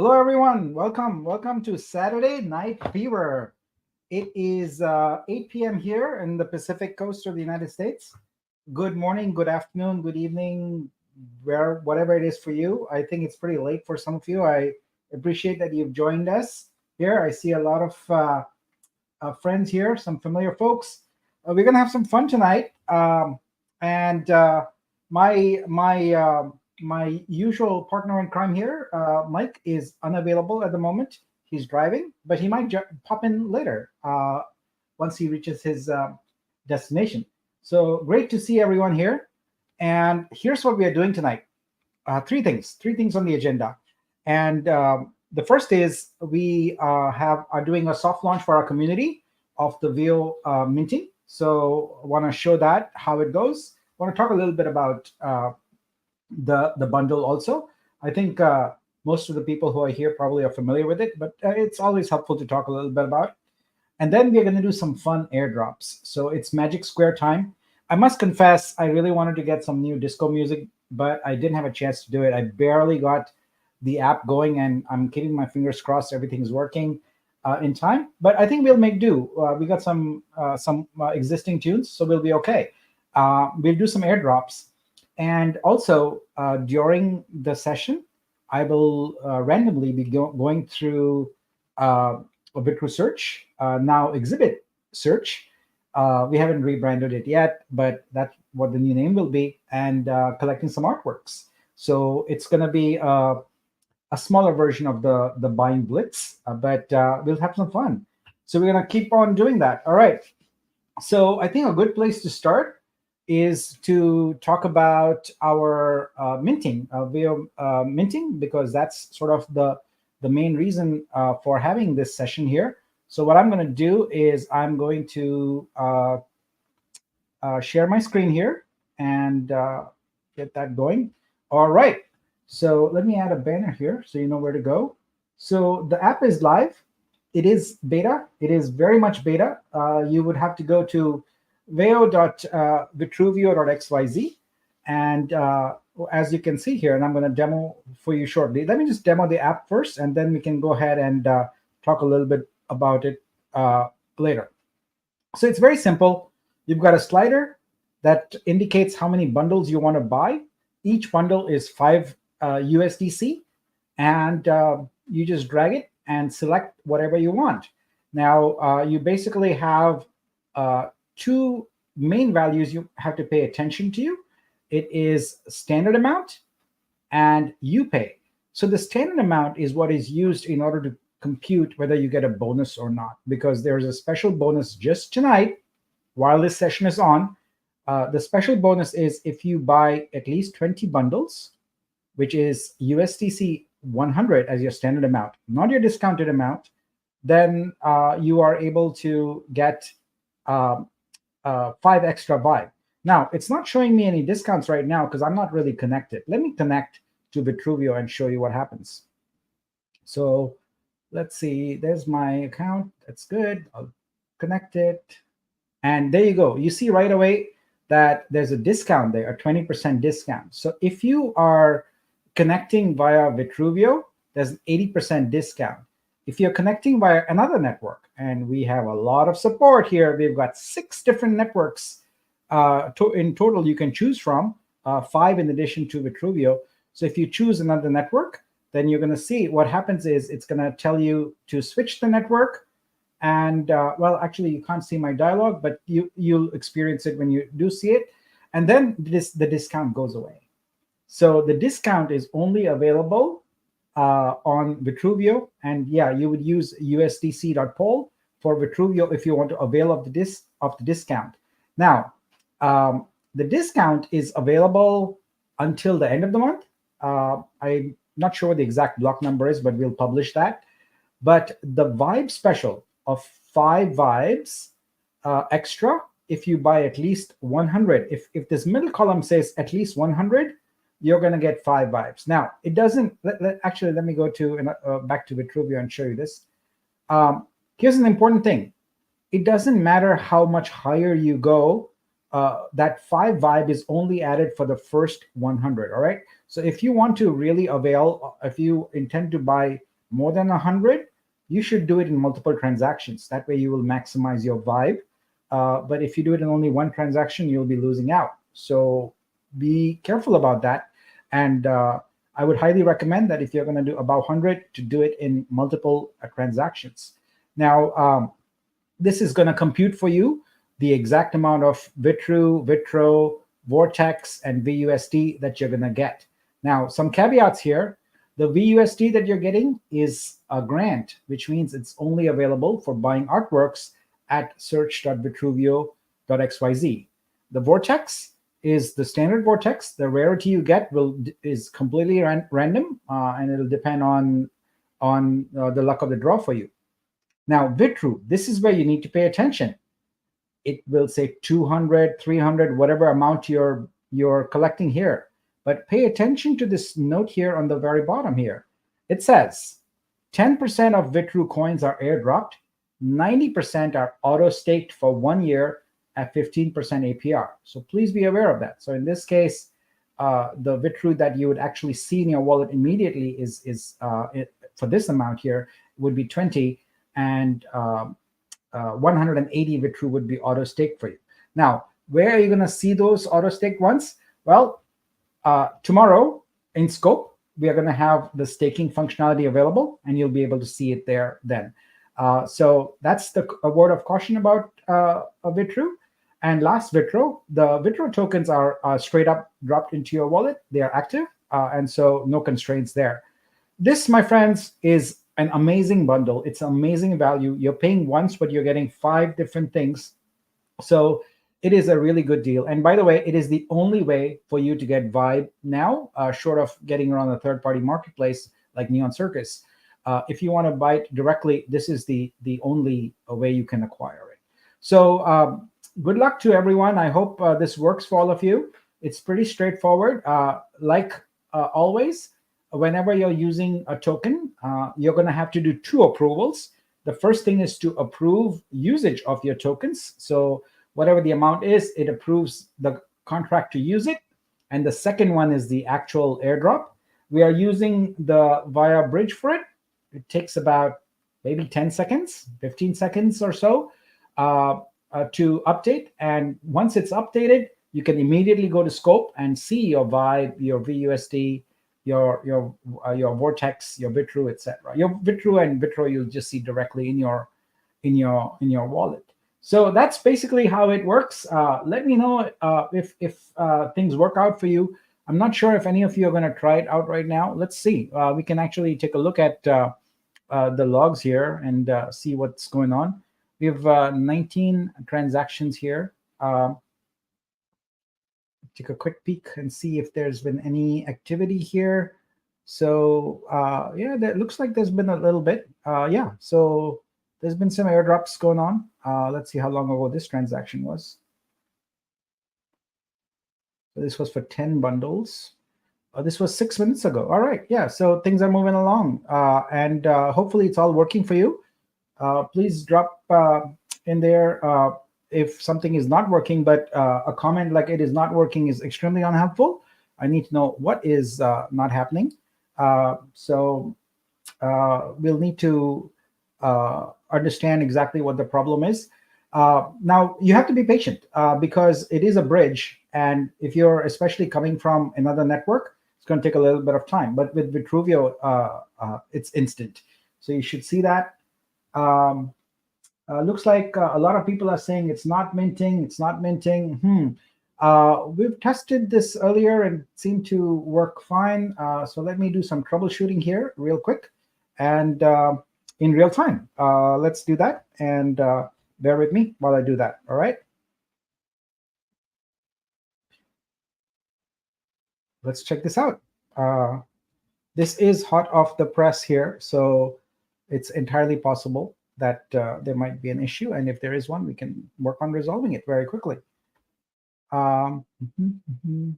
Hello, everyone. Welcome to Saturday Night Fever. It is 8 p.m. here in the Pacific Coast of the United States. Good morning, good afternoon, good evening, whatever it is for you. I think it's pretty late for some of you. I appreciate that you've joined us here. I see a lot of friends here, some familiar folks. We're gonna have some fun tonight, and my usual partner in crime here, Mike, is unavailable at the moment. He's driving, but he might pop in later once he reaches his destination. So great to see everyone here. And here's what we are doing tonight. Three things on the agenda. And the first is we are doing a soft launch for our community of the VO minting. So I want to show that how it goes. I want to talk a little bit about the bundle also. I think most of the people who are here probably are familiar with it, but it's always helpful to talk a little bit about it. And then we're going to do some fun airdrops. So it's Magic Square time. I must confess, I really wanted to get some new disco music, but I didn't have a chance to do it. I barely got the app going, and I'm keeping my fingers crossed everything's working in time. But I think we'll make do. We got some existing tunes, so we'll be okay. We'll do some airdrops, and also during the session, I will randomly be going through a Bitru search, now Exhibit search. We haven't rebranded it yet, but that's what the new name will be, and collecting some artworks. So it's going to be a smaller version of the buying blitz, but we'll have some fun. So we're going to keep on doing that. All right. So I think a good place to start is to talk about our minting, VO minting, because that's sort of the main reason for having this session here. So what I'm going to do is I'm going to share my screen here and get that going. All right. So let me add a banner here so you know where to go. So the app is live. It is beta. It is very much beta. You would have to go to veo.vitruvio.xyz. And as you can see here, and I'm going to demo for you shortly. Let me just demo the app first, and then we can go ahead and talk a little bit about it later. So it's very simple. You've got a slider that indicates how many bundles you want to buy. Each bundle is 5 USDC, and you just drag it and select whatever you want. Now, you basically have two main values you have to pay attention to. It is standard amount and UPay. So the standard amount is what is used in order to compute whether you get a bonus or not, because there's a special bonus just tonight while this session is on. The special bonus is if you buy at least 20 bundles, which is USDC 100 as your standard amount, not your discounted amount, then you are able to get 5 extra vibe. Now, it's not showing me any discounts right now because I'm not really connected. Let me connect to Vitruvio and show you what happens. So let's see. There's my account. That's good. I'll connect it. And there you go. You see right away that there's a discount there, a 20% discount. So if you are connecting via Vitruvio, there's an 80% discount. If you're connecting via another network, and we have a lot of support here, we've got 6 different networks in total you can choose from, 5 in addition to Vitruvio. So if you choose another network, then you're going to see what happens is it's going to tell you to switch the network. And well, actually, you can't see my dialogue, but you'll experience it when you do see it. And then the discount goes away. So the discount is only available on Vitruvio. And yeah, you would use USDC.pol for Vitruvio if you want to avail of the discount. Now, the discount is available until the end of the month. I'm not sure what the exact block number is, but we'll publish that. But the vibe special of 5 vibes extra, if you buy at least 100, if this middle column says at least 100, you're going to get 5 vibes. Now, it doesn't, actually, let me go to back to Vitruvio and show you this. Here's an important thing. It doesn't matter how much higher you go, that 5 vibe is only added for the first 100, all right? So if you want to really avail, if you intend to buy more than 100, you should do it in multiple transactions. That way you will maximize your vibe. But if you do it in only one transaction, you'll be losing out. So be careful about that. And I would highly recommend that if you're going to do about 100, to do it in multiple transactions. Now, this is going to compute for you the exact amount of Vitro, Vortex, and VUSD that you're going to get. Now, some caveats here. The VUSD that you're getting is a grant, which means it's only available for buying artworks at search.vitruvio.xyz. The Vortex is the standard Vortex. The rarity you get is completely random, and it'll depend on the luck of the draw for you. Now, Vitru, this is where you need to pay attention. It will say 200, 300, whatever amount you're collecting here. But pay attention to this note here on the very bottom here. It says 10% of Vitru coins are airdropped, 90% are auto-staked for 1 year at 15% APR. So please be aware of that. So in this case, the Vitru that you would actually see in your wallet immediately is for this amount here would be 20, and 180 Vitru would be auto stake for you. Now, where are you going to see those auto stake ones? Well, tomorrow in Scope, we are going to have the staking functionality available, and you'll be able to see it there then. So that's a word of caution about a Vitru. And last Vitro, the Vitro tokens are straight up dropped into your wallet. They are active, and so no constraints there. This, my friends, is an amazing bundle. It's amazing value. You're paying once, but you're getting 5 different things. So it is a really good deal. And by the way, it is the only way for you to get Vibe now, short of getting around a third-party marketplace like Neon Circus. If you want to buy it directly, this is the only way you can acquire it. So good luck to everyone. I hope this works for all of you. It's pretty straightforward. Like always, whenever you're using a token, you're going to have to do 2 approvals. The first thing is to approve usage of your tokens. So whatever the amount is, it approves the contract to use it. And the second one is the actual airdrop. We are using the VIA bridge for it. It takes about maybe 10 seconds, 15 seconds or so to update. And once it's updated, you can immediately go to Scope and see your Vibe, your VUSD, your Vortex, your Vitru, etc. Your Vitru and Vitro you'll just see directly in your wallet. So that's basically how it works. Let me know if things work out for you. I'm not sure if any of you are going to try it out right now. Let's see. We can actually take a look at the logs here and see what's going on. We have 19 transactions here. Take a quick peek and see if there's been any activity here. So yeah, that looks like there's been a little bit. Yeah, so there's been some airdrops going on. Let's see how long ago this transaction was. So this was for 10 bundles. This was 6 minutes ago. All right, yeah, so things are moving along. And hopefully it's all working for you. Please drop in there if something is not working, but a comment like it is not working is extremely unhelpful. I need to know what is not happening. So we'll need to understand exactly what the problem is. Now, you have to be patient because it is a bridge. And if you're especially coming from another network, it's going to take a little bit of time. But with Vitruvio, it's instant. So you should see that. Looks like a lot of people are saying it's not minting. It's not minting. We've tested this earlier and it seemed to work fine. So let me do some troubleshooting here real quick and in real time. Let's do that and bear with me while I do that. All right. Let's check this out. This is hot off the press here, so it's entirely possible that there might be an issue. And if there is one, we can work on resolving it very quickly. Mhm, mhm.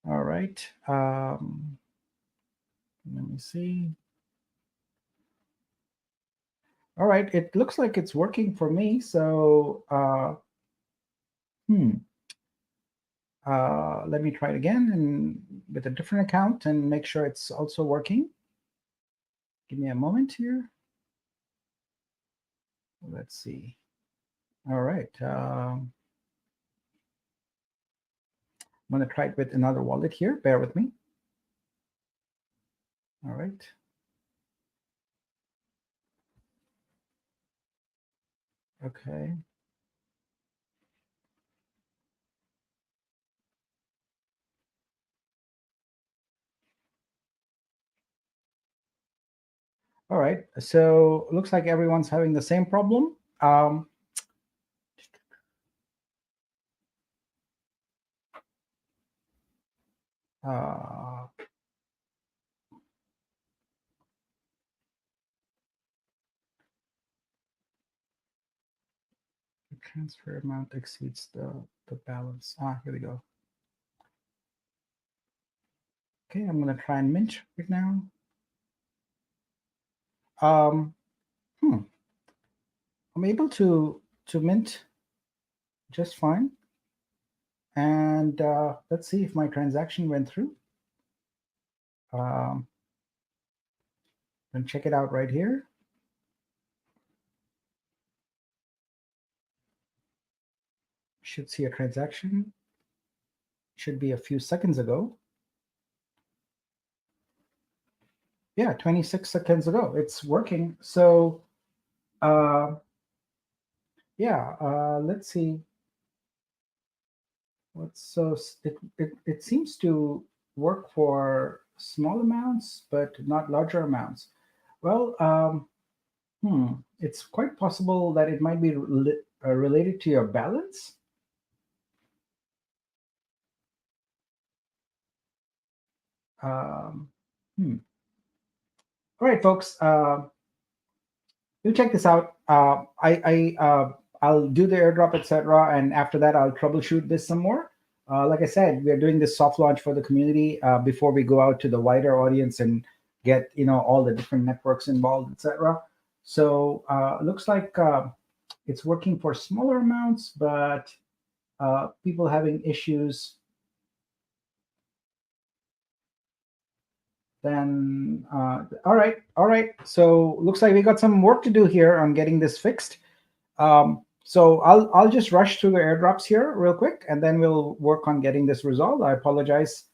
All right. Let me see. All right. It looks like it's working for me. So, Let me try it again and with a different account and make sure it's also working. Give me a moment here. Let's see. All right. I'm going to try it with another wallet here. Bear with me. All right. Okay. All right. So looks like everyone's having the same problem. Uh, the transfer amount exceeds the balance. Here we go. Okay, I'm going to try and mint right now. Um, I'm able to mint just fine. And let's see if my transaction went through. And check it out right here. Should see a transaction. Should be a few seconds ago. Yeah, 26 seconds ago. It's working. So, yeah, let's see. It seems to work for small amounts, but not larger amounts. Well, it's quite possible that it might be related to your balance. Um, All right, folks. You check this out. I'll do the airdrop, etc., and after that, I'll troubleshoot this some more. Like I said, we are doing this soft launch for the community before we go out to the wider audience and get all the different networks involved, etc. So looks like it's working for smaller amounts, but people having issues. Then all right. So looks like we got some work to do here on getting this fixed. So I'll just rush through the airdrops here real quick, and then we'll work on getting this resolved. I apologize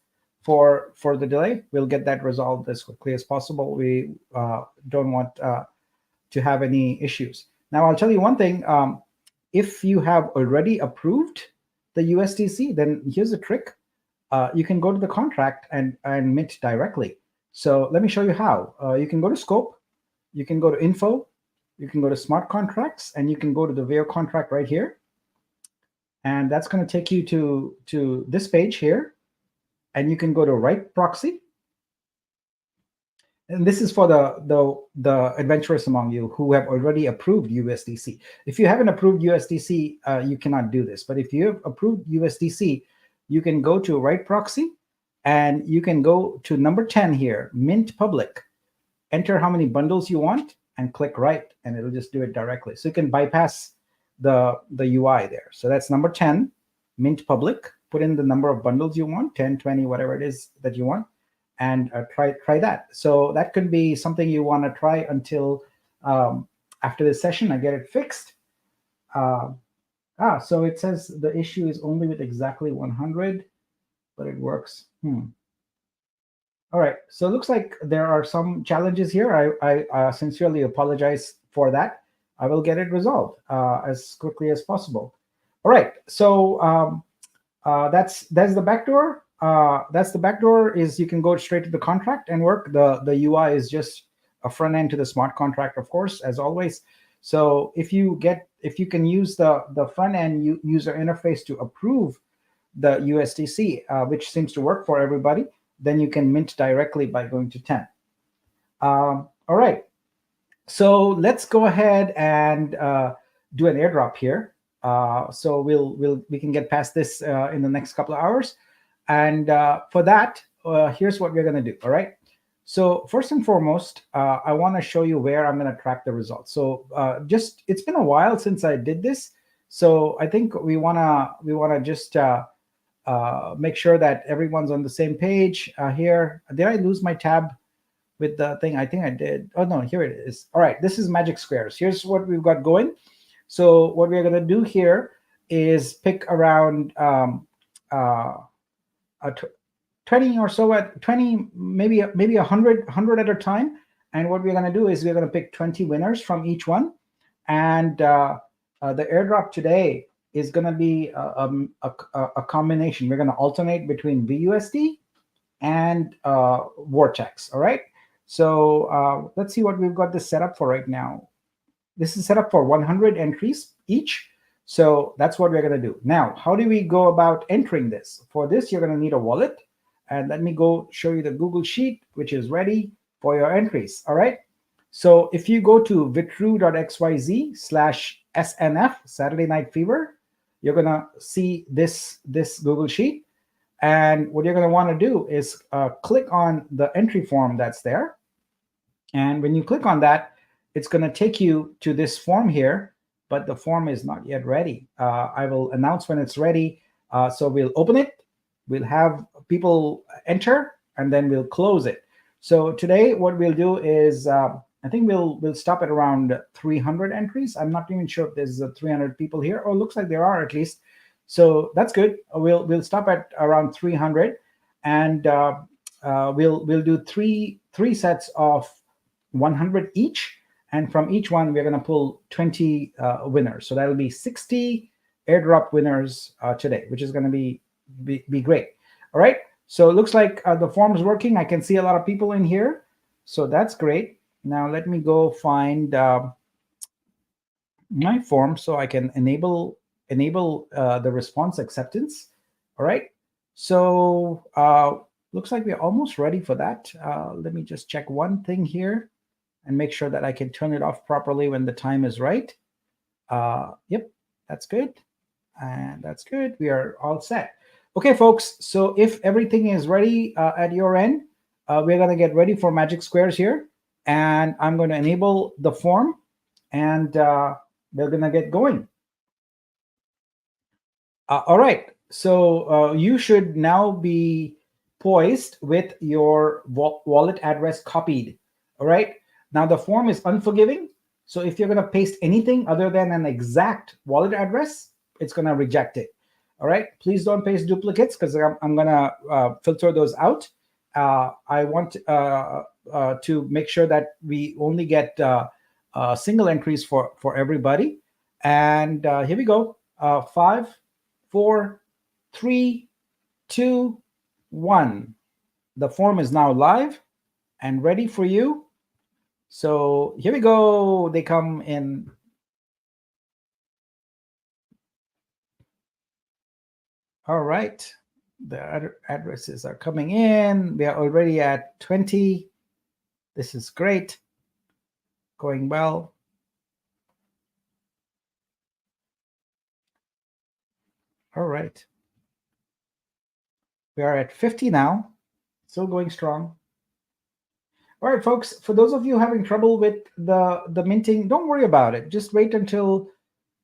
for the delay. We'll get that resolved as quickly as possible. We don't want to have any issues. Now I'll tell you one thing. If you have already approved the USDC, then here's a trick. You can go to the contract and mint directly. So let me show you how. You can go to scope, you can go to info, you can go to smart contracts, and you can go to the Veo contract right here. And that's going to take you to this page here. And you can go to write proxy. And this is for the adventurous among you who have already approved USDC. If you haven't approved USDC, you cannot do this. But if you have approved USDC, you can go to write proxy, and you can go to number 10 here, mint public. Enter how many bundles you want and click write, and it'll just do it directly. So you can bypass the UI there. So that's number 10, mint public. Put in the number of bundles you want, 10, 20, whatever it is that you want, and try that. So that could be something you want to try until after this session, I get it fixed. So it says the issue is only with exactly 100, but it works. All right, so it looks like there are some challenges here. I sincerely apologize for that. I will get it resolved as quickly as possible. All right, so that's the backdoor. That's the backdoor. Is you can go straight to the contract and work. The UI is just a front end to the smart contract, of course, as always. So if you can use the front end user interface to approve the USDC, which seems to work for everybody, then you can mint directly by going to 10. All right. So let's go ahead and do an airdrop here. So we can get past this in the next couple of hours. And for that, here's what we're going to do. All right. So first and foremost, I want to show you where I'm going to track the results. So it's been a while since I did this. So I think we want to just make sure that everyone's on the same page here. Did I lose my tab with the thing? I think I did. Oh no, here it is. All right, this is Magic Squares. Here's what we've got going. So what we're going to do here is pick around a 20 or so at 20, maybe 100 at a time. And what we're going to do is we're going to pick 20 winners from each one. And the airdrop today is going to be a combination. We're going to alternate between VUSD and Vortex. All right. So let's see what we've got this set up for right now. This is set up for 100 entries each. So that's what we're going to do. Now, how do we go about entering this? For this, you're going to need a wallet. And let me go show you the Google Sheet, which is ready for your entries. All right. So if you go to vitru.xyz/SNF, Saturday Night Fever, you're going to see this Google Sheet. And what you're going to want to do is click on the entry form that's there. And when you click on that, it's going to take you to this form here, but the form is not yet ready. I will announce when it's ready. So we'll open it. We'll have people enter, and then we'll close it. So today, what we'll do is, I think we'll stop at around 300 entries. I'm not even sure if there's 300 people here, or looks like there are at least. So that's good. We'll stop at around 300, and we'll do three sets of 100 each. And from each one, we're going to pull 20 winners. So that'll be 60 airdrop winners today, which is going to be great. All right. So it looks like the form is working. I can see a lot of people in here. So that's great. Now let me go find my form so I can enable the response acceptance. All right. So looks like we're almost ready for that. Let me just check one thing here and make sure that I can turn it off properly when the time is right. Yep, that's good. And that's good. We are all set. Okay, folks. So if everything is ready at your end, we're going to get ready for Magic Squares here. And I'm going to enable the form, and we're going to get going. All right. So you should now be poised with your wallet address copied. All right. Now the form is unforgiving. So if you're going to paste anything other than an exact wallet address, it's going to reject it. All right. Please don't paste duplicates, because I'm going to filter those out. I want to make sure that we only get single entries for everybody. And here we go. 5, 4, 3, 2, 1. The form is now live and ready for you. So here we go. They come in. All right. The addresses are coming in. We are already at 20. This is great. Going well. All right. We are at 50 now. Still going strong. All right, folks, for those of you having trouble with the minting, don't worry about it. Just wait until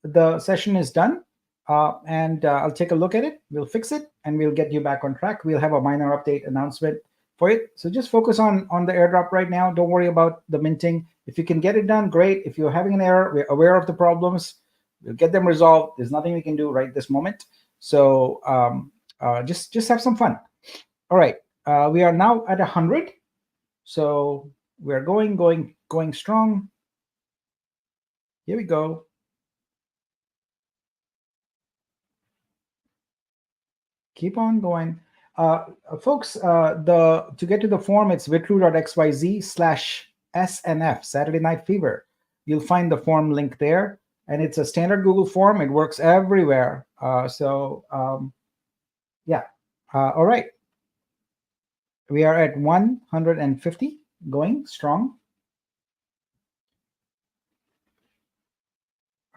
the session is done, and I'll take a look at it. We'll fix it, and we'll get you back on track. We'll have a minor update announcement for it. So just focus on the airdrop right now. Don't worry about the minting. If you can get it done, great. If you're having an error, we're aware of the problems. We'll get them resolved. There's nothing we can do right this moment. So just have some fun. All right, we are now at 100. So we're going strong. Here we go. Keep on going. Folks, to get to the form, it's vitru.xyz/SNF, Saturday Night Fever. You'll find the form link there. And it's a standard Google form. It works everywhere. Yeah. All right. We are at 150, going strong.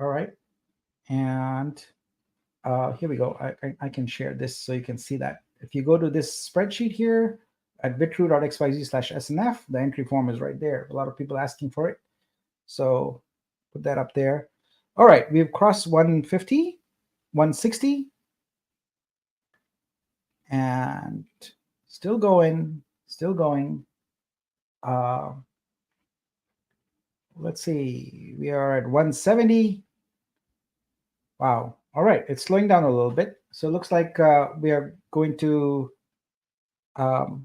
All right. And here we go. I can share this so you can see that. If you go to this spreadsheet here at vitru.xyz/SNF, the entry form is right there. A lot of people asking for it. So put that up there. All right. We've crossed 150, 160. And still going, still going. Let's see, we are at 170. Wow. All right, it's slowing down a little bit. So it looks like we are going to, oh,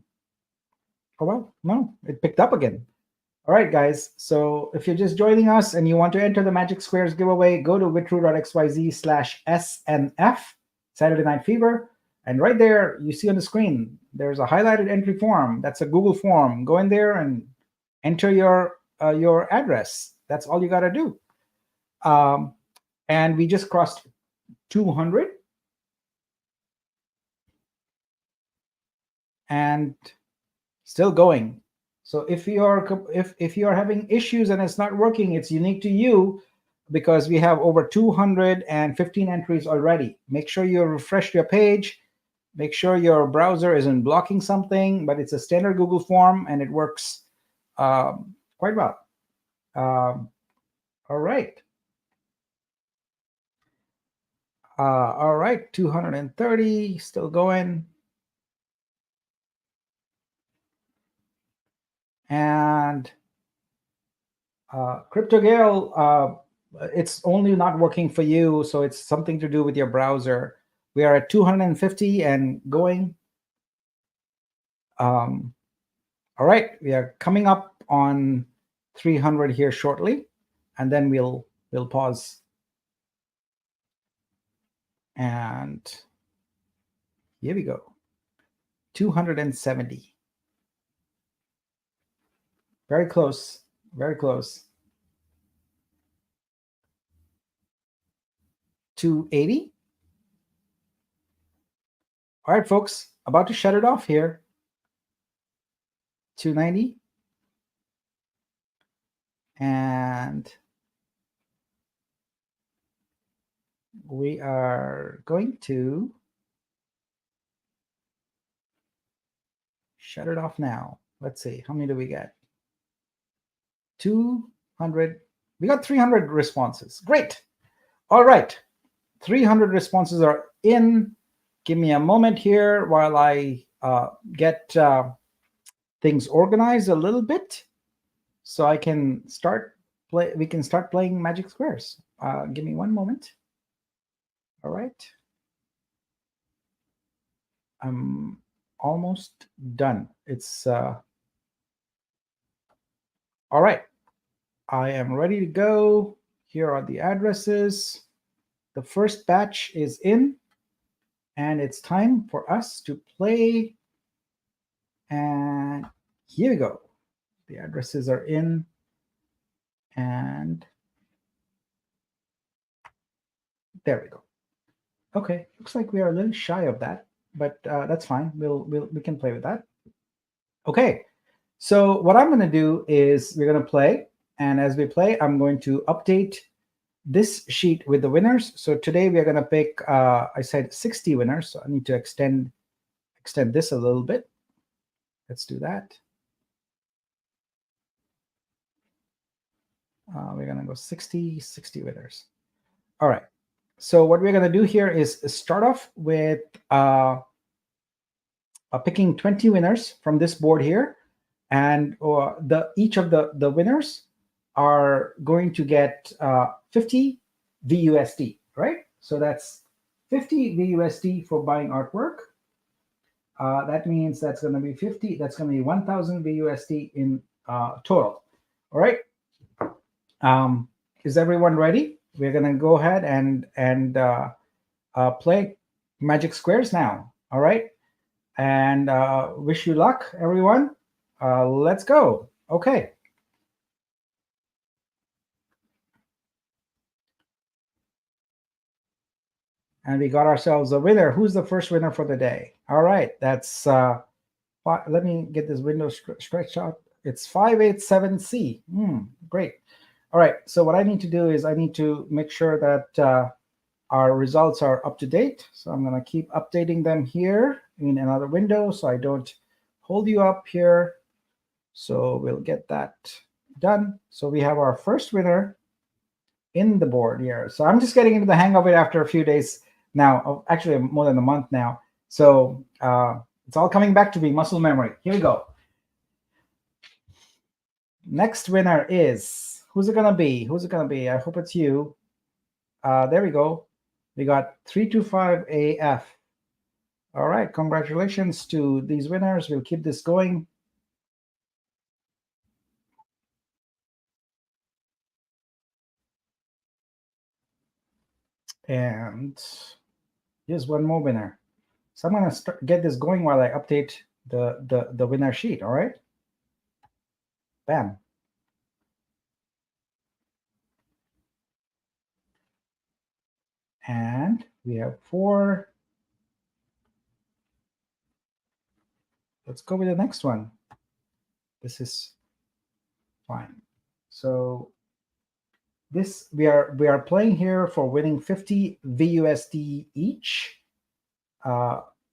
well, no, it picked up again. All right, guys. So if you're just joining us and you want to enter the Magic Squares giveaway, go to witru.xyz/SNF, Saturday Night Fever. And right there, you see on the screen, there's a highlighted entry form. That's a Google form. Go in there and enter your address. That's all you got to do. And we just crossed 200. And still going. So if you are having issues and it's not working, it's unique to you, because we have over 215 entries already. Make sure you refresh your page. Make sure your browser isn't blocking something, but it's a standard Google form and it works quite well. All right. All right, 230, still going. And CryptoGale, it's only not working for you, so it's something to do with your browser. We are at 250 and going. All right, we are coming up on 300 here shortly, and then we'll pause. And here we go. 270. Very close, very close. 280. All right, folks, about to shut it off here. 290. And we are going to shut it off now. Let's see, how many do we get? 200. We got 300 responses. Great. All right. 300 responses are in. Give me a moment here while I get things organized a little bit so I can we can start playing Magic Squares. Give me one moment. All right. I'm almost done. It's all right. I am ready to go. Here are the addresses. The first batch is in, and it's time for us to play. And here we go. The addresses are in, and there we go. Okay, looks like we are a little shy of that, but that's fine. We can play with that. Okay, so what I'm going to do is we're going to play, and as we play, I'm going to update this sheet with the winners. So today we are going to pick, I said 60 winners, so I need to extend this a little bit. Let's do that. We're going to go 60 winners. All right. So what we're going to do here is start off with picking 20 winners from this board here, and each of the winners are going to get 50 VUSD, right? So that's 50 VUSD for buying artwork. That means that's going to be 50. That's going to be 1,000 VUSD in total. All right. Is everyone ready? We're going to go ahead and play Magic Squares now. All right. And wish you luck, everyone. Let's go. Okay. And we got ourselves a winner. Who's the first winner for the day? All right. That's, let me get this window stretched out. It's 587C. Great. All right. So what I need to do is I need to make sure that our results are up to date. So I'm going to keep updating them here in another window so I don't hold you up here. So we'll get that done. So we have our first winner in the board here. So I'm just getting into the hang of it after a few days now, actually more than a month now. So it's all coming back to be muscle memory. Here we go. Next winner is, who's it gonna be? Who's it gonna be? I hope it's you. There we go. We got 325AF. All right, congratulations to these winners. We'll keep this going. And here's one more winner. So I'm gonna get this going while I update the winner sheet. All right. Bam. And we have 4. Let's go with the next one. This is fine. So this we are playing here for winning 50 VUSD each.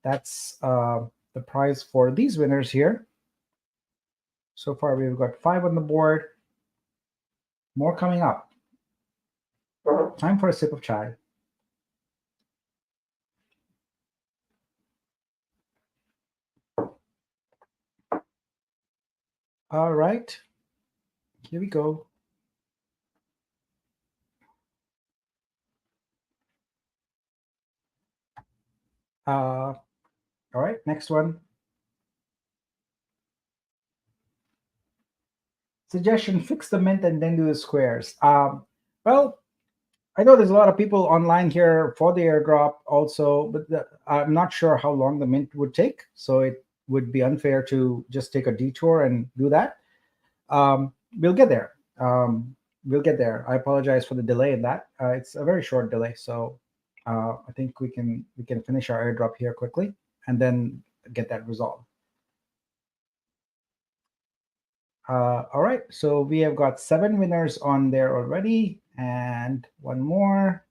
That's the prize for these winners here. So far we've got 5 on the board. More coming up. Time for a sip of chai. All right, here we go. All right, next one. Suggestion: fix the mint and then do the squares. Well, I know there's a lot of people online here for the airdrop also, but I'm not sure how long the mint would take. So it would be unfair to just take a detour and do that. We'll get there. We'll get there. I apologize for the delay in that. It's a very short delay, so I think we can finish our airdrop here quickly and then get that resolved. All right, so we have got 7 winners on there already, and one more.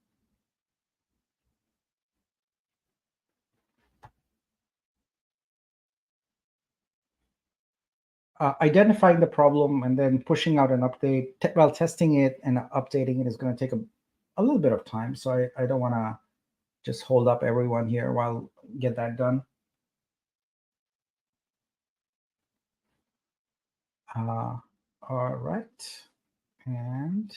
Identifying the problem and then pushing out an update, well, testing it and updating it is going to take a little bit of time. So I don't want to just hold up everyone here while get that done. All right, and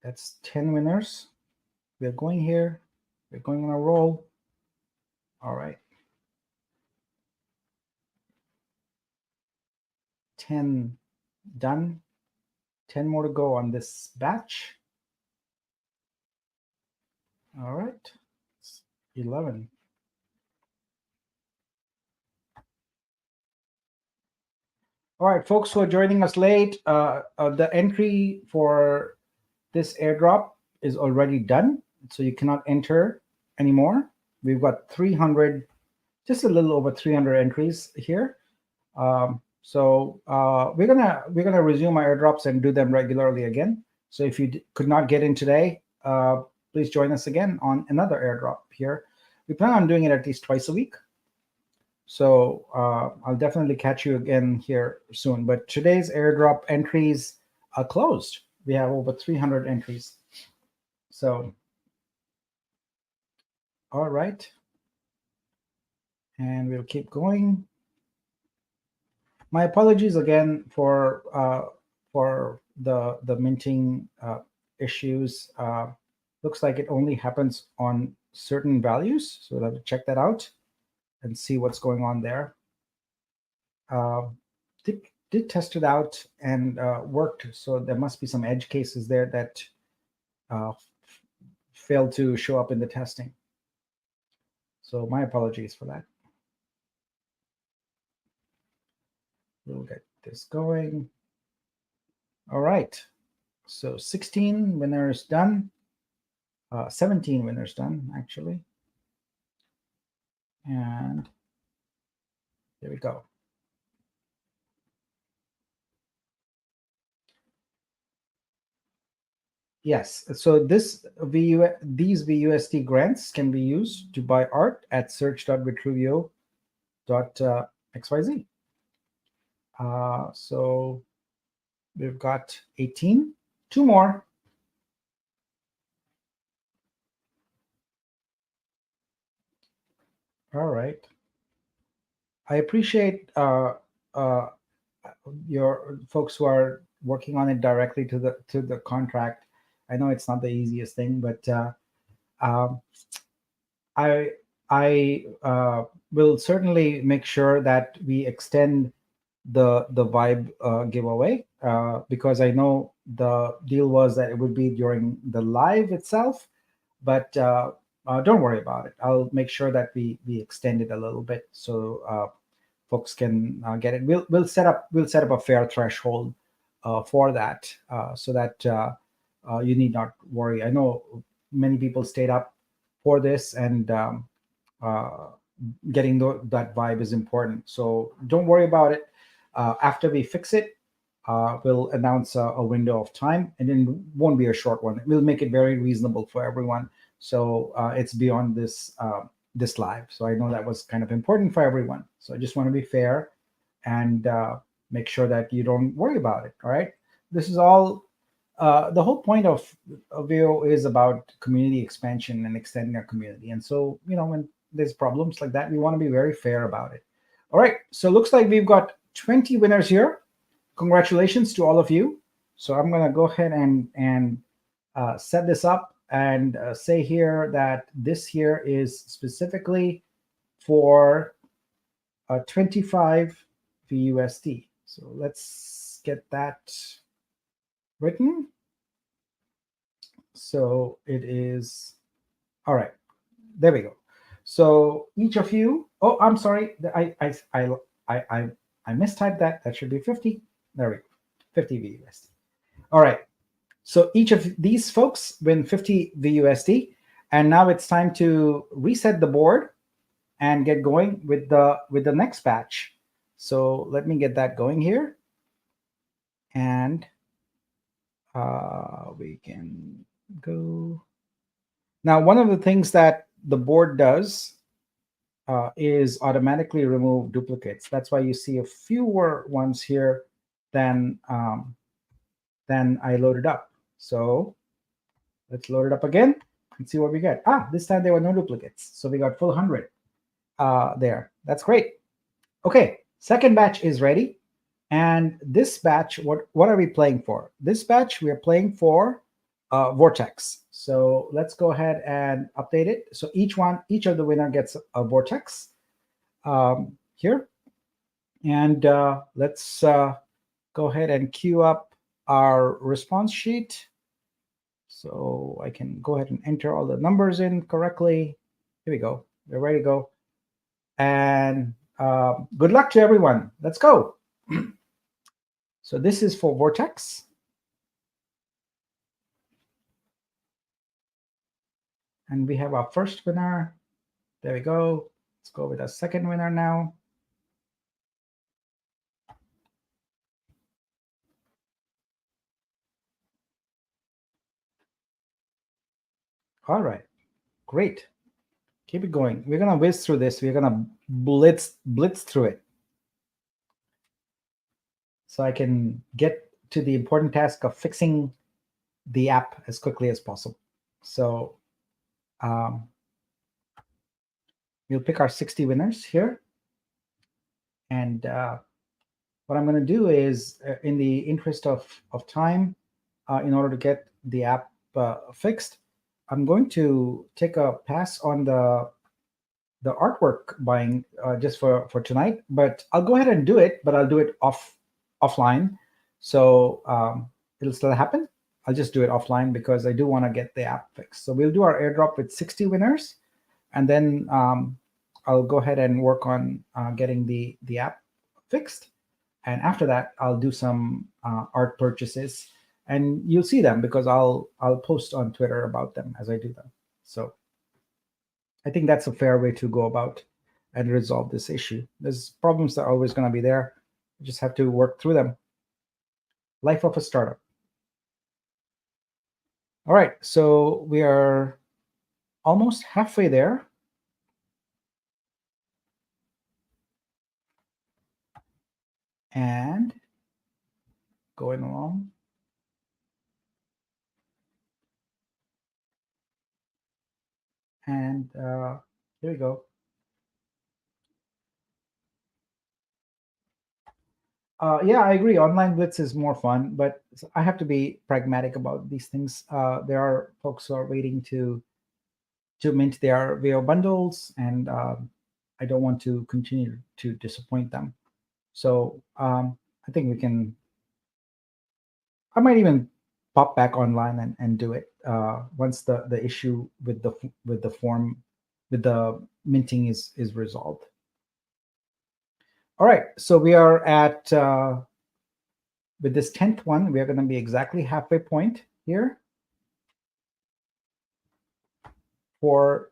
that's 10 winners. We're going here. We're going on a roll. All right. 10 done. 10 more to go on this batch. All right. It's 11. All right, folks who are joining us late, the entry for this airdrop is already done, so you cannot enter anymore. We've got 300, just a little over 300 entries here. So we're gonna resume our airdrops and do them regularly again. So if you could not get in today, please join us again on another airdrop here. We plan on doing it at least twice a week. So I'll definitely catch you again here soon. But today's airdrop entries are closed. We have over 300 entries. So, all right. And we'll keep going. My apologies again for the minting issues. Looks like it only happens on certain values. So we'll have to check that out and see what's going on there. Did test it out and worked. So there must be some edge cases there that failed to show up in the testing. So my apologies for that. We'll get this going. All right. So 16 winners done. 17 winners done, actually. And there we go. Yes, so these VUSD grants can be used to buy art at search.vitruvio.xyz. So we've got 18, 2 more. All right. I appreciate uh, your folks who are working on it directly to the contract. I know it's not the easiest thing, but um, I I will certainly make sure that we extend the Vibe giveaway because I know the deal was that it would be during the live itself, but don't worry about it. I'll make sure that we extend it a little bit so folks can get it. We'll set up a fair threshold for that so that you need not worry. I know many people stayed up for this, and uh, getting that vibe is important. So don't worry about it. After we fix it, we'll announce a window of time, and then it won't be a short one. We'll make it very reasonable for everyone. So it's beyond this live. So I know that was kind of important for everyone. So I just want to be fair and make sure that you don't worry about it. All right. This is all. The whole point of VO is about community expansion and extending our community. And so, when there's problems like that, we want to be very fair about it. All right. So it looks like we've got 20 winners here. Congratulations to all of you. So I'm going to go ahead and set this up and say here that this here is specifically for 25 VUSD. So let's get that written. So it is all right. There we go. So each of you. Oh, I'm sorry. I mistyped that. That should be 50. There we go. 50 VUSD. All right. So each of these folks win 50 VUSD, and now it's time to reset the board and get going with the next batch. So let me get that going here, and we can go. Now, one of the things that the board does is automatically remove duplicates. That's why you see a fewer ones here than I loaded up. So let's load it up again and see what we get. This time there were no duplicates. So we got full 100 there. That's great. Okay, second batch is ready. And this batch, what are we playing for? This batch, we are playing for Vortex. So let's go ahead and update it. So each of the winner gets a Vortex here. And let's go ahead and queue up our response sheet. So I can go ahead and enter all the numbers in correctly. Here we go. We're ready to go. And good luck to everyone. Let's go. So this is for Vortex. And we have our first winner. There we go. Let's go with our second winner now. All right, great. Keep it going. We're gonna whiz through this. We're gonna blitz through it, so I can get to the important task of fixing the app as quickly as possible. So we'll pick our 60 winners here, and what I'm going to do is, in the interest of time, in order to get the app fixed, I'm going to take a pass on the artwork buying just for tonight. But I'll go ahead and do it, but I'll do it offline. So it'll still happen. I'll just do it offline because I do want to get the app fixed. So we'll do our airdrop with 60 winners, and then I'll go ahead and work on getting the app fixed. And after that, I'll do some art purchases, and you'll see them because I'll post on Twitter about them as I do them. So I think that's a fair way to go about and resolve this issue. There's problems that are always going to be there. You just have to work through them. Life of a startup. All right, so we are almost halfway there. And going along. And here we go. Yeah, I agree. Online blitz is more fun, but I have to be pragmatic about these things. There are folks who are waiting to mint their VO bundles, and I don't want to continue to disappoint them. So I think we can. I might even pop back online and do it once the issue with the form with the minting is resolved. All right, so we are at with this 10th one, we are going to be exactly halfway point here for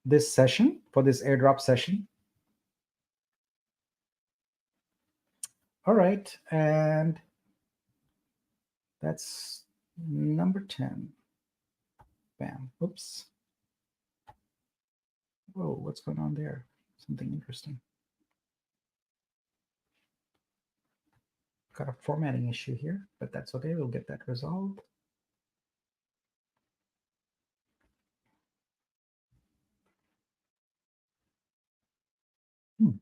this session, for this airdrop session. All right, and that's number 10. Bam. Oops. Whoa, what's going on there? Something interesting. Got a formatting issue here, but that's okay. We'll get that resolved. All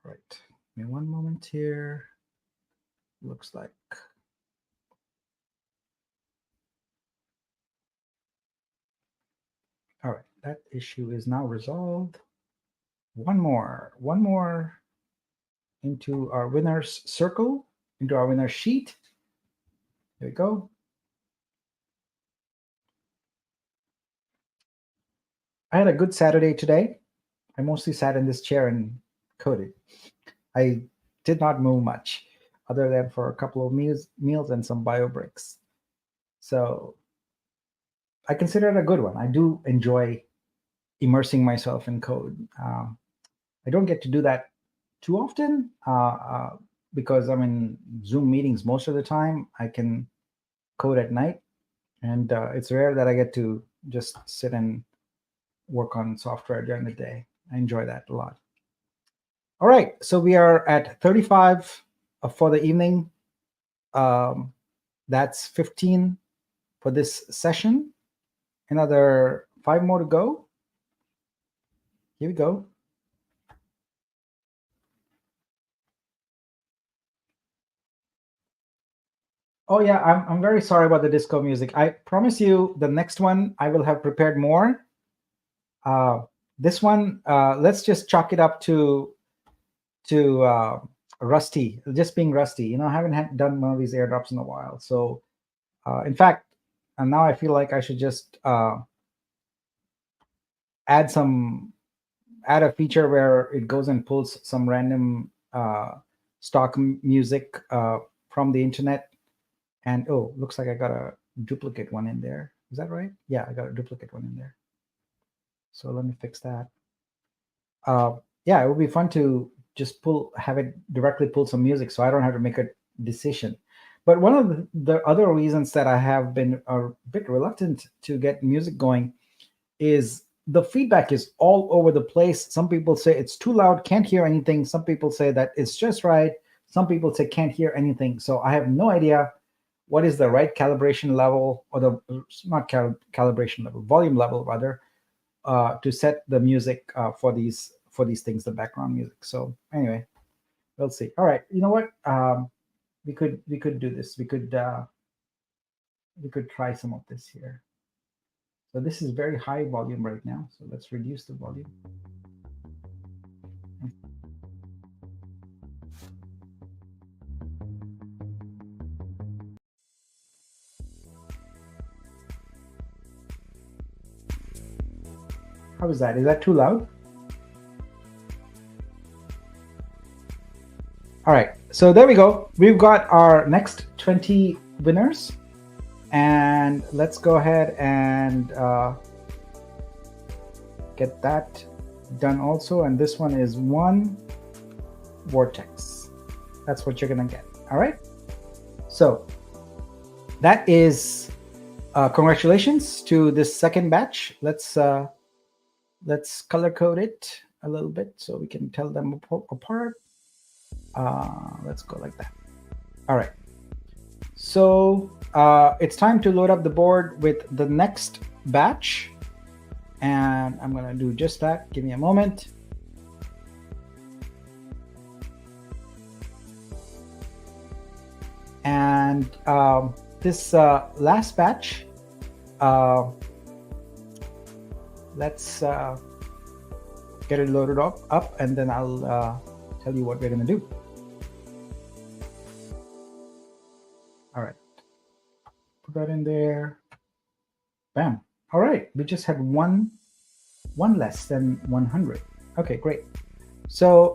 right. Give me one moment here. Looks like. All right, that issue is now resolved. One more into our winners circle, into our winner sheet. There we go. I had a good Saturday today. I mostly sat in this chair and coded. I did not move much other than for a couple of meals and some bio breaks. So I consider it a good one. I do enjoy immersing myself in code. I don't get to do that too often because I'm in Zoom meetings most of the time. I can code at night, and it's rare that I get to just sit and work on software during the day. I enjoy that a lot. All right, so we are at 35 for the evening. That's 15 for this session. Another 5 more to go. Here we go. Oh yeah, I'm very sorry about the disco music. I promise you the next one I will have prepared more. This one, let's just chalk it up to rusty, just being rusty. You know, I haven't done one of these airdrops in a while. So in fact, and now I feel like I should just add a feature where it goes and pulls some random stock music from the internet. And oh, looks like I got a duplicate one in there. Is that right? Yeah, I got a duplicate one in there. So let me fix that. Yeah, it would be fun to just have it directly pull some music so I don't have to make a decision. But one of the other reasons that I have been a bit reluctant to get music going is the feedback is all over the place. Some people say it's too loud, can't hear anything. Some people say that it's just right. Some people say can't hear anything. So I have no idea what is the right calibration level, or the not calibration level, volume level rather, to set the music for these things, the background music. So anyway, we'll see. All right, you know what? We could do this. We could try some of this here. So this is very high volume right now. So let's reduce the volume. How is that? Is that too loud? All right, so there we go. We've got our next 20 winners. And let's go ahead and get that done also. And this one is 1 vortex. That's what you're gonna get. All right. So that is congratulations to this second batch. Let's color code it a little bit so we can tell them apart. Let's go like that. All right. So it's time to load up the board with the next batch. And I'm going to do just that. Give me a moment. And this last batch, let's get it loaded up, and then I'll tell you what we're going to do. All right, put that in there. Bam. All right, we just had one less than 100. Okay, great. So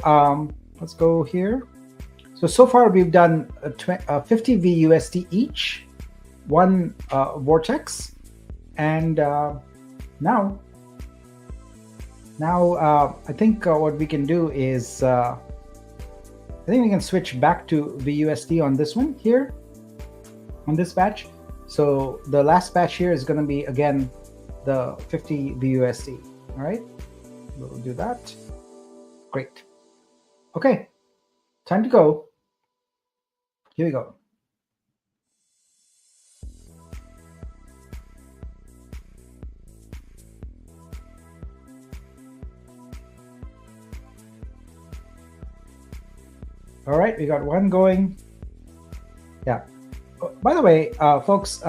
let's go here. So far we've done 50 VUSD each, one vortex, and now I think what we can do is I think we can switch back to VUSD on this one here, on this batch. So the last batch here is going to be again the 50 VUSD. All right, we'll do that. Great. Okay, time to go. Here we go. All right, we got one going. Yeah. By the way, folks,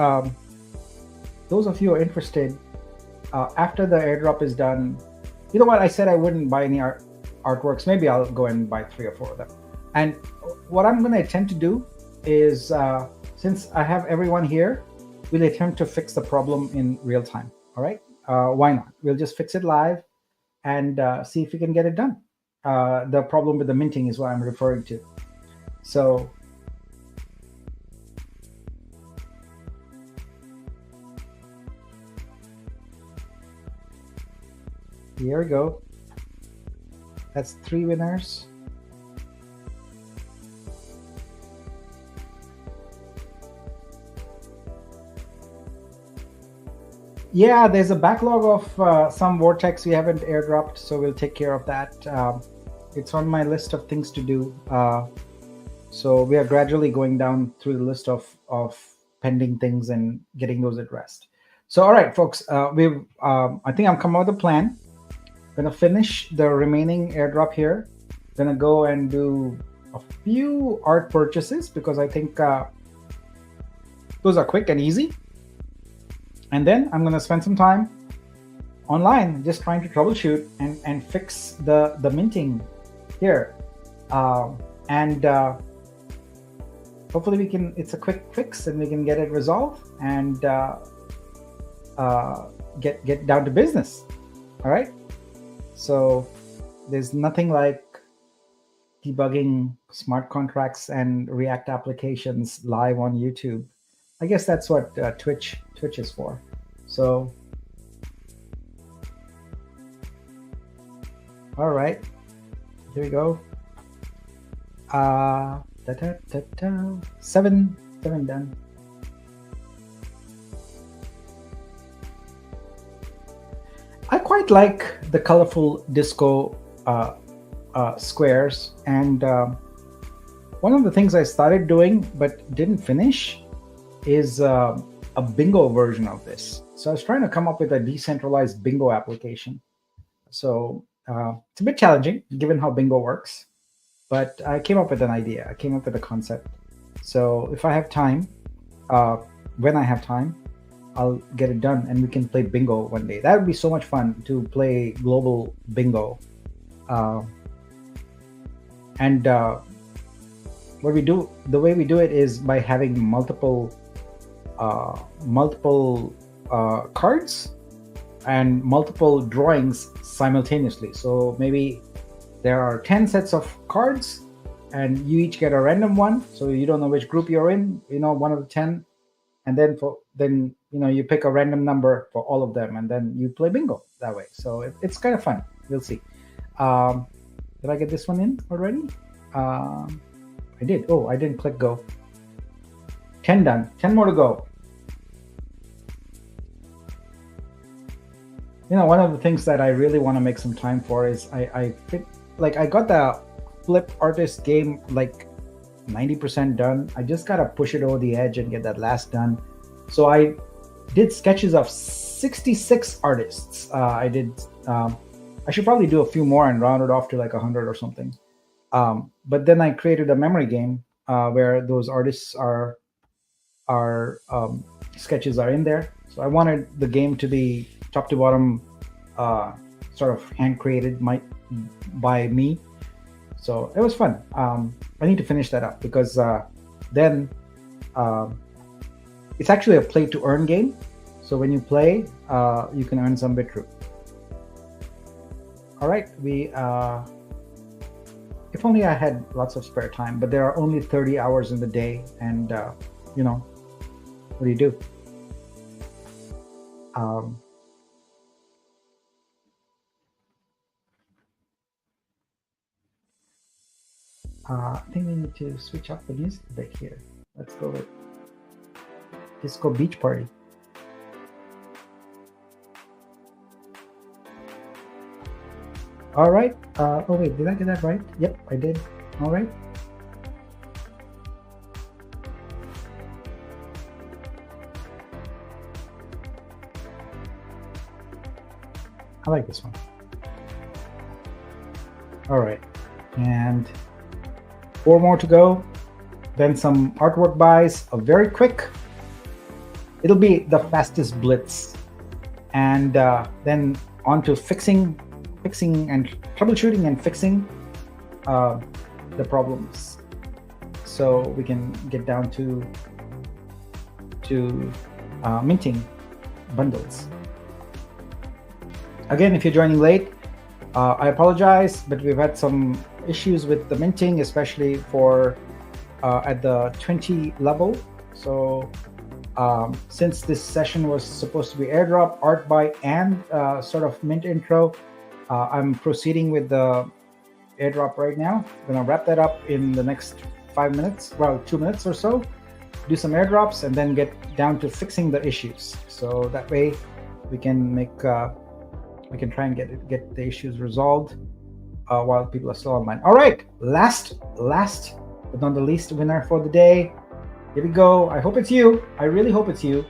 those of you who are interested, after the airdrop is done, you know what? I said I wouldn't buy any artworks. Maybe I'll go and buy 3 or 4 of them. And what I'm going to attempt to do is, since I have everyone here, we'll attempt to fix the problem in real time. All right? Why not? We'll just fix it live and see if we can get it done. The problem with the minting is what I'm referring to. So here we go. That's 3 winners. Yeah, there's a backlog of some vortex we haven't airdropped, so we'll take care of that. It's on my list of things to do. So we are gradually going down through the list of pending things and getting those addressed. So all right, folks, I think I'm coming up with a plan. Gonna finish the remaining airdrop here. Gonna go and do a few art purchases because I think those are quick and easy. And then I'm gonna spend some time online just trying to troubleshoot and fix the minting here. And hopefully it's a quick fix and we can get it resolved and get down to business. All right. So there's nothing like debugging smart contracts and React applications live on YouTube. I guess that's what Twitch is for. So, all right, here we go. 7 done. I quite like the colorful disco squares, and one of the things I started doing but didn't finish is a bingo version of this. So I was trying to come up with a decentralized bingo application. So it's a bit challenging given how bingo works, but I came up with an idea. I came up with a concept. So if I have time, when I have time, I'll get it done and we can play bingo one day. That would be so much fun to play global bingo. And what we do, the way we do it is by having multiple cards and multiple drawings simultaneously. So maybe there are 10 sets of cards and you each get a random one. So you don't know which group you're in, one of the 10. And then you pick a random number for all of them and then you play bingo that way. So it's kind of fun. We'll see. Did I get this one in already? I did. Oh, I didn't click go. 10 done. 10 more to go. One of the things that I really want to make some time for is I got the Flip Artist game like 90% done. I just gotta push it over the edge and get that last done. So I did sketches of 66 artists. I should probably do a few more and round it off to like 100 or something. But then I created a memory game where those artists are our sketches are in there. So I wanted the game to be top to bottom, sort of hand created by me. So it was fun. I need to finish that up because then it's actually a play to earn game. So when you play, you can earn some Bitrue. All right, if only I had lots of spare time, but there are only 30 hours in the day, and what do you do? I think we need to switch up the music a bit here. Let's go with Disco Beach Party. All right. Oh wait, did I get that right? Yep, I did. All right. I like this one. All right, and 4 more to go. Then some artwork buys. A very quick. It'll be the fastest blitz, and then on to fixing and troubleshooting and fixing the problems, so we can get down to minting bundles. Again, if you're joining late, I apologize, but we've had some issues with the minting, especially for at the 20 level. So since this session was supposed to be airdrop, art buy, and sort of mint intro, I'm proceeding with the airdrop right now. I'm gonna wrap that up in the next 5 minutes, well, 2 minutes or so, do some airdrops, and then get down to fixing the issues. So that way we can make we can try and get the issues resolved while people are still online. All right, last but not the least winner for the day. Here we go. I hope it's you. I really hope it's you.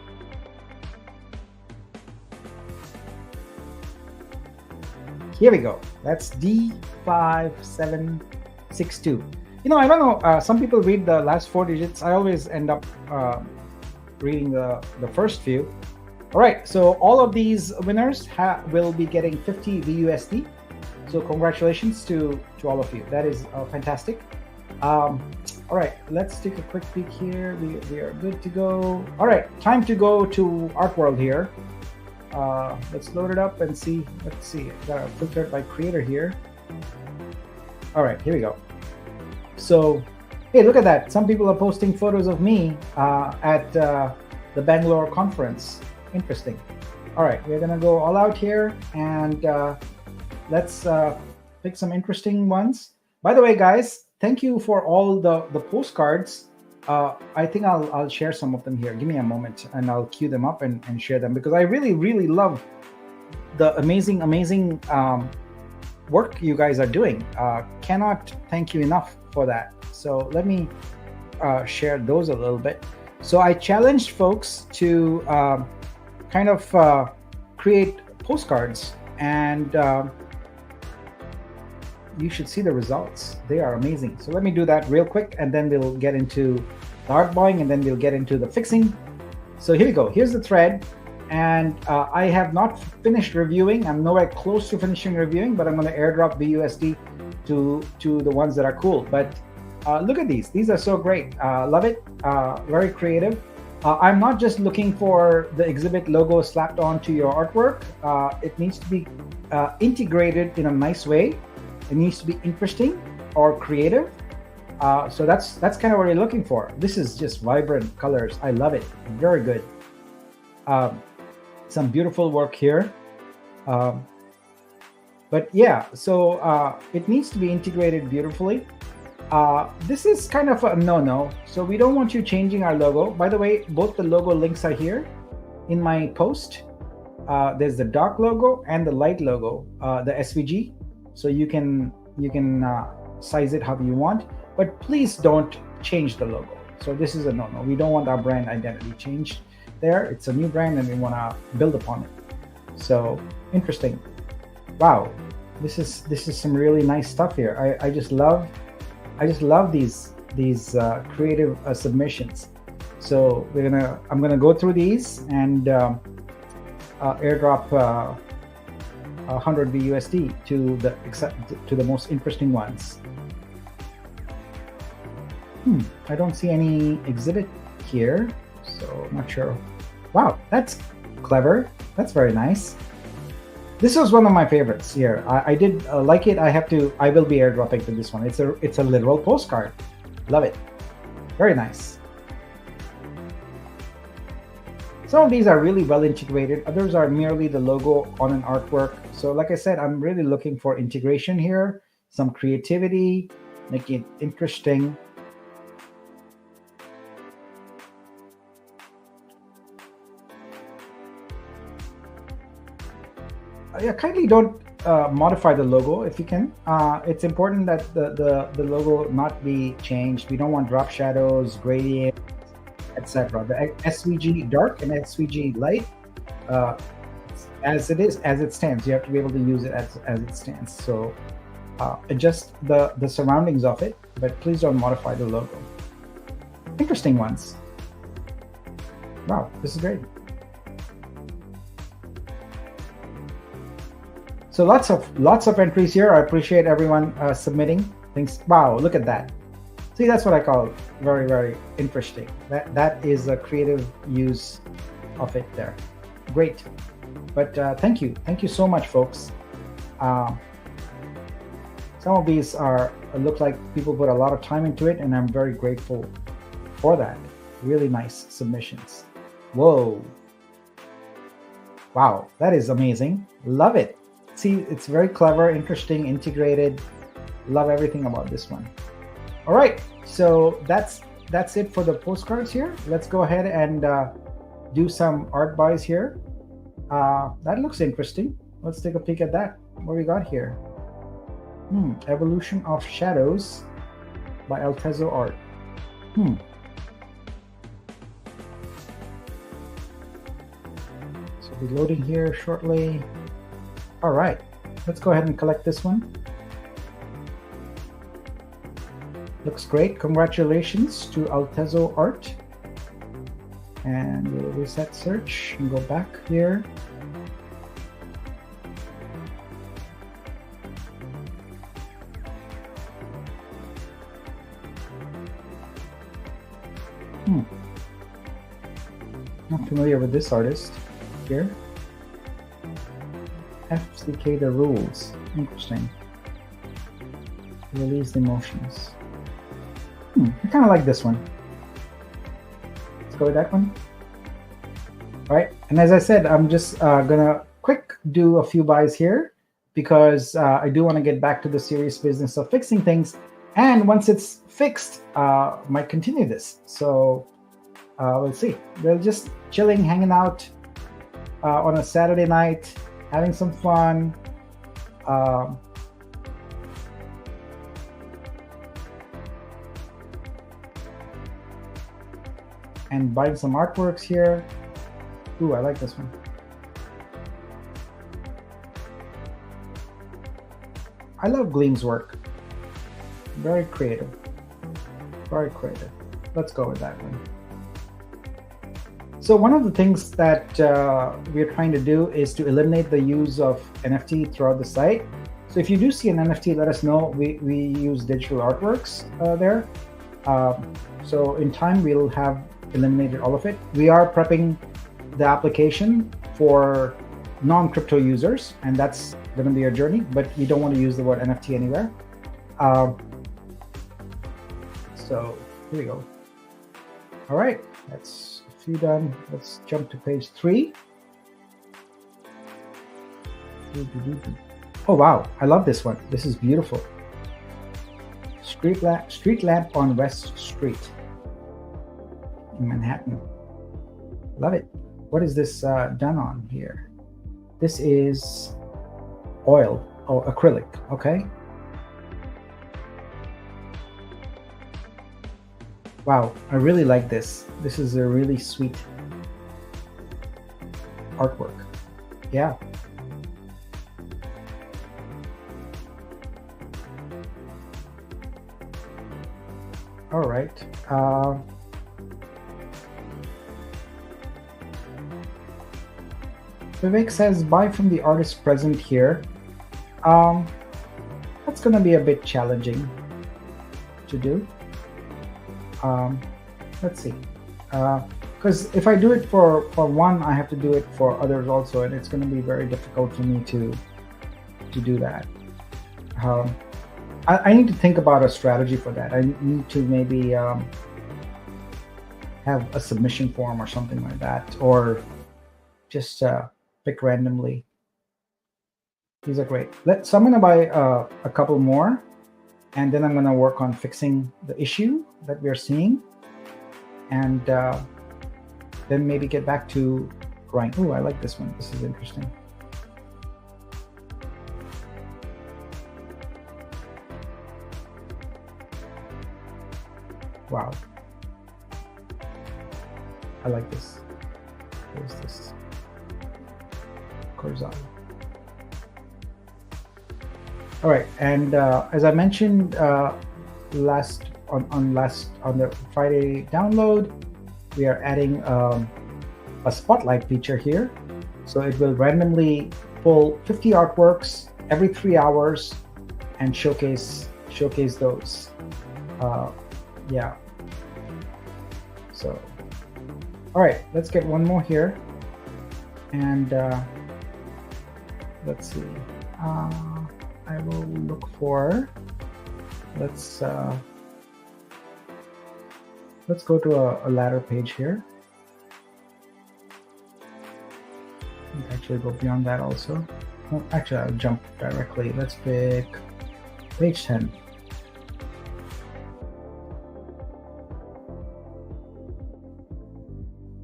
Here we go. That's D5762. I don't know. Some people read the last 4 digits. I always end up reading the first few. All right. So all of these winners will be getting 50 VUSD. So congratulations to all of you. That is fantastic. All right. Let's take a quick peek here. We are good to go. All right. Time to go to Art World here. Let's load it up and see. Let's see. Got to filter it by creator here. All right, here we go. So, hey, look at that. Some people are posting photos of me at the Bangalore conference. Interesting. All right, we're gonna go all out here, and let's pick some interesting ones. By the way, guys, thank you for all the postcards. I think I'll share some of them here. Give me a moment, and I'll queue them up and share them, because I really love the amazing work you guys are doing. Cannot thank you enough for that. So let me share those a little bit. So I challenged folks to kind of create postcards, and you should see the results. They are amazing. So let me do that real quick, and then we'll get into the art buying, and then we'll get into the fixing. So here we go. Here's the thread, and I have not finished reviewing. I'm nowhere close to finishing reviewing, but I'm going to airdrop BUSD to the ones that are cool. But look at these. These are so great. Love it. Very creative. I'm not just looking for the exhibit logo slapped onto your artwork. It needs to be integrated in a nice way. It needs to be interesting or creative. So that's kind of what you're looking for. This is just vibrant colors. I love it. Very good. Some beautiful work here. But yeah, so it needs to be integrated beautifully. This is kind of a no-no. So we don't want you changing our logo. By the way, both the logo links are here in my post. There's the dark logo and the light logo, the SVG. So you can size it however you want, but please don't change the logo. So this is a no-no. We don't want our brand identity changed there. It's a new brand, and we want to build upon it. So interesting. Wow, this is some really nice stuff here. I just love these creative submissions. So I'm gonna go through these and airdrop 100 BUSD to the most interesting ones. I don't see any exhibit here, so I'm not sure. Wow, that's clever. That's very nice. This was one of my favorites here. I did like it. I will be airdropping to this one. It's a literal postcard. Love it. Very nice. Some of these are really well integrated. Others are merely the logo on an artwork. So like I said, I'm really looking for integration here, some creativity, making it interesting. Yeah, kindly don't modify the logo if you can. It's important that the logo not be changed. We don't want drop shadows, gradient, etc. The SVG dark and SVG light, as it stands. You have to be able to use it as it stands. So adjust the surroundings of it, but please don't modify the logo. Interesting ones. Wow, this is great. So lots of entries here. I appreciate everyone submitting things. Wow, look at that. See, that's what I call very, very interesting. That is a creative use of it there. Great. But thank you so much, folks. Some of these look like people put a lot of time into it, and I'm very grateful for that. Really nice submissions. Whoa. Wow, that is amazing. Love it. See, it's very clever, interesting, integrated. Love everything about this one. All right, so that's it for the postcards here. Let's go ahead and do some art buys here. That looks interesting. Let's take a peek at that. What we got here? Evolution of Shadows by Altezo Art. So be loading here shortly. All right, let's go ahead and collect this one. Looks great. Congratulations to Altezo Art. And we'll reset search and go back here. Not familiar with this artist here. FCK the Rules. Interesting. Release the Emotions. I kind of like this one. Let's go with that one. All right. And as I said, I'm just gonna do a few buys here because I do want to get back to the serious business of fixing things. And once it's fixed, might continue this. So we'll see. We're just chilling, hanging out on a Saturday night, having some fun. And buying some artworks here. Ooh, I like this one. I love Gleam's work. Very creative. Very creative. Let's go with that one. So one of the things that we're trying to do is to eliminate the use of NFT throughout the site. So if you do see an NFT, let us know. We use digital artworks there. So in time, we'll have eliminated all of it. We are prepping the application for non-crypto users, and that's going to be a journey, but we don't want to use the word NFT anywhere. So here we go. All right, that's a few done. Let's jump to page 3. Oh wow, I love this one. This is beautiful. Street lamp on West Street in Manhattan. Love it. What is this done on here? This is oil or acrylic. Okay. Wow, I really like this. This is a really sweet artwork. Yeah. All right. Vivek says, buy from the artist present here. That's going to be a bit challenging to do. Let's see. Because if I do it for one, I have to do it for others also, and it's going to be very difficult for me to do that. I need to think about a strategy for that. I need to maybe have a submission form or something like that, or just pick randomly. These are great. So I'm going to buy a couple more, and then I'm going to work on fixing the issue that we're seeing, and then maybe get back to drawing. Oh, I like this one. This is interesting. Wow. I like this. What is this? Corzal. All right, and as I mentioned on the Friday download, we are adding a spotlight feature here. So it will randomly pull 50 artworks every 3 hours and showcase those. Yeah. So, all right, let's get one more here, and let's see. I will look for. Let's go to a ladder page here. Actually, go beyond that also. Oh, actually, I'll jump directly. Let's pick page 10.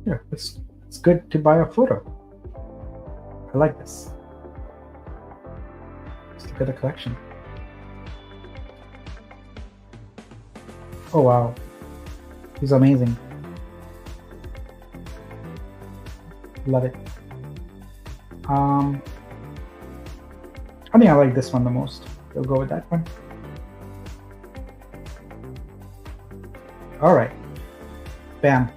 Yeah, it's good to buy a photo. I like this. Let's look at the collection. Oh wow, he's amazing. Love it. I think I like this one the most. We'll go with that one. All right. Bam.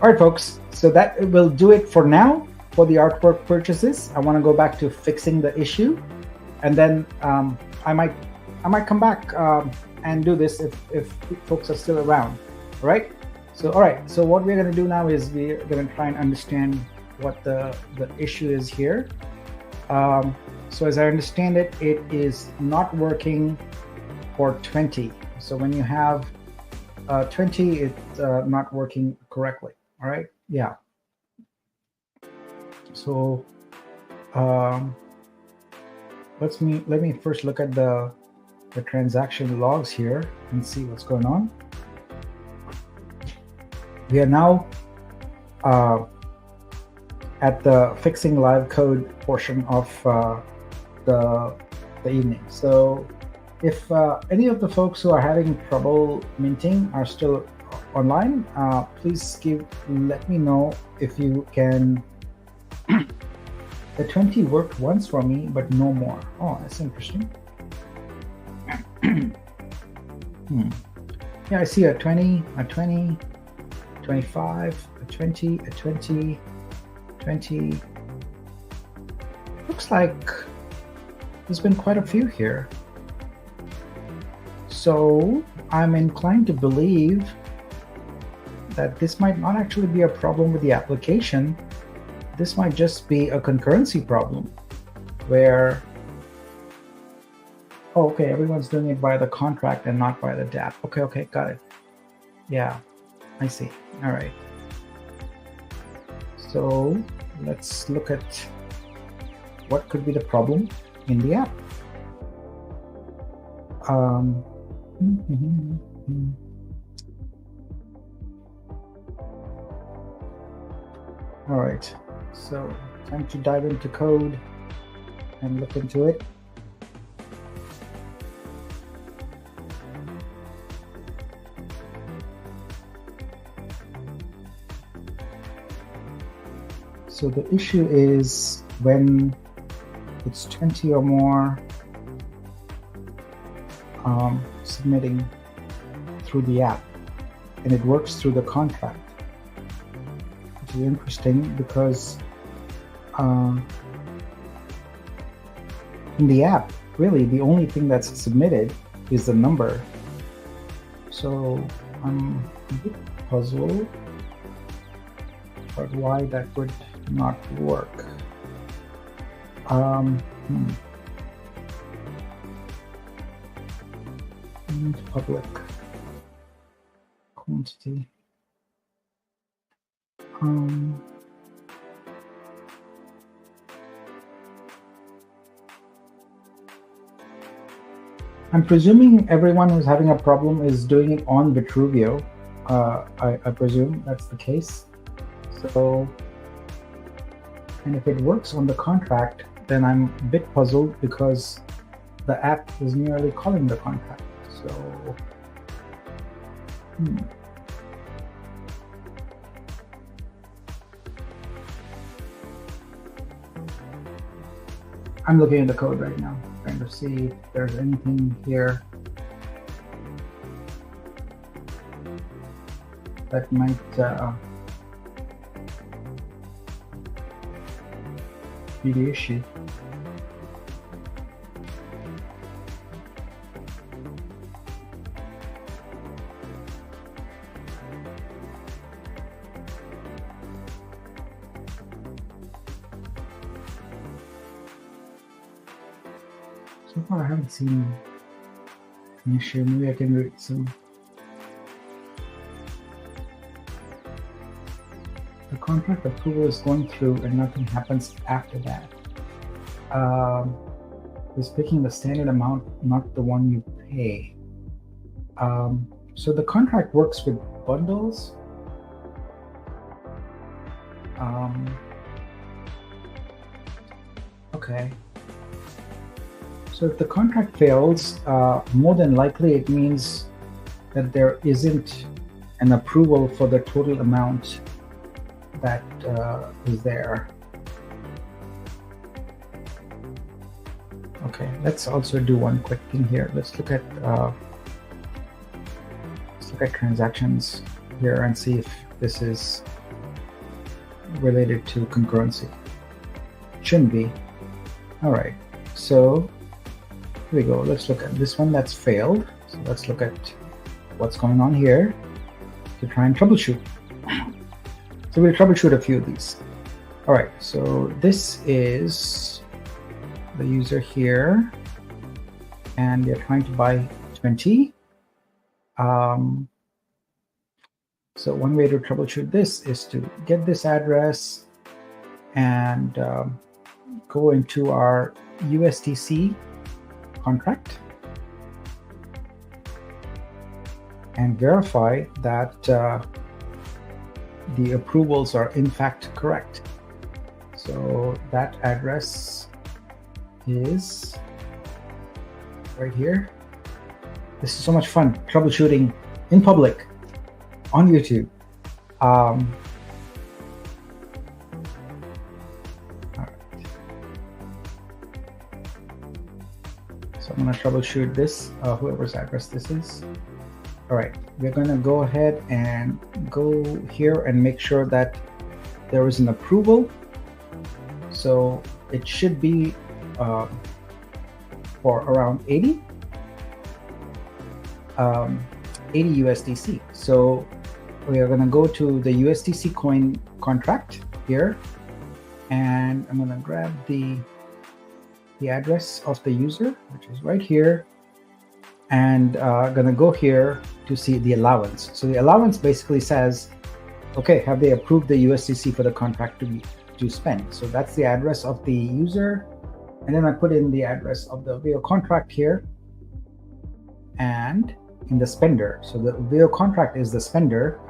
All right, folks. So that will do it for now for the artwork purchases. I want to go back to fixing the issue, and then I might come back and do this if folks are still around. All right. So all right. So what we're going to do now is we're going to try and understand what the issue is here. So as I understand it, it is not working for 20. So when you have 20, it's not working correctly. All right. Yeah. So let me first look at the transaction logs here and see what's going on. We are now at the fixing live code portion of the evening. So if any of the folks who are having trouble minting are still online, please let me know if you can. The 20 worked once for me, but no more. Oh, that's interesting. Yeah, I see a 20, a 20, 25, a 20, a 20, 20. Looks like there's been quite a few here. So I'm inclined to believe that this might not actually be a problem with the application. This might just be a concurrency problem where, oh, okay, everyone's doing it by the contract and not by the dApp. Okay, got it. Yeah, I see. All right. So let's look at what could be the problem in the app. All right, so time to dive into code and look into it. So the issue is when it's 20 or more submitting through the app, and it works through the contract. which is interesting because in the app, really the only thing that's submitted is the number. So I'm a bit puzzled about why that would not work. Public quantity. I'm presuming everyone who's having a problem is doing it on Vitruvio. I presume that's the case. So, and if it works on the contract, then I'm a bit puzzled because the app is merely calling the contract. So, I'm looking at the code right now, trying to see if there's anything here that might be the issue. So far, I haven't seen an issue. Maybe I can read some. The contract approval is going through and nothing happens after that. It's picking the standard amount, not the one you pay. So the contract works with bundles. Okay. So if the contract fails, more than likely it means that there isn't an approval for the total amount that is there. Okay, let's also do one quick thing here. Let's look at transactions here and see if this is related to concurrency. Shouldn't be. All right, so here we go. Let's look at this one that's failed. So let's look at what's going on here to try and troubleshoot. So we'll troubleshoot a few of these. All right, so this is the user here, and they're trying to buy 20. So one way to troubleshoot this is to get this address and go into our USDC contract and verify that the approvals are in fact correct. So that address is right here. This is so much fun, troubleshooting in public on YouTube. All right. So I'm going to troubleshoot this, whoever's address this is. All right, we're going to go ahead and go here and make sure that there is an approval. So it should be for around 80 USDC. So we are going to go to the USDC coin contract here, and I'm going to grab the address of the user, which is right here, and going to go here to see the allowance. So the allowance basically says, okay, have they approved the USDC for the contract to spend? So that's the address of the user, and then I put in the address of the VO contract here, and in the spender. So the VO contract is the spender,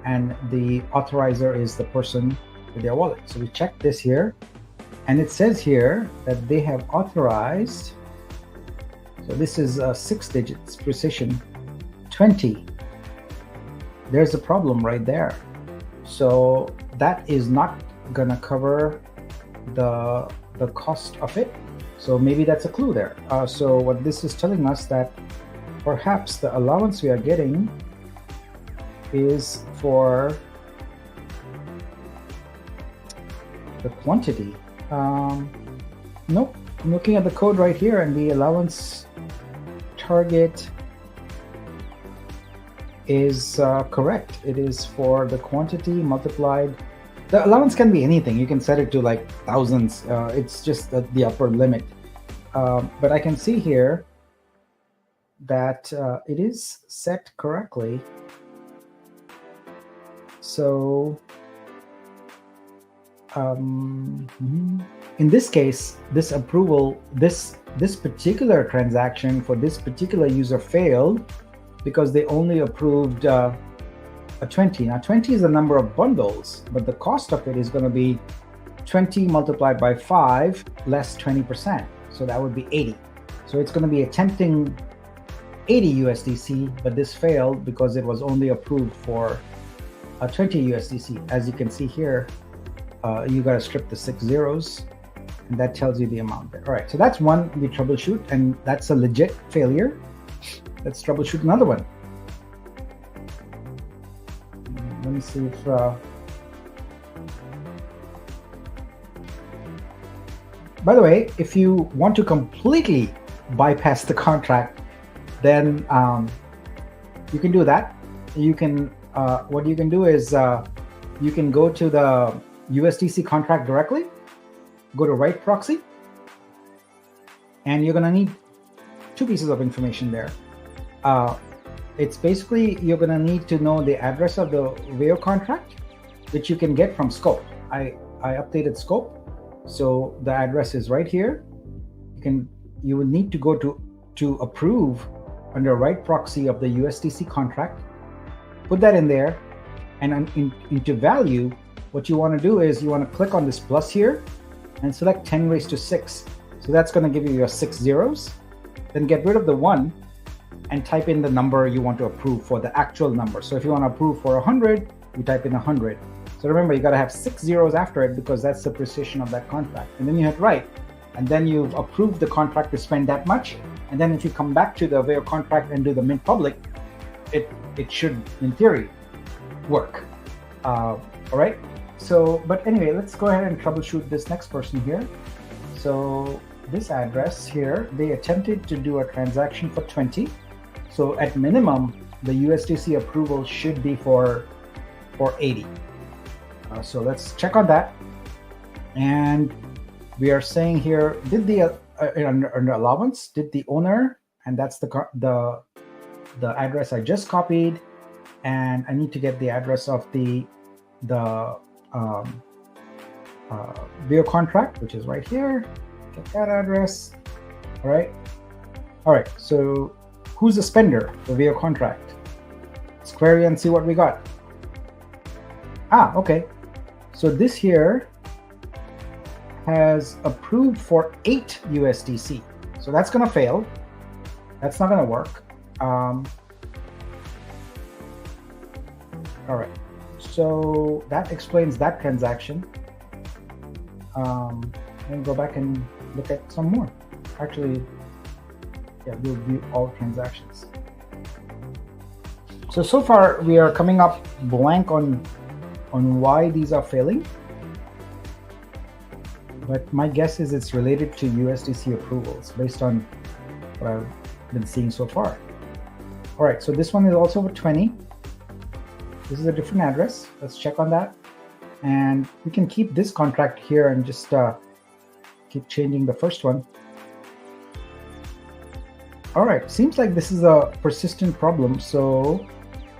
and the authorizer is the person with their wallet. So we check this here, and it says here that they have authorized. So this is 6 digits precision, 20. There's a problem right there. So that is not gonna cover the cost of it. So maybe that's a clue there. So what this is telling us that perhaps the allowance we are getting is for the quantity. Nope. I'm looking at the code right here, and the allowance target is correct. It is for the quantity multiplied. The allowance can be anything. You can set it to like thousands. It's just the upper limit. But I can see here that it is set correctly. So in this case, this approval, this particular transaction for this particular user failed because they only approved a 20. Now 20 is the number of bundles, but the cost of it is going to be 20 multiplied by 5 less 20%. So that would be 80. So it's going to be attempting 80 USDC, but this failed because it was only approved for 20 USDC. As you can see here, you got to strip the 6 zeros, and that tells you the amount there. All right, so that's one we troubleshoot, and that's a legit failure. Let's troubleshoot another one. Let me see if by the way, if you want to completely bypass the contract, then you can do that. You can what you can do is you can go to the USDC contract directly, go to write proxy, and you're going to need two pieces of information there. It's basically, you're going to need to know the address of the Veo contract, which you can get from scope. I updated scope, so the address is right here. You will need to go to approve under write proxy of the USDC contract, put that in there, and into value, what you want to do is you want to click on this plus here and select 10 raised to 6. So that's going to give you your 6 zeros. Then get rid of the 1 and type in the number you want to approve for the actual number. So if you want to approve for 100, you type in 100. So remember, you got to have 6 zeros after it because that's the precision of that contract. And then you hit write, and then you've approved the contract to spend that much. And then if you come back to the Veo contract and do the mint public, it should, in theory, work. All right. So, but anyway, let's go ahead and troubleshoot this next person here. So this address here, they attempted to do a transaction for 20. So at minimum, the USDC approval should be for 80. So let's check on that. And we are saying here, did the under allowance, did the owner, and that's the address I just copied, and I need to get the address of the Veo contract, which is right here. Get that address. All right. So who's the spender for Veo contract? Let's query and see what we got. Okay. So this here has approved for 8 USDC. So that's going to fail. That's not going to work. All right. So that explains that transaction. And go back and look at some more. Actually, yeah, we'll view all transactions. So far we are coming up blank on why these are failing. But my guess is it's related to USDC approvals based on what I've been seeing so far. All right, so this one is also for 20. This is a different address. Let's check on that. And we can keep this contract here and just keep changing the first one. All right, seems like this is a persistent problem. So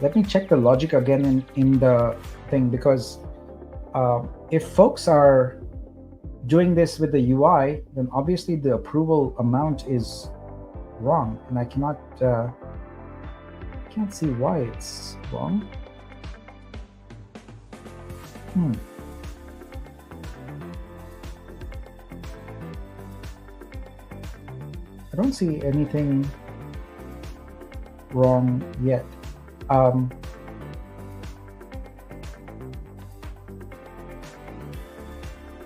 let me check the logic again in the thing, because if folks are doing this with the UI, then obviously the approval amount is wrong, and I can't see why it's wrong. I don't see anything wrong yet.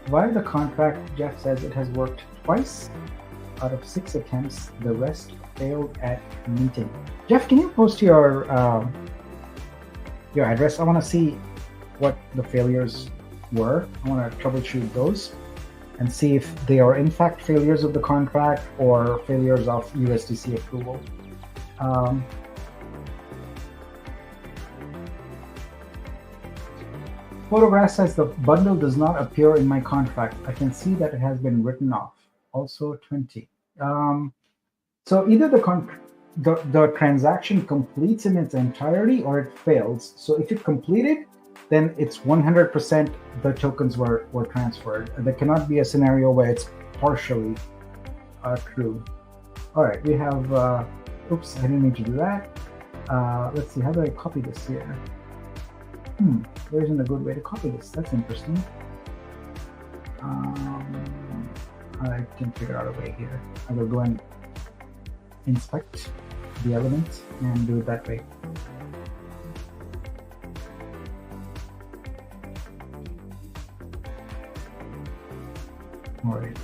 Via the contract, Jeff says it has worked twice out of 6 attempts. The rest failed at minting. Jeff, can you post your address? I want to see what the failures were. I want to troubleshoot those and see if they are in fact failures of the contract or failures of USDC approval. Photograph says the bundle does not appear in my contract. I can see that it has been written off. Also 20. So either the transaction completes in its entirety or it fails. So if it completed, then it's 100% the tokens were transferred. There cannot be a scenario where it's partially true. All right, we have, oops, I didn't need to do that. Let's see, how do I copy this here? There isn't a good way to copy this. That's interesting. I can figure out a way here. I will go and inspect the elements and do it that way. All right.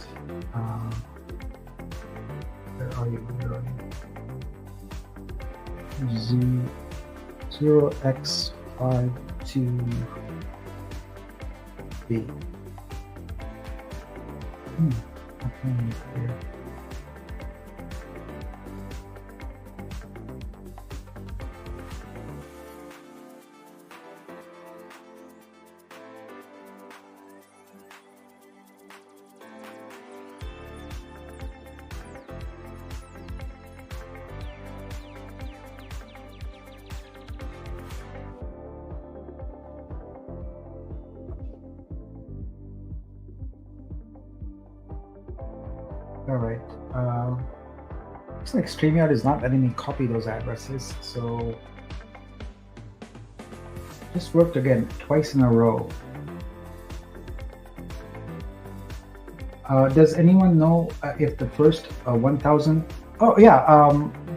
Where are you? Where are you? 0x52b. Okay, here. All right. Looks like StreamYard is not letting me copy those addresses, so just worked again twice in a row. Does anyone know if the first 1,000? Oh yeah,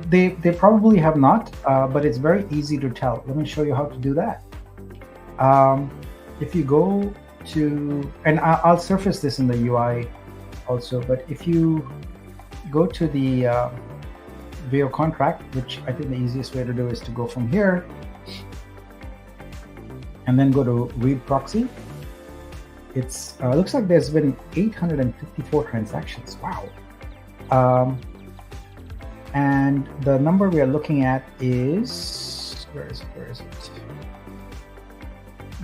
they probably have not, but it's very easy to tell. Let me show you how to do that. If you go to, and I'll surface this in the UI also, but if you go to the Veo contract, which I think the easiest way to do is to go from here and then go to read proxy. It's looks like there's been 854 transactions. Wow. And the number we are looking at is, where is it?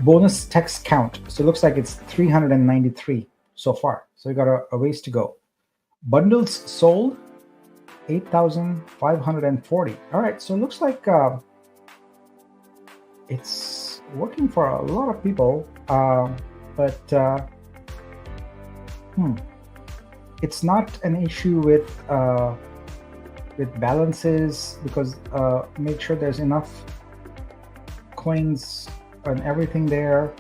Bonus text count. So it looks like it's 393 so far. So we got a ways to go. Bundles sold 8,540. All right, so it looks like it's working for a lot of people, but it's not an issue with balances, because make sure there's enough coins and everything there.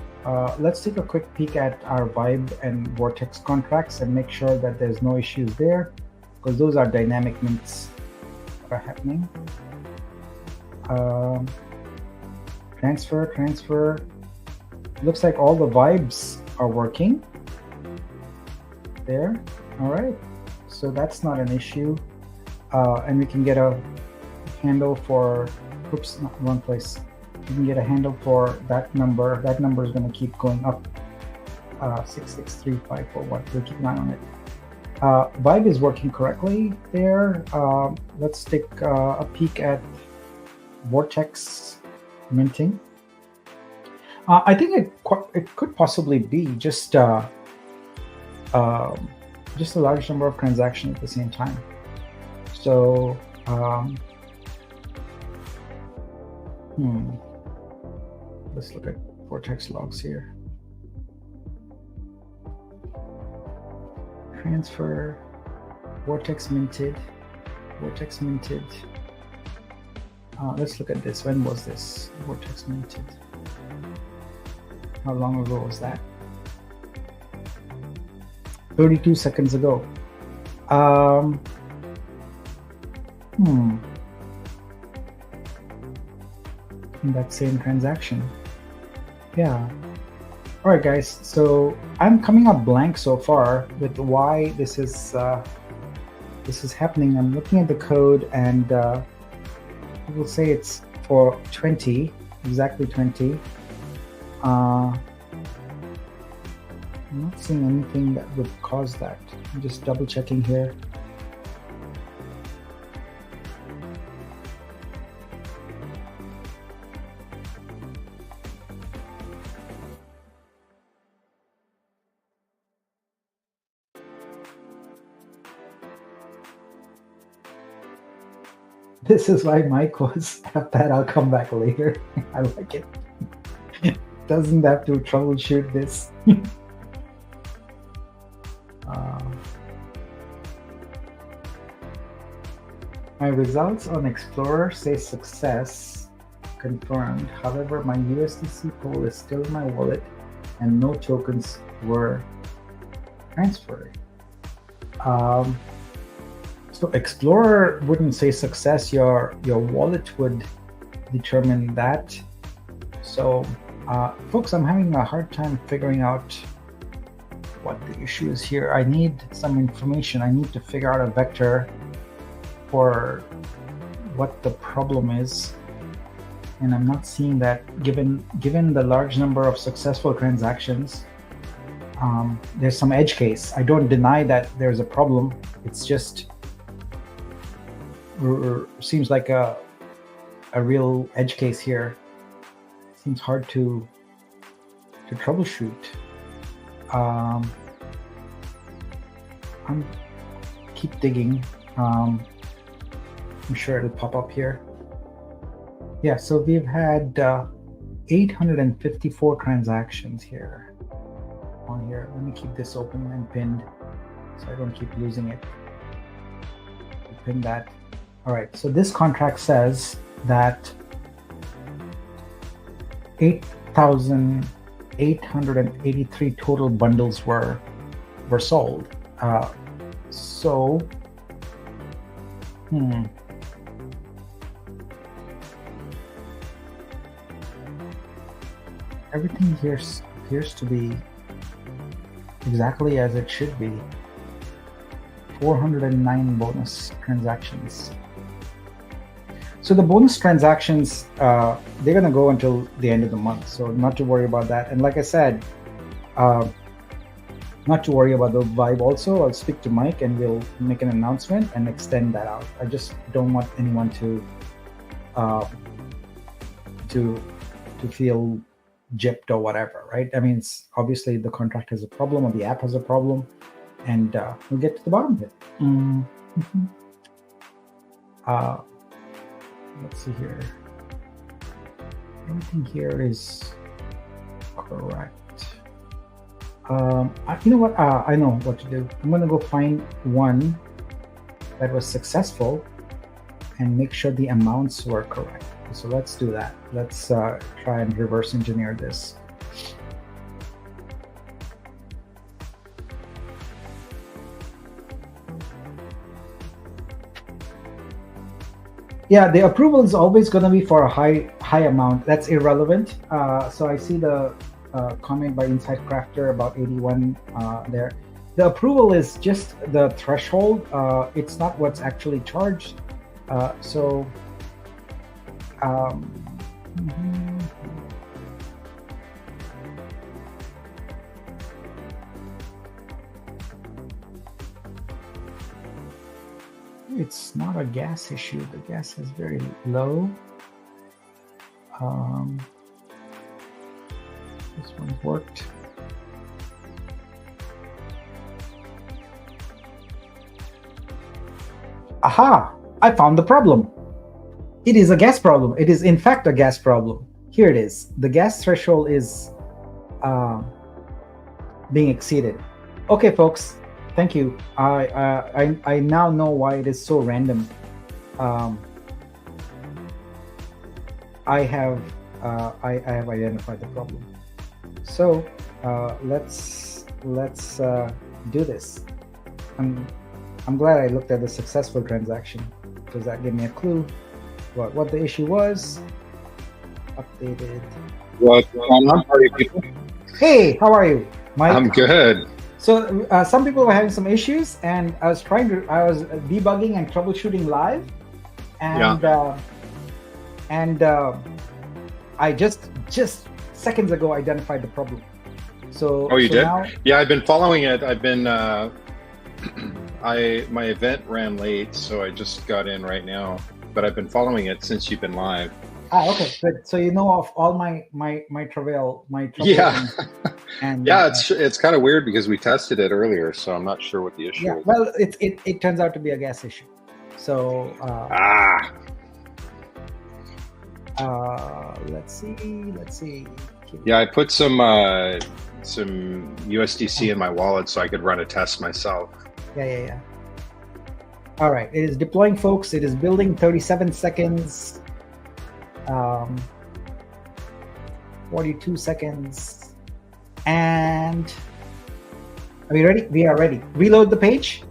Let's take a quick peek at our Vibe and Vortex contracts and make sure that there's no issues there, because those are dynamic mints that are happening. Transfer. Looks like all the vibes are working there. All right, so that's not an issue. And we can get a handle for, oops, not wrong place. You can get a handle for that number. That number is going to keep going up. 663541. We'll keep an eye on it. Vibe is working correctly there. Let's take a peek at Vortex minting. I think it could possibly be just a large number of transactions at the same time. So let's look at Vortex logs here. Transfer, Vortex minted. Let's look at this. When was this Vortex minted? How long ago was that? 32 seconds ago. In that same transaction. Yeah. All right, guys. So I'm coming up blank so far with why this is happening. I'm looking at the code, and it will say it's for 20, exactly 20. I'm not seeing anything that would cause that. I'm just double checking here. This is why Mike was at that. I'll come back later. I like it. Doesn't have to troubleshoot this. My results on Explorer say success confirmed. However, my USDC pool is still in my wallet and no tokens were transferred. So Explorer wouldn't say success. Your wallet would determine that. So folks, I'm having a hard time figuring out what the issue is here. I need some information. I need to figure out a vector for what the problem is, and I'm not seeing that given the large number of successful transactions. There's some edge case. I don't deny that there's a problem. It's just seems like a real edge case here. Seems hard to troubleshoot. I'm keep digging. I'm sure it'll pop up here. Yeah, so we've had 854 transactions here on here. Let me keep this open and pinned so I don't keep losing it. Pin that. All right, so this contract says that 8,883 total bundles were sold. Everything here appears to be exactly as it should be. 409 bonus transactions. So the bonus transactions, they're going to go until the end of the month. So not to worry about that. And like I said, not to worry about the Vibe also. I'll speak to Mike and we'll make an announcement and extend that out. I just don't want anyone to feel gypped or whatever, right? I mean, it's obviously the contract has a problem or the app has a problem, and we'll get to the bottom of it. Let's see here. Everything here is correct. You know what? I know what to do. I'm going to go find one that was successful and make sure the amounts were correct. So let's do that. Let's try and reverse engineer this. Yeah, the approval is always going to be for a high amount. That's irrelevant. So I see the comment by Inside Crafter about 81 there. The approval is just the threshold. It's not what's actually charged. It's not a gas issue. The gas is very low. This one worked. Aha! I found the problem. It is a gas problem. It is in fact a gas problem. Here it is. The gas threshold is being exceeded. Okay, folks. Thank you. I now know why it is so random. I have identified the problem. So let's do this. I'm glad I looked at the successful transaction because that gave me a clue what the issue was. Updated. What's going on, party people? Hey, how are you, Mike? I'm good. So some people were having some issues, and I was debugging and troubleshooting live, and I just seconds ago identified the problem. So Oh, you so did? now, Yeah, I've been following it. I've been my event ran late, so I just got in right now. But I've been following it since you've been live. okay, good. So you know of all my trouble, Yeah, and yeah. It's kind of weird because we tested it earlier, so I'm not sure what the issue yeah. is. Well, it turns out to be a gas issue. So Ah, let's see. yeah. I put some USDC in my wallet so I could run a test myself. Yeah. All right, it is deploying, folks. It is building. 37 seconds. 42 seconds. And are we ready? We are ready. Reload the page.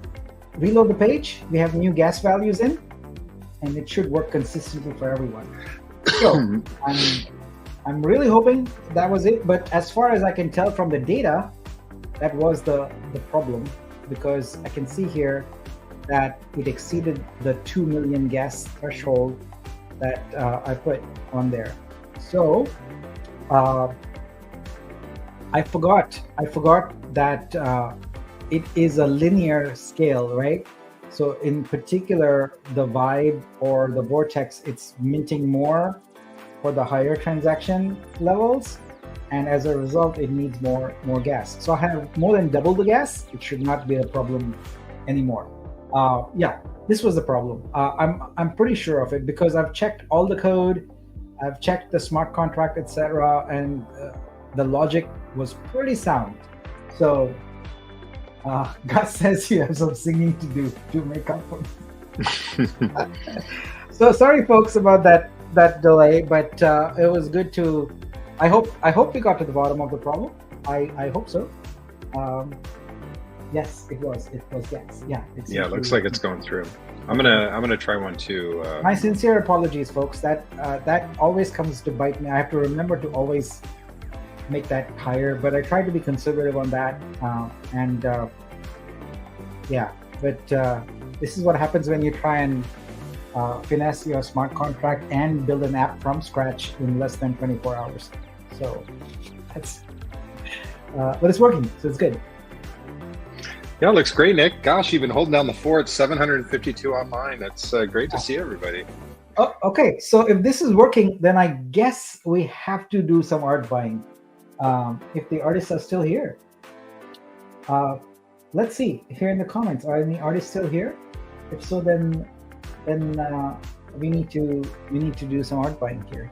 Reload the page. We have new gas values in, and it should work consistently for everyone. So I'm really hoping that was it. But as far as I can tell from the data, that was the problem, because I can see here that it exceeded the 2 million gas threshold that I put on there. So I forgot that it is a linear scale, right? So in particular, the Vibe or the Vortex, it's minting more for the higher transaction levels, and as a result, it needs more gas. So I have more than double the gas. It should not be a problem anymore. Yeah, this was the problem. I'm pretty sure of it because I've checked all the code, I've checked the smart contract, etc., and the logic was pretty sound. So Gus says you have some singing to do to make up for it. So sorry, folks, about that delay, but it was good to. I hope we got to the bottom of the problem. I hope so. Yes, it was gas. Yeah, yeah, it looks like it's going through. I'm gonna try one too. My sincere apologies, folks. That always comes to bite me. I have to remember to always make that higher, but I try to be conservative on that. Yeah, but this is what happens when you try and finesse your smart contract and build an app from scratch in less than 24 hours. So that's, but it's working, so it's good. Yeah, it looks great, Nick. Gosh, you've been holding down the fort. 752 online. That's great to see everybody. Oh, okay, so if this is working, then I guess we have to do some art buying. If the artists are still here. Let's see here in the comments. Are any artists still here? If so, then we need to do some art buying here.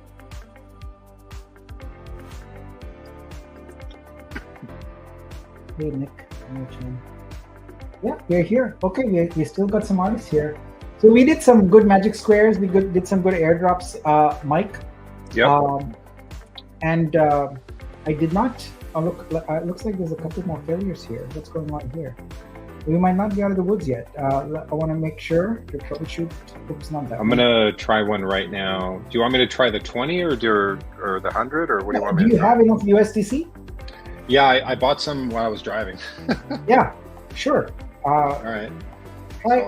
Hey Nick, yeah, you're here. Okay, we still got some artists here. So we did some good magic squares. We did some good airdrops, Mike. Yeah. And I did not. Look, it looks like there's a couple more failures here. What's going on here? We might not be out of the woods yet. I want to make sure to troubleshoot. Oops, not that. I'm gonna try one right now. Do you want me to try the 20 or the 100, or what do you want me to Do you try? have enough USDC? Yeah, I bought some while I was driving. Yeah, sure. All right.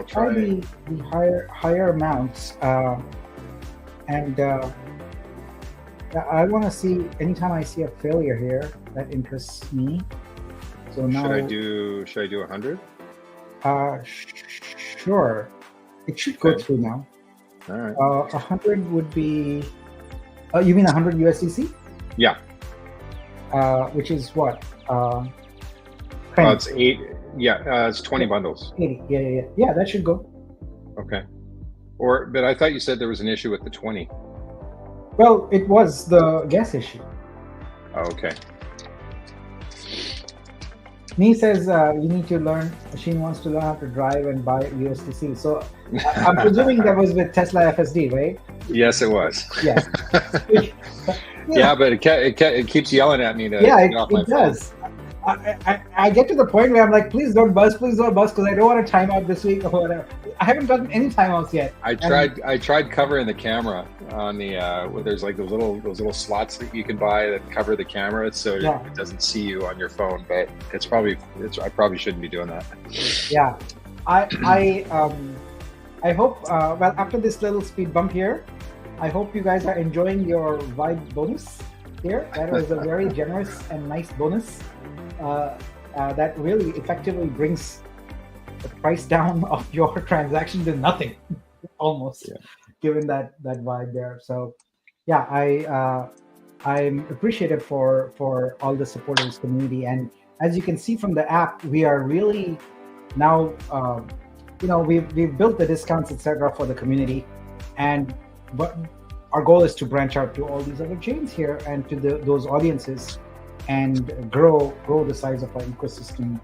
Try the higher amounts, and I want to see. Anytime I see a failure here, that interests me. So now, should I do 100? Sure. It should go through now. All right. 100 would be. You mean 100 USDC? Yeah. Which is what? It's 8. Yeah, it's 20 bundles. 80. Yeah. That should go. Okay. But I thought you said there was an issue with the 20. Well, it was the gas issue. Oh, okay. Me says you need to learn. Machine wants to learn how to drive and buy USDC. So I'm presuming that was with Tesla FSD, right? Yes, it was. Yes. Yeah, but it keeps yelling at me to get off my it does. I get to the point where I'm like, please don't buzz, because I don't want to time out this week or whatever. I haven't gotten any timeouts yet. I tried covering the camera on the where there's like those little slots that you can buy that cover the camera, so it doesn't see you on your phone. But I probably shouldn't be doing that. Yeah, I hope. Well, after this little speed bump here, I hope you guys are enjoying your Vibe bonus. here. That was a very generous and nice bonus that really effectively brings the price down of your transaction to nothing, almost, given that vibe there. So, yeah, I'm appreciative for all the support of this community, and as you can see from the app, we are really now, we've built the discounts, etc., for the community, but our goal is to branch out to all these other chains here and to those audiences, and grow the size of our ecosystem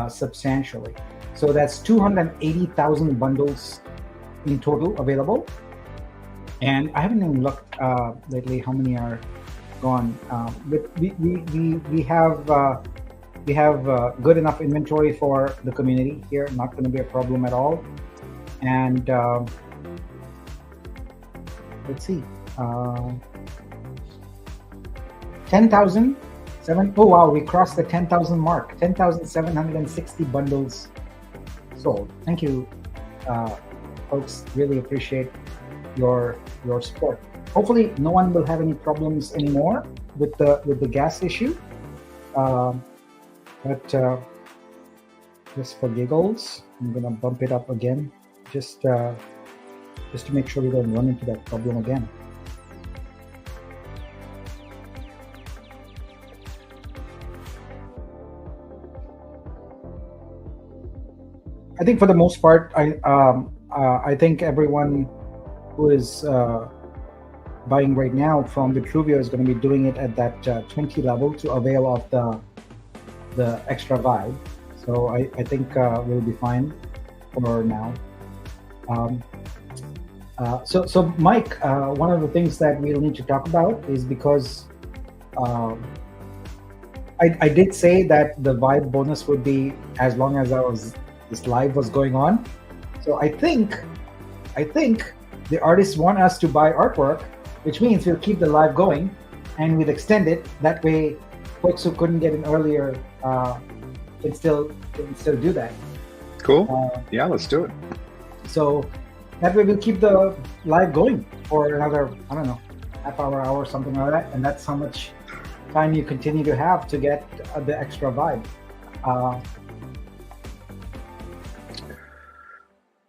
substantially. So that's 280,000 bundles in total available, and I haven't even looked lately how many are gone. But we have good enough inventory for the community here. Not going to be a problem at all. And let's see, 10,000. Oh wow, we crossed the 10,000 mark. 10,760 bundles sold. Thank you, folks. Really appreciate your support. Hopefully, no one will have any problems anymore with the gas issue. But just for giggles, I'm gonna bump it up again, just to make sure we don't run into that problem again. I think for the most part, I think everyone who is buying right now from Vitruvio is going to be doing it at that 20 level to avail of the extra vibe. So I think we'll be fine for now. So Mike, one of the things that we'll need to talk about is because I did say that the vibe bonus would be as long as this live was going on. So I think the artists want us to buy artwork, which means we'll keep the live going and we'll extend it. That way, folks who couldn't get in earlier can still do that. Cool. Yeah, let's do it. So that way we'll keep the live going for another, I don't know, half hour, something like that. And that's how much time you continue to have to get the extra vibe.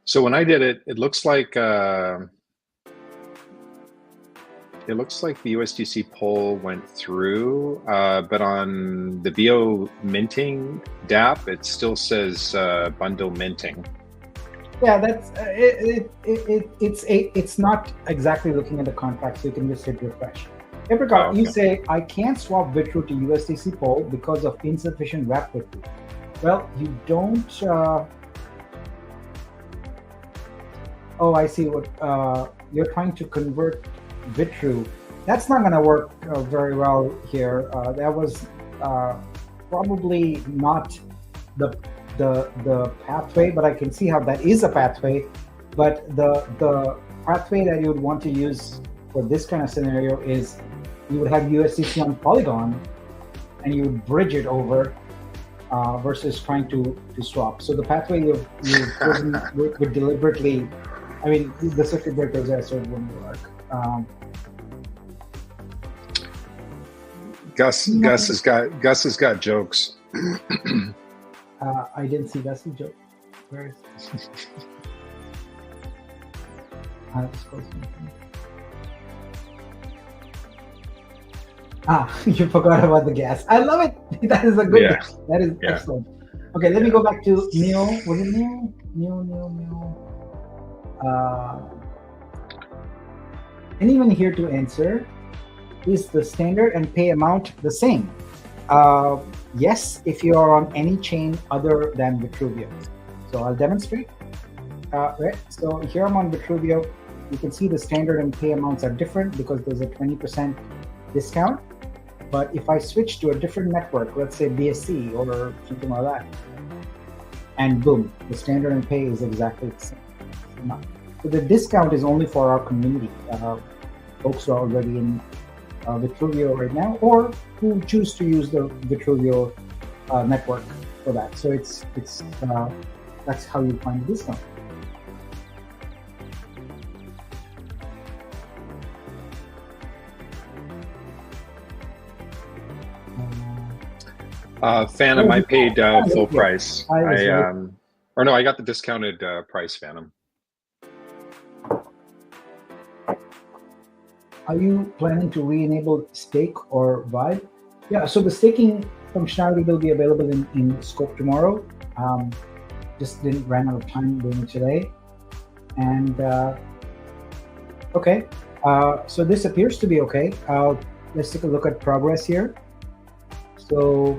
So when I did it, it looks like the USDC poll went through, but on the VO minting DApp, it still says bundle minting. Yeah, that's it's not exactly looking at the contract, so you can just hit refresh. Apricot, you say I can't swap Vitru to USDC poll because of insufficient wrap Vitru. Well, you don't. Oh, I see what you're trying to convert Vitru. That's not going to work very well here. That was probably not the pathway, but I can see how that is a pathway. But the pathway that you would want to use for this kind of scenario is you would have USDC on Polygon and you would bridge it over versus trying to swap. So the pathway you've chosen would deliberately, I mean, the circuit breakers there, so it wouldn't work. Gus has got jokes. I didn't see Gus's joke. Where is it? You forgot about the gas. I love it. That is a good. Yeah. That is excellent. Okay, let me go back to Neo. Was it Neo? Neo. Anyone here to answer? Is the standard and pay amount the same? Yes, if you are on any chain other than Vitruvio. So I'll demonstrate. Right. So here I'm on Vitruvio. You can see the standard and pay amounts are different because there's a 20% discount. But if I switch to a different network, let's say BSC or something like that, and boom, the standard and pay is exactly the same. So the discount is only for our community, folks who are already in Vitruvio right now, or who choose to use the Vitruvio network for that. So it's that's how you find the discount. Phantom, I paid full Yeah, price. I was right. Or no, I got the discounted price, Phantom. Are you planning to re-enable stake or vibe? Yeah, so the staking functionality will be available in scope tomorrow. Just didn't ran out of time doing it today. And okay, so this appears to be okay. Let's take a look at progress here. So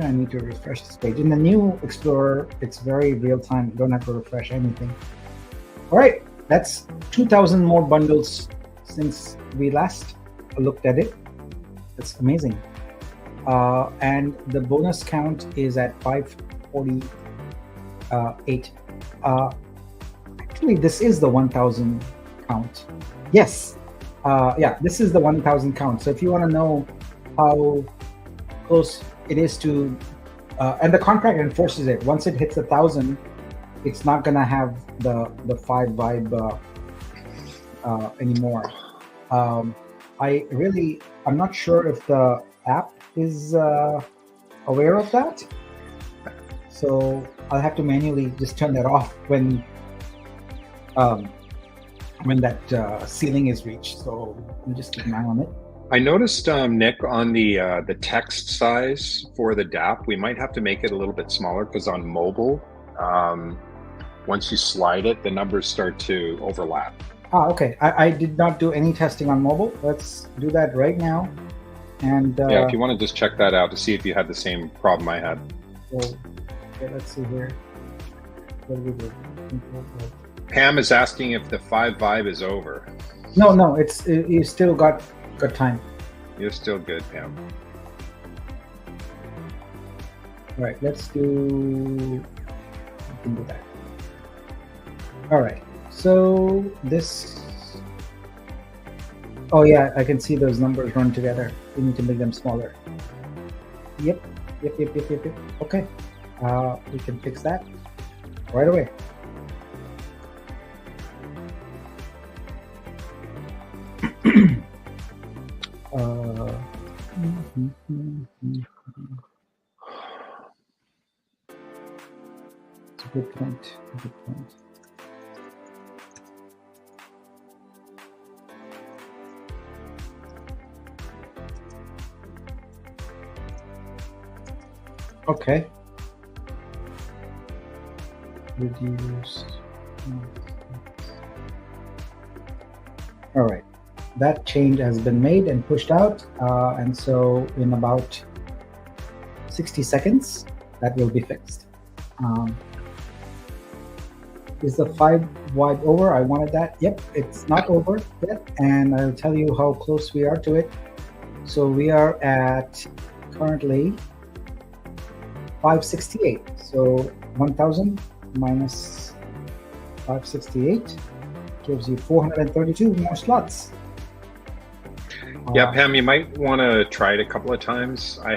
I need to refresh this page. In the new Explorer, it's very real time. You don't have to refresh anything. All right, that's 2,000 more bundles since we last looked at it. That's amazing. And the bonus count is at 548. Actually, this is the 1,000 count. Yes. Yeah, this is the 1,000 count. So if you want to know how close it is to, and the contract enforces it. Once it hits 1,000, it's not gonna have the 5 vibe anymore. I'm not sure if the app is aware of that. So I'll have to manually just turn that off when that ceiling is reached. So we'll just keep an eye on it. I noticed, Nick, on the text size for the DApp, we might have to make it a little bit smaller because on mobile, once you slide it, the numbers start to overlap. Okay. I did not do any testing on mobile. Let's do that right now. And yeah, if you want to just check that out to see if you had the same problem I had. So, okay, let's see here. What do we do? Pam is asking if the 5 vibe is over. No, you still got time. You're still good, Pam. All right, let's do. We can do that. All right. So this. Oh yeah, I can see those numbers run together. We need to make them smaller. Yep. Okay. We can fix that right away. It's a good point. Okay. Reduced. All right. That change has been made and pushed out, and so in about 60 seconds, that will be fixed. Is the 5 wide over? I wanted that. Yep, it's not over yet, and I'll tell you how close we are to it. So we are at currently 568. So 1,000 minus 568 gives you 432 more slots. Yeah, Pam, you might want to try it a couple of times. I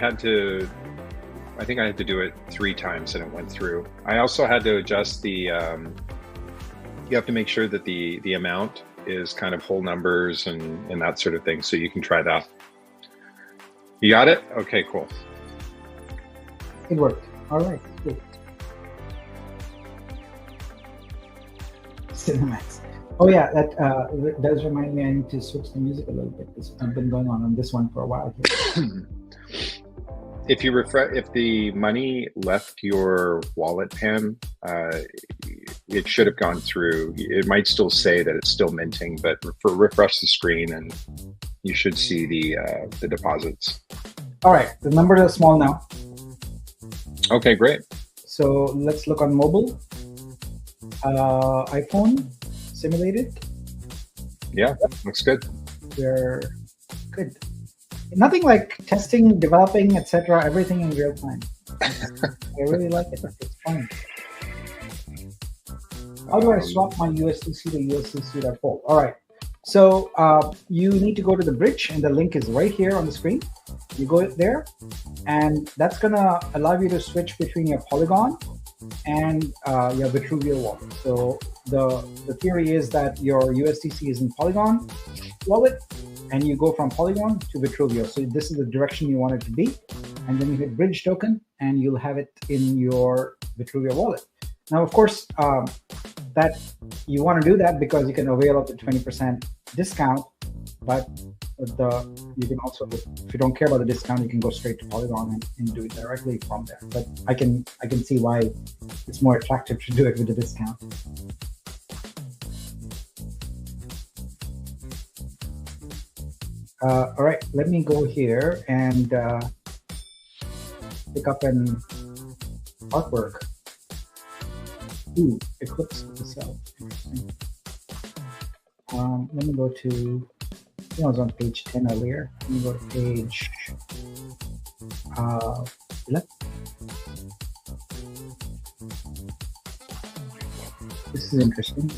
think I had to do it 3 times and it went through. I also had to adjust the, you have to make sure that the amount is kind of whole numbers and that sort of thing. So you can try that. You got it? Okay, cool. It worked. All right, good. Cinemax. Oh yeah, that does remind me I need to switch the music a little bit. I've been going on this one for a while here. If you refresh, if the money left your wallet, Pam, it should have gone through. It might still say that it's still minting, but refresh the screen and you should see the deposits. All right, the numbers are small now. Okay, great. So let's look on mobile. iPhone simulated. Yeah, looks good. We're good. Nothing like testing, developing, etc. Everything in real time. I really like it. It's fun. How do I swap my USDC to USDC.fold? All right. So you need to go to the bridge, and the link is right here on the screen. You go there, and that's gonna allow you to switch between your Polygon and your Vitruvial wallet. So the theory is that your USDC is in Polygon wallet, and you go from Polygon to Vitruvio. So this is the direction you want it to be. And then you hit bridge token, and you'll have it in your Vitruvio wallet. Now, of course, that you want to do that because you can avail of the 20% discount, but you can also, if you don't care about the discount, you can go straight to Polygon and do it directly from there. But I can see why it's more attractive to do it with the discount. All right, let me go here and pick up an artwork. Ooh, Eclipse itself. Interesting. Let me go to, I was on page 10 earlier. Let me go to page 11. This is interesting.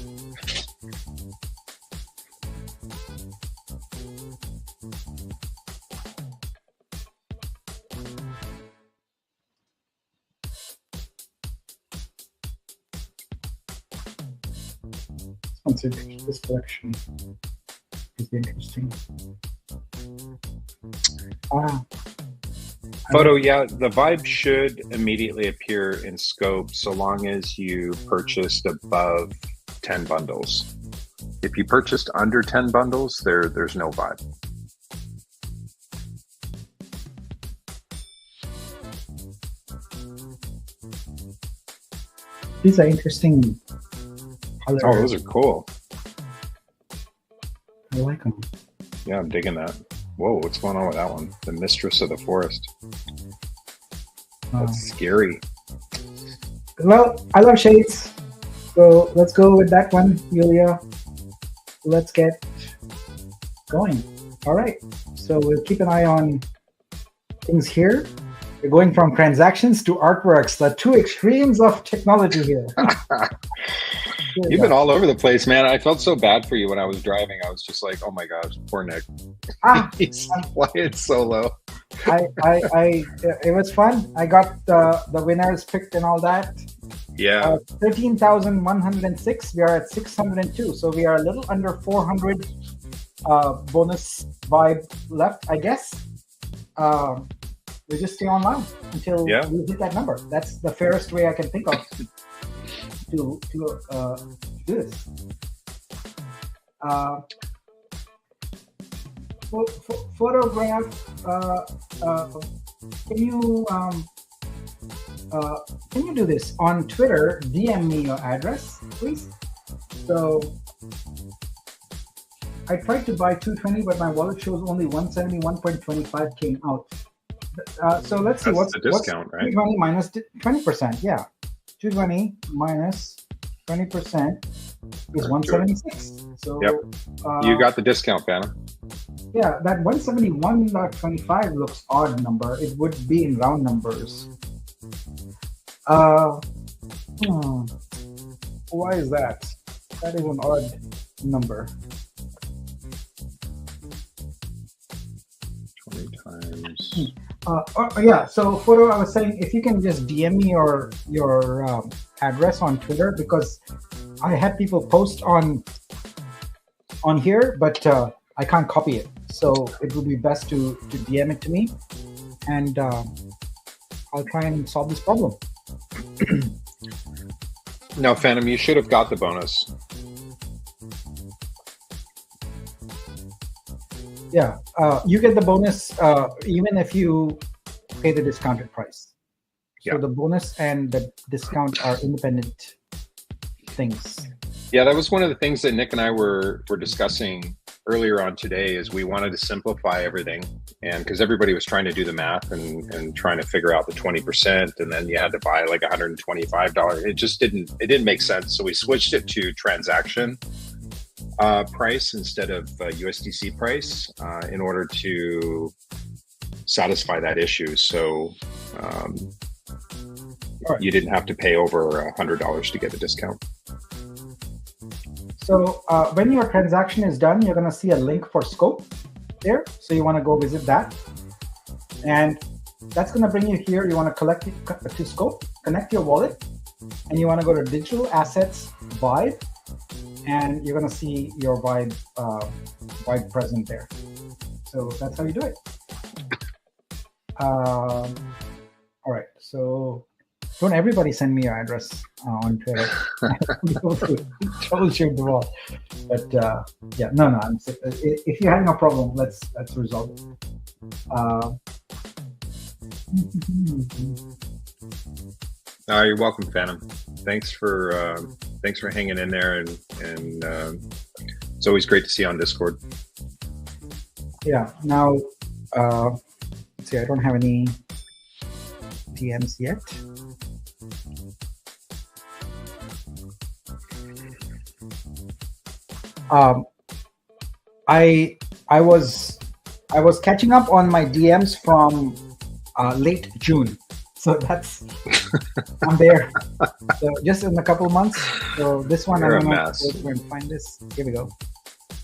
This collection is interesting. Photo, yeah, the Vibe should immediately appear in scope so long as you purchased above 10 bundles. If you purchased under 10 bundles, there's no Vibe. These are interesting colors. Oh, those are cool. I like them. Yeah, I'm digging that. Whoa, what's going on with that one? The Mistress of the Forest. That's scary. Well, I love shades. So let's go with that one, Yulia. Let's get going. All right. So we'll keep an eye on things here. We're going from transactions to artworks, the two extremes of technology here. You've been all over the place, man. I felt so bad for you when I was driving. I was just like, oh my gosh, poor Nick. He's flying solo. It was fun. I got the winners picked and all that. Yeah. 13,106. We are at 602. So we are a little under 400 bonus Vibe left, I guess. We just stay online until we hit that number. That's the fairest way I can think of to do this. Photograph. Can you do this on Twitter? DM me your address, please. So I tried to buy 220, but my wallet shows only 171.25 came out. So let's see what's the discount, right? 220 minus 20%. Yeah, 220 minus 20% is 176. So you got the discount, Phantom. Yeah, that 171.25 looks odd number. It would be in round numbers. Why is that? That is an odd number. 20 times. Yeah, so Photo, I was saying, if you can just DM me your address on Twitter, because I had people post on here, but I can't copy it. So it would be best to DM it to me, and I'll try and solve this problem. No, Phantom, you should have got the bonus. Yeah, you get the bonus even if you pay the discounted price. So the bonus and the discount are independent things. Yeah, that was one of the things that Nick and I were discussing earlier on today, is we wanted to simplify everything, and because everybody was trying to do the math and trying to figure out the 20%, and then you had to buy like $125. It just didn't make sense. So we switched it to transaction price instead of USDC price in order to satisfy that issue. So you didn't have to pay over $100 to get the discount. So when your transaction is done, you're going to see a link for Scope there. So you want to go visit that. And that's going to bring you here. You want to collect it to Scope, connect your wallet, and you want to go to Digital Assets, Vibe, and you're going to see your Vibe present there. So that's how you do it. All right. So don't everybody send me your address on Twitter. Troubleshoot the wall. But yeah, no. If you have no problem, let's resolve it. You're welcome, Phantom. Thanks for hanging in there, and it's always great to see you on Discord. Yeah. Now, let's see. I don't have any DMs yet. I was catching up on my DMs from late June, so that's I'm there. So just in a couple of months. So this one You're I'm a gonna mess. go and find this. Here we go.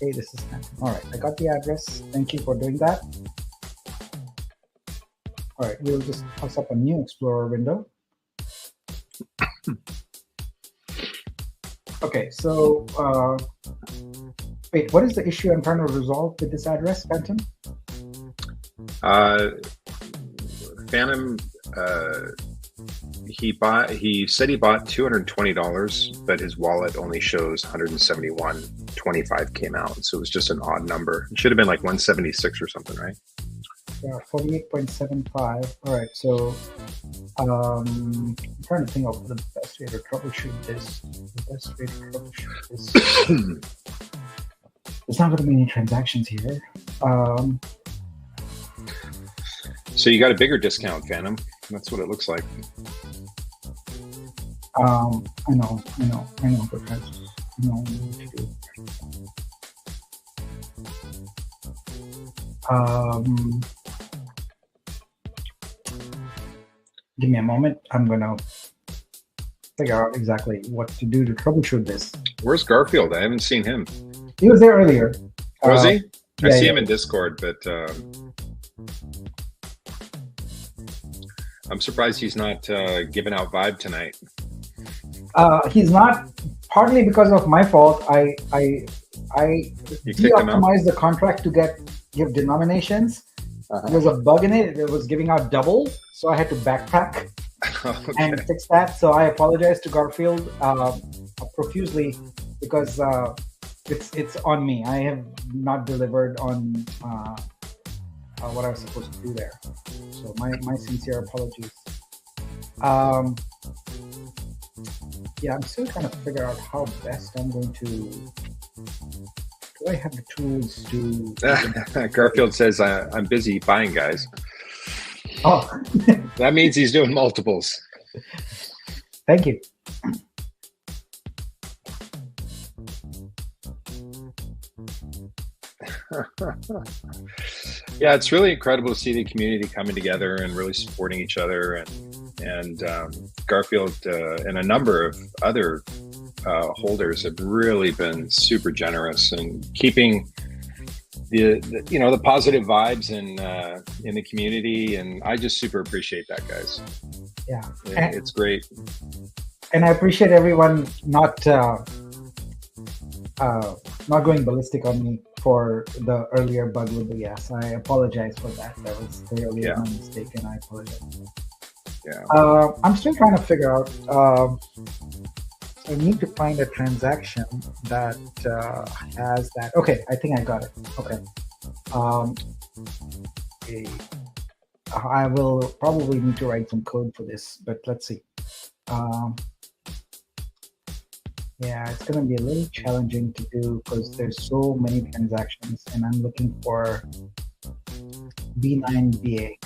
Hey, this is all right. I got the address. Thank you for doing that. All right, we'll just toss up a new Explorer window. Okay, so wait, what is the issue I'm trying to resolve with this address, Phantom? Phantom, he said he bought $220, but his wallet only shows 171. 25 came out, so it was just an odd number. It should have been like 176 or something, right? Yeah, 48.75. All right, so I'm trying to think of the best way to troubleshoot this. The best way to troubleshoot this. There's not going to be any transactions here. So you got a bigger discount, Phantom. That's what it looks like. I know, but that's what to do. Give me a moment. I'm gonna figure out exactly what to do to troubleshoot this. Where's Garfield? I haven't seen him. He was there earlier. Was he? I see yeah. him in Discord, but I'm surprised he's not giving out vibe tonight. He's not, partly because of my fault. I You kicked him out? de-optimized the contract to give denominations. There's a bug in it. It was giving out double, so I had to backtrack and fix that. So I apologize to Garfield profusely because it's on me. I have not delivered on what I was supposed to do there. So my sincere apologies. Yeah, I'm still trying to figure out how best I'm going to. Do I have the tools to? Garfield says, I'm busy buying, guys. Oh, That means he's doing multiples. thank you. Yeah, it's really incredible to see the community coming together and really supporting each other. And Garfield and a number of other holders have really been super generous and keeping the positive vibes in the community, and I just super appreciate that, guys. Yeah, It's great. and I appreciate everyone not going ballistic on me for the earlier bug with the yes. I apologize for that. That was clearly my mistake, and I apologize. Yeah. I'm still trying to figure out. I need to find a transaction that has that. Okay, I think I got it. Okay. I will probably need to write some code for this, but let's see. Yeah, it's going to be a little challenging to do because there's so many transactions, and I'm looking for B9BA.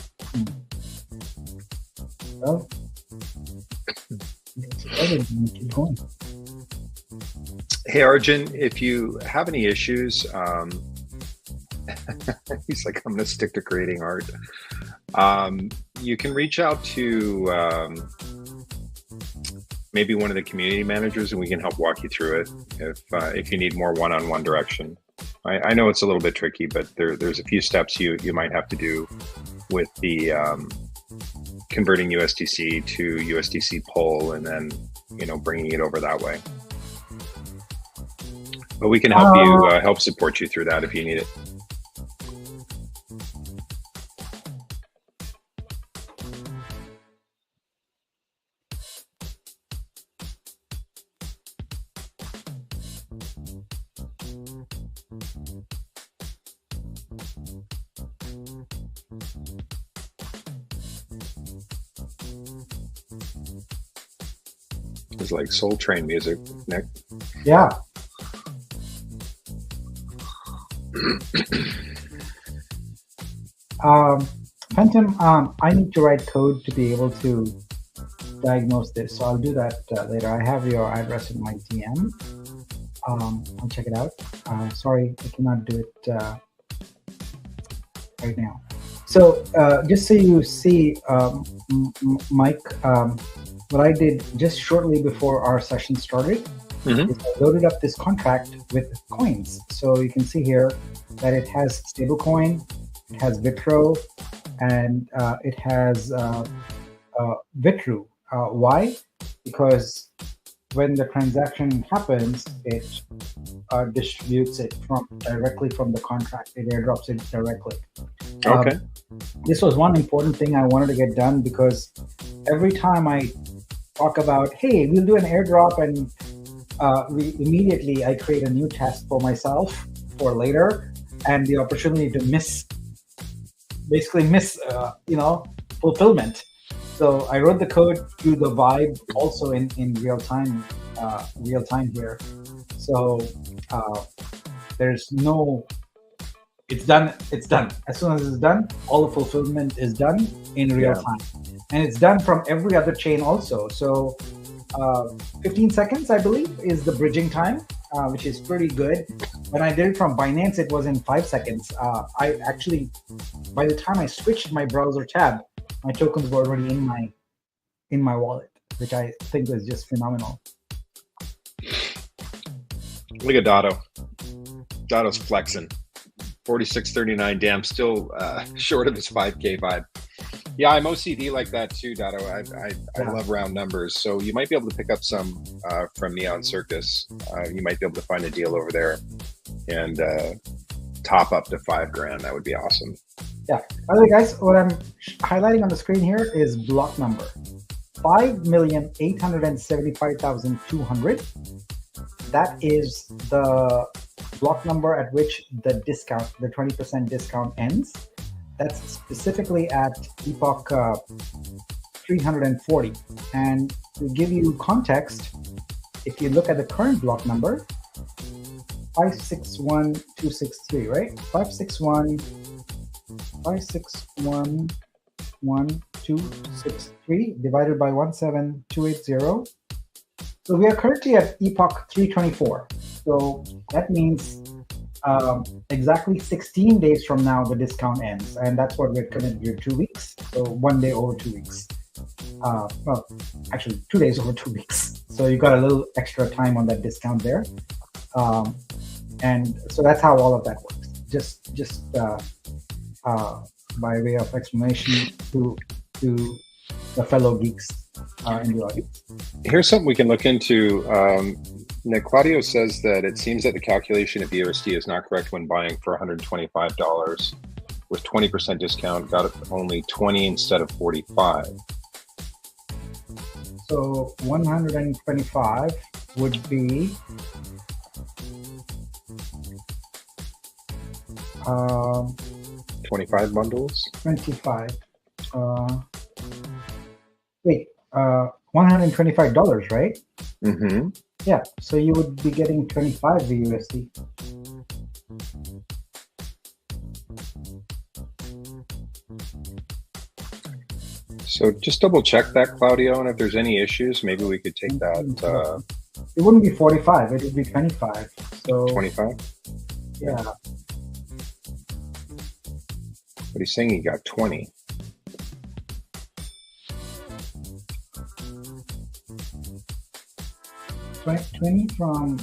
Well, keep going. Hey, Arjun, if you have any issues, he's like, I'm going to stick to creating art. You can reach out to maybe one of the community managers, and we can help walk you through it if you need more one-on-one direction. I know it's a little bit tricky, but there's a few steps you might have to do with the converting USDC to USDC pull, and then bringing it over that way. But we can help you help support you through that if you need it. It's like Soul Train music, Nick. Yeah. Phantom, I need to write code to be able to diagnose this, so I'll do that later. I have your address in my DM. I'll check it out. Sorry, I cannot do it right now. So just so you see, Mike, what I did just shortly before our session started is I loaded up this contract with coins. So you can see here that it has stablecoin, it has Vitro, and it has Vitru. Why? Because when the transaction happens, it distributes it directly from the contract. It airdrops it directly. Okay. This was one important thing I wanted to get done, because every time I talk about, hey, we'll do an airdrop, and immediately I create a new task for myself for later, and the opportunity to miss fulfillment. So I wrote the code to the vibe also in real time here. So there's no, it's done. As soon as it's done, all the fulfillment is done in real time. And it's done from every other chain also. So 15 seconds, I believe, is the bridging time, which is pretty good. When I did it from Binance, it was in 5 seconds. I actually, by the time I switched my browser tab, my tokens were already in my wallet, which I think is just phenomenal. Look at Dotto. Dotto's flexing. 46.39. Damn, still short of his 5K vibe. Yeah, I'm OCD like that too, Dotto. I love round numbers. So you might be able to pick up some from Neon Circus. You might be able to find a deal over there and top up to $5,000. That would be awesome. Yeah. By the way, guys, what I'm highlighting on the screen here is block number 5,875,200. That is the block number at which the discount, the 20% discount ends. That's specifically at Epoch 340. And to give you context, if you look at the current block number, 561263, right? 5611263 divided by 17280. So we are currently at Epoch 324. So that means exactly 16 days from now, the discount ends. And that's what we're committed to, 2 weeks. So 1 day over 2 weeks. Well, actually 2 days over 2 weeks. So you got a little extra time on that discount there. And so that's how all of that works. Just by way of explanation to the fellow geeks in the audience. Here's something we can look into. Nick, Claudio says that it seems that the calculation of USD is not correct when buying for $125 with 20% discount. Got it only 20 instead of 45. So 125 would be 25 bundles. 25. Wait, $125, right? Mm-hmm. Yeah, so you would be getting 25 VUSD. So just double check that, Claudio, and if there's any issues, maybe we could take that. It wouldn't be 45, it would be 25. So 25? Yeah. But he's saying he got 20. Right, 20 from...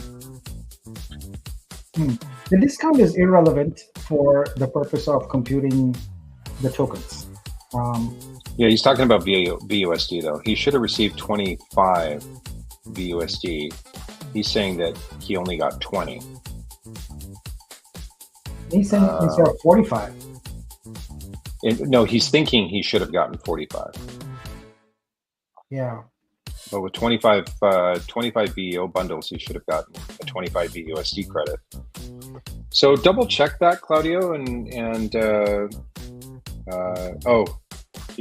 The discount is irrelevant for the purpose of computing the tokens. Yeah, he's talking about VUSD, though. He should have received 25 VUSD. He's saying that he only got 20. He's saying instead of 45. No, he's thinking he should have gotten 45. Yeah. But with 25 VEO bundles, he should have gotten a 25 VUSD credit. So double check that, Claudio, and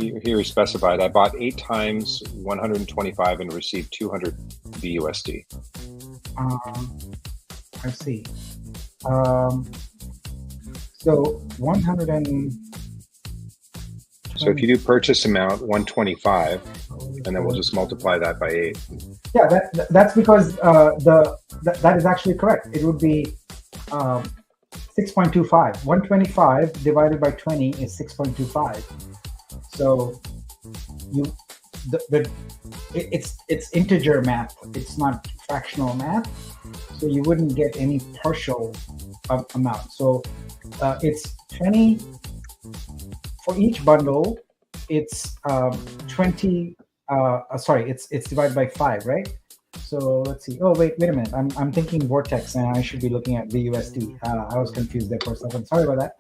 Here he specified, I bought 8 times 125 and received 200 BUSD. I see. So 100 and... So if you do purchase amount 125, and then we'll just multiply that by 8. Yeah, that's because that is actually correct. It would be 6.25. 125 divided by 20 is 6.25. So it's integer math. It's not fractional math. So you wouldn't get any partial amount. So it's 20 for each bundle. It's 20. Sorry, it's divided by 5, right? So let's see. Oh, wait a minute. I'm thinking Vortex, and I should be looking at VUSD. I was confused there for a second. Sorry about that.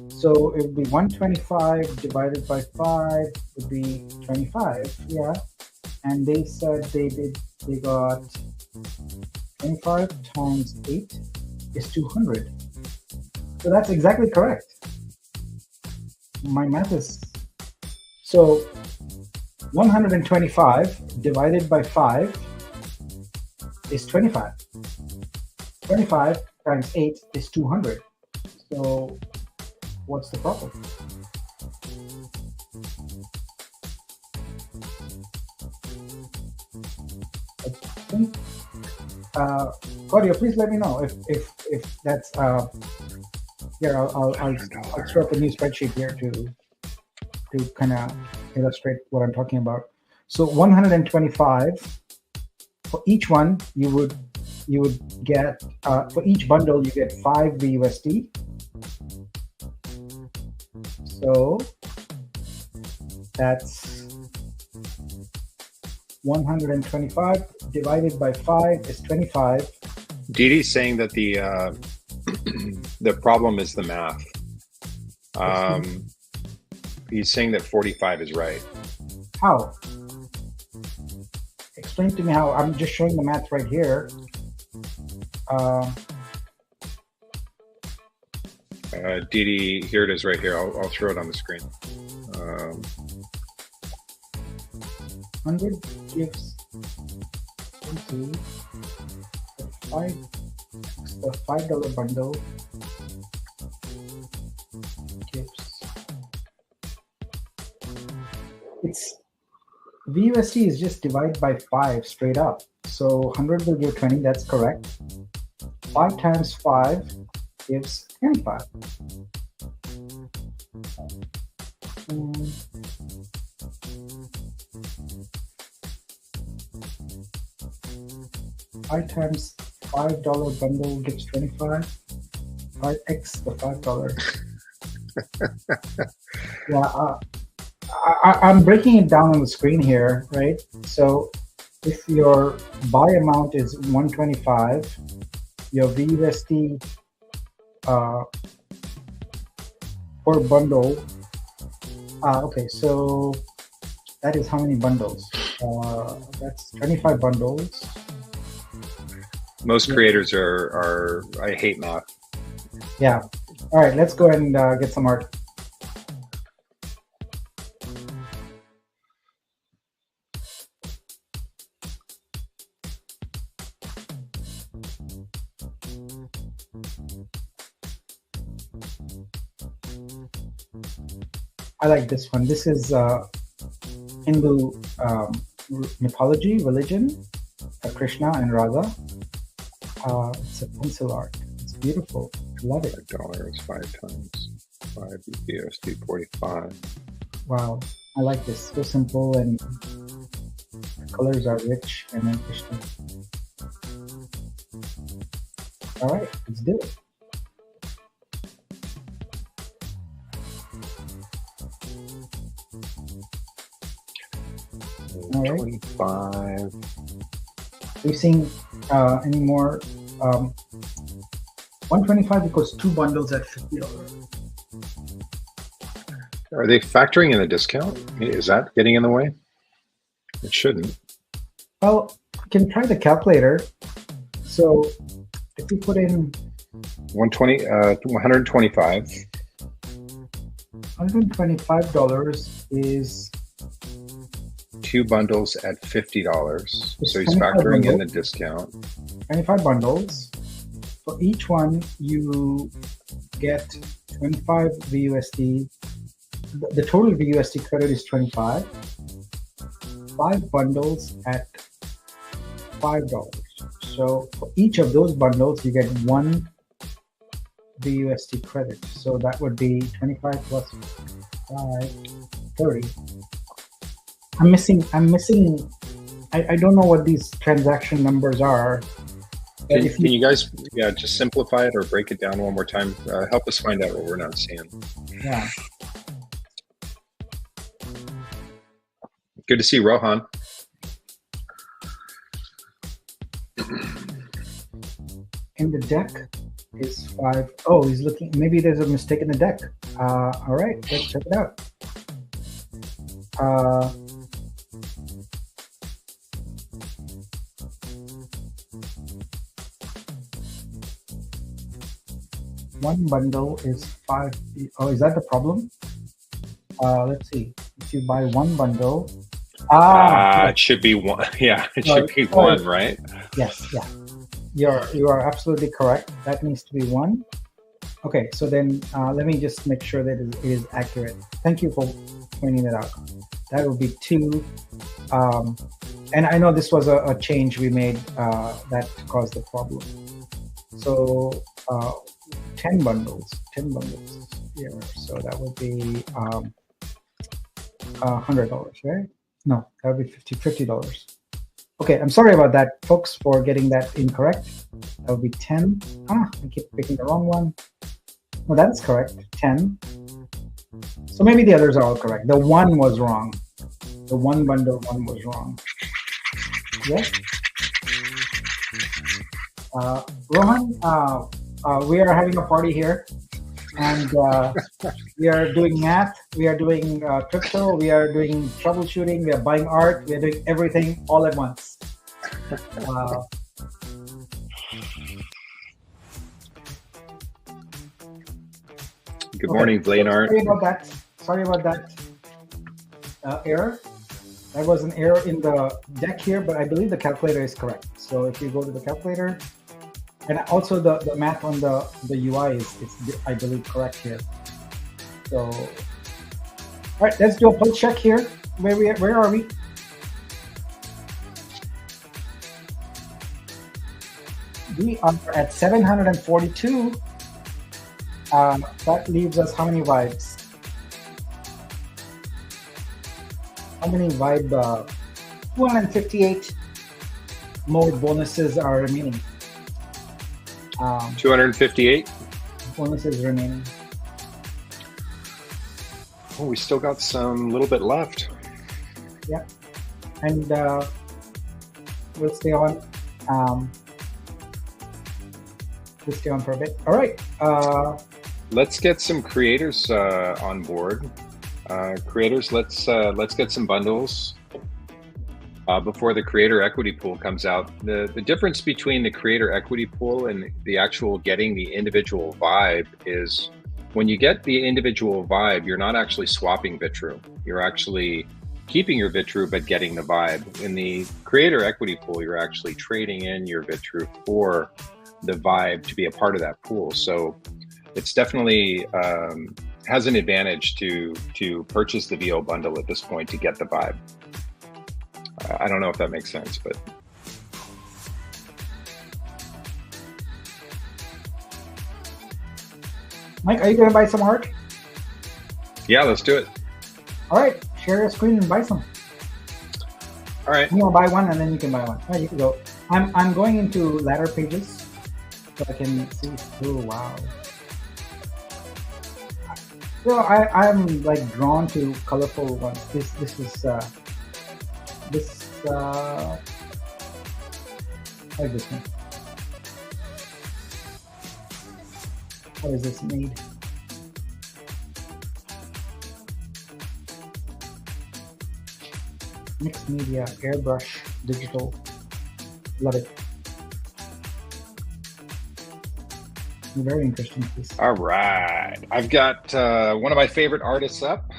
So it would be 125 divided by 5 would be 25. Yeah, and they said they got 25 times 8 is 200. So that's exactly correct. My math is so. 125 divided by 5 is 25. 25 times 8 is 200. So what's the problem? I think, Claudio, please let me know if that's here. I'll throw up a new spreadsheet here to kind of illustrate what I'm talking about. So 125 for each one, you would get for each bundle you get 5 VUSD. So that's 125 divided by 5 is 25. Didi's saying that the the problem is the math. He's saying that 45 is right. How? Explain to me how. I'm just showing the math right here. Didi, here it is right here. I'll throw it on the screen. 100 gives 20. The $5 bundle gives. It's VUSD is just divided by 5 straight up. So 100 will give 20. That's correct. 5 times 5 gives 25. 5 times $5 bundle gives 25. 5x the $5. Yeah. I'm breaking it down on the screen here, right? So if your buy amount is 125, your VUSD per bundle. Okay, so that is how many bundles? That's 25 bundles. Most creators are I hate math. Yeah. All right, let's go and get some art. I like this one. This is Hindu mythology, religion, Krishna and Radha. It's a pencil art. It's beautiful. I love it. $5 is 5 times 5 BUSD 45. Wow, I like this. So simple and the colors are rich and interesting. All right, let's do it. All right. 25. We've seen any more? 125 equals 2 bundles at $50. Are they factoring in a discount? Is that getting in the way? It shouldn't. Well, you can try the calculator. So if you put in 125 $125 is 2 bundles at $50. It's So he's 25 factoring in the bundles. discount. 25 bundles. For each one, you get 25 VUSD. The total VUSD credit is 25. 5 bundles at $5. So for each of those bundles, you get 1 VUSD credit. So that would be 25 plus 5, 30. I'm missing. I don't know what these transaction numbers are. But Can you guys, just simplify it or break it down one more time? Help us find out what we're not seeing. Yeah. Good to see Rohan. In the deck is 5. Oh, he's looking. Maybe there's a mistake in the deck. All right, let's check it out. One bundle is 5. Oh, is that the problem? Let's see. If you buy one bundle, It should be 1. Yeah, it should be 1, right? Yes, yeah. You are absolutely correct. That needs to be 1. Okay, so then let me just make sure that it is accurate. Thank you for pointing it out. That would be 2. And I know this was a change we made that caused the problem. So 10 bundles here. So that would be $100, right? No, that would be $50. Okay, I'm sorry about that, folks, for getting that incorrect. That would be 10. I keep picking the wrong one. No, that's correct. 10. So maybe the others are all correct. The 1 was wrong. The 1 bundle 1 was wrong. Yes. Rohan, we are having a party here, and we are doing math, we are doing crypto, we are doing troubleshooting, we are buying art, we are doing everything all at once. Good morning, Vlainart. Sorry about that error. That was an error in the deck here, but I believe the calculator is correct. So if you go to the calculator, and also the math on the UI is I believe correct here. So, all right, let's do a pulse check here. Where are we? We are at 742. That leaves us how many vibes? How many vibe? 258 more bonuses are remaining. 258. Bonuses remaining. Oh, we still got some little bit left. Yeah, and we'll stay on. We'll stay on for a bit. All right. Let's get some creators on board. Creators, let's get some bundles before the creator equity pool comes out. The difference between the creator equity pool and the actual getting the individual vibe is when you get the individual vibe, you're not actually swapping Vitru. You're actually keeping your Vitru but getting the vibe. In the creator equity pool, you're actually trading in your Vitru for the vibe to be a part of that pool. So it's definitely has an advantage to purchase the VO bundle at this point to get the vibe. I don't know if that makes sense, but Mike, are you going to buy some art? yeah, let's do it. All right, share your screen and buy some. All right. I'm gonna buy one, and then you can buy one. All right, you can go. I'm going into ladder pages so I can see. Oh wow. So I'm like drawn to colorful ones. This is I like this one. How is this made? Mixed media, airbrush, digital. Love it. Very interesting piece. All right, I've got one of my favorite artists up.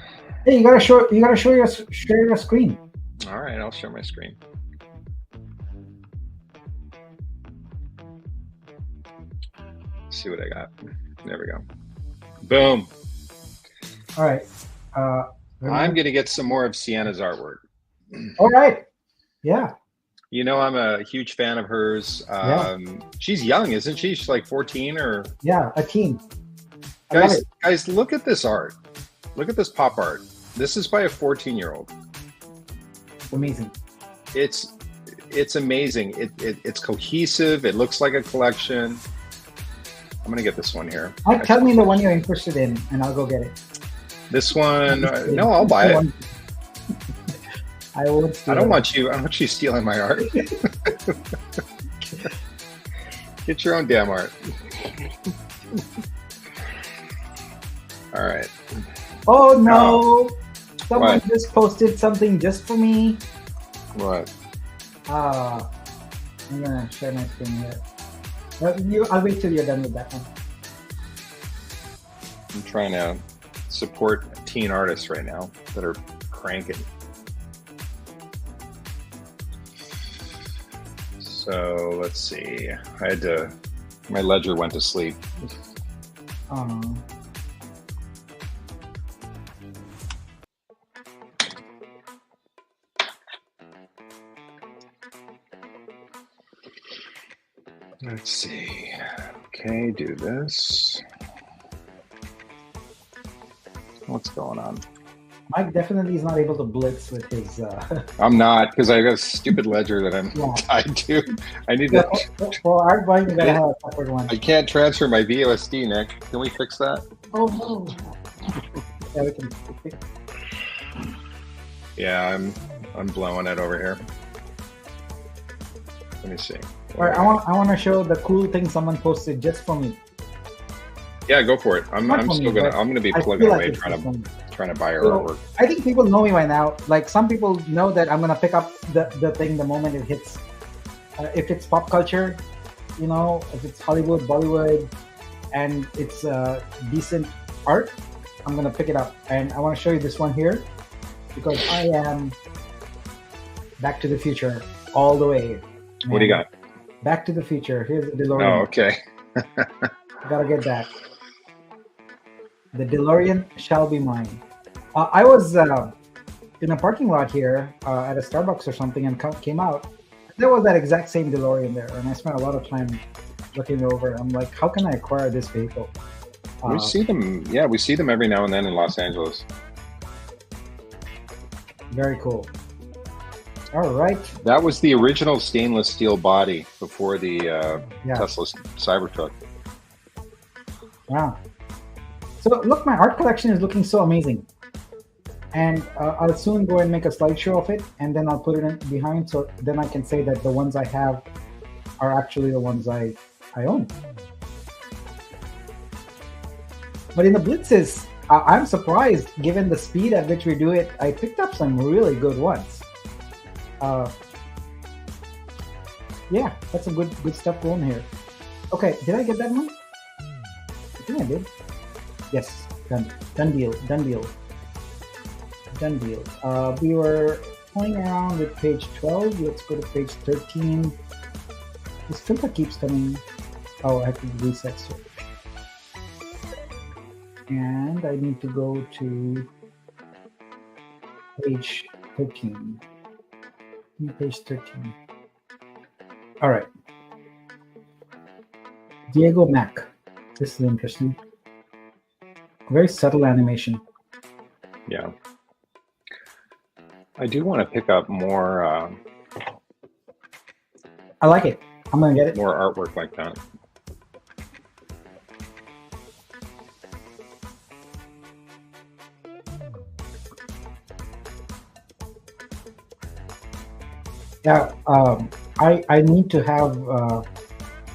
Hey, you gotta share your screen. All right, I'll share my screen. Let's see what I got. There we go. Boom. All right. I'm going to get some more of Sienna's artwork. All right. Yeah. You know, I'm a huge fan of hers. She's young, isn't she? She's like 14 or... Yeah, a teen. Guys, look at this art. Look at this pop art. This is by a 14-year-old. Amazing. It's amazing. It's cohesive. It looks like a collection. I'm going to get this one here. Tell me the one you're interested in, and I'll go get it. This one, no, I'll buy it. I won't. I don't want you stealing my art. Get your own damn art. All right. Oh no! Someone just posted something just for me. What? I'm gonna share my screen here. I'll wait till you're done with that one. I'm trying to support teen artists right now that are cranking. So let's see. My ledger went to sleep. Let's see. Okay, do this. What's going on? Mike definitely is not able to blitz with his... I'm not, because I got a stupid ledger that I'm tied to. I need to... For art buying, you gotta have a separate one. I can't transfer my VOSD, Nick. Can we fix that? Oh, no. Yeah, we can fix it. Yeah, I'm blowing it over here. Let me see. All right, I want to show the cool thing someone posted just for me. Yeah, go for it. I'm gonna be plugging away trying to buy her artwork. I think people know me by now. Like some people know that I'm gonna pick up the thing the moment it hits. If it's pop culture, you know, if it's Hollywood, Bollywood, and it's decent art, I'm gonna pick it up. And I want to show you this one here because I am Back to the Future all the way. Man. What do you got? Back to the Future. Here's the DeLorean. Oh, okay. Gotta get that. The DeLorean shall be mine. I was in a parking lot here at a Starbucks or something and came out. There was that exact same DeLorean there, and I spent a lot of time looking over. I'm like, how can I acquire this vehicle? We see them. Yeah, we see them every now and then in Los Angeles. Very cool. All right. That was the original stainless steel body before the Tesla Cybertruck. Wow. So look, my art collection is looking so amazing. And I'll soon go and make a slideshow of it, and then I'll put it in behind, so then I can say that the ones I have are actually the ones I own. But in the blitzes, I'm surprised, given the speed at which we do it. I picked up some really good ones. Yeah, that's some good stuff going here. Okay, did I get that one? I think I did. Yes, done deal. We were playing around with page 12. Let's go to page 13. This filter keeps coming. Oh, I have to reset search. And I need to go to page 13. Page 13. All right. Diego Mac. This is interesting. Very subtle animation. Yeah. I do want to pick up more. I like it. I'm going to get it. More artwork like that. Yeah, I need to have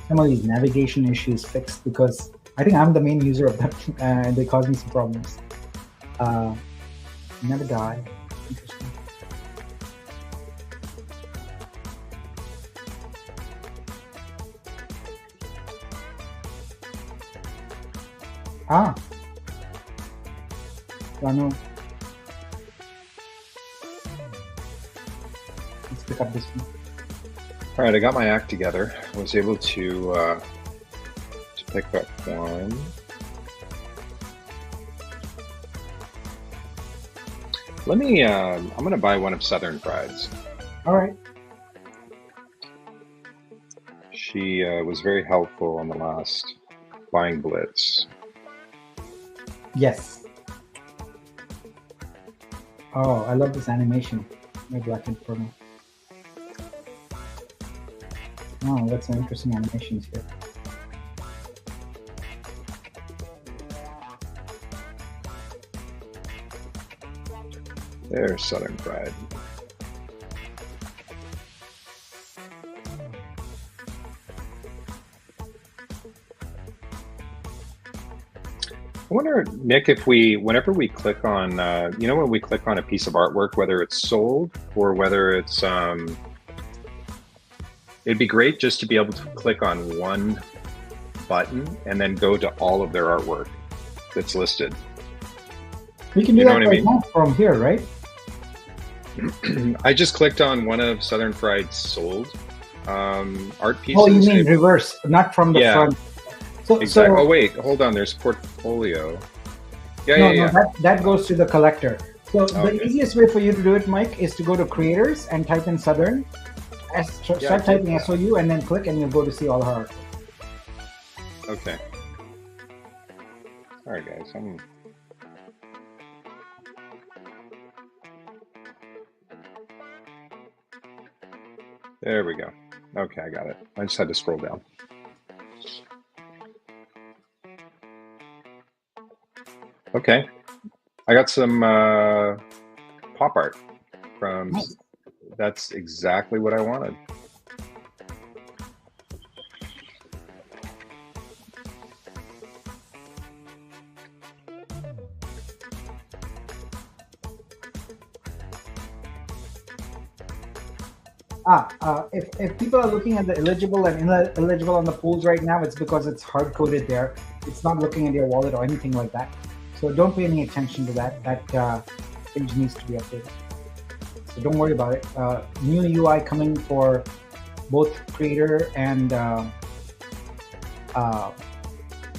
some of these navigation issues fixed because I think I'm the main user of them and they cause me some problems. Never die. Interesting. Ah, I know. Let's pick up this one. All right, I got my act together. I was able to pick up one. Let me, I'm going to buy one of Southern Fried's. All right. She was very helpful on the last buying blitz. Yes. Oh, I love this animation. My black and purple. Oh, that's some interesting animations here. There's Southern Fried. I wonder, Nick, if whenever we click on, you know, when we click on a piece of artwork, whether it's sold or whether it's, it'd be great just to be able to click on one button and then go to all of their artwork that's listed. We can do that right now from here, right? I just clicked on one of Southern Fried's sold art pieces. Oh, you mean reverse, not from the front. So, exactly. Oh wait, hold on. There's portfolio. Yeah. That goes to the collector. So the easiest way for you to do it, Mike, is to go to creators and type in Southern. Start typing SOU and then click, and you'll go to see all her art. Okay. All right, guys. There we go. Okay, I got it. I just had to scroll down. Okay, I got some pop art from. Nice. That's exactly what I wanted. If people are looking at the eligible and ineligible on the pools right now, it's because it's hard-coded there. It's not looking at your wallet or anything like that. So don't pay any attention to that. That page needs to be updated. So don't worry about it. New UI coming for both creator and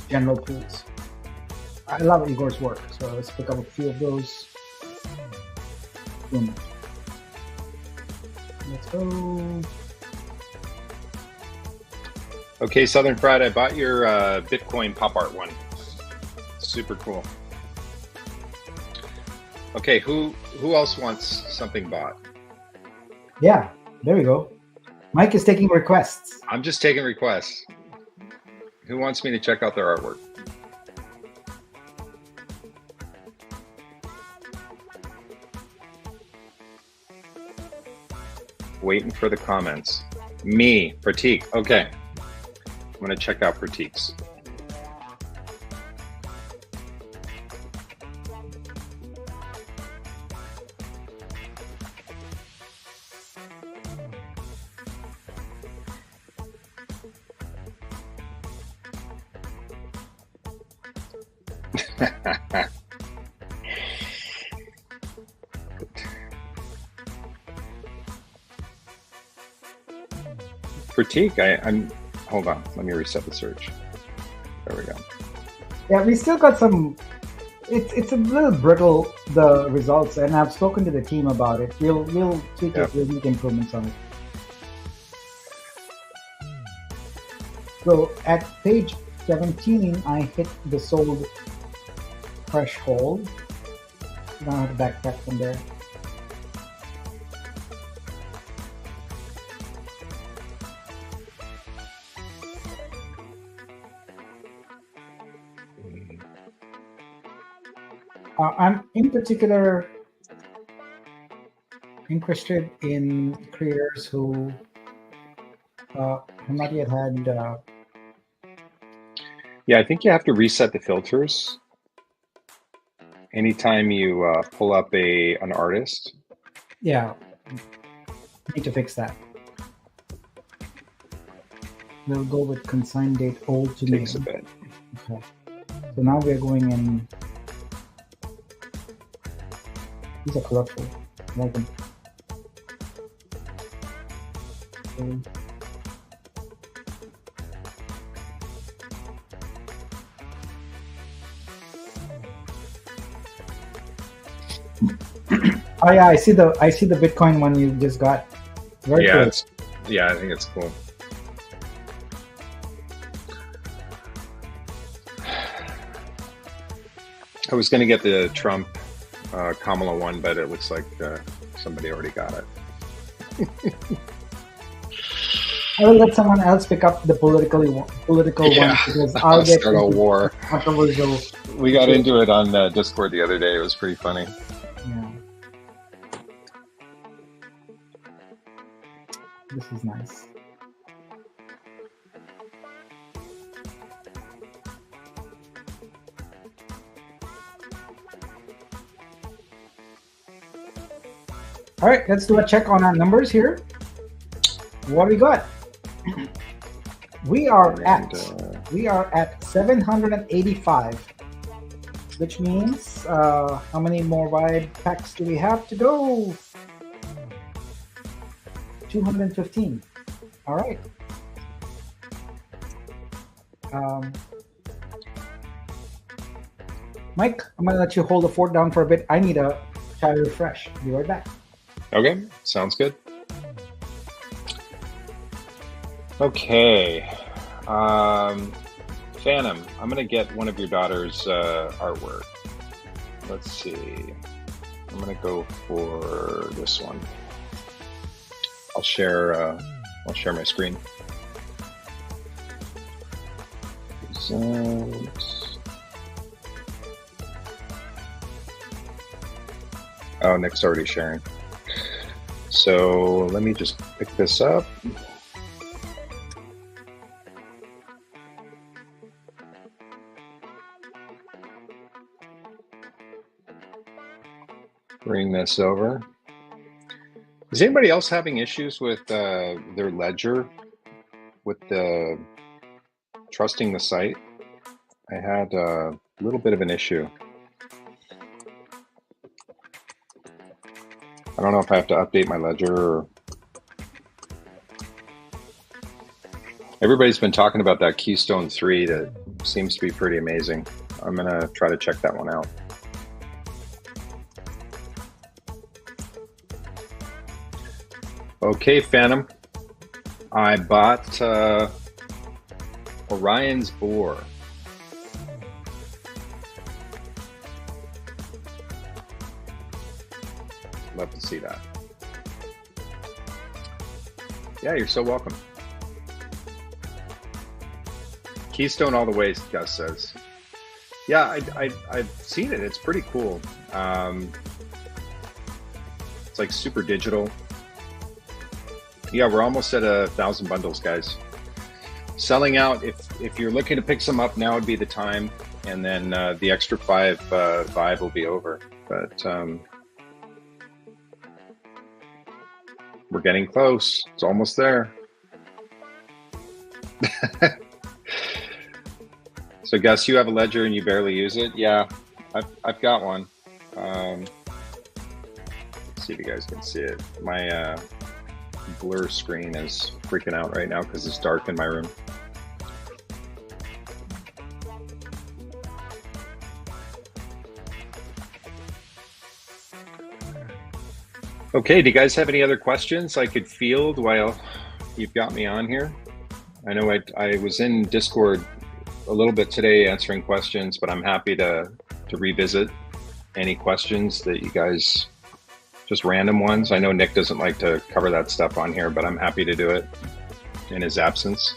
general pools. I love Igor's work, so let's pick up a few of those. Boom. Let's go. Okay, Southern Fried, I bought your Bitcoin pop art one. Super cool. Okay, who else wants something bought? Yeah, there we go. Mike is taking requests. I'm just taking requests. Who wants me to check out their artwork? Waiting for the comments. Me, Pratik. Okay. I'm going to check out Pratik's. Pratik, I'm hold on, let me reset the search. There we go. Yeah, we still got some, it's a little brittle, the results, and I've spoken to the team about it. We'll tweak it, we'll make improvements on it. So at page 17, I hit the sold threshold. Now I have to backtrack from there. I'm in particular interested in creators who have not yet had. Yeah, I think you have to reset the filters anytime you pull up an artist. Yeah, need to fix that. We'll go with consigned date old to me. Takes a bit. Okay. So now we are going in. These are colorful. I like them. Okay. Oh yeah, I see the Bitcoin one you just got. Very cool. Yeah, I think it's cool. I was going to get the Trump Kamala one, but it looks like somebody already got it. I will let someone else pick up the political one because I'll get start a war. Controversial. We got into it on Discord the other day. It was pretty funny. Yeah. This is nice. All right, let's do a check on our numbers here. What we got? We are at 785, which means how many more wide packs do we have to go? 215. All right. Mike, I'm gonna let you hold the fort down for a bit. I need a child refresh. Be right back. Okay, sounds good. Okay, Phantom, I'm gonna get one of your daughter's artwork. Let's see. I'm gonna go for this one. I'll share my screen. Oh, Nick's already sharing. So let me just pick this up. Bring this over. Is anybody else having issues with their ledger, with the trusting the site? I had a little bit of an issue. I don't know if I have to update my ledger or... Everybody's been talking about that Keystone 3 that seems to be pretty amazing. I'm gonna try to check that one out. Okay, Phantom. I bought Orion's Boar. Love to see that. Yeah, you're so welcome. Keystone all the way, Gus says. Yeah, I've seen it. It's pretty cool. It's like super digital. Yeah, we're almost at 1,000 bundles, guys. Selling out. If you're looking to pick some up, now would be the time. And then the extra 5 vibe will be over. But we're getting close. It's almost there. So, Gus, you have a ledger and you barely use it? Yeah, I've got one. Let's see if you guys can see it. My blur screen is freaking out right now because it's dark in my room. Okay, do you guys have any other questions I could field while you've got me on here? I know I was in Discord a little bit today answering questions, but I'm happy to revisit any questions that you guys, just random ones. I know Nick doesn't like to cover that stuff on here, but I'm happy to do it in his absence.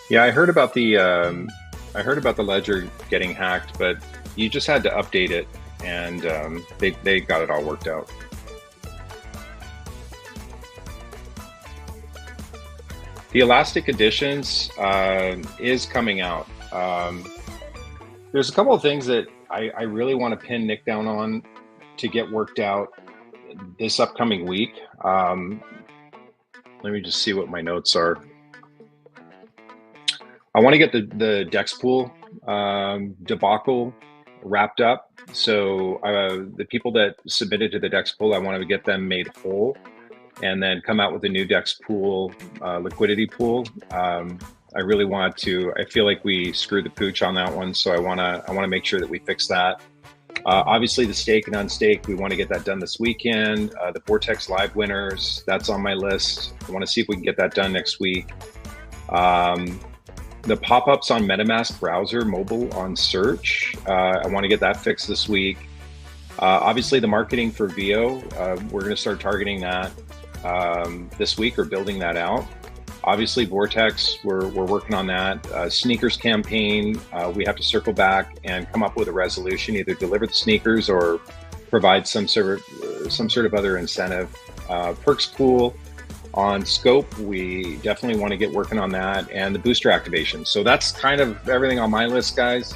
Yeah, I heard about the ledger getting hacked, but you just had to update it, and they got it all worked out. The Elastic Editions is coming out. There's a couple of things that I really want to pin Nick down on to get worked out. this upcoming week. Let me just see what my notes are. I want to get the Dex pool debacle wrapped up. So the people that submitted to the Dex pool, I want to get them made whole, and then come out with a new Dex pool liquidity pool. I really want to. I feel like we screwed the pooch on that one, so I want to make sure that we fix that. Obviously, the stake and unstake, we want to get that done this weekend. The Vortex Live winners, that's on my list. I want to see if we can get that done next week. The pop-ups on MetaMask browser mobile on search, I want to get that fixed this week. Obviously, the marketing for VO, we're going to start targeting that this week, or building that out. Obviously, Vortex, we're working on that. Sneakers campaign, we have to circle back and come up with a resolution, either deliver the sneakers or provide some sort of other incentive. Perks pool on Scope, we definitely want to get working on that, and the booster activation. So that's kind of everything on my list, guys.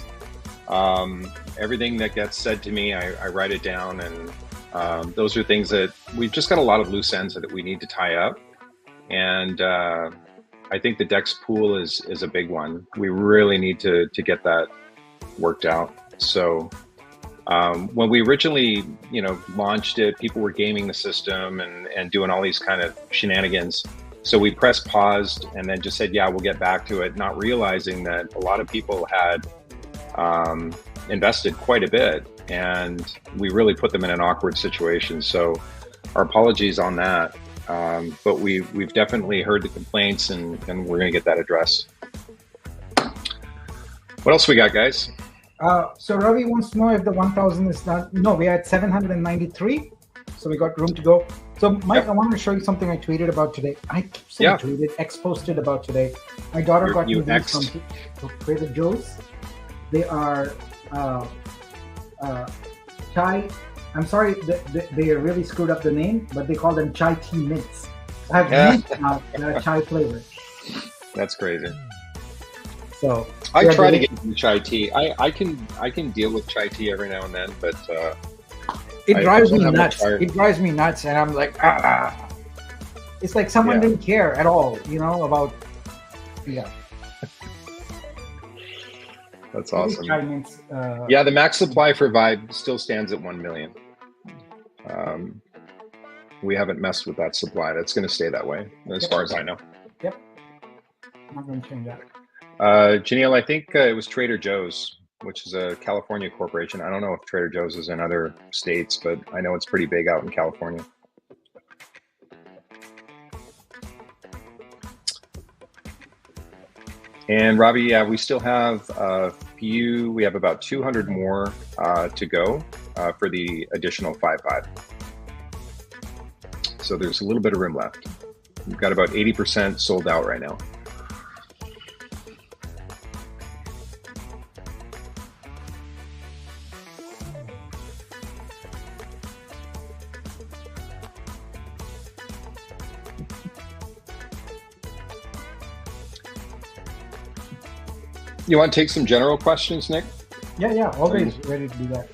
Everything that gets said to me, I write it down, and those are things that we've just got a lot of loose ends that we need to tie up. And I think the Dex pool is a big one. We really need to get that worked out. So when we originally, launched it, people were gaming the system and doing all these kind of shenanigans. So we pressed paused and then just said, yeah, we'll get back to it, not realizing that a lot of people had invested quite a bit, and we really put them in an awkward situation. So our apologies on that. But we've definitely heard the complaints, and we're going to get that addressed. What else we got, guys? So Ravi wants to know if the 1,000 is done. No, we are at 793, so we got room to go. So Mike, yep. I wanted to show you something I tweeted about today. I keep saying tweeted, X-posted about today. My daughter got me these from Trader Joe's. They are chai. I'm sorry, they really screwed up the name, but they call them chai tea mints. I have mint now and a chai flavor. That's crazy. So I try to get into chai tea. I can deal with chai tea every now and then, but it drives me nuts. It drives me nuts, and I'm like, It's like someone didn't care at all, about. Yeah. That's awesome. The max supply for Vibe still stands at 1 million. We haven't messed with that supply. That's going to stay that way, as far as I know. Yep. I'm not going to change that. Janelle, I think it was Trader Joe's, which is a California corporation. I don't know if Trader Joe's is in other states, but I know it's pretty big out in California. And Robbie, we still have a few. We have about 200 more to go for the additional 5.5. So there's a little bit of room left. We've got about 80% sold out right now. You want to take some general questions, Nick? Yeah, always ready to do that.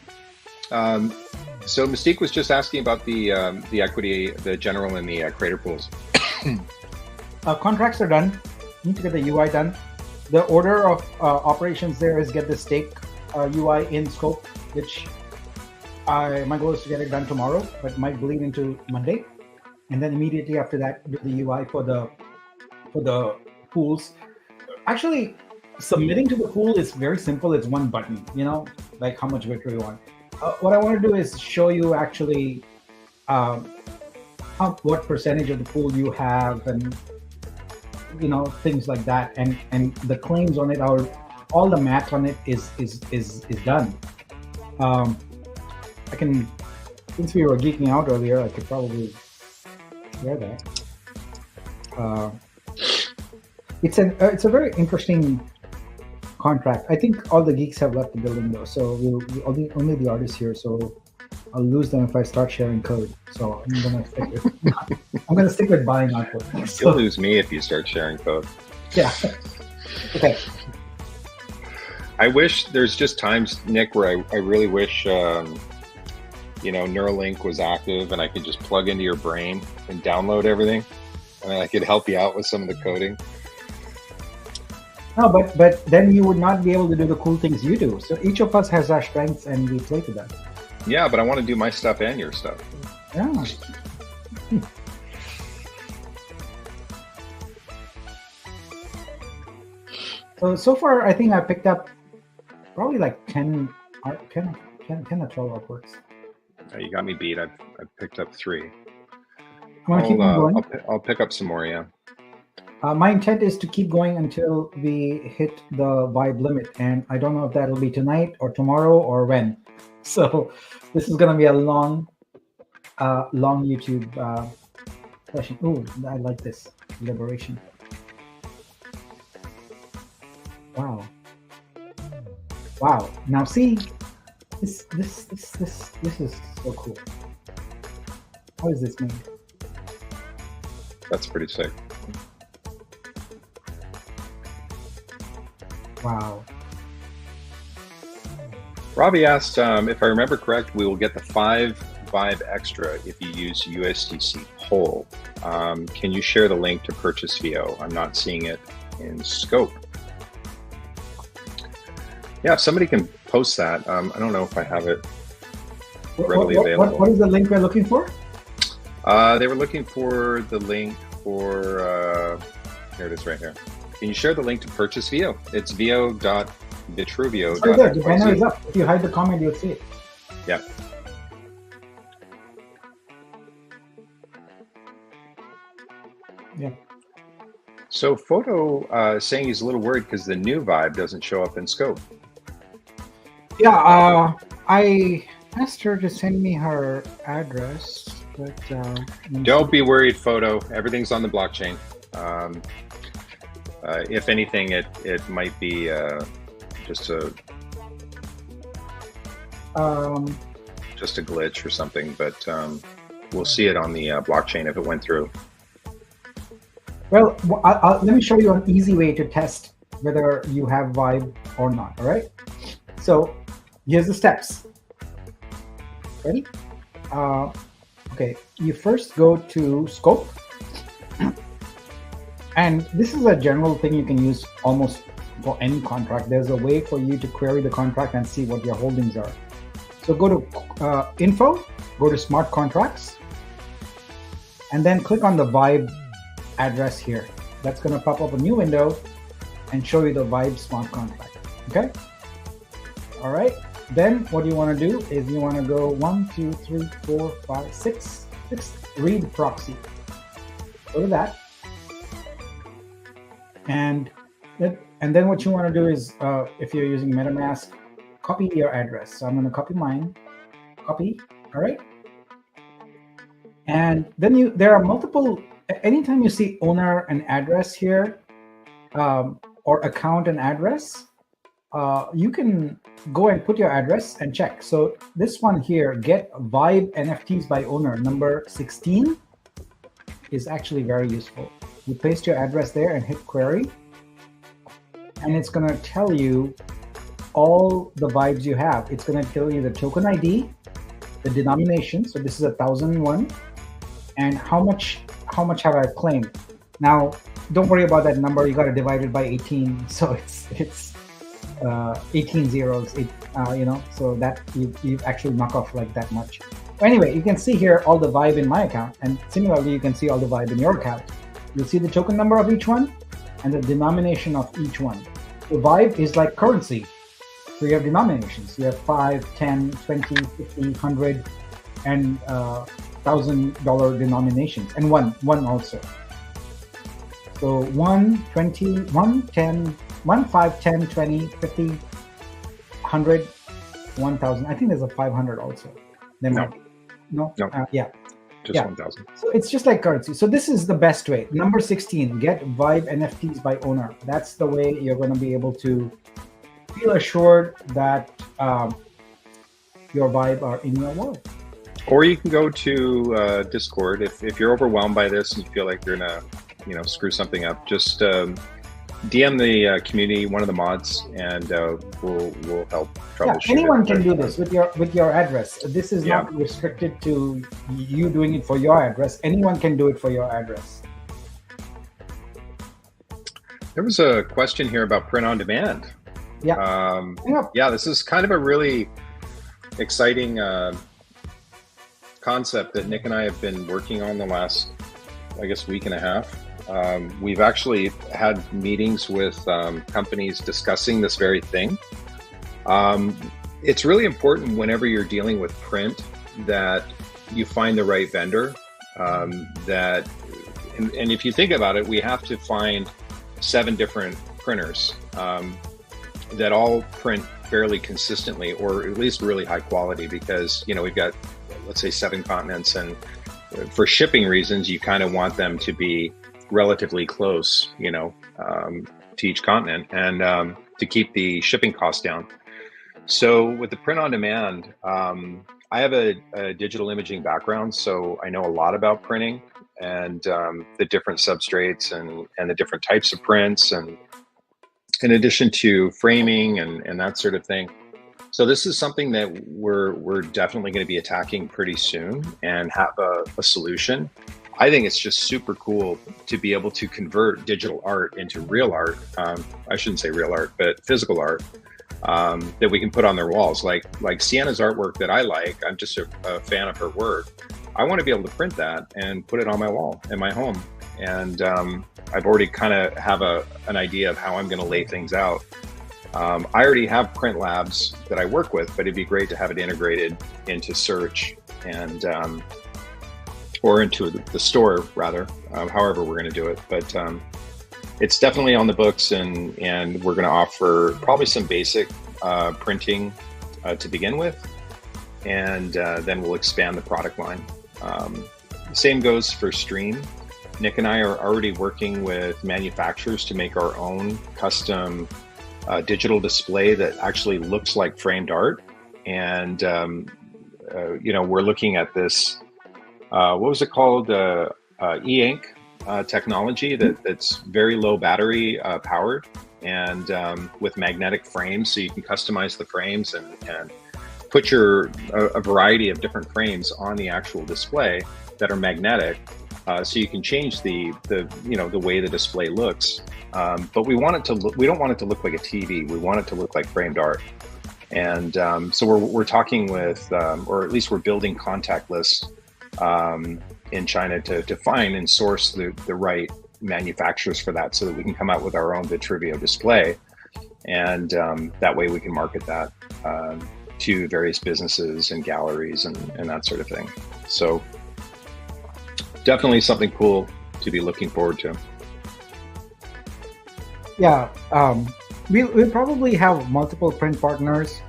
So Mystique was just asking about the equity, the general, and the creator pools. Contracts are done. Need to get the UI done. The order of operations there is get the stake UI in Scope, which my goal is to get it done tomorrow, but might bleed into Monday, and then immediately after that do the UI for the pools. Actually, submitting to the pool is very simple. It's one button, like how much victory you want. What I want to do is show you actually what percentage of the pool you have, and things like that, and the claims on it are, all the math on it is done. I can, since we were geeking out earlier, I could probably share that. It's a very interesting contract. I think all the geeks have left the building though, so only the artists here. So I'll lose them if I start sharing code. So I'm gonna stick with buying artwork. You'll lose me if you start sharing code. Yeah. Okay. I wish there's just times, Nick, where I really wish Neuralink was active and I could just plug into your brain and download everything, and I could help you out with some of the coding. No, but then you would not be able to do the cool things you do. So each of us has our strengths, and we play to them. Yeah, but I want to do my stuff and your stuff. Yeah. So far, I think I picked up probably like 10 or 12 artworks. You got me beat. I've picked up 3. I'm gonna keep going. I'll pick up some more. Yeah. My intent is to keep going until we hit the vibe limit, and I don't know if that'll be tonight or tomorrow or when. So this is gonna be a long YouTube session. Oh, I like this liberation. Wow. Now see, this is so cool. How is this made? That's pretty sick. Wow. Robbie asked, if I remember correct, we will get the 5 Vibe Extra if you use USDC Pole. Can you share the link to purchase VO? I'm not seeing it in scope. Yeah, if somebody can post that. I don't know if I have it readily available. What is the link we're looking for? They were looking for the link for, here it is right here. Can you share the link to purchase VO? It's vo.vitruvio.xyz. Oh, there, the banner is up. If you hide the comment, you'll see it. Yeah. Yeah. So Photo saying he's a little worried because the new Vibe doesn't show up in scope. Yeah, I asked her to send me her address, but don't be worried, Photo. Everything's on the blockchain. If anything, it might be just a glitch or something, but we'll see it on the blockchain if it went through. Well, let me show you an easy way to test whether you have Vibe or not. All right. So here's the steps. Ready? Okay. You first go to Scope. And this is a general thing you can use almost for any contract. There's a way for you to query the contract and see what your holdings are. So go to Info, go to Smart Contracts, and then click on the Vibe address here. That's going to pop up a new window and show you the Vibe Smart Contract. Okay? All right. Then what you want to do is you want to go 1, 2, 3, 4, 5, 6, read proxy. Go to that. And then what you want to do is, if you're using MetaMask, copy your address. So I'm going to copy mine. Copy. All right. And then there are multiple. Anytime you see owner and address here, or account and address, you can go and put your address and check. So this one here, get Vibe NFTs by owner, number 16, is actually very useful. You paste your address there and hit query, and it's going to tell you all the Vibes you have. It's going to tell you the token ID, the denomination. So this is 1001, and how much have I claimed. Now, don't worry about that number. You got to divide it by 18. So it's 18 zeros. So that you actually knock off like that much. Anyway, you can see here all the Vibe in my account, and similarly, you can see all the Vibe in your account. You'll see the token number of each one and the denomination of each one. So Vibe is like currency. So you have denominations. You have 5, 10, 20, 50, 100, and $1,000 denominations, and one also. So 1, 20, 1, 10, 1, 5, 10, 20, 50, 100, 1,000. I think there's a 500 also. No. Yeah. Just 1,000. So it's just like currency. So this is the best way. Number 16, get Vibe NFTs by owner. That's the way you're going to be able to feel assured that your Vibe are in your wallet. Or you can go to Discord if you're overwhelmed by this and you feel like you're gonna, screw something up. Just DM the community, one of the mods, and we'll help troubleshoot. Yeah, anyone can do this with your address. This is not restricted to you doing it for your address. Anyone can do it for your address. There was a question here about print on demand. Yeah. Yeah, this is kind of a really exciting concept that Nick and I have been working on the last, I guess, week and a half. We've actually had meetings with companies discussing this very thing. It's really important whenever you're dealing with print that you find the right vendor. And if you think about it, we have to find 7 different printers that all print fairly consistently, or at least really high quality, because we've got, let's say, 7 continents, and for shipping reasons, you kind of want them to be relatively close, to each continent, and to keep the shipping costs down. So with the print on demand, I have a digital imaging background, so I know a lot about printing and the different substrates and the different types of prints, and in addition to framing and that sort of thing. So this is something that we're definitely going to be attacking pretty soon and have a solution. I think it's just super cool to be able to convert digital art into real art. I shouldn't say real art, but physical art that we can put on their walls. Like Sienna's artwork that I like, I'm just a fan of her work. I want to be able to print that and put it on my wall in my home. And I've already kind of have an idea of how I'm going to lay things out. I already have print labs that I work with, but it'd be great to have it integrated into Search and or into the store, rather, however we're going to do it. But it's definitely on the books, and we're going to offer probably some basic printing to begin with, and then we'll expand the product line. Same goes for Stream. Nick and I are already working with manufacturers to make our own custom digital display that actually looks like framed art. And, we're looking at this, what was it called? E-ink technology that's very low battery powered, and with magnetic frames, so you can customize the frames and put a variety of different frames on the actual display that are magnetic. So you can change the way the display looks, but we want it to look. We don't want it to look like a TV. We want it to look like framed art, and so we're talking with, or at least we're building contact lists in China to find and source the right manufacturers for that, so that we can come out with our own Vitruvio display, and that way we can market that to various businesses and galleries and that sort of thing. So. Definitely something cool to be looking forward to. Yeah, we'll probably have multiple print partners.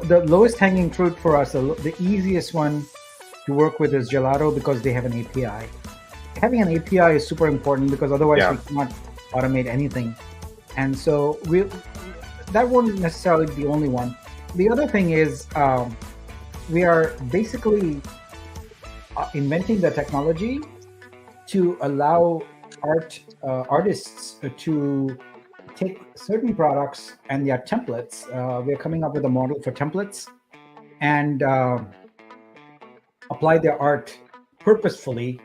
The lowest hanging fruit for us, the easiest one to work with is Gelato, because they have an API. Having an API is super important, because otherwise we cannot automate anything. And so that won't necessarily be the only one. The other thing is we are basically inventing the technology to allow artists to take certain products and their templates. We're coming up with a model for templates, and apply their art purposefully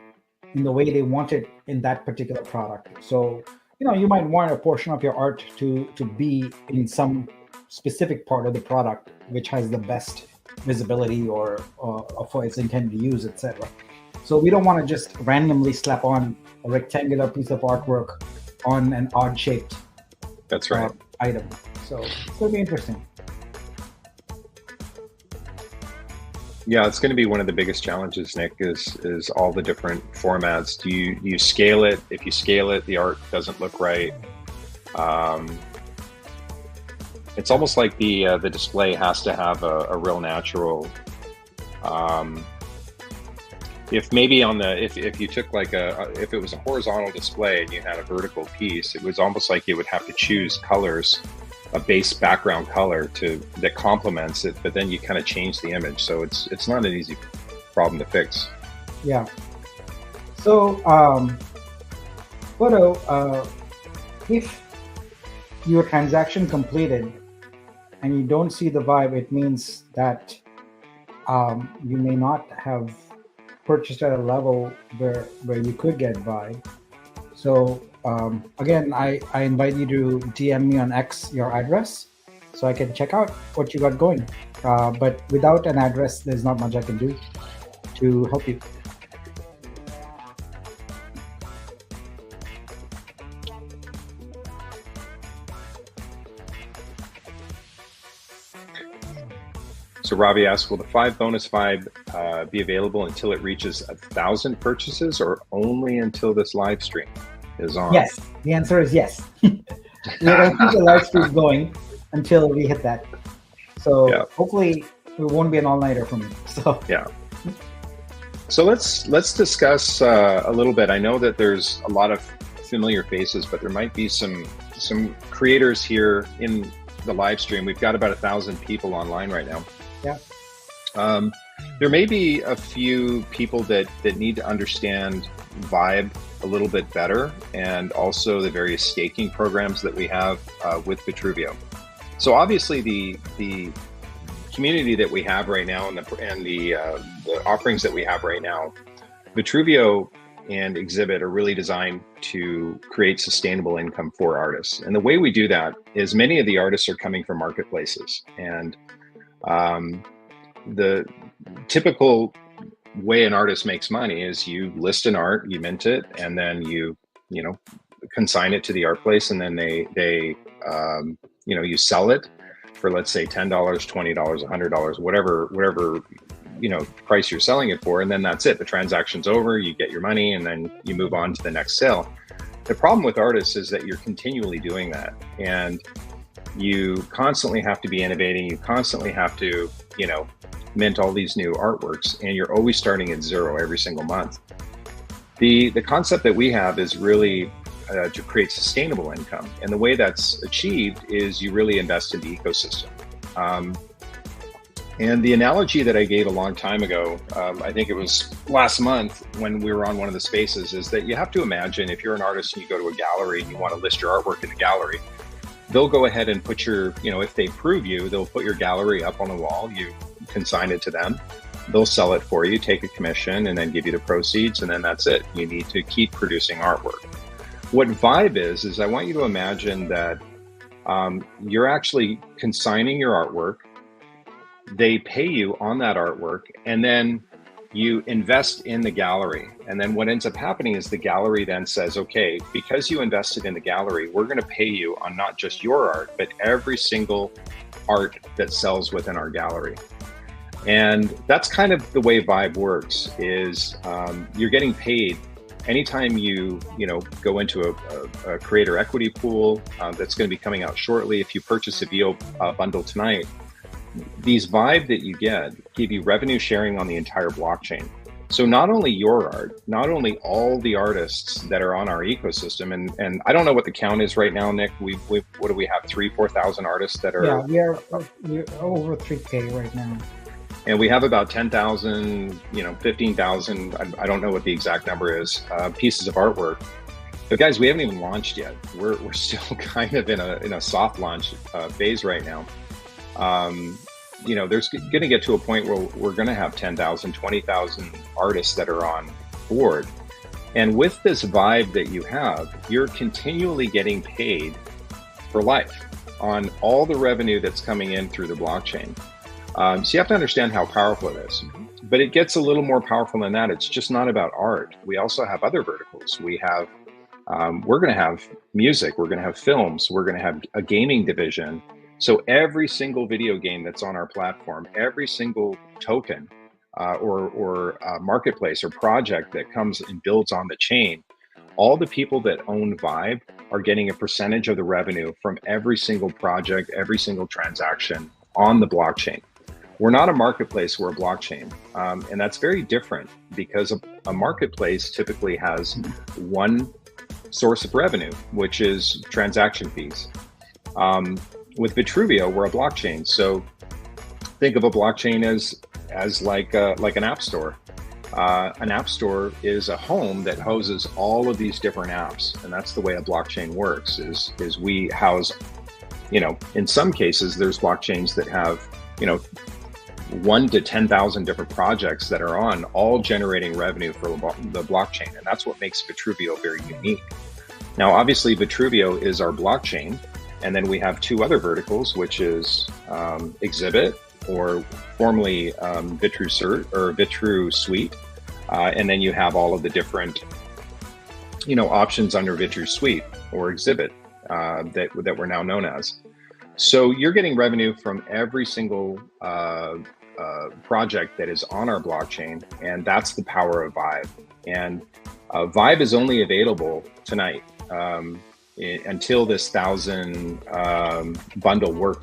in the way they want it in that particular product. So, you might want a portion of your art to be in some specific part of the product, which has the best visibility or for its intended use, etc. So we don't want to just randomly slap on a rectangular piece of artwork on an odd-shaped item. So it's going to be interesting. Yeah, it's going to be one of the biggest challenges, Nick, is all the different formats. Do you scale it? If you scale it, the art doesn't look right. It's almost like the display has to have a real natural. If maybe if you took if it was a horizontal display and you had a vertical piece, it was almost like you would have to choose colors, a base background color that complements it, but then you kind of change the image. So it's not an easy problem to fix. Yeah. So, Photo, if your transaction completed and you don't see the Vibe, it means that you may not have purchased at a level where you could get Vibe. So again, I invite you to DM me on X your address so I can check out what you got going. But without an address, there's not much I can do to help you. So Ravi asks, will the 5 bonus Vibe be available until it reaches 1,000 purchases, or only until this live stream is on? Yes, the answer is yes. We don't keep the live stream going until we hit that. So Yeah. hopefully it won't be an all-nighter for me. So Yeah. So let's discuss a little bit. I know that there's a lot of familiar faces, but there might be some creators here in the live stream. We've got about 1,000 people online right now. Yeah. There may be a few people that need to understand Vibe a little bit better, and also the various staking programs that we have with Vitruvio. So obviously the community that we have right now and the offerings that we have right now, Vitruvio and Exhibit are really designed to create sustainable income for artists. And the way we do that is many of the artists are coming from marketplaces, and the typical way an artist makes money is you list an art, you mint it, and then you consign it to the art place, and then they you sell it for, let's say, $10, $20, $100, whatever price you're selling it for, and then that's it. The transaction's over, you get your money, and then you move on to the next sale. The problem with artists is that you're continually doing that, and you constantly have to be innovating. You constantly have to, mint all these new artworks, and you're always starting at zero every single month. The concept that we have is really to create sustainable income, and the way that's achieved is you really invest in the ecosystem. And the analogy that I gave a long time ago, I think it was last month when we were on one of the spaces, is that you have to imagine, if you're an artist and you go to a gallery and you want to list your artwork in the gallery, they'll go ahead and put your, if they approve you, they'll put your gallery up on the wall, you consign it to them, they'll sell it for you, take a commission, and then give you the proceeds, and then that's it. You need to keep producing artwork. What Vibe is I want you to imagine that you're actually consigning your artwork, they pay you on that artwork, and then you invest in the gallery. And then what ends up happening is the gallery then says, okay, because you invested in the gallery, we're going to pay you on not just your art, but every single art that sells within our gallery. And that's kind of the way Vibe works, is you're getting paid anytime you go into a creator equity pool that's going to be coming out shortly. If you purchase a VO bundle tonight, these Vibe that you get give you revenue sharing on the entire blockchain. So not only your art, not only all the artists that are on our ecosystem, and I don't know what the count is right now, Nick. We what do we have? 4,000 artists that are. Yeah, we're over 3K right now. And we have about 10,000, 15,000. I don't know what the exact number is. Pieces of artwork. But guys, we haven't even launched yet. We're still kind of in a soft launch phase right now. There's going to get to a point where we're going to have 10,000, 20,000 artists that are on board. And with this Vibe that you have, you're continually getting paid for life on all the revenue that's coming in through the blockchain. So you have to understand how powerful it is. But it gets a little more powerful than that. It's just not about art. We also have other verticals. We have, we're going to have music. We're going to have films. We're going to have a gaming division. So every single video game that's on our platform, every single token or marketplace or project that comes and builds on the chain, all the people that own Vibe are getting a percentage of the revenue from every single project, every single transaction on the blockchain. We're not a marketplace, we're a blockchain. And that's very different, because a marketplace typically has one source of revenue, which is transaction fees. With Vitruvio, we're a blockchain. So think of a blockchain as like an app store. An app store is a home that houses all of these different apps. And that's the way a blockchain works, is we house in some cases, there's blockchains that have, 1 to 10,000 different projects that are on, all generating revenue for the blockchain. And that's what makes Vitruvio very unique. Now, obviously, Vitruvio is our blockchain. And then we have 2 other verticals, which is Exhibit, or formerly VitruCert or VitruSuite. And then you have all of the different, options under VitruSuite or Exhibit that we're now known as. So you're getting revenue from every single project that is on our blockchain, and that's the power of Vibe. And Vibe is only available tonight until this 1,000 bundle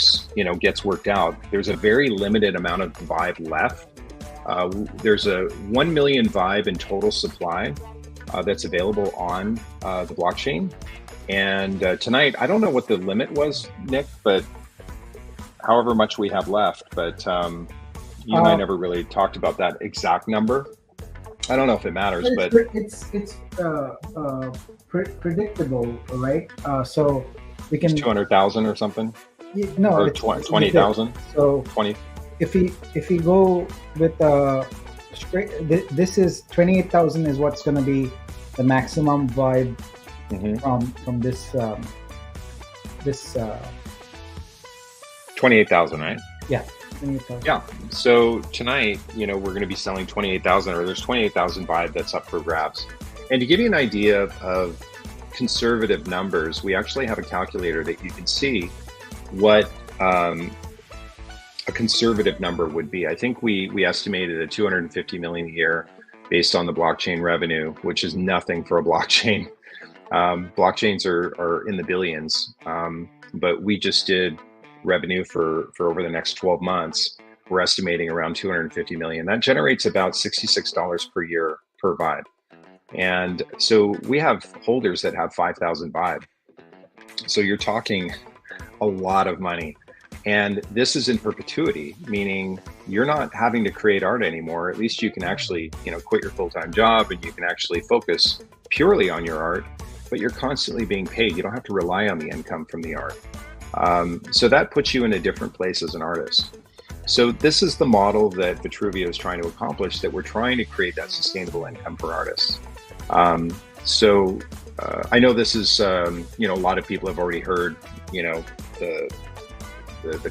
gets worked out. There's a very limited amount of Vibe left. There's a 1 million Vibe in total supply that's available on the blockchain. And tonight, I don't know what the limit was, Nick, but however much we have left, but you and I never really talked about that exact number. I don't know if it matters, but it's predictable, right? So we can 200,000 or something. No, or 20,000. So 20. If we go with straight, this is 28,000 is what's going to be the maximum Vibe from this 28,000, right? Yeah. 28,000. Yeah. So tonight, we're going to be selling 28,000, or there's 28,000 Vibe that's up for grabs. And to give you an idea of conservative numbers, we actually have a calculator that you can see what a conservative number would be. I think we estimated at 250 million a year based on the blockchain revenue, which is nothing for a blockchain. Blockchains are in the billions, but we just did revenue for over the next 12 months. We're estimating around 250 million. That generates about $66 per year per Vibe. And so we have holders that have 5,000 Vibe. So you're talking a lot of money. And this is in perpetuity, meaning you're not having to create art anymore. At least you can actually, quit your full-time job and you can actually focus purely on your art, but you're constantly being paid. You don't have to rely on the income from the art. So that puts you in a different place as an artist. So this is the model that Vitruvio is trying to accomplish, that we're trying to create that sustainable income for artists. I know this is, a lot of people have already heard, the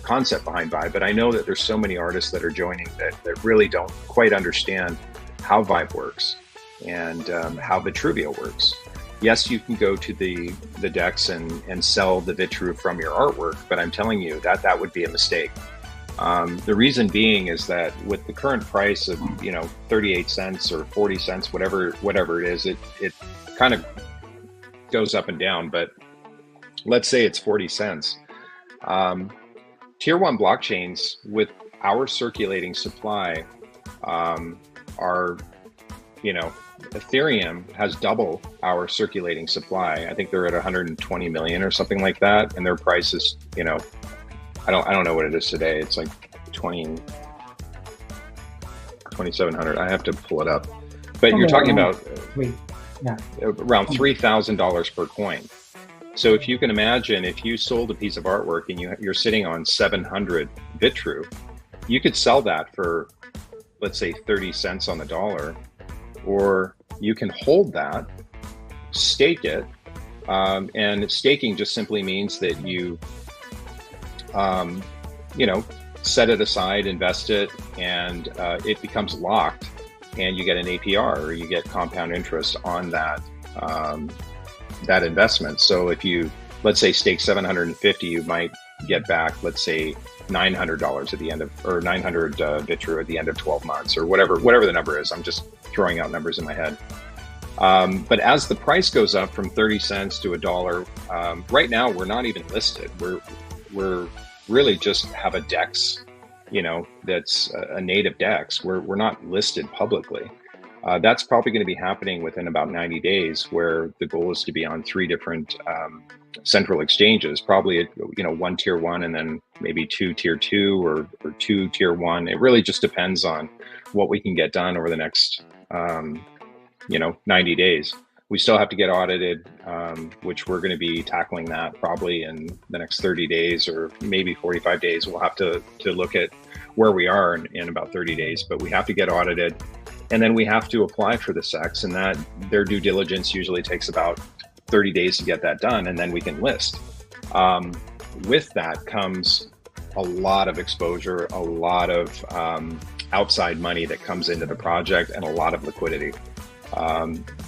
concept behind Vibe, but I know that there's so many artists that are joining that really don't quite understand how Vibe works and how Vitruvio works. Yes, you can go to the DEX and sell the Vitru from your artwork, but I'm telling you that would be a mistake. The reason being is that with the current price of 38 cents or 40 cents, whatever it is, it kind of goes up and down. But let's say it's 40 cents. Tier 1 blockchains with our circulating supply are, Ethereum has double our circulating supply. I think they're at 120 million or something like that, and their price is, I don't know what it is today. It's like 2,700. I have to pull it up, but you're talking about around $3,000 per coin. So if you can imagine, if you sold a piece of artwork and you're sitting on 700 Vitru, you could sell that for, let's say, 30 cents on the dollar, or you can hold that, stake it, and staking just simply means that you, set it aside, invest it, and it becomes locked, and you get an APR, or you get compound interest on that that investment. So if you, let's say, stake 750, you might get back, let's say, $900 at the end of, or 900 Vitru at the end of 12 months, or whatever the number is. I'm just throwing out numbers in my head. But as the price goes up from 30 cents to $1, right now we're not even listed. We're really just have a DEX, that's a native DEX. We're not listed publicly. That's probably going to be happening within about 90 days, where the goal is to be on 3 different central exchanges, probably, one tier 1 and then maybe 2 tier 2 or 2 tier 1. It really just depends on what we can get done over the next, 90 days. We still have to get audited, which we're going to be tackling that probably in the next 30 days or maybe 45 days. We'll have to look at where we are in about 30 days, but we have to get audited. And then we have to apply for the SECs, and that their due diligence usually takes about 30 days to get that done, and then we can list. With that comes a lot of exposure, a lot of outside money that comes into the project, and a lot of liquidity.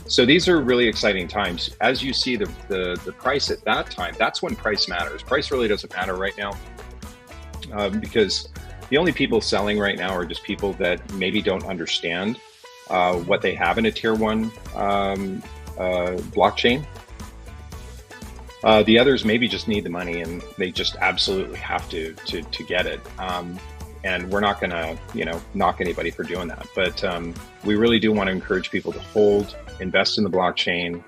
So these are really exciting times. As you see the price at that time, that's when price matters. Price really doesn't matter right now, because the only people selling right now are just people that maybe don't understand what they have in a tier 1 blockchain. The others maybe just need the money and they just absolutely have to get it. And we're not going to, knock anybody for doing that. But we really do want to encourage people to hold, invest in the blockchain,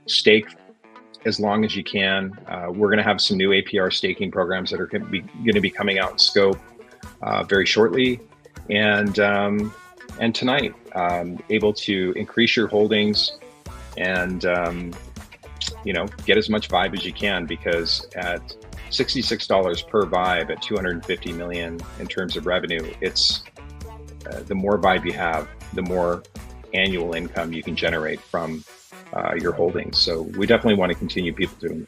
stake as long as you can. We're going to have some new APR staking programs that are going to be coming out in scope very shortly. And tonight, able to increase your holdings and, get as much Vibe as you can, because at $66 per Vibe at 250 million in terms of revenue, it's the more Vibe you have, the more annual income you can generate from your holdings. So we definitely want to continue people to,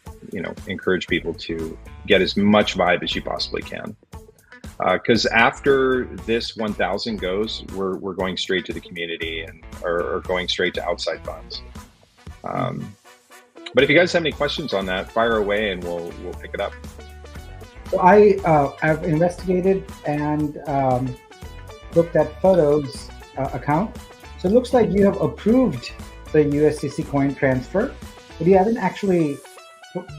encourage people to get as much Vibe as you possibly can. Because after this 1,000 goes, we're going straight to the community and or going straight to outside funds. But if you guys have any questions on that, fire away and we'll pick it up. So I've investigated and looked at Photo's account. So it looks like you have approved the USDC coin transfer, but you haven't actually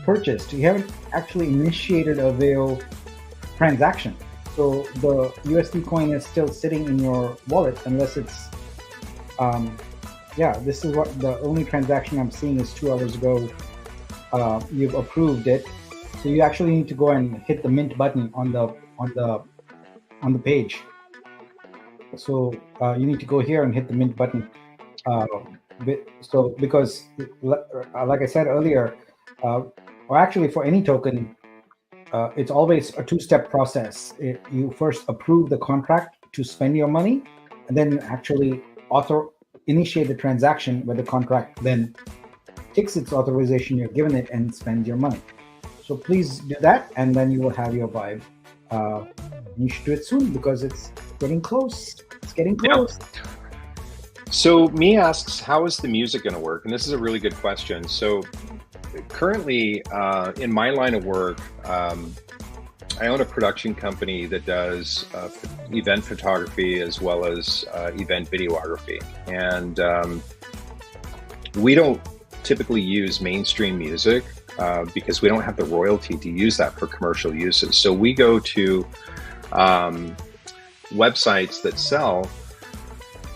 purchased. You haven't actually initiated a Veo transaction. So the USD coin is still sitting in your wallet unless it's, this is what the only transaction I'm seeing is 2 hours ago. You've approved it. So you actually need to go and hit the mint button on the page. So you need to go here and hit the mint button. Because like I said earlier, or actually for any token, it's always a two-step process. You first approve the contract to spend your money, and then you actually initiate the transaction where the contract then takes its authorization you've given it and spends your money. So please do that, and then you will have your Vibe. You should do it soon because it's getting close. It's getting close. Yeah. So Me asks, how is the music going to work? And this is a really good question. So currently, in my line of work, I own a production company that does event photography as well as event videography. And we don't typically use mainstream music because we don't have the royalty to use that for commercial uses. So we go to websites that sell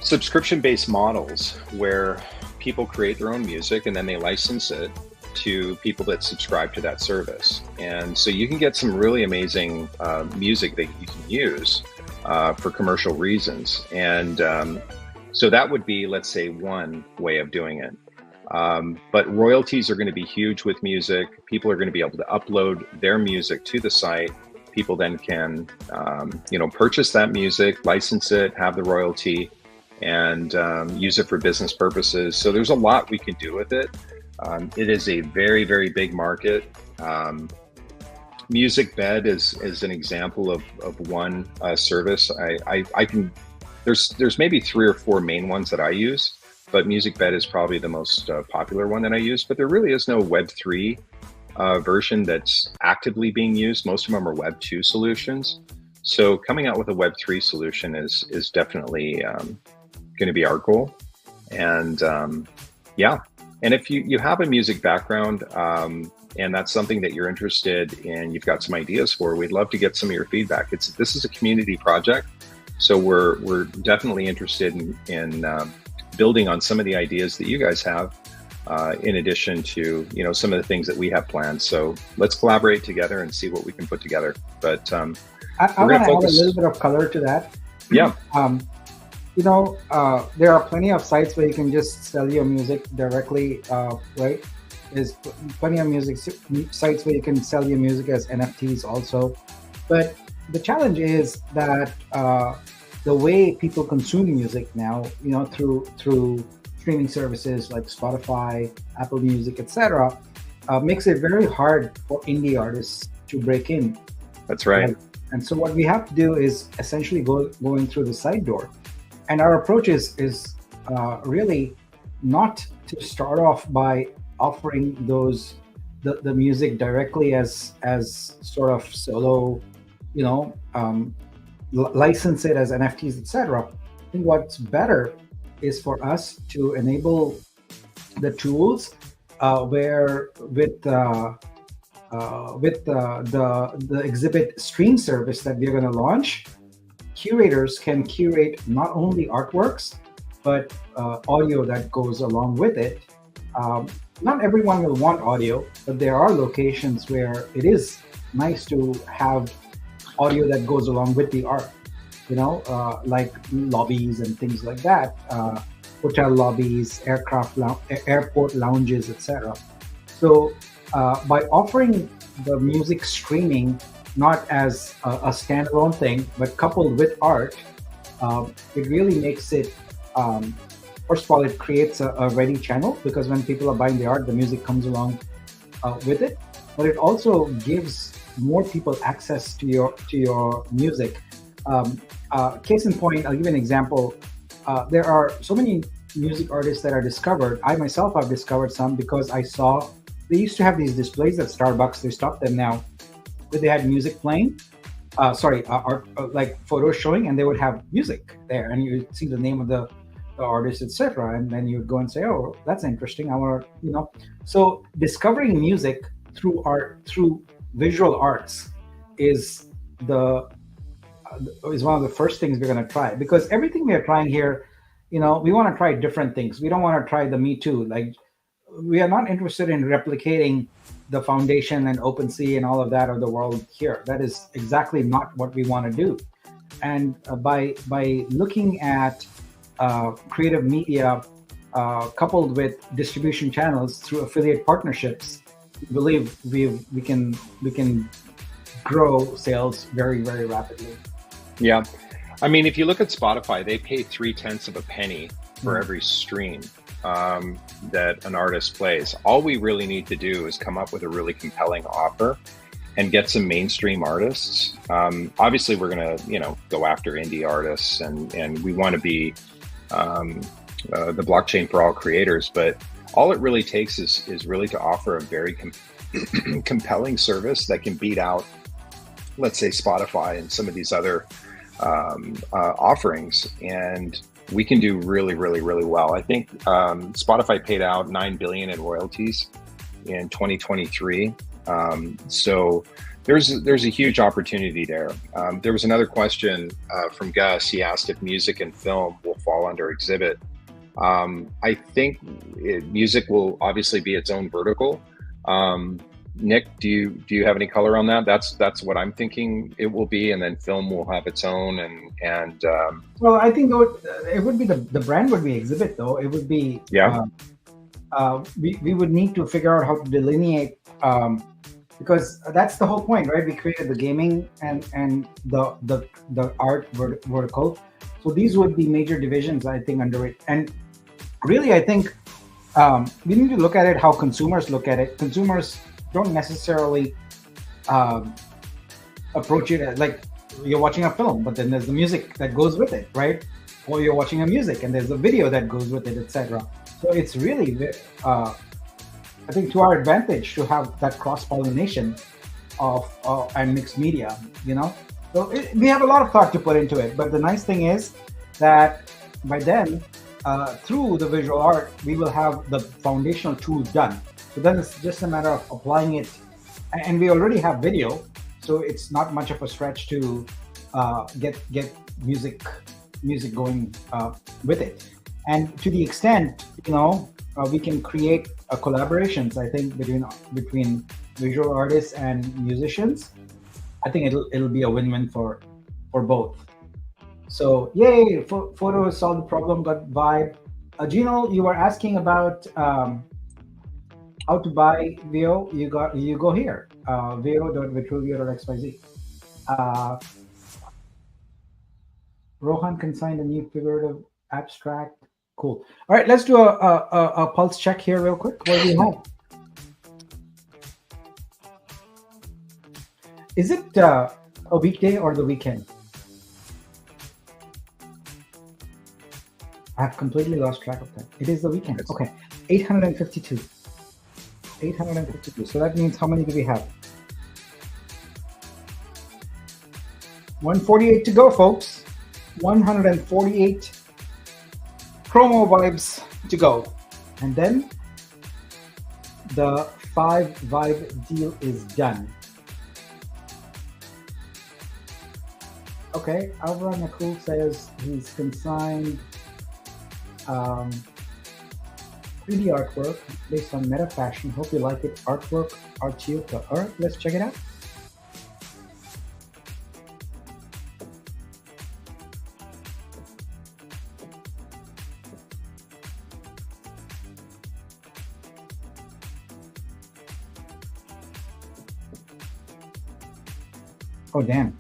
subscription-based models where people create their own music and then they license it to people that subscribe to that service. And so you can get some really amazing music that you can use for commercial reasons. And so that would be, let's say, one way of doing it. But royalties are going to be huge with music. People are going to be able to upload their music to the site. People then can, purchase that music, license it, have the royalty, and use it for business purposes. So there's a lot we can do with it. It is a very, very big market. MusicBed is an example of one service. I can, there's maybe 3 or 4 main ones that I use, but MusicBed is probably the most popular one that I use. But there really is no Web3 version that's actively being used. Most of them are Web2 solutions. So coming out with a Web3 solution is definitely going to be our goal. And and if you have a music background and that's something that you're interested in, you've got some ideas for, we'd love to get some of your feedback. This is a community project, so we're definitely interested in building on some of the ideas that you guys have, in addition to some of the things that we have planned. So let's collaborate together and see what we can put together. But I want to add a little bit of color to that. Yeah. there are plenty of sites where you can just sell your music directly, right? There's plenty of sites where you can sell your music as NFTs also. But the challenge is that the way people consume music now, through streaming services like Spotify, Apple Music, etc., makes it very hard for indie artists to break in. That's right. And so what we have to do is essentially going through the side door. And our approach is really not to start off by offering the music directly as sort of solo, license it as NFTs, etc. I think what's better is for us to enable the tools where with the exhibit stream service that we're going to launch, curators can curate not only artworks but audio that goes along with it. Not everyone will want audio, but there are locations where it is nice to have audio that goes along with the art, like lobbies and things like that, hotel lobbies, airport lounges, etc. So by offering the music streaming not as a standalone thing, but coupled with art, it really makes it, first of all, it creates a ready channel, because when people are buying the art, the music comes along with it. But it also gives more people access to your music. Case in point, I'll give you an example. There are so many music artists that are discovered. I myself have discovered some because I saw they used to have these displays at Starbucks. They stopped them now, where they had music playing. Art, like photos showing, and they would have music there, and you would see the name of the artist, etc. And then you would go and say, "Oh, that's interesting. I want to," So discovering music through art, through visual arts, is one of the first things we're going to try, because everything we are trying here, we want to try different things. We don't want to try the Me Too. Like, we are not interested in replicating the Foundation and OpenSea and all of that of the world here. That is exactly not what we want to do. And by looking at creative media coupled with distribution channels through affiliate partnerships, we believe we can grow sales very, very rapidly. Yeah. I mean, if you look at Spotify, they pay 0.3 of a penny for every stream that an artist plays. All we really need to do is come up with a really compelling offer and get some mainstream artists. Obviously, we're going to, go after indie artists, and we want to be the blockchain for all creators. But all it really takes is really to offer a very compelling service that can beat out, let's say, Spotify and some of these other offerings, and we can do really, really, really well. I think Spotify paid out $9 billion in royalties in 2023. So there's a huge opportunity there. There was another question from Gus. He asked if music and film will fall under exhibit. I think music will obviously be its own vertical. Nick, do you have any color on that? That's what I'm thinking it will be, and then film will have its own. And well, I think it would be the brand would be exhibit, though. It would be we would need to figure out how to delineate, because that's the whole point, right? We created the gaming and the art vertical, so these would be major divisions, I think, under it. And really, I think we need to look at it how consumers look at it. Consumers don't necessarily approach it like you're watching a film, but then there's the music that goes with it, right? Or you're watching a music and there's a video that goes with it, etc. So it's really, I think, to our advantage to have that cross-pollination of and mixed media, So we have a lot of thought to put into it. But the nice thing is that by then, through the visual art, we will have the foundational tools done. So then it's just a matter of applying it, and we already have video, so it's not much of a stretch to get music going with it. And to the extent, we can create collaborations, I think, between visual artists and musicians. I think it'll be a win-win for both. So yay, photo solved the problem, got vibe. Gino, you were asking about how to buy VO. You go here, vo.vitruvio.xyz. Uh, Rohan consigned a new figurative abstract. Cool. All right, let's do a pulse check here real quick. What do we have? Is it a weekday or the weekend? I've completely lost track of that. It is the weekend. Okay, 852. 852. So that means how many do we have? 148 to go, folks. 148 promo vibes to go. And then the 5 vibe deal is done. Okay, Alvaro Nakul says he's consigned 3D artwork based on Meta Fashion. Hope you like it. Artwork, Artioka. All right, let's check it out. Oh, damn.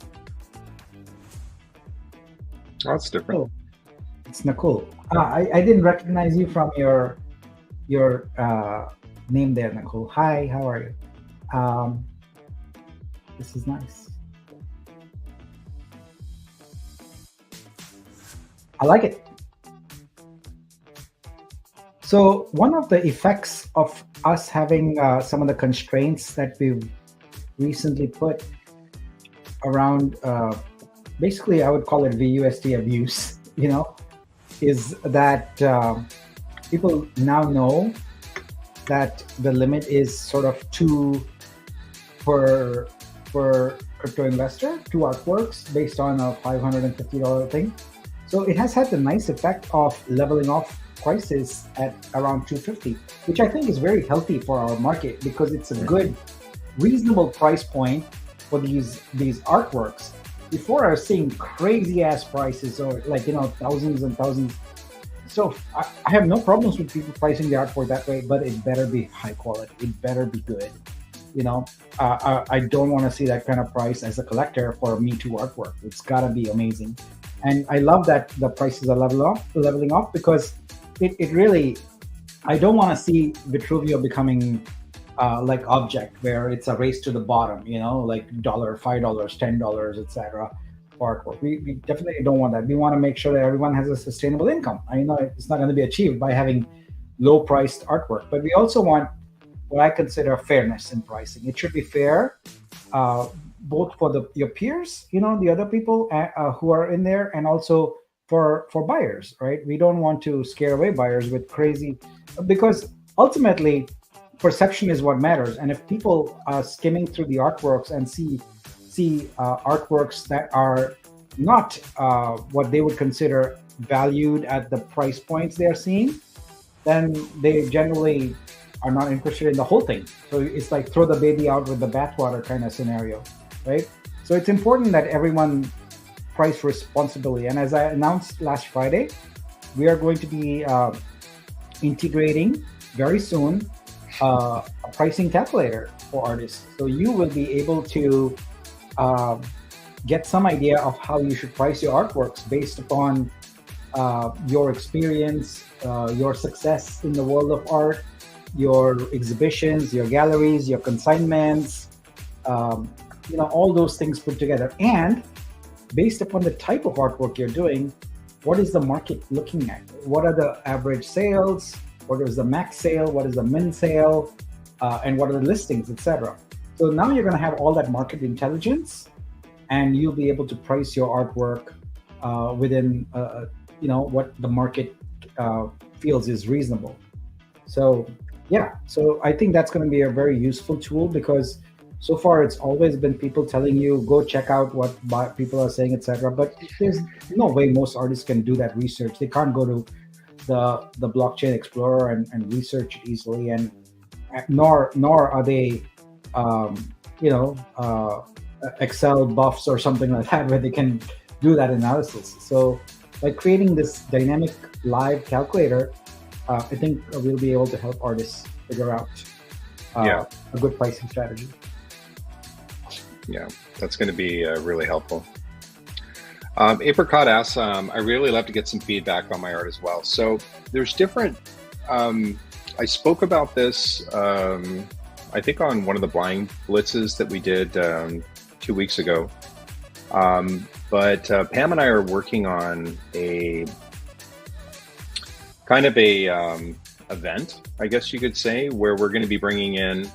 Oh, that's different. Oh, it's Nakul. I didn't recognize you from your name there, Nakul. Hi, how are you? This is nice. I like it. So one of the effects of us having some of the constraints that we've recently put around, basically I would call it VUSD abuse, is that people now know that the limit is sort of 2 per crypto investor, 2 artworks based on a $550 thing. So it has had the nice effect of leveling off prices at around 250, which I think is very healthy for our market because it's a good, reasonable price point for these artworks. Before I was seeing crazy ass prices, or thousands and thousands. So I have no problems with people pricing the artwork that way, but it better be high quality. It better be good. I don't want to see that kind of price as a collector for Me Too artwork. It's gotta be amazing. And I love that the prices are leveling off because it really, I don't want to see Vitruvio becoming like object where it's a race to the bottom, like $5, $10, etc. for artwork. We definitely don't want that. We want to make sure that everyone has a sustainable income. I know it's not going to be achieved by having low priced artwork, but we also want what I consider fairness in pricing. It should be fair, both for your peers, the other people who are in there, and also for buyers, right? We don't want to scare away buyers with crazy, because ultimately perception is what matters. And if people are skimming through the artworks and see artworks that are not what they would consider valued at the price points they're seeing, then they generally are not interested in the whole thing. So it's like throw the baby out with the bathwater kind of scenario, right? So it's important that everyone price responsibly. And as I announced last Friday, we are going to be integrating very soon a pricing calculator for artists. So you will be able to get some idea of how you should price your artworks based upon your experience, your success in the world of art, your exhibitions, your galleries, your consignments, all those things put together. And based upon the type of artwork you're doing, what is the market looking at? What are the average sales? What is the max sale? What is the min sale? And what are the listings, etc. So now you're going to have all that market intelligence, and you'll be able to price your artwork within, what the market feels is reasonable. So yeah, so I think that's going to be a very useful tool, because so far it's always been people telling you, go check out what people are saying, etc. But there's no way most artists can do that research. They can't go to the blockchain explorer and research it easily, and nor are they Excel buffs or something like that, where they can do that analysis. So by creating this dynamic live calculator, I think we'll be able to help artists figure out a good pricing strategy. Yeah, that's going to be really helpful. Apricot asks, I really love to get some feedback on my art as well. So there's different, I spoke about this, I think on one of the blind blitzes that we did 2 weeks ago. But Pam and I are working on a kind of a event, I guess you could say, where we're going to be bringing in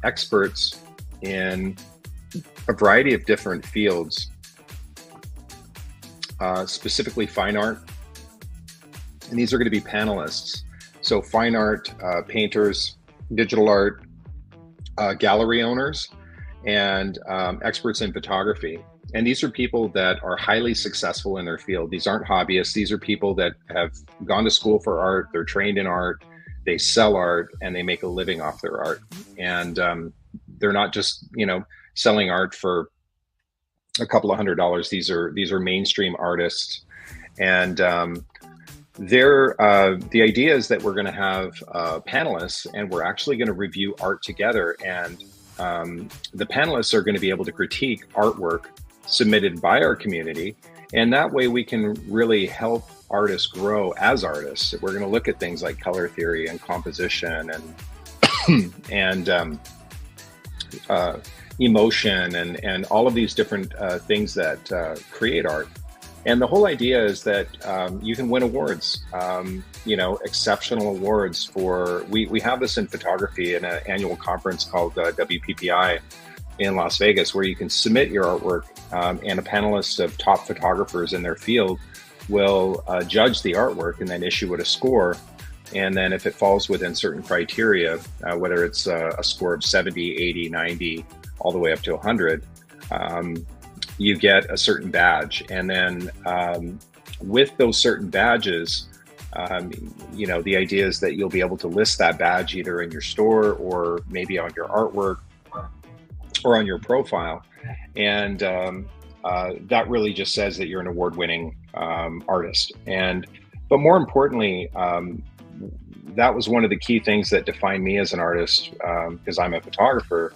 experts in a variety of different fields, specifically fine art. And these are going to be panelists. So fine art, painters, digital art, gallery owners, and experts in photography. And these are people that are highly successful in their field. These aren't hobbyists. These are people that have gone to school for art. They're trained in art. They sell art and they make a living off their art. And they're not just, selling art for a couple of $100s. These are mainstream artists. And the idea is that we're going to have panelists, and we're actually going to review art together. And the panelists are going to be able to critique artwork submitted by our community, and that way we can really help artists grow as artists. We're going to look at things like color theory and composition and emotion and all of these different things that create art. And the whole idea is that you can win awards, exceptional awards for, we have this in photography in an annual conference called WPPI in Las Vegas, where you can submit your artwork and a panelist of top photographers in their field will judge the artwork and then issue it a score. And then if it falls within certain criteria, whether it's a score of 70, 80, 90, all the way up to 100, you get a certain badge. And then with those certain badges, the idea is that you'll be able to list that badge either in your store or maybe on your artwork or on your profile. And that really just says that you're an award-winning artist. But more importantly, that was one of the key things that defined me as an artist, because I'm a photographer.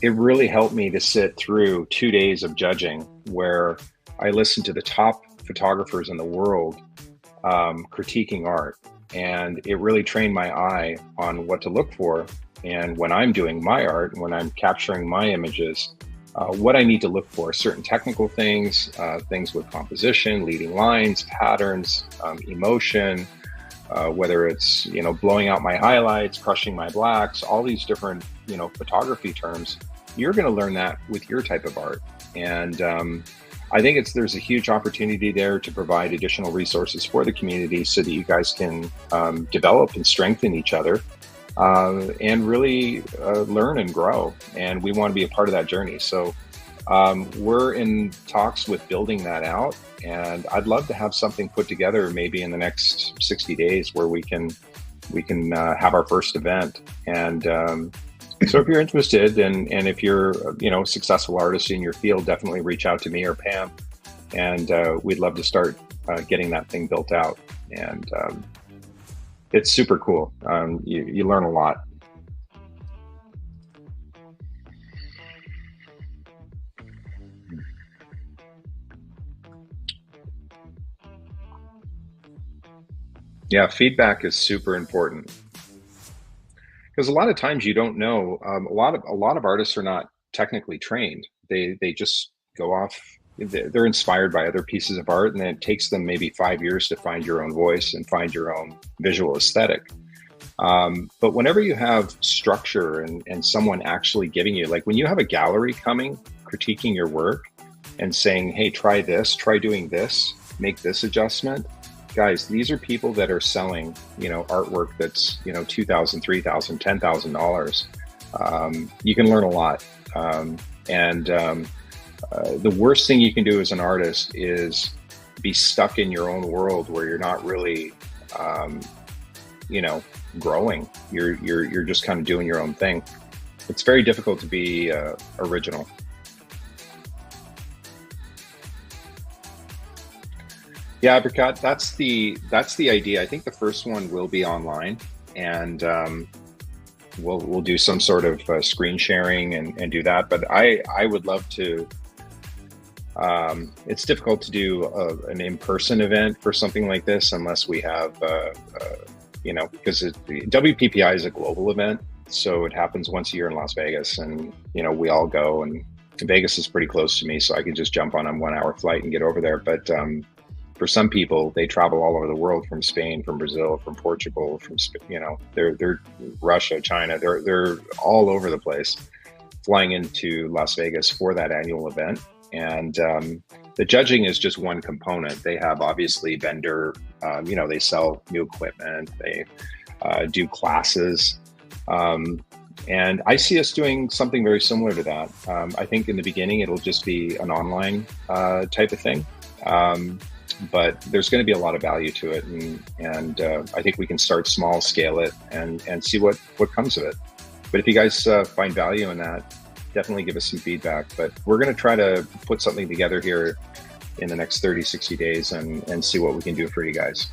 It really helped me to sit through 2 days of judging where I listened to the top photographers in the world critiquing art. And it really trained my eye on what to look for. And when I'm doing my art, when I'm capturing my images, what I need to look for, certain technical things, things with composition, leading lines, patterns, emotion, whether it's, blowing out my highlights, crushing my blacks, all these different, photography terms. You're going to learn that with your type of art. And I think there's a huge opportunity there to provide additional resources for the community so that you guys can develop and strengthen each other and really learn and grow. And we want to be a part of that journey. So we're in talks with building that out. And I'd love to have something put together maybe in the next 60 days where we can have our first event. And so if you're interested and if you're, a successful artist in your field, definitely reach out to me or Pam. And we'd love to start getting that thing built out. And it's super cool. You learn a lot. Yeah, feedback is super important. Because a lot of times you don't know, a lot of artists are not technically trained. They just go off, they're inspired by other pieces of art, and then it takes them maybe 5 years to find your own voice and find your own visual aesthetic. But whenever you have structure and someone actually giving you, like when you have a gallery coming, critiquing your work and saying, hey, try this, try doing this, make this adjustment. Guys, these are people that are selling, artwork that's, $2,000, $3,000, $10,000. You can learn a lot. The worst thing you can do as an artist is be stuck in your own world where you're not really, growing. You're just kind of doing your own thing. It's very difficult to be original. Yeah, Apricot, that's the idea. I think the first one will be online, and we'll do some sort of screen sharing and do that. But I would love to. It's difficult to do an in-person event for something like this unless we have, because WPPI is a global event, so it happens once a year in Las Vegas, and we all go. And Vegas is pretty close to me, so I can just jump on a 1 hour flight and get over there. But for some people, they travel all over the world, from Spain, from Brazil, from Portugal, they're Russia, China, they're all over the place, flying into Las Vegas for that annual event. And the judging is just one component. They have obviously vendor, they sell new equipment, they do classes. And I see us doing something very similar to that. I think in the beginning, it'll just be an online type of thing. But there's going to be a lot of value to it. And I think we can start small, scale it, and see what comes of it. But if you guys find value in that, definitely give us some feedback. But we're going to try to put something together here in the next 30, 60 days and see what we can do for you guys.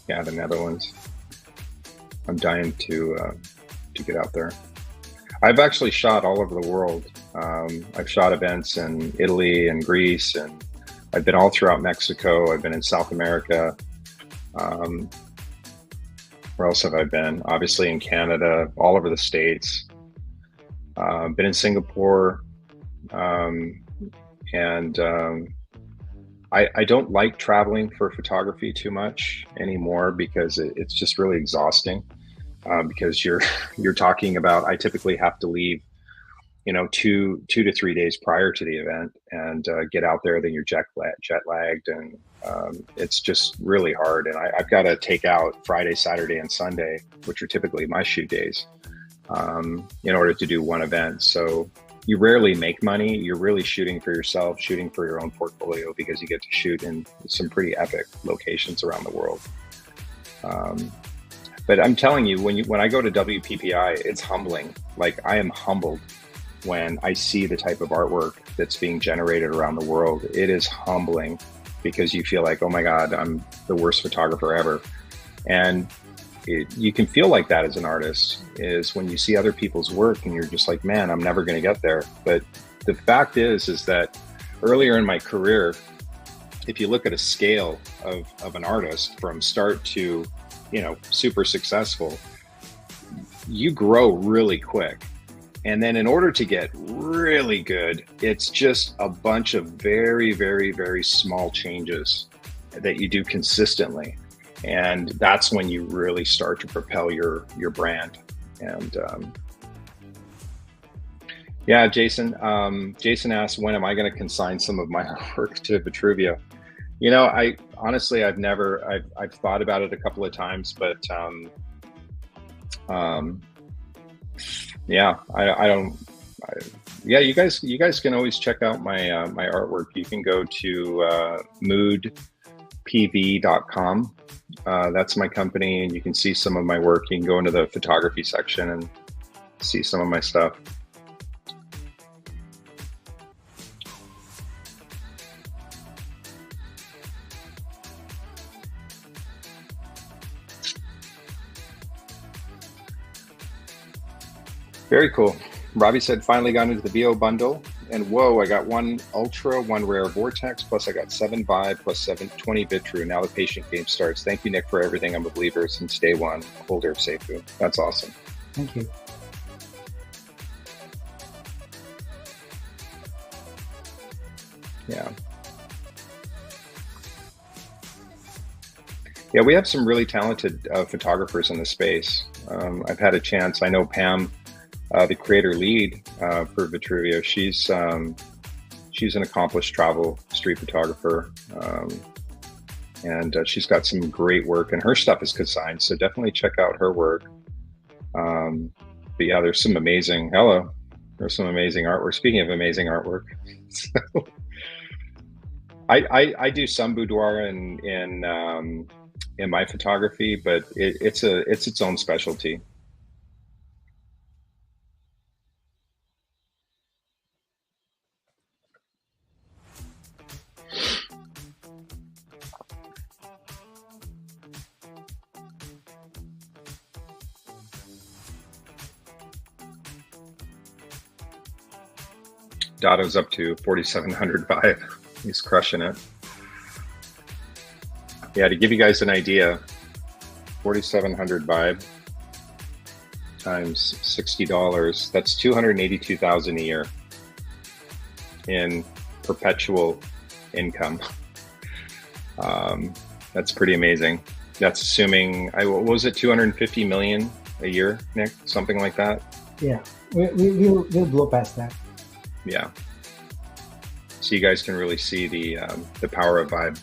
Yeah, the Netherlands. I'm dying to get out there. I've actually shot all over the world. I've shot events in Italy and Greece, and I've been all throughout Mexico. I've been in South America. Where else have I been? Obviously in Canada, all over the States. Been in Singapore. I don't like traveling for photography too much anymore because it's just really exhausting. Because you're talking about, I typically have to leave, 2 to 3 days prior to the event and get out there. Then you're jet lagged, and it's just really hard. And I've got to take out Friday, Saturday, and Sunday, which are typically my shoot days, in order to do one event. So you rarely make money. You're really shooting for yourself, shooting for your own portfolio, because you get to shoot in some pretty epic locations around the world. But I'm telling you, when I go to WPPI, it's humbling. Like, I am humbled when I see the type of artwork that's being generated around the world. It is humbling because you feel like, oh my God, I'm the worst photographer ever. And you can feel like that as an artist, is when you see other people's work and you're just like, man, I'm never going to get there. But the fact is that earlier in my career, if you look at a scale of an artist from start to super successful, you grow really quick. And then in order to get really good, it's just a bunch of very, very, very small changes that you do consistently. And that's when you really start to propel your brand. And yeah, Jason asked, when am I going to consign some of my work to Vitruvio? I honestly, I've thought about it a couple of times, but yeah, you guys can always check out my my artwork. You can go to moodpv.com. That's my company, and you can see some of my work. You can go into the photography section and see some of my stuff. Very cool. Robbie said, finally got into the VO bundle, and whoa, I got 1 Ultra, 1 Rare Vortex, plus I got 7 Vive, plus 720 Vitru. Now the patient game starts. Thank you, Nick, for everything. I'm a believer since day one. Holder of Seifu. That's awesome. Thank you. Yeah. Yeah, we have some really talented photographers in the space. I've had a chance. I know Pam, the creator lead for Vitruvio. She's an accomplished travel street photographer, and she's got some great work, and her stuff is consigned. So definitely check out her work. But yeah, there's some amazing artwork. Speaking of amazing artwork, so, I do some boudoir in in my photography, but it's its own specialty. Dotto's up to 4,700 vibe. He's crushing it. Yeah, to give you guys an idea, 4,700 vibe times $60, that's 282,000 a year in perpetual income. That's pretty amazing. That's assuming, what was it, 250 million a year, Nick? Something like that? Yeah, we'll blow past that. Yeah. So you guys can really see the power of vibe.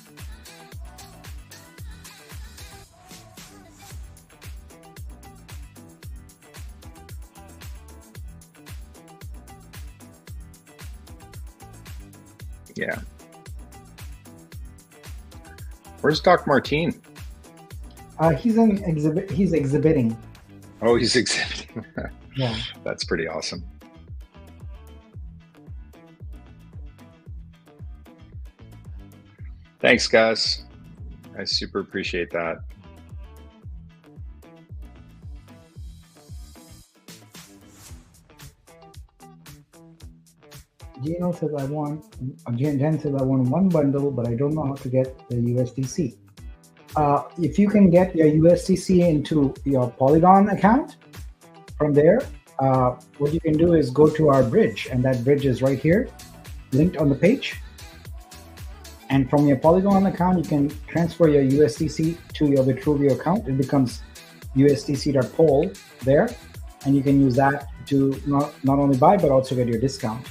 Yeah. Where's Doc Martin? He's an exhibit. He's exhibiting. Oh, he's exhibiting. Yeah. That's pretty awesome. Thanks, Gus. I super appreciate that. Gino says Jen says I want one bundle, but I don't know how to get the USDC. If you can get your USDC into your Polygon account, from there, what you can do is go to our bridge, and that bridge is right here, linked on the page. And from your Polygon account, you can transfer your USDC to your Vitruvio account. It becomes USDC.pol there, and you can use that to not only buy, but also get your discount.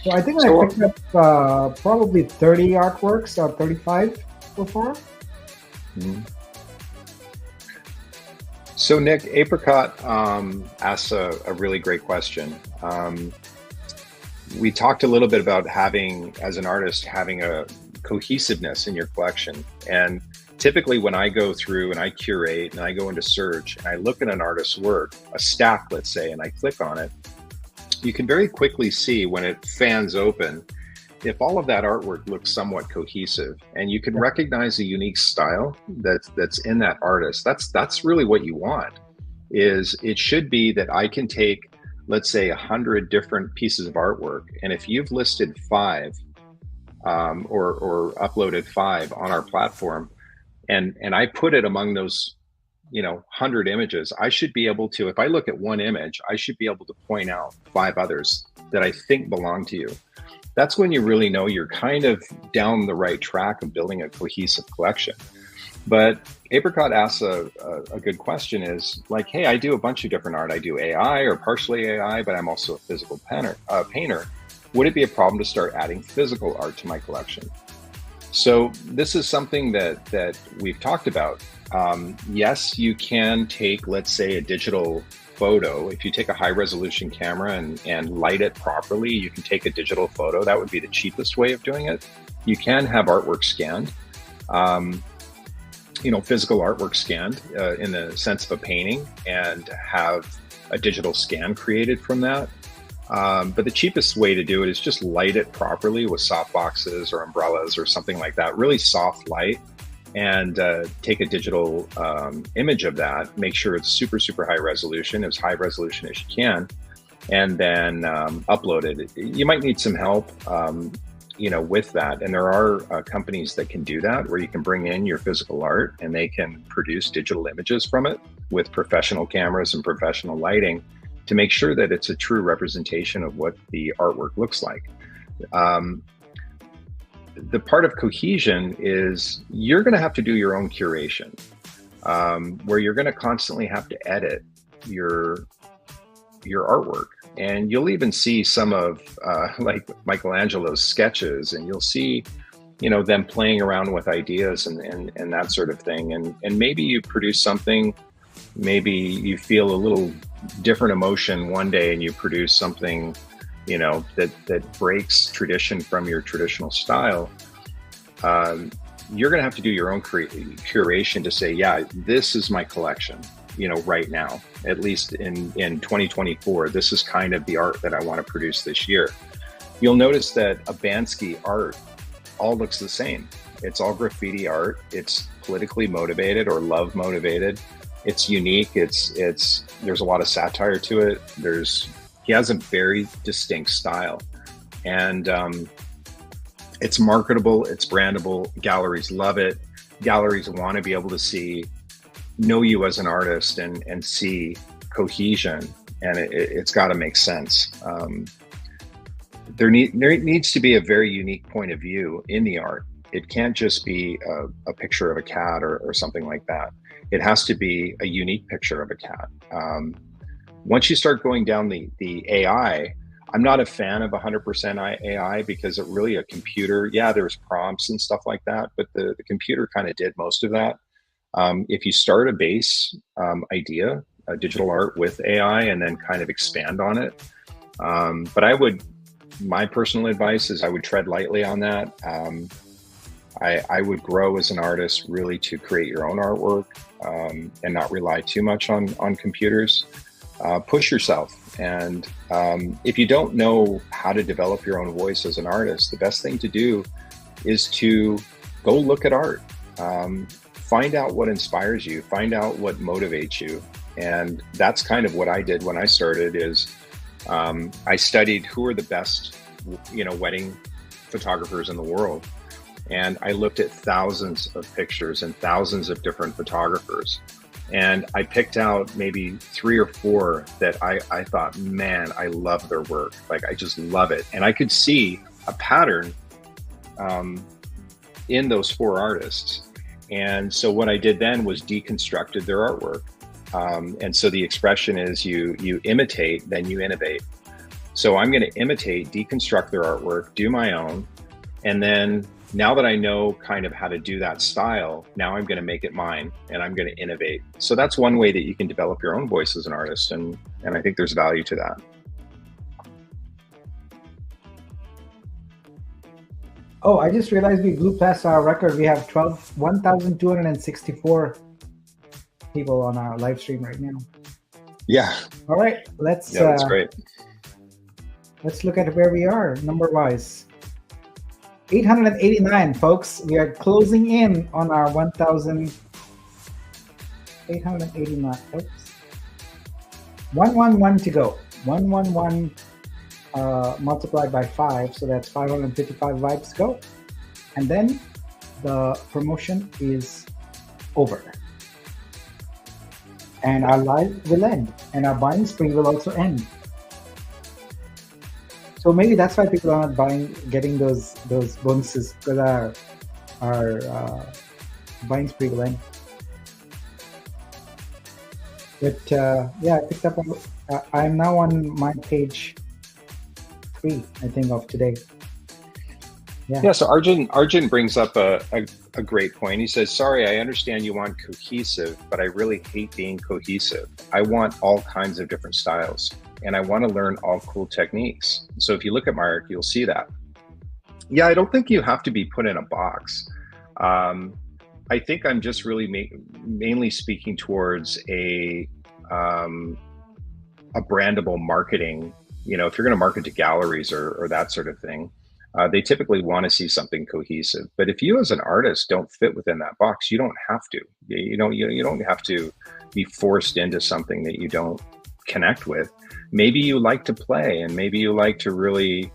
So I think I picked up probably 30 artworks or 35 so far. Mm-hmm. So Nick, Apricot asks a really great question. We talked a little bit about having, as an artist, having a cohesiveness in your collection. And typically when I go through and I curate and I go into search and I look at an artist's work, a stack, let's say, and I click on it, you can very quickly see when it fans open, if all of that artwork looks somewhat cohesive, and you can recognize a unique style that's in that artist. That's really what you want. Is it should be that I can take, let's say, 100 different pieces of artwork, and if you've listed 5 or uploaded 5 on our platform, and I put it among those 100 images, I should be able to, if I look at one image, I should be able to point out 5 others that I think belong to you. That's when you really know you're kind of down the right track of building a cohesive collection. But Apricot asks a good question, is like, hey, I do a bunch of different art. I do AI or partially AI, but I'm also a physical painter. Would it be a problem to start adding physical art to my collection? So this is something that we've talked about. Yes, you can take, let's say, a digital photo. If you take a high resolution camera and light it properly, you can take a digital photo. That would be the cheapest way of doing it. You can have artwork scanned, physical artwork scanned in the sense of a painting, and have a digital scan created from that. But the cheapest way to do it is just light it properly with soft boxes or umbrellas or something like that, really soft light, and take a digital image of that, make sure it's super, super high resolution, as high resolution as you can, and then upload it. You might need some help with that. And there are companies that can do that, where you can bring in your physical art and they can produce digital images from it with professional cameras and professional lighting to make sure that it's a true representation of what the artwork looks like. The part of cohesion is you're going to have to do your own curation, where you're going to constantly have to edit your artwork. And you'll even see some of like Michelangelo's sketches, and you'll see, them playing around with ideas and that sort of thing. And maybe you produce something, maybe you feel a little different emotion one day and you produce something, that breaks tradition from your traditional style. you're going to have to do your own curation to say, yeah, this is my collection, right now, at least in 2024, this is kind of the art that I want to produce this year. You'll notice that a Banksy art all looks the same. It's all graffiti art. It's politically motivated or love motivated. It's unique. There's a lot of satire to it. He has a very distinct style, and it's marketable. It's brandable. Galleries love it. Galleries want to be able to know you as an artist and see cohesion, and it's got to make sense. There needs to be a very unique point of view in the art. It can't just be a picture of a cat or something like that. It has to be a unique picture of a cat. Once you start going down the AI, I'm not a fan of 100% AI because it really a computer, there's prompts and stuff like that, but the computer kind of did most of that. If you start a base idea, a digital art with AI, and then kind of expand on it. But my personal advice is I would tread lightly on that. I would grow as an artist really to create your own artwork and not rely too much on computers. Push yourself. And if you don't know how to develop your own voice as an artist, the best thing to do is to go look at art. Find out what inspires you, find out what motivates you. And that's kind of what I did when I started is I studied who are the best, wedding photographers in the world. And I looked at thousands of pictures and thousands of different photographers. And I picked out maybe 3 or 4 that I thought, man, I love their work. Like, I just love it. And I could see a pattern in those 4 artists. And so what I did then was deconstructed their artwork. And so the expression is you imitate, then you innovate. So I'm going to imitate, deconstruct their artwork, do my own. And then now that I know kind of how to do that style, now I'm going to make it mine and I'm going to innovate. So that's one way that you can develop your own voice as an artist. And I think there's value to that. Oh, I just realized we blew past our record. We have 1,264 people on our live stream right now. Yeah. All right, that's great. Let's look at where we are number-wise. 889, folks. We are closing in on our 1,889. Oops. 111 to go. 111 multiplied by 5, so that's 555 vibes go. And then the promotion is over. And our live will end. And our buying spree will also end. So maybe that's why people are not getting those bonuses, because our buying spree will end. But I picked up. I'm now on my page 3, I think, of today. Yeah. So Arjun brings up a great point. He says, "Sorry, I understand you want cohesive, but I really hate being cohesive. I want all kinds of different styles. And I want to learn all cool techniques." So if you look at my art, you'll see that. Yeah, I don't think you have to be put in a box. I think I'm just really mainly speaking towards a brandable marketing. If you're going to market to galleries or that sort of thing, they typically want to see something cohesive. But if you as an artist don't fit within that box, you don't have to. You don't have to be forced into something that you don't connect with. Maybe you like to play, and maybe you like to really,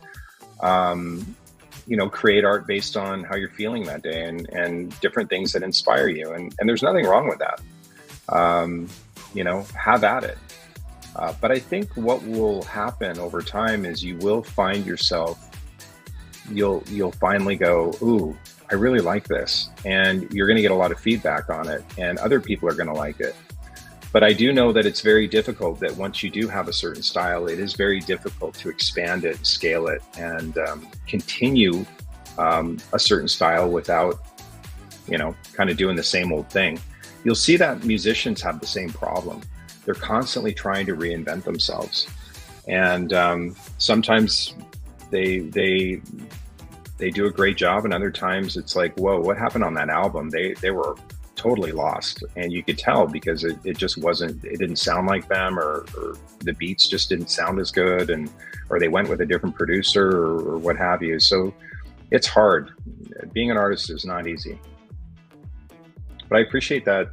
create art based on how you're feeling that day and different things that inspire you. And there's nothing wrong with that. Have at it. But I think what will happen over time is you will find yourself, you'll finally go, ooh, I really like this. And you're going to get a lot of feedback on it, and other people are going to like it. But I do know that it's very difficult that once you do have a certain style, it is very difficult to expand it, scale it, and continue a certain style without, kind of doing the same old thing. You'll see that musicians have the same problem. They're constantly trying to reinvent themselves. And sometimes they they do a great job, and other times it's like, whoa, what happened on that album? They were totally lost, and you could tell because it just wasn't, it didn't sound like them, or the beats just didn't sound as good, and or they went with a different producer, or what have you. So it's hard. Being an artist is not easy. But I appreciate that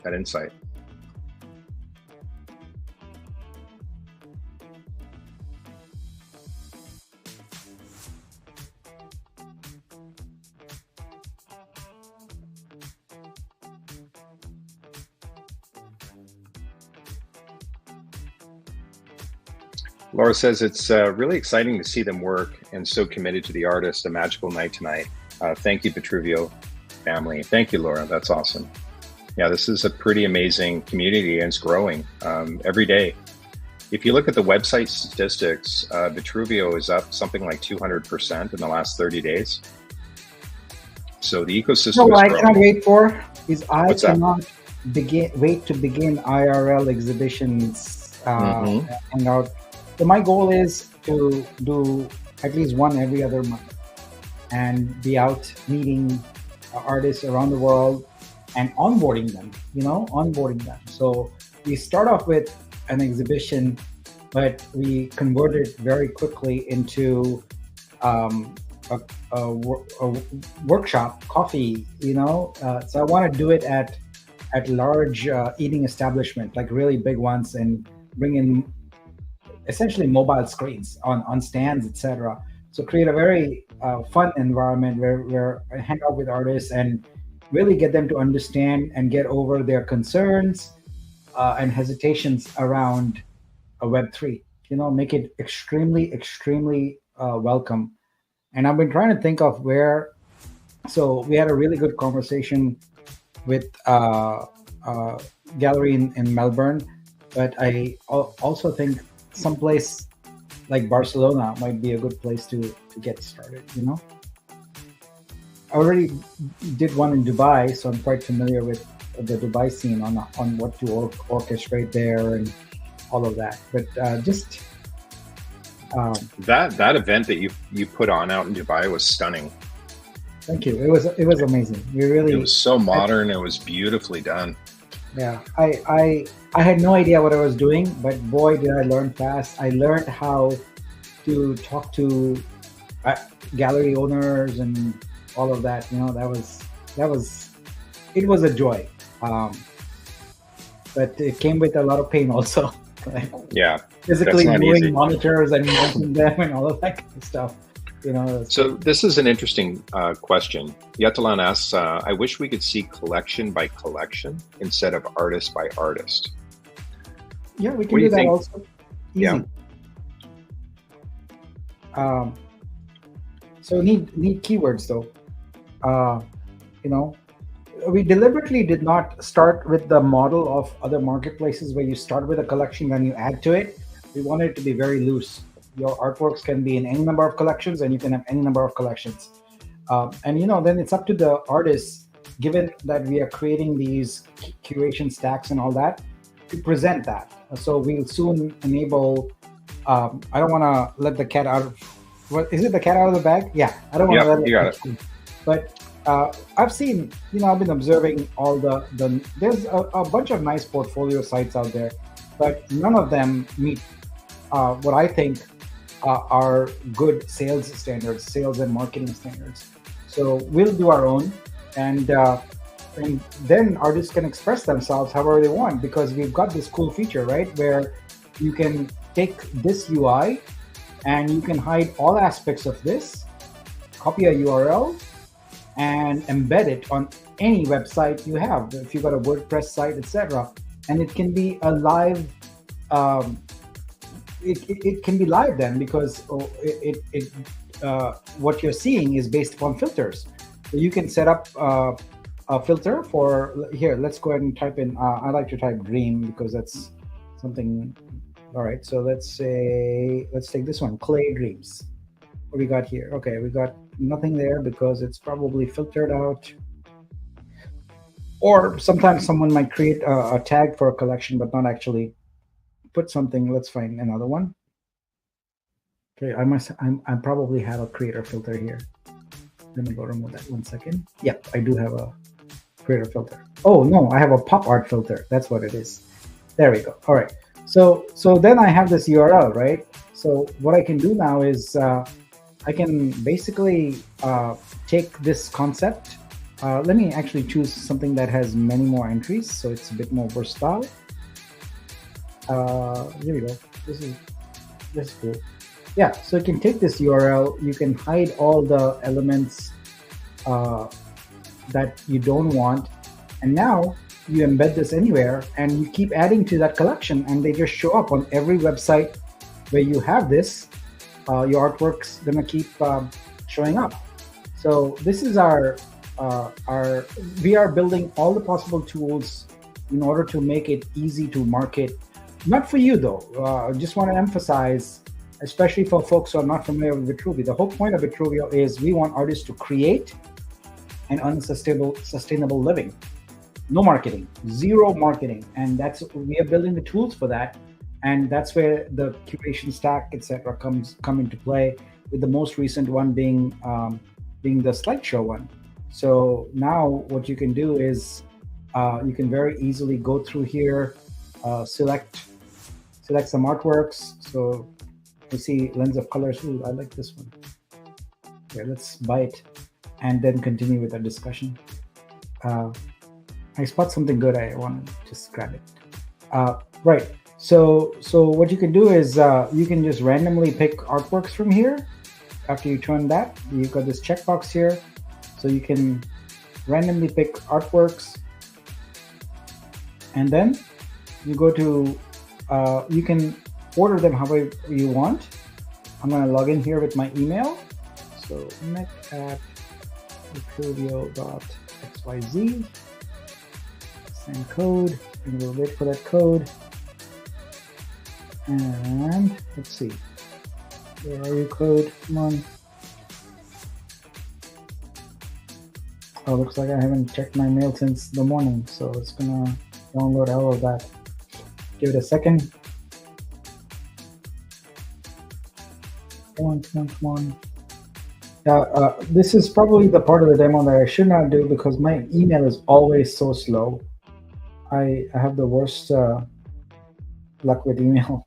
insight. Laura says it's really exciting to see them work and so committed to the artist. A magical night tonight. Thank you, Vitruvio family. Thank you, Laura. That's awesome. Yeah, this is a pretty amazing community, and it's growing every day. If you look at the website statistics, Vitruvio is up something like 200% in the last 30 days. So the ecosystem is I growing. cannot wait for is I What's that? cannot wait to begin IRL exhibitions and out. So my goal is to do at least one every other month and be out meeting artists around the world and onboarding them, onboarding them. So we start off with an exhibition, but we converted very quickly into a workshop, coffee, so I want to do it at large eating establishment, like really big ones, and bring in essentially mobile screens on stands, etc. So create a very fun environment where I hang out with artists and really get them to understand and get over their concerns and hesitations around a Web3. Make it extremely, extremely welcome. And I've been trying to think of where. So we had a really good conversation with gallery in Melbourne, but I also think someplace like Barcelona might be a good place to get started. I already did one in Dubai, so I'm quite familiar with the Dubai scene on what to orchestrate there and all of that. But that event that you put on out in Dubai was stunning. Thank you. It was amazing. It was so modern. It was beautifully done. Yeah, I had no idea what I was doing, but boy, did I learn fast. I learned how to talk to gallery owners and all of that. It was a joy. But it came with a lot of pain also. Yeah. Physically moving easy. Monitors and mounting them and all of that kind of stuff. So this is an interesting question. Yetalan asks, I wish we could see collection by collection instead of artist by artist. Yeah, we can do that also. Easy. Yeah. So need keywords though. We deliberately did not start with the model of other marketplaces where you start with a collection and you add to it. We wanted it to be very loose. Your artworks can be in any number of collections, and you can have any number of collections. And then it's up to the artists, given that we are creating these curation stacks and all that, to present that. So we'll soon enable. I don't want to let the cat out of. What is it? The cat out of the bag? Yeah, I don't want to let it. You got it. But I've seen. I've been observing all the. There's a bunch of nice portfolio sites out there, but none of them meet what I think are good sales standards, sales and marketing standards. So we'll do our own, and then artists can express themselves however they want, because we've got this cool feature, right, where you can take this UI and you can hide all aspects of this, copy a URL, and embed it on any website you have. If you've got a WordPress site, etc., and it can be a live. It can be live then, because what you're seeing is based upon filters. So you can set up a filter for here. Let's go ahead and type in. I like to type dream because that's something. All right. So let's take this one, clay dreams. What we got here? Okay, we got nothing there because it's probably filtered out. Or sometimes someone might create a tag for a collection, but not actually put something. Let's find another one. Okay, I probably have a creator filter here. Let me go remove that 1 second. Yep, I do have a creator filter. Oh no, I have a pop art filter. That's what it is. There we go. All right. So then I have this URL, right? So what I can do now is I can basically take this concept. Let me actually choose something that has many more entries, so it's a bit more versatile. Here we go. This is cool. Yeah, so you can take this URL, you can hide all the elements that you don't want, and now you embed this anywhere and you keep adding to that collection, and they just show up on every website where you have this. Your artwork's gonna keep showing up. So this is we are building all the possible tools in order to make it easy to market. Not for you though, I just want to emphasize, especially for folks who are not familiar with Vitruvio, the whole point of Vitruvio is we want artists to create an sustainable living. No marketing, zero marketing. And we are building the tools for that. And that's where the curation stack, etc., come into play, with the most recent one being the slideshow one. So now what you can do is you can very easily go through here, select some artworks. So you see Lens of Colors. Ooh, I like this one. Okay, let's buy it and then continue with our discussion. I spot something good. I want to just grab it. Right. So what you can do is you can just randomly pick artworks from here. After you turn that, you've got this checkbox here. So you can randomly pick artworks. And then you go to, you can order them however you want. I'm going to log in here with my email. So nick@vitruvio.xyz. Send code, and we'll wait for that code. And let's see, where are you, code? Come on. Oh, looks like I haven't checked my mail since the morning, so it's gonna download all of that. Give it a second. Come on. This is probably the part of the demo that I should not do because my email is always so slow. I have the worst luck with email.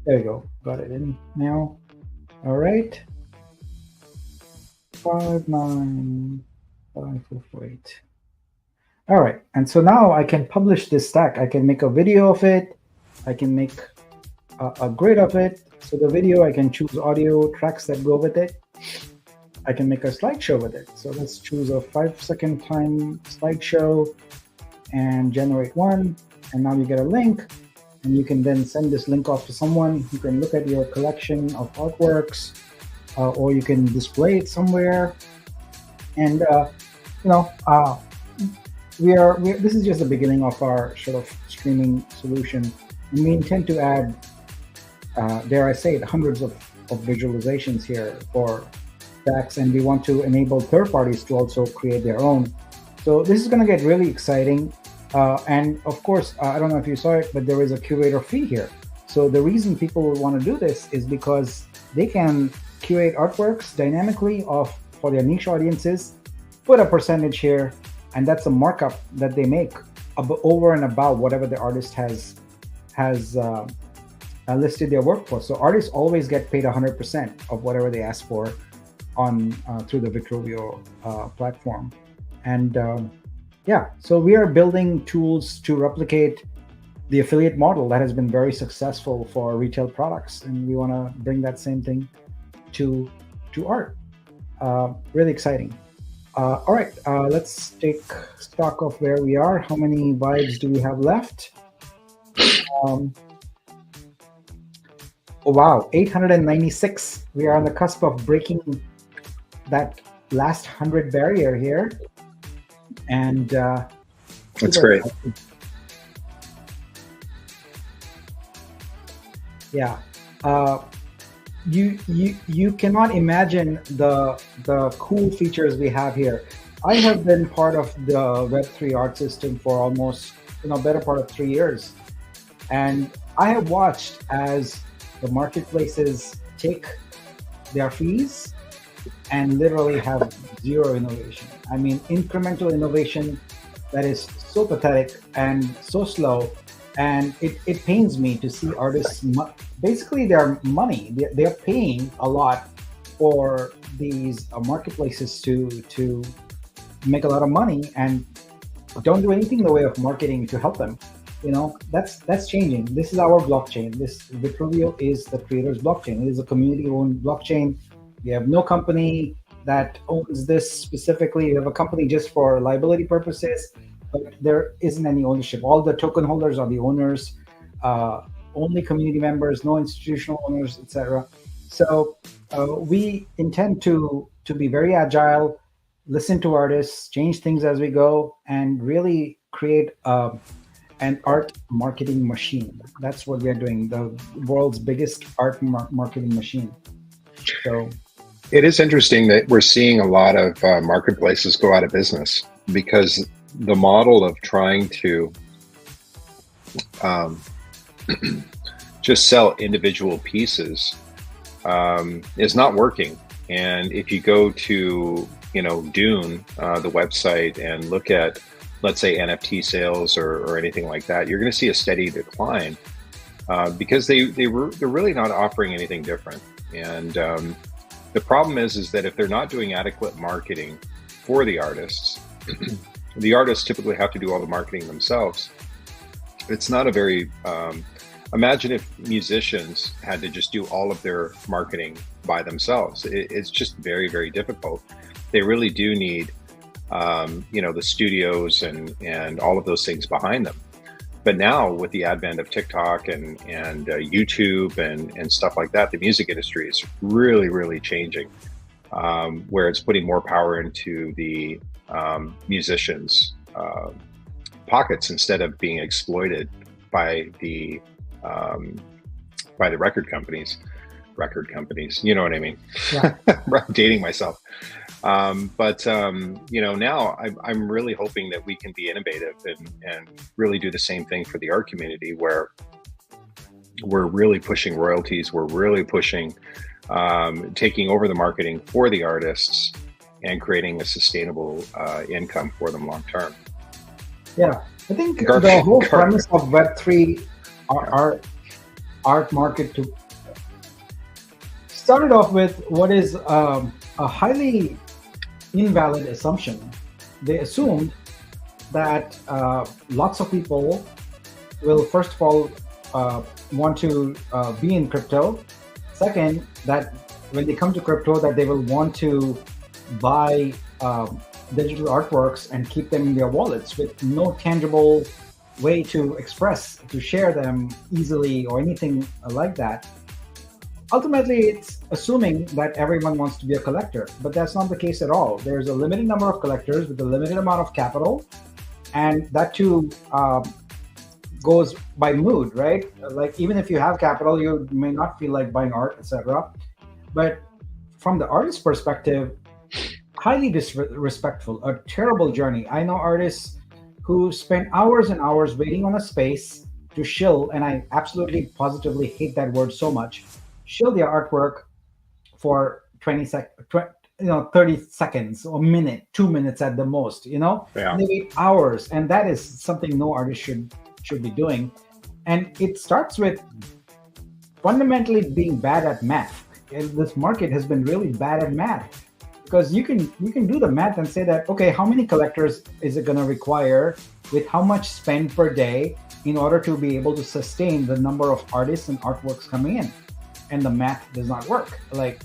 There you go. Got it in now. All right. 59548. All right. And so now I can publish this stack. I can make a video of it. I can make a grid of it. So the video, I can choose audio tracks that go with it. I can make a slideshow with it. So let's choose a 5-second time slideshow and generate one. And now you get a link, and you can then send this link off to someone who can look at your collection of artworks, or you can display it somewhere. And this is just the beginning of our sort of streaming solution. And we intend to add, dare I say it, hundreds of visualizations here for stacks, and we want to enable third parties to also create their own. So this is going to get really exciting. And of course, I don't know if you saw it, but there is a curator fee here. So the reason people would want to do this is because they can curate artworks dynamically for their niche audiences, put a percentage here, and that's a markup that they make over and above whatever the artist has listed their work for. So artists always get paid 100% of whatever they ask for on through the Vitruvio platform. And so we are building tools to replicate the affiliate model that has been very successful for retail products, and we want to bring that same thing to art. Really exciting. All right, let's take stock of where we are. How many vibes do we have left? Oh, wow, 896. We are on the cusp of breaking that last 100 barrier here. And that's great. Yeah, you cannot imagine the cool features we have here. I have been part of the Web3 art system for almost better part of 3 years, and I have watched as the marketplaces take their fees and literally have zero innovation. I mean, incremental innovation that is so pathetic and so slow. And it pains me to see artists, basically their money, they're paying a lot for these marketplaces to make a lot of money and don't do anything in the way of marketing to help them. That's changing. This is our blockchain. This Vitruvio is the creator's blockchain. It is a community-owned blockchain. We have no company that owns this specifically. We have a company just for liability purposes, but there isn't any ownership. All the token holders are the owners, only community members, no institutional owners, etc. So we intend to be very agile, listen to artists, change things as we go, and really create an art marketing machine. That's what we're doing, the world's biggest art marketing machine. So it is interesting that we're seeing a lot of marketplaces go out of business because the model of trying to just sell individual pieces is not working. And if you go to, Dune, the website, and look at, let's say, NFT sales or anything like that, you're going to see a steady decline because they're really not offering anything different. And the problem is that if they're not doing adequate marketing for the artists, the artists typically have to do all the marketing themselves. It's not a very, imagine if musicians had to just do all of their marketing by themselves. It's just very, very difficult. They really do need, the studios and all of those things behind them. But now with the advent of TikTok and YouTube and stuff like that, the music industry is really, really changing, where it's putting more power into the musicians' pockets instead of being exploited by the record companies. You know what I mean? Yeah. I'm dating myself. But now I'm really hoping that we can be innovative and really do the same thing for the art community, where we're really pushing royalties. We're really pushing taking over the marketing for the artists and creating a sustainable income for them long term. Yeah, I think the whole premise of Web3 art market started off with what is a highly invalid assumption. They assumed that lots of people will, first of all, want to be in crypto. Second, that when they come to crypto, that they will want to buy digital artworks and keep them in their wallets with no tangible way to express, to share them easily or anything like that. Ultimately, it's assuming that everyone wants to be a collector, but that's not the case at all. There's a limited number of collectors with a limited amount of capital, and that too goes by mood, right? Like, even if you have capital, you may not feel like buying art, etc. But from the artist's perspective, highly disrespectful, a terrible journey. I know artists who spend hours and hours waiting on a space to shill, and I absolutely positively hate that word so much, shill their artwork for 30 seconds or a minute, 2 minutes at the most, Yeah. And they wait hours, and that is something no artist should be doing. And it starts with fundamentally being bad at math. And this market has been really bad at math, because you can do the math and say that, okay, how many collectors is it going to require with how much spend per day in order to be able to sustain the number of artists and artworks coming in? And the math does not work. Like,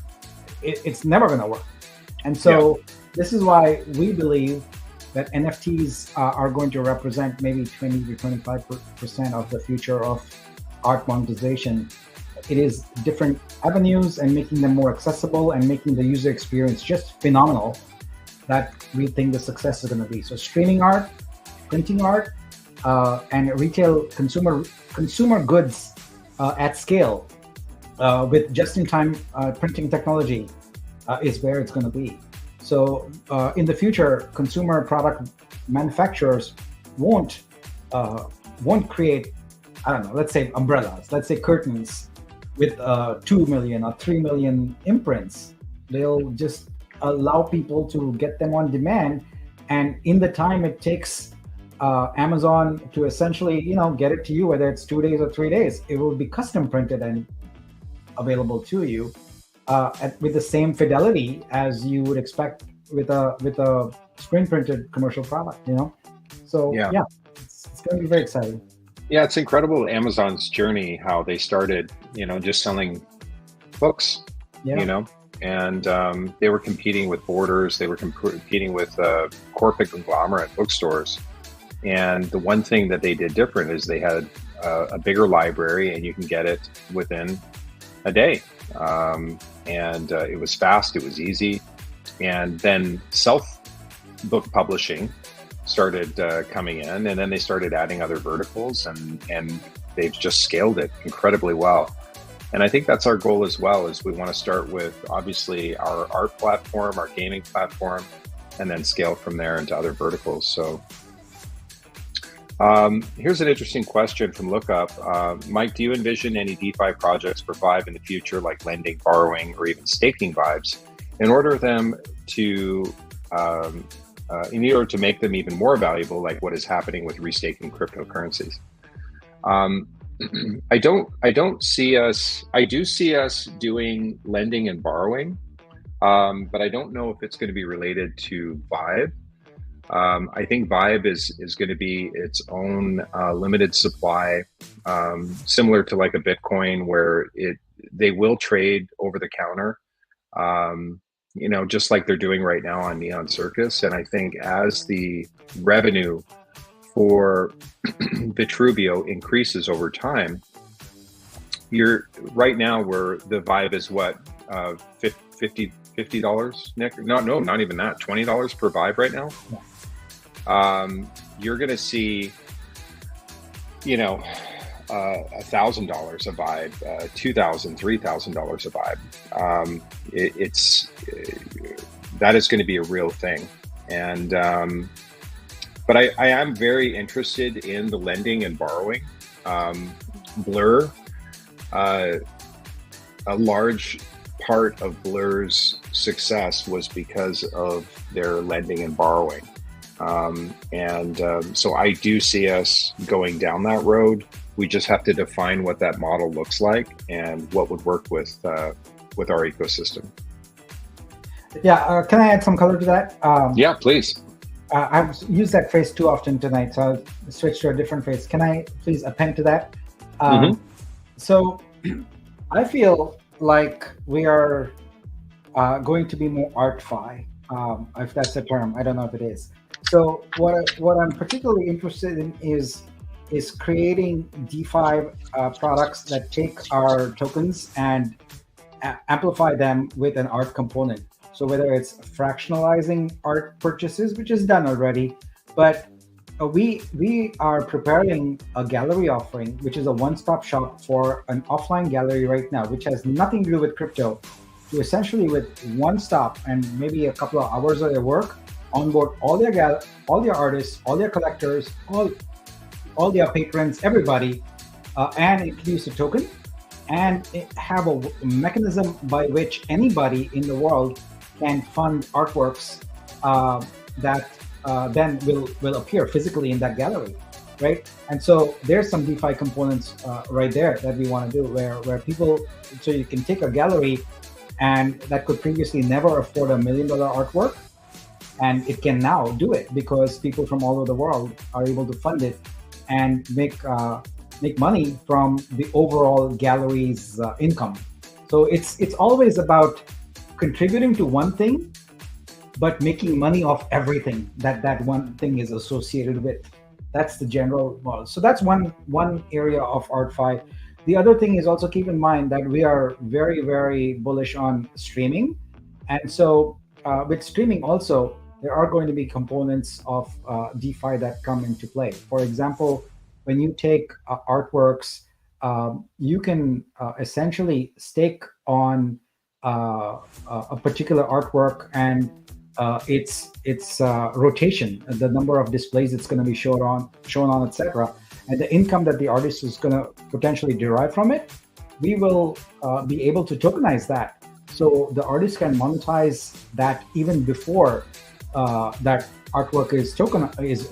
it's never going to work. And so This is why we believe that NFTs are going to represent maybe 20 to 25% of the future of art monetization. It is different avenues and making them more accessible and making the user experience just phenomenal that we think the success is going to be. So streaming art, printing art, and retail consumer goods at scale with just-in-time printing technology is where it's going to be. So in the future, consumer product manufacturers won't create I don't know, let's say umbrellas, let's say curtains with 2 million or 3 million imprints. They'll just allow people to get them on demand. And in the time it takes Amazon to essentially, get it to you, whether it's 2 days or 3 days, it will be custom printed and available to you with the same fidelity as you would expect with a screen printed commercial product, So Yeah. it's going to be very exciting. Yeah, it's incredible Amazon's journey, how they started, just selling books, and they were competing with Borders, they were competing with corporate conglomerate bookstores. And the one thing that they did different is they had a bigger library, and you can get it within a day. And it was fast, it was easy. And then self-book publishing started coming in, and then they started adding other verticals, and they've just scaled it incredibly well. And I think that's our goal as well, is we want to start with obviously our art platform, our gaming platform, and then scale from there into other verticals. So here's an interesting question from Lookup. Mike, do you envision any DeFi projects for Vibe in the future, like lending, borrowing, or even staking Vibes, in order to make them even more valuable, like what is happening with restaking cryptocurrencies? I do see us doing lending and borrowing, but I don't know if it's going to be related to Vibe. I think Vibe is going to be its own limited supply, similar to like a Bitcoin, where they will trade over the counter, just like they're doing right now on Neon Circus. And I think as the revenue for Vitruvio increases over time, right now where the Vibe is what, $50, Nick? No, not even that. $20 per Vibe right now. You're going to see, $1,000 a Vibe, $2,000, $3,000 a Vibe. That is going to be a real thing. And but I am very interested in the lending and borrowing. Blur, a large part of Blur's success was because of their lending and borrowing. So I do see us going down that road. We just have to define what that model looks like and what would work with our ecosystem. Yeah, can I add some color to that? Yeah, please. I've used that phrase too often tonight, so I'll switch to a different phrase. Can I please append to that? So I feel like we are going to be more art-fi, if that's a term. I don't know if it is. So what I'm particularly interested in is creating DeFi products that take our tokens and amplify them with an art component. So whether it's fractionalizing art purchases, which is done already, but we are preparing a gallery offering, which is a one-stop shop for an offline gallery right now, which has nothing to do with crypto, to essentially with one stop and maybe a couple of hours of their work, onboard all their artists, all their collectors, all their patrons, everybody, and introduce a token and have a mechanism by which anybody in the world can fund artworks that then will appear physically in that gallery, right? And so there's some DeFi components right there that we want to do, where people, so you can take a gallery and that could previously never afford $1 million artwork, and it can now do it because people from all over the world are able to fund it and make money from the overall gallery's income. So it's always about contributing to one thing, but making money off everything that one thing is associated with. That's the general model. So that's one area of ArtFi. The other thing is also keep in mind that we are very, very bullish on streaming. And so with streaming also, there are going to be components of DeFi that come into play. For example, when you take artworks, you can essentially stake on a particular artwork and its rotation, the number of displays it's going to be shown on, etc. and the income that the artist is going to potentially derive from it, we will be able to tokenize that. So the artist can monetize that even before that artwork is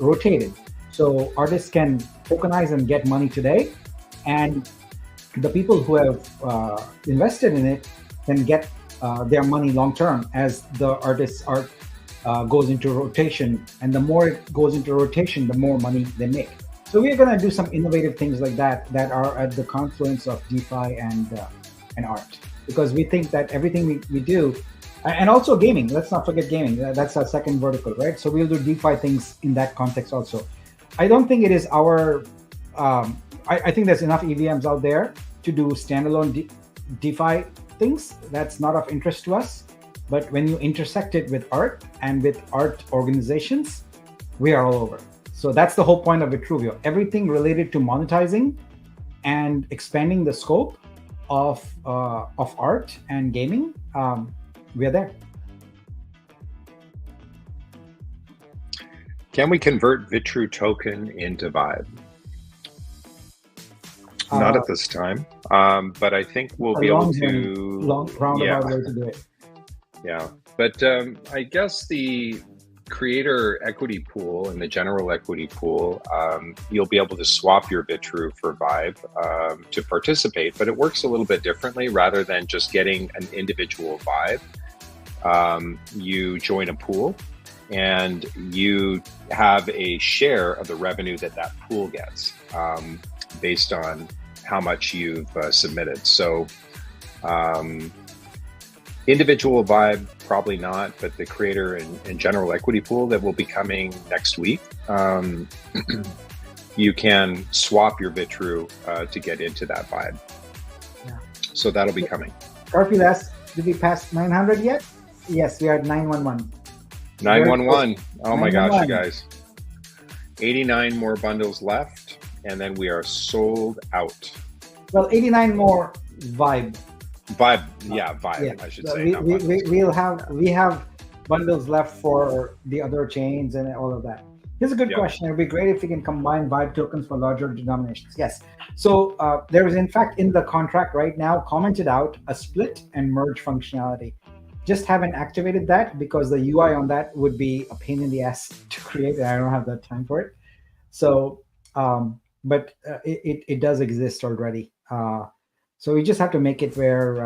rotated. So artists can tokenize and get money today, and the people who have invested in it can get their money long term as the artist's art goes into rotation. And the more it goes into rotation, the more money they make. So we're going to do some innovative things like that are at the confluence of DeFi and art, because we think that everything we do, and also gaming. Let's not forget gaming. That's our second vertical, right? So we'll do DeFi things in that context also. I don't think it is our. I think there's enough EVMs out there to do standalone DeFi things. That's not of interest to us. But when you intersect it with art and with art organizations, we are all over. So that's the whole point of Vitruvio. Everything related to monetizing and expanding the scope of art and gaming, we are there. Can we convert Vitru token into Vibe? Not at this time, but I think we'll be able to. Roundabout way to do it. Yeah, but I guess the creator equity pool and the general equity pool, you'll be able to swap your Vitru for Vibe to participate, but it works a little bit differently. Rather than just getting an individual Vibe, you join a pool and you have a share of the revenue that pool gets based on how much you've submitted. So individual Vibe, probably not, but the creator and general equity pool that will be coming next week, you can swap your Vitru to get into that Vibe. Yeah. So that'll be coming. Garfield, did we pass 900 yet? Yes, we are at 911. 911. Oh my gosh, you guys. 89 more bundles left, and then we are sold out. Well, 89 more Vibe. Vibe, I should say. We have bundles left for the other chains and all of that. Here's a good question. It would be great if we can combine Vibe tokens for larger denominations. Yes. So there is, in fact, in the contract right now, commented out a split and merge functionality. Just haven't activated that because the UI on that would be a pain in the ass to create. I don't have the time for it. So, but it does exist already. So we just have to make it where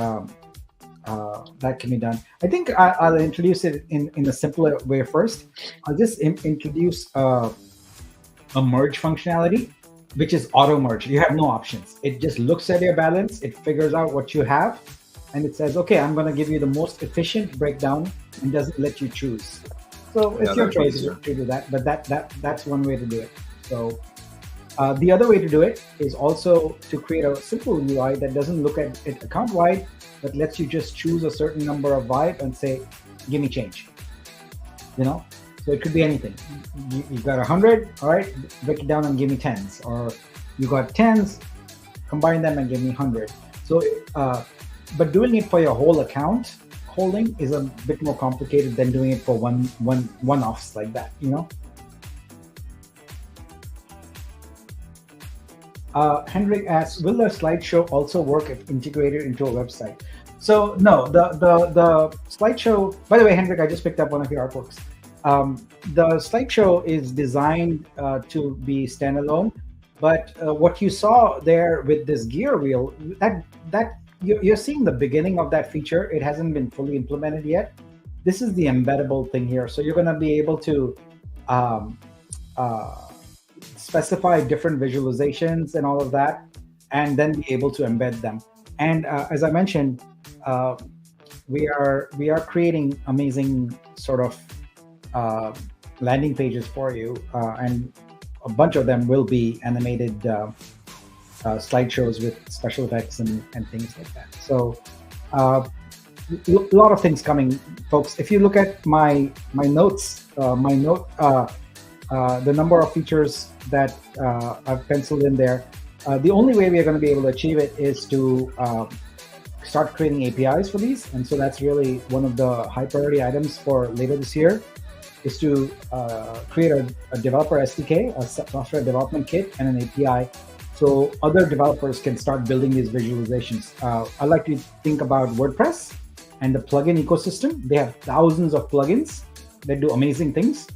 that can be done. I think I'll introduce it in a simpler way first. I'll just introduce a merge functionality, which is auto merge. You have no options. It just looks at your balance, it figures out what you have, and it says, okay, I'm going to give you the most efficient breakdown, and doesn't let you choose. So it's your choice to do that, but that's one way to do it. So the other way to do it is also to create a simple UI that doesn't look at it account-wide, but lets you just choose a certain number of Vibe and say, give me change. So it could be anything. You've got 100, all right, break it down and give me 10s. Or you got 10s, combine them and give me 100. So, but doing it for your whole account holding is a bit more complicated than doing it for one-offs like that, Hendrik asks, will the slideshow also work if integrated into a website? So no, the slideshow, by the way, Hendrik, I just picked up one of your artworks. The slideshow is designed to be standalone, but what you saw there with this gear wheel, that you're seeing the beginning of that feature. It hasn't been fully implemented yet. This is the embeddable thing here. So you're going to be able to specify different visualizations and all of that, and then be able to embed them. And as I mentioned, we are creating amazing sort of landing pages for you, and a bunch of them will be animated slideshows with special effects and things like that. So a lot of things coming, folks. If you look at my notes, the number of features that I've penciled in there, the only way we are going to be able to achieve it is to start creating APIs for these. And so that's really one of the high priority items for later this year, is to create a developer SDK, a software development kit, and an API, so other developers can start building these visualizations. I like to think about WordPress and the plugin ecosystem. They have thousands of plugins that do amazing things.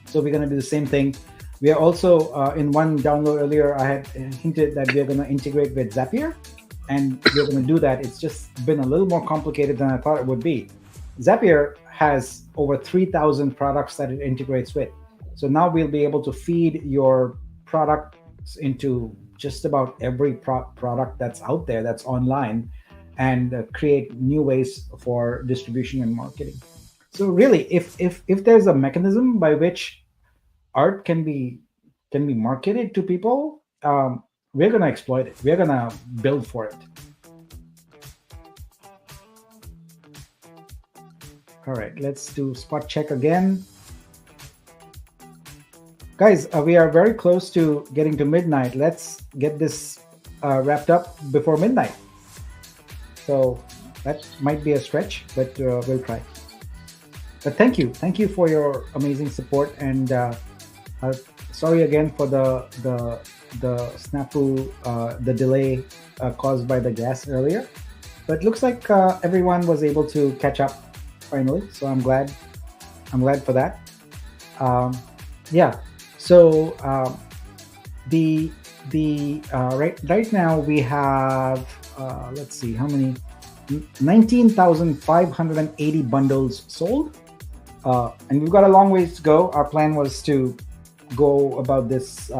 So we're going to do the same thing. We are also, in one download earlier, I had hinted that we're going to integrate with Zapier, and we're going to do that. It's just been a little more complicated than I thought it would be. Zapier has over 3,000 products that it integrates with. So now we'll be able to feed your products into just about every product that's out there, that's online, and create new ways for distribution and marketing. So really, if there's a mechanism by which art can be marketed to people, we're going to exploit it. We're going to build for it. All right, let's do spot check again. Guys, we are very close to getting to midnight. Let's get this wrapped up before midnight. So that might be a stretch, but we'll try. But thank you for your amazing support, and sorry again for the snafu, the delay caused by the gas earlier. But looks like everyone was able to catch up finally, so I'm glad for that. Yeah. So right now we have let's see how many, 19,580 bundles sold, and we've got a long ways to go. Our plan was to go about this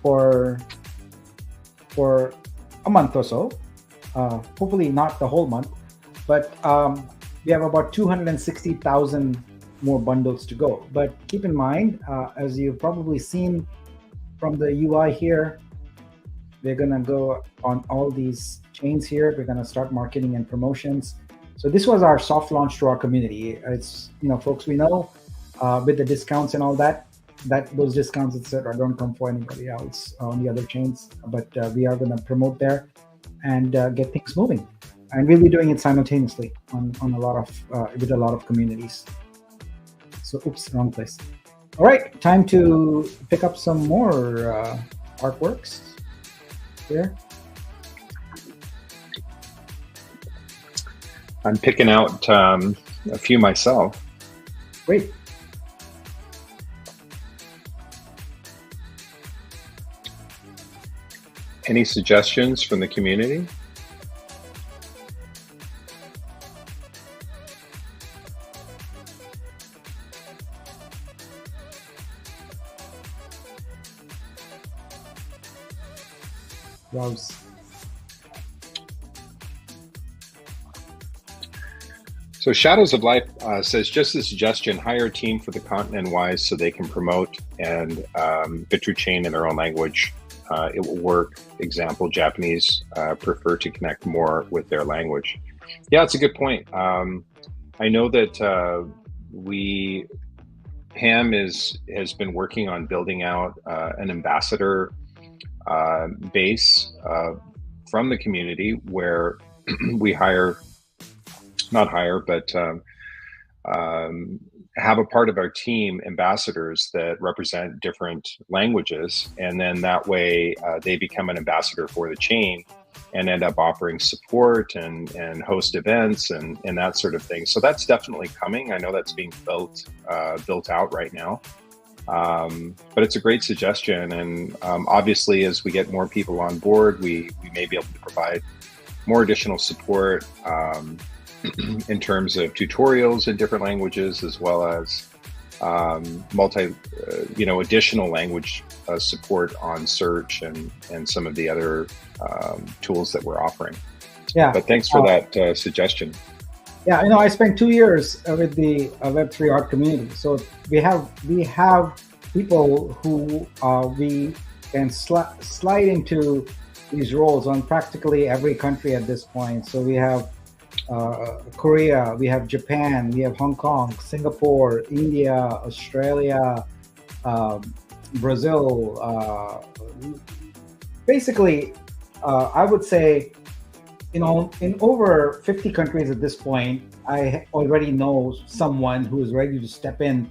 for a month or so, hopefully not the whole month, but we have about 260,000 more bundles to go. But keep in mind, as you've probably seen from the UI here, we're gonna go on all these chains here. We're gonna start marketing and promotions. So this was our soft launch to our community. It's, folks we know, with the discounts and all that those discounts, etc., don't come for anybody else on the other chains. But we are gonna promote there and get things moving. And we'll be doing it simultaneously on a lot of with a lot of communities. So, oops, wrong place. All right, time to pick up some more artworks here. I'm picking out a few myself. Great. Any suggestions from the community? Browse. So Shadows of Life says, just a suggestion, hire a team for the continent wise so they can promote and VitruChain in their own language. It will work. Example, Japanese prefer to connect more with their language. Yeah, it's a good point. I know that Pam has been working on building out an ambassador base from the community where we have a part of our team ambassadors that represent different languages, and then that way they become an ambassador for the chain and end up offering support and host events and that sort of thing. So that's definitely coming. I know that's being built out right now. But it's a great suggestion, and obviously as we get more people on board, we may be able to provide more additional support in terms of tutorials in different languages, as well as additional language support on search and some of the other tools that we're offering. Yeah. But thanks for that suggestion. Yeah, I spent 2 years with the Web3 art community. So we have people who we can slide into these roles on practically every country at this point. So we have Korea, we have Japan, we have Hong Kong, Singapore, India, Australia, Brazil. Basically, I would say in over 50 countries at this point, I already know someone who is ready to step in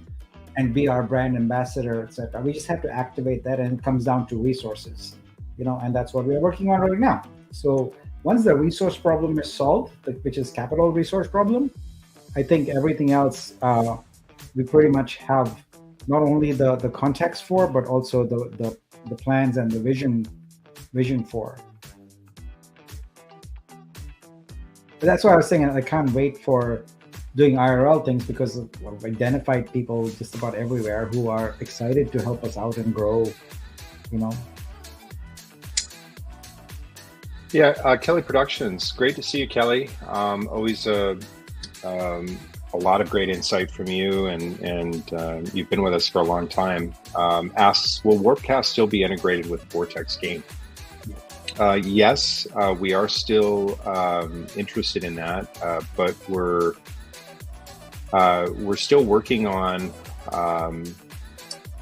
and be our brand ambassador, etc. We just have to activate that, and it comes down to resources, and that's what we are working on right now. So once the resource problem is solved, which is capital resource problem, I think everything else we pretty much have not only the context for, but also the plans and the vision for. But that's why I was saying I can't wait for doing IRL things, because I've identified people just about everywhere who are excited to help us out and grow, Yeah, Kelly Productions. Great to see you, Kelly. Always a lot of great insight from you, and you've been with us for a long time. Asks, will Warpcast still be integrated with Vortex Game? Yes, we are still interested in that, but we're still working on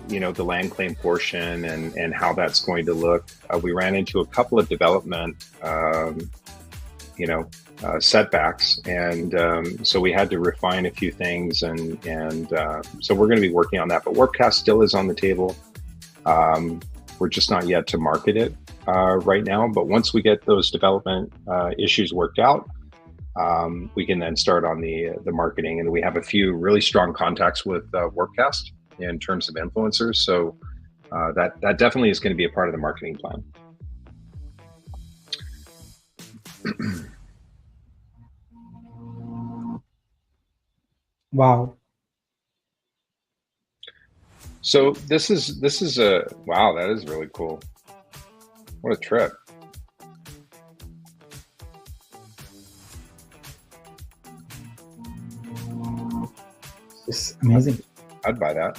the land claim portion and how that's going to look. We ran into a couple of development setbacks, and so we had to refine a few things, and so we're going to be working on that. But Warpcast still is on the table. We're just not yet to market it right now, but once we get those development issues worked out, we can then start on the marketing. And we have a few really strong contacts with Warpcast in terms of influencers, so that definitely is going to be a part of the marketing plan. Wow. So this is a wow, that is really cool. What a trip. It's amazing. I'd buy that.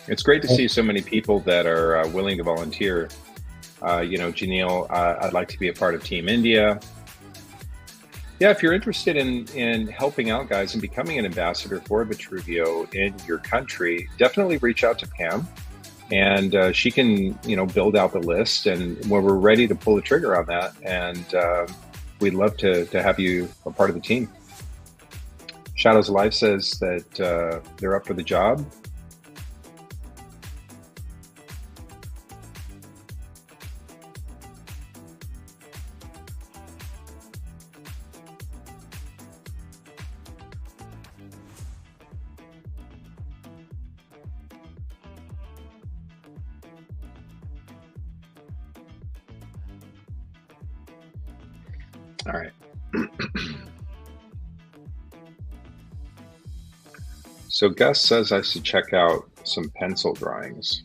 It's great to see so many people that are willing to volunteer. Janelle, I'd like to be a part of Team India. Yeah, if you're interested in helping out, guys, and becoming an ambassador for Vitruvio in your country, definitely reach out to Pam, and she can, build out the list. And when we're ready to pull the trigger on that, and we'd love to have you a part of the team. Shadows Alive says that they're up for the job. All right. So Gus says I should check out some pencil drawings.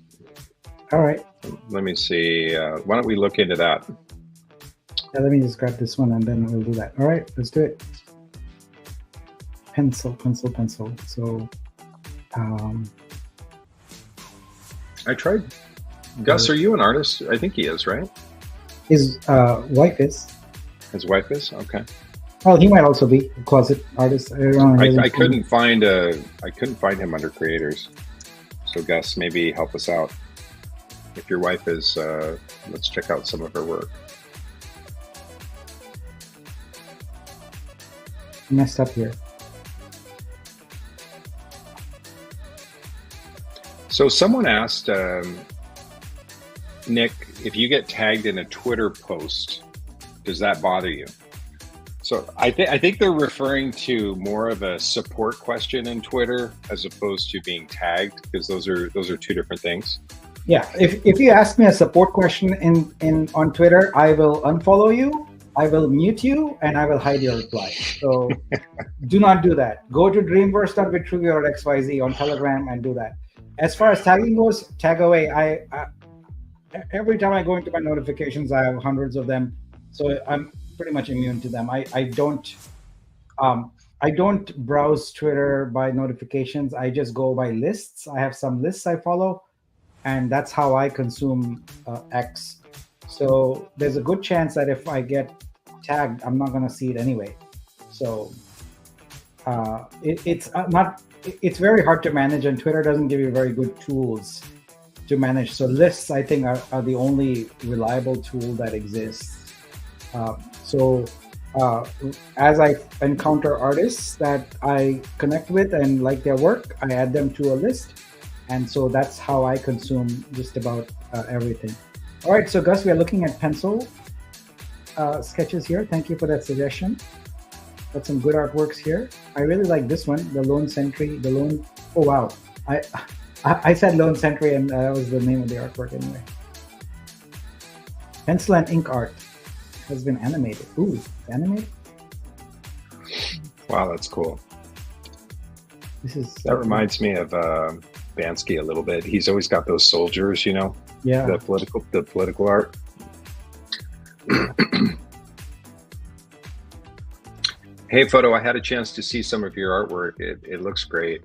All right. Let me see. Why don't we look into that? Yeah, let me just grab this one and then we'll do that. All right, let's do it. Pencil. So, I tried. Gus, are you an artist? I think he is, right? His wife is. His wife is? Okay. Well, he might also be a closet artist. I couldn't find him under creators. So Gus, maybe help us out. If your wife is, let's check out some of her work. Messed up here. So someone asked Nick, if you get tagged in a Twitter post, does that bother you? So I think they're referring to more of a support question in Twitter as opposed to being tagged, because those are two different things. Yeah, if you ask me a support question on Twitter, I will unfollow you, I will mute you, and I will hide your reply. So do not do that. Go to dreamverse.vitruvio.xyz on Telegram and do that. As far as tagging goes, tag away. I every time I go into my notifications, I have hundreds of them, so I'm pretty much immune to them. I don't browse Twitter by notifications. I just go by lists. I have some lists I follow, and that's how I consume X. So there's a good chance that if I get tagged, I'm not going to see it anyway. So it's not. It's very hard to manage, and Twitter doesn't give you very good tools to manage. So lists, I think, are the only reliable tool that exists. So as I encounter artists that I connect with and like their work, I add them to a list. And so that's how I consume just about everything. All right, so Gus, we are looking at pencil sketches here. Thank you for that suggestion. Got some good artworks here. I really like this one, the Lone Sentry, the Lone, oh wow. I said Lone Sentry and that was the name of the artwork anyway. Pencil and ink art has been animated. Ooh, animated? Wow, that's cool. That reminds me of Bansky a little bit. He's always got those soldiers, you know? Yeah. The political art. Hey, Photo, I had a chance to see some of your artwork. It looks great.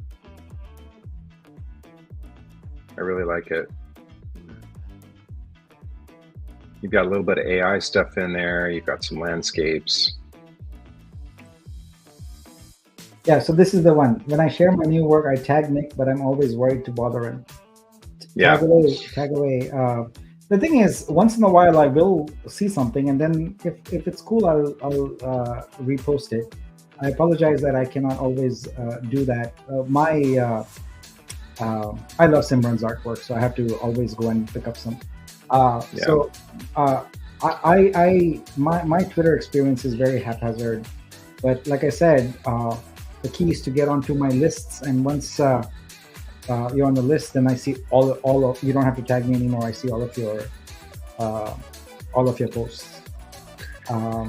I really like it. You've got a little bit of AI stuff in there. You've got some landscapes. Yeah, so this is the one. When I share my new work, I tag Nick, but I'm always worried to bother him. Yeah. Tag away. The thing is, once in a while, I will see something, and then if it's cool, I'll repost it. I apologize that I cannot always do that. I love Simran's artwork, so I have to always go and pick up some. So my Twitter experience is very haphazard, but like I said, the key is to get onto my lists, and once you're on the list, then I see all of. You don't have to tag me anymore. I see all of your posts.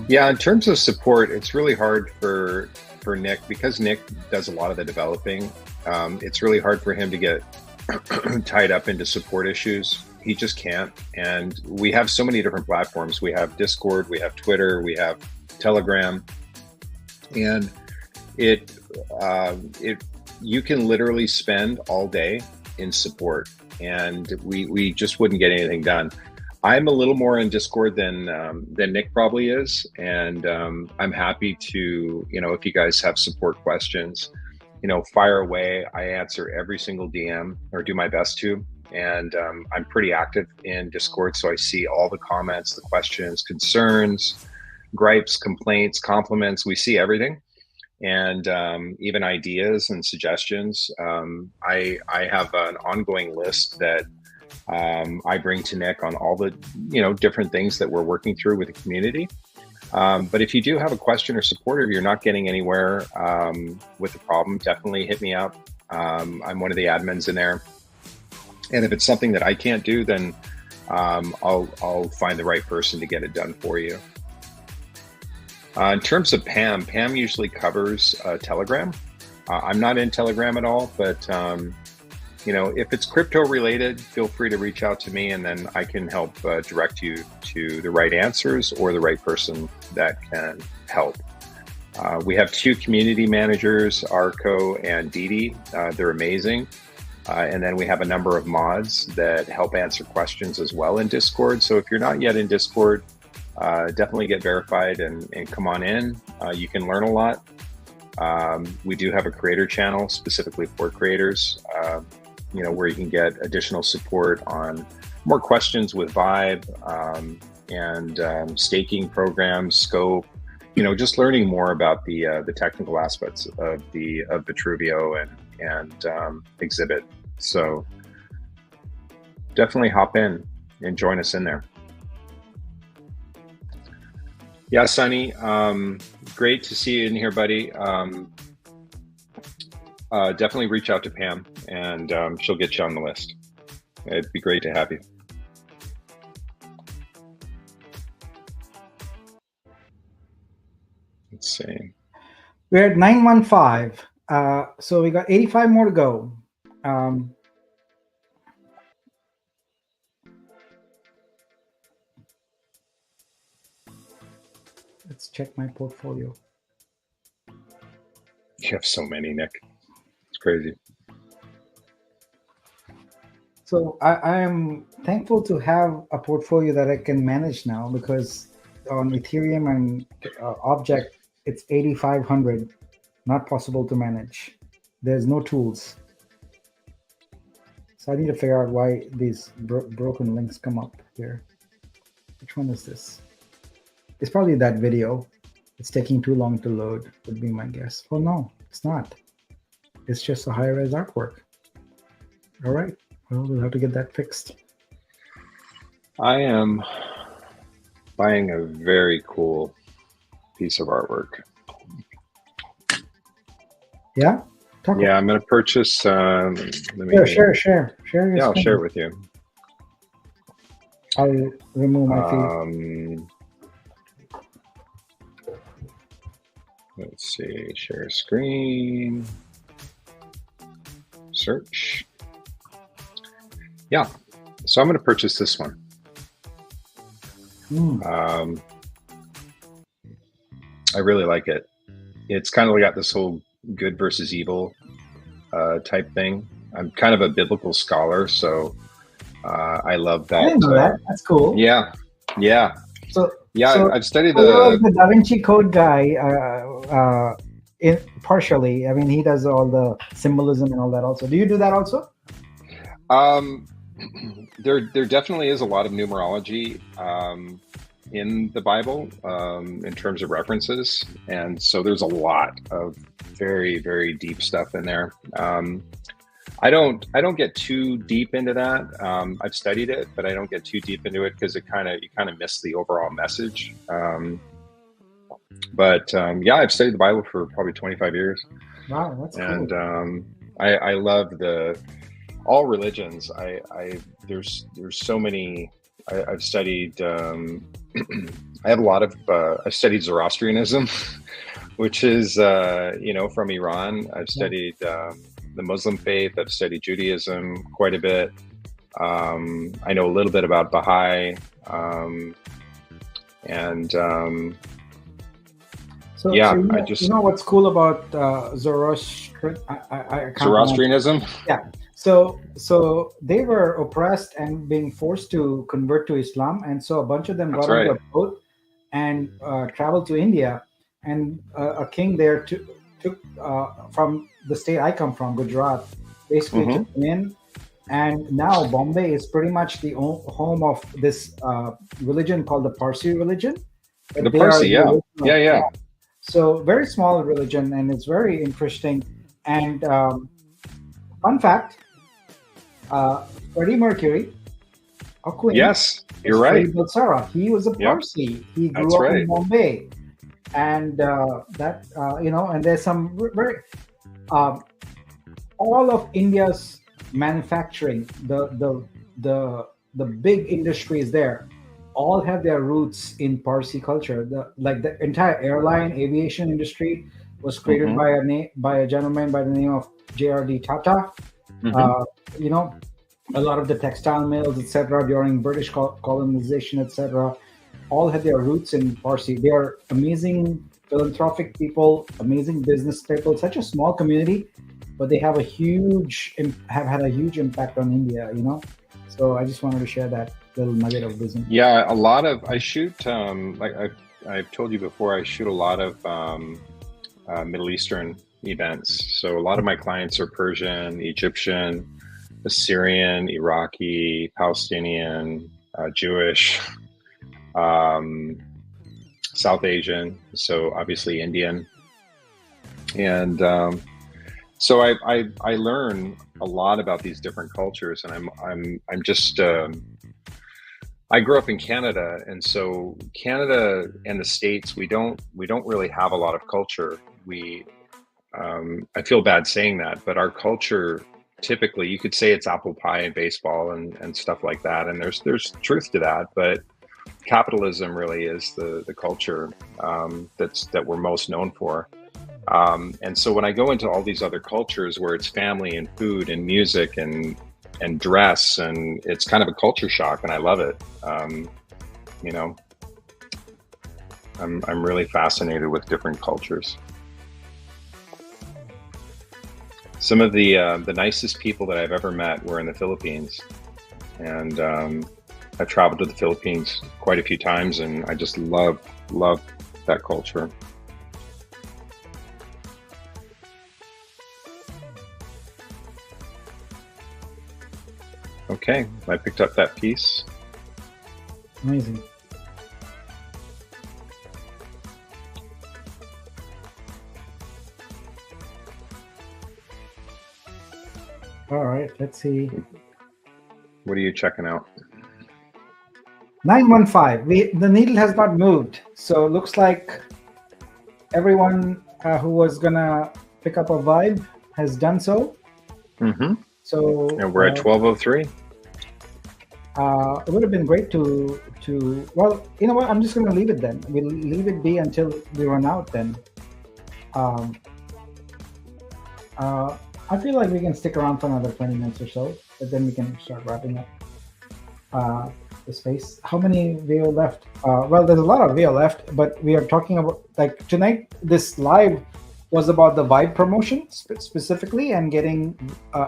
Yeah, in terms of support, it's really hard for Nick, because Nick does a lot of the developing. It's really hard for him to get tied up into support issues. He just can't. And we have so many different platforms. We have Discord, we have Twitter, we have Telegram, and you can literally spend all day in support, and we just wouldn't get anything done. I'm a little more in Discord than Nick probably is, and I'm happy to, if you guys have support questions, fire away. I answer every single DM, or do my best to, and I'm pretty active in Discord, so I see all the comments, the questions, concerns, gripes, complaints, compliments. We see everything, and even ideas and suggestions. I have an ongoing list that I bring to Nick on all the different things that we're working through with the community. But if you do have a question or support, or you're not getting anywhere with the problem, definitely hit me up. I'm one of the admins in there, and if it's something that I can't do, then I'll find the right person to get it done for you. In terms of Pam usually covers Telegram. I'm not in Telegram at all, but if it's crypto related, feel free to reach out to me, and then I can help direct you to the right answers or the right person that can help. We have 2 community managers, Arco and Didi. They're amazing. And then we have a number of mods that help answer questions as well in Discord. So if you're not yet in Discord, definitely get verified and come on in. You can learn a lot. We do have a creator channel specifically for creators, where you can get additional support on more questions with Vibe and staking programs, scope, just learning more about the technical aspects of Vitruvio and Exhibit. So definitely hop in and join us in there. Yeah, Sunny, great to see you in here, buddy. Definitely reach out to Pam, and she'll get you on the list. It'd be great to have you. Let's see. We're at 915. So we got 85 more to go. Let's check my portfolio. You have so many, Nick. It's crazy. So I am thankful to have a portfolio that I can manage now, because on Ethereum and Object, it's 8,500, not possible to manage. There's no tools. So I need to figure out why these broken links come up here. Which one is this? It's probably that video. It's taking too long to load, would be my guess. Oh no, it's not. It's just a high-res artwork. All right, well, we'll have to get that fixed. I am buying a very cool piece of artwork. Yeah? Yeah, I'm going to purchase. Let me share your yeah, I'll screen. share it with you. I'll remove my feed. Let's see, share screen, search. Yeah, so I'm going to purchase this one. I really like it. It's kind of got this whole good versus evil type thing. I'm kind of a biblical scholar, so I love that. I didn't know that. That's cool. Yeah. So I've studied the Da Vinci Code guy partially. I mean, he does all the symbolism and all that also. Do you do that also? There definitely is a lot of numerology in the Bible in terms of references, and so there's a lot of very, very deep stuff in there. I don't get too deep into that. I've studied it, but I don't get too deep into it because you kind of miss the overall message. Yeah, I've studied the Bible for probably 25 years. Wow, that's cool. And I love all religions. There's so many. I've studied. I have a lot of. I've studied Zoroastrianism, which is from Iran. I've studied the Muslim faith. I've studied Judaism quite a bit. I know a little bit about Baha'i, So you know what's cool about Zoroastrianism? Yeah. So they were oppressed and being forced to convert to Islam, and so a bunch of them got on a boat and traveled to India, and a king there took from the state I come from, Gujarat, basically took them in, and now Bombay is pretty much the home of this religion called the Parsi religion. The Parsi, yeah. So very small religion, and it's very interesting. And fun fact, Freddie Mercury, of Queen. Yes, you're right. Sarah, he was a Parsi. He grew up in Bombay, and and there's some very all of India's manufacturing, the big industries there, all have their roots in Parsi culture. The entire aviation industry was created by a gentleman by the name of J.R.D. Tata. A lot of the textile mills, etc., during British colonization, etc., all had their roots in Parsi. They are amazing philanthropic people, amazing business people. Such a small community, but they have had a huge impact on India. So I just wanted to share that little nugget of wisdom. Yeah, I shoot like I've told you before. I shoot a lot of Middle Eastern events. So a lot of my clients are Persian, Egyptian, Assyrian, Iraqi, Palestinian, Jewish, South Asian, so obviously Indian. And so I learn a lot about these different cultures, and I'm just I grew up in Canada, and so Canada and the States, we don't really have a lot of culture. I feel bad saying that, but our culture, typically, you could say it's apple pie and baseball and stuff like that. And there's truth to that, but capitalism really is the culture that we're most known for. And so when I go into all these other cultures where it's family and food and music and dress, and it's kind of a culture shock, and I love it. I'm really fascinated with different cultures. Some of the nicest people that I've ever met were in the Philippines, and I've traveled to the Philippines quite a few times, and I just love that culture. Okay, I picked up that piece. Amazing. All right, let's see. What are you checking out? 915. The needle has not moved, so it looks like everyone who was gonna pick up a vibe has done so. Mm-hmm. So And we're at 12:03. It would have been great to well, you know what? I'm just gonna leave it then. We'll leave it be until we run out then. I feel like we can stick around for another 20 minutes or so, but then we can start wrapping up the space. How many VO left? Well, there's a lot of VO left, but we are talking about, like, tonight, this live was about the Vibe promotion specifically and getting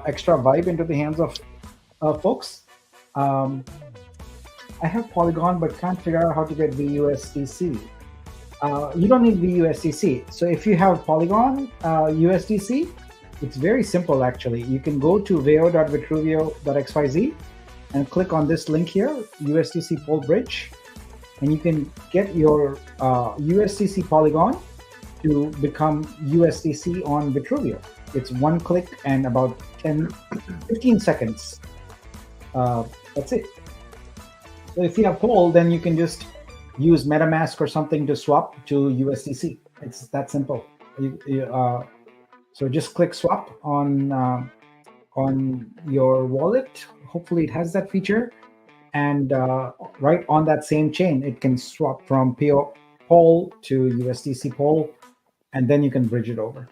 extra Vibe into the hands of folks. I have Polygon, but can't figure out how to get VUSDC. You don't need VUSDC. So if you have Polygon USDC, it's very simple actually. You can go to veo.vitruvio.xyz and click on this link here, USDC Pol Bridge, and you can get your USDC Polygon to become USDC on Vitruvio. It's one click and about 15 seconds. That's it. So if you have Pol, then you can just use MetaMask or something to swap to USDC. It's that simple. So just click swap on your wallet. Hopefully it has that feature, and right on that same chain, it can swap from Pol to USDC Pol, and then you can bridge it over.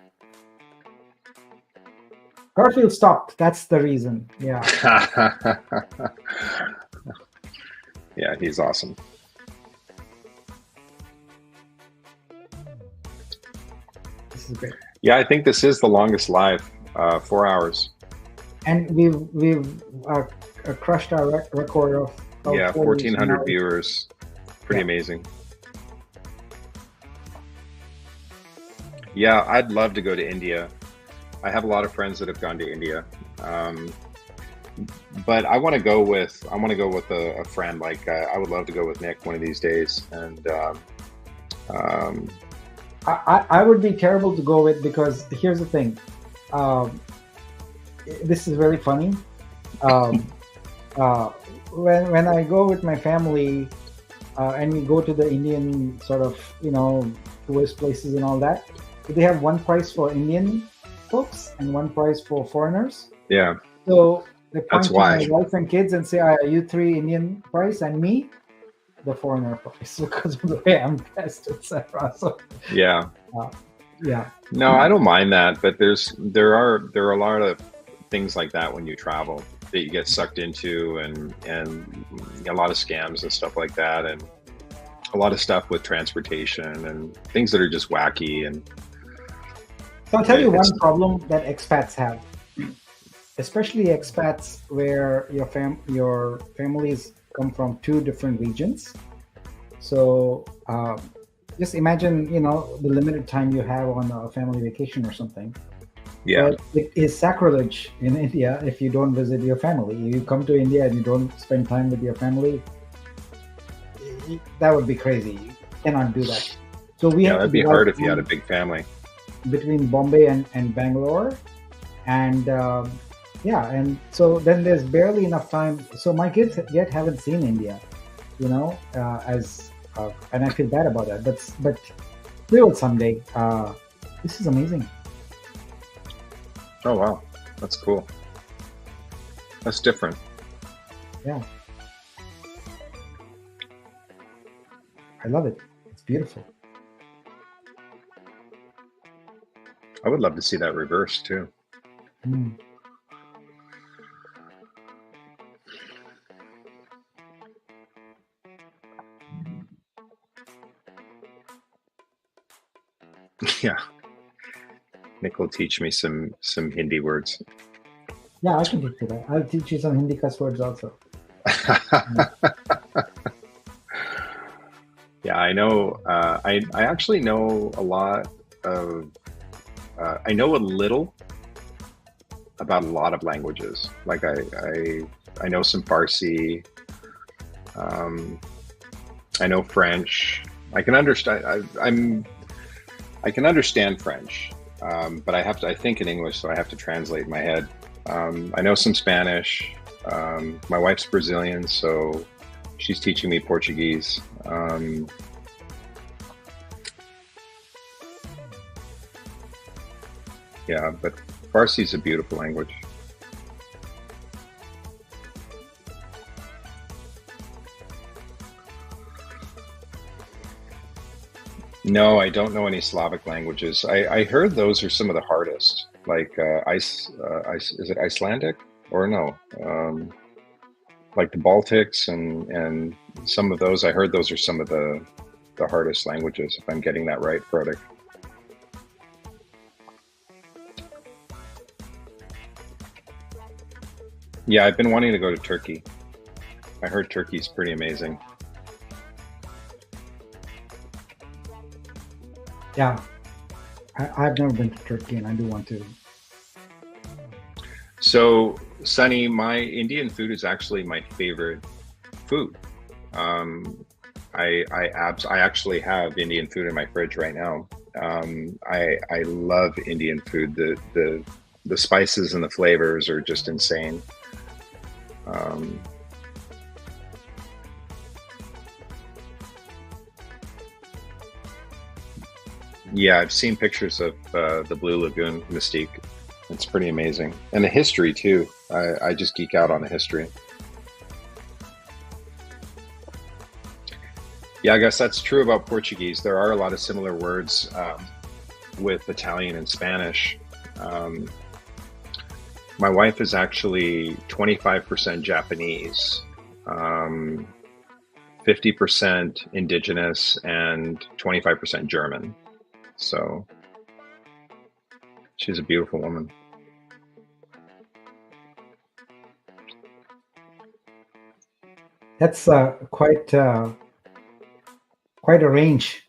Garfield stopped. That's the reason. Yeah. Yeah, he's awesome. This is great. Yeah, I think this is the longest live, 4 hours. And we've crushed our record of 1,400 viewers. Pretty amazing. Yeah, I'd love to go to India. I have a lot of friends that have gone to India, but I want to go with a friend. Like I would love to go with Nick one of these days, and I would be terrible to go with, because here's the thing. This is very funny. When I go with my family and we go to the Indian sort of, tourist places and all that, they have one price for Indian folks and one price for foreigners. Yeah. So they point That's to why my wife and kids and say, "Are you three Indian price and me the foreigner price," because of the way I'm dressed, etc. So yeah. Yeah. No, I don't mind that, but there are a lot of things like that when you travel that you get sucked into, and a lot of scams and stuff like that, and a lot of stuff with transportation and things that are just wacky. And so I'll tell you one problem that expats have, especially expats where your families come from two different regions. So just imagine, the limited time you have on a family vacation or something. Yeah. But it is sacrilege in India if you don't visit your family. You come to India and you don't spend time with your family. That would be crazy. You cannot do that. So we have that'd be hard if you had a big family. Between Bombay and Bangalore, and and so then there's barely enough time. So my kids yet haven't seen India, and I feel bad about that. But we will someday. This is amazing. Oh wow, that's cool. That's different. Yeah, I love it. It's beautiful. I would love to see that reverse too. Mm. Yeah. Nick will teach me some Hindi words. Yeah, I can teach you that. I'll teach you some Hindi cuss words also. Yeah, I know. I actually know a lot of. I know a little about a lot of languages. Like I know some Farsi. I know French. I can understand. I can understand French, but I think in English, so I have to translate in my head. I know some Spanish. My wife's Brazilian, so she's teaching me Portuguese. Yeah, but Farsi is a beautiful language. No, I don't know any Slavic languages. I heard those are some of the hardest, like is it Icelandic or no? Like the Baltics and some of those. I heard those are some of the hardest languages, if I'm getting that right, Frodic. Yeah, I've been wanting to go to Turkey. I heard Turkey's pretty amazing. Yeah, I've never been to Turkey, and I do want to. So, Sunny, my Indian food is actually my favorite food. Um, I actually have Indian food in my fridge right now. I love Indian food. The spices and the flavors are just insane. Um, yeah, I've seen pictures of the Blue Lagoon Mystique. It's pretty amazing, and the history too. I just geek out on the history. Yeah, I guess that's true about Portuguese. There are a lot of similar words with Italian and Spanish. Um, my wife is actually 25% Japanese, 50% indigenous, and 25% German. So she's a beautiful woman. That's quite a range.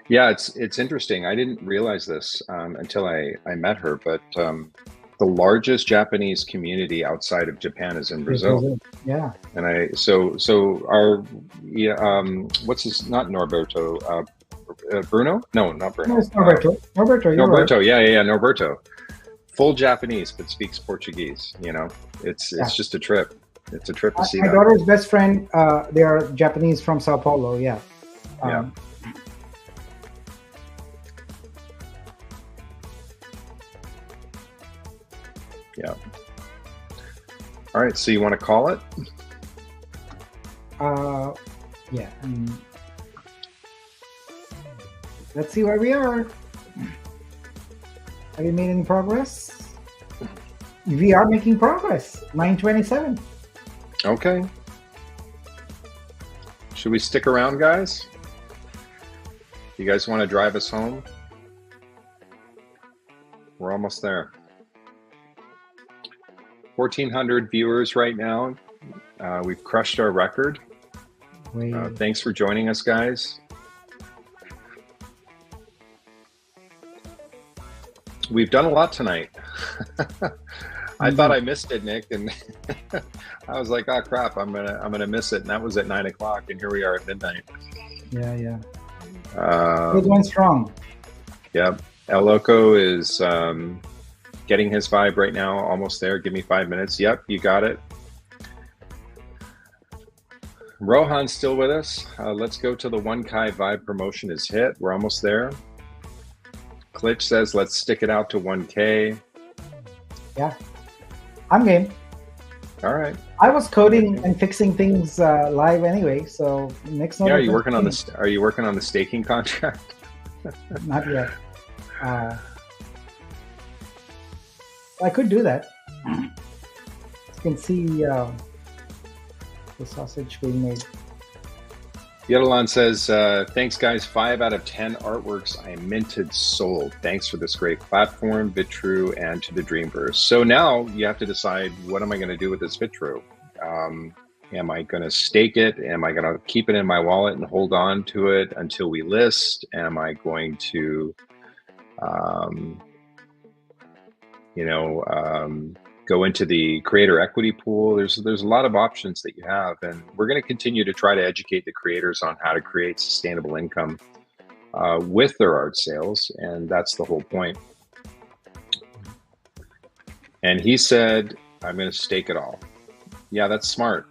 Yeah, it's interesting. I didn't realize this until I met her, but the largest Japanese community outside of Japan is in Brazil. Yeah. And so our yeah, what's his, not Norberto, Bruno? No, not Bruno. No, it's Norberto. Norberto, you're Norberto, right. yeah, Norberto. Full Japanese, but speaks Portuguese. You know, it's Yeah. just a trip. It's a trip to see My that. daughter's best friend, they are Japanese from Sao Paulo. Yeah. Yeah. Um, Yeah. All right, so you want to call it? yeah. Let's see where we are. Have you made any progress? We are making progress. 9:27. Okay. Should we stick around, guys? You guys want to drive us home? We're almost there. 1,400 viewers right now. We've crushed our record. Wait. Thanks for joining us, guys. We've done a lot tonight. I thought I missed it, Nick, and I was like, "Oh crap, I'm gonna miss it." And that was at 9 o'clock, and here we are at midnight. Yeah. We're going strong. Yeah, El Loco is getting his vibe right now. Almost there. Give me 5 minutes. Yep, you got it. Rohan's still with us. Let's go to the 1K vibe promotion is hit. We're almost there. Klitsch says, let's stick it out to 1K. Yeah. I'm game. All right. I was coding and fixing things live anyway, so next. Yeah, are you working on this? Are you working on the staking contract? Not yet. I could do that. You can see the sausage being made. Yedalan says, thanks guys, 5 out of 10 artworks I minted sold. Thanks for this great platform, Vitru, and to the Dreamverse. So now you have to decide, what am I going to do with this Vitru? Am I going to stake it? Am I going to keep it in my wallet and hold on to it until we list? Am I going to go into the creator equity pool. There's a lot of options that you have, and we're going to continue to try to educate the creators on how to create sustainable income with their art sales, and that's the whole point. And he said, I'm going to stake it all. Yeah, that's smart.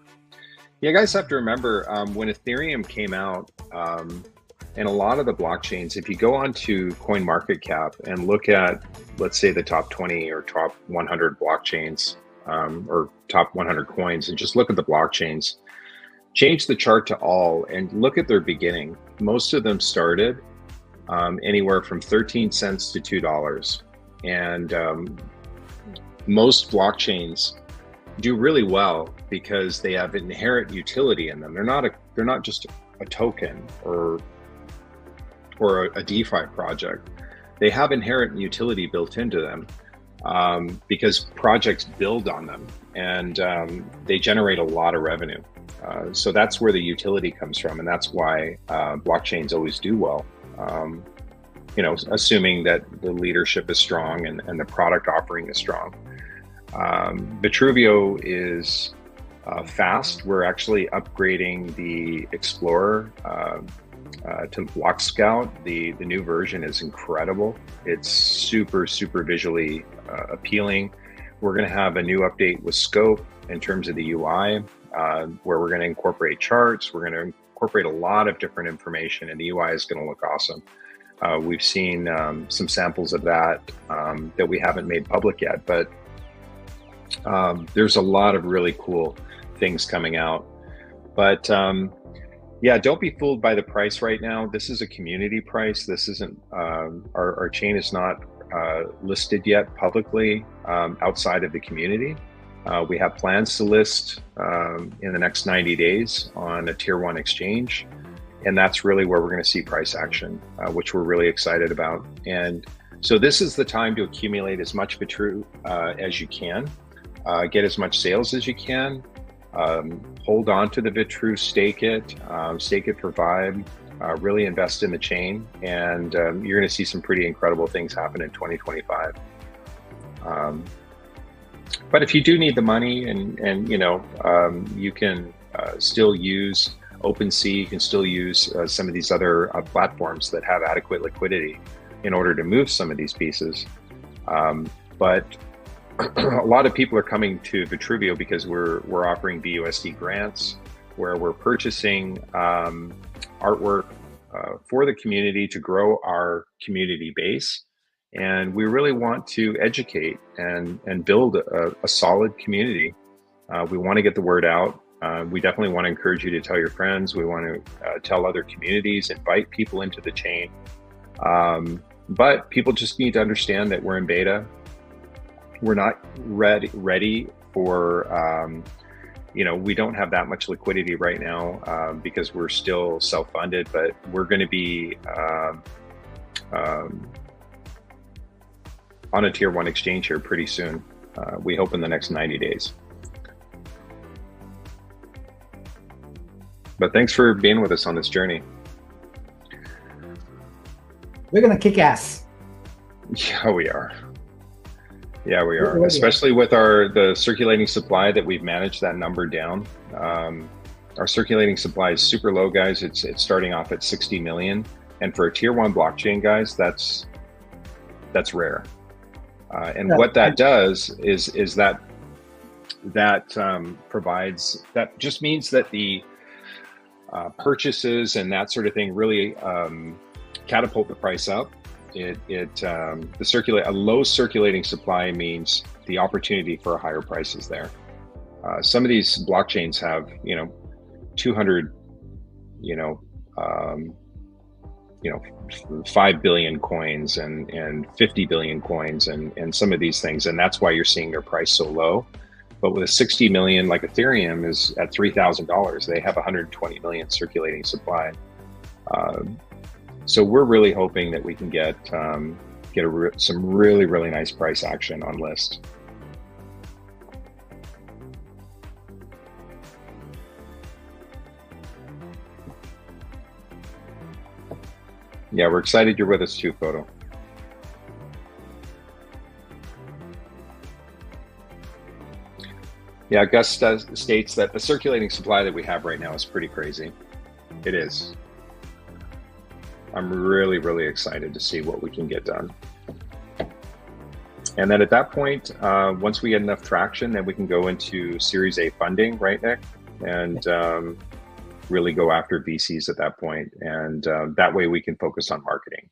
You guys have to remember when Ethereum came out, and a lot of the blockchains, if you go onto CoinMarketCap and look at, let's say, the top 20 or top 100 blockchains or top 100 coins, and just look at the blockchains, change the chart to all and look at their beginning. Most of them started anywhere from 13 cents to $2. And most blockchains do really well because they have inherent utility in them. They're not just a token or a DeFi project. They have inherent utility built into them because projects build on them, and they generate a lot of revenue. So that's where the utility comes from, and that's why blockchains always do well. Assuming that the leadership is strong and the product offering is strong. Vitruvio is fast. We're actually upgrading the Explorer to Block Scout. The new version is incredible. It's super visually appealing. We're going to have a new update with Scope in terms of the UI, where we're going to incorporate charts. We're going to incorporate a lot of different information, and the UI is going to look awesome. We've seen some samples of that that we haven't made public yet, but there's a lot of really cool things coming out. But yeah, don't be fooled by the price right now. This is a community price. This isn't, our chain is not listed yet publicly outside of the community. We have plans to list in the next 90 days on a tier 1 exchange. And that's really where we're going to see price action, which we're really excited about. And so this is the time to accumulate as much Vitru as you can, get as much sales as you can, hold on to the Vitru, stake it for Vibe, really invest in the chain, and you're going to see some pretty incredible things happen in 2025. But if you do need the money, and you can still use OpenSea, you can still use some of these other platforms that have adequate liquidity in order to move some of these pieces. But a lot of people are coming to Vitruvio because we're offering BUSD grants, where we're purchasing artwork for the community to grow our community base. And we really want to educate and build a solid community. We want to get the word out. We definitely want to encourage you to tell your friends. We want to tell other communities, invite people into the chain. But people just need to understand that we're in beta. We're not ready for, we don't have that much liquidity right now because we're still self-funded, but we're going to be on a tier 1 exchange here pretty soon. We hope in the next 90 days. But thanks for being with us on this journey. We're going to kick ass. Yeah, we are. Yeah, we are. Especially with the circulating supply that we've managed that number down. Our circulating supply is super low, guys. It's starting off at 60 million. And for a tier 1 blockchain, guys, that's rare. And what that does is that provides, that just means that the purchases and that sort of thing really catapult the price up. A low circulating supply means the opportunity for a higher price is there. Some of these blockchains have 200 5 billion coins and 50 billion coins and some of these things, and that's why you're seeing their price so low. But with a 60 million, like Ethereum is at $3,000, they have 120 million circulating supply. So we're really hoping that we can get some really nice price action on List. Yeah, we're excited you're with us too, Photo. Yeah, Gus states that the circulating supply that we have right now is pretty crazy. It is. I'm really, really excited to see what we can get done. And then at that point, once we get enough traction, then we can go into Series A funding, right, Nick? And really go after VCs at that point. And that way we can focus on marketing.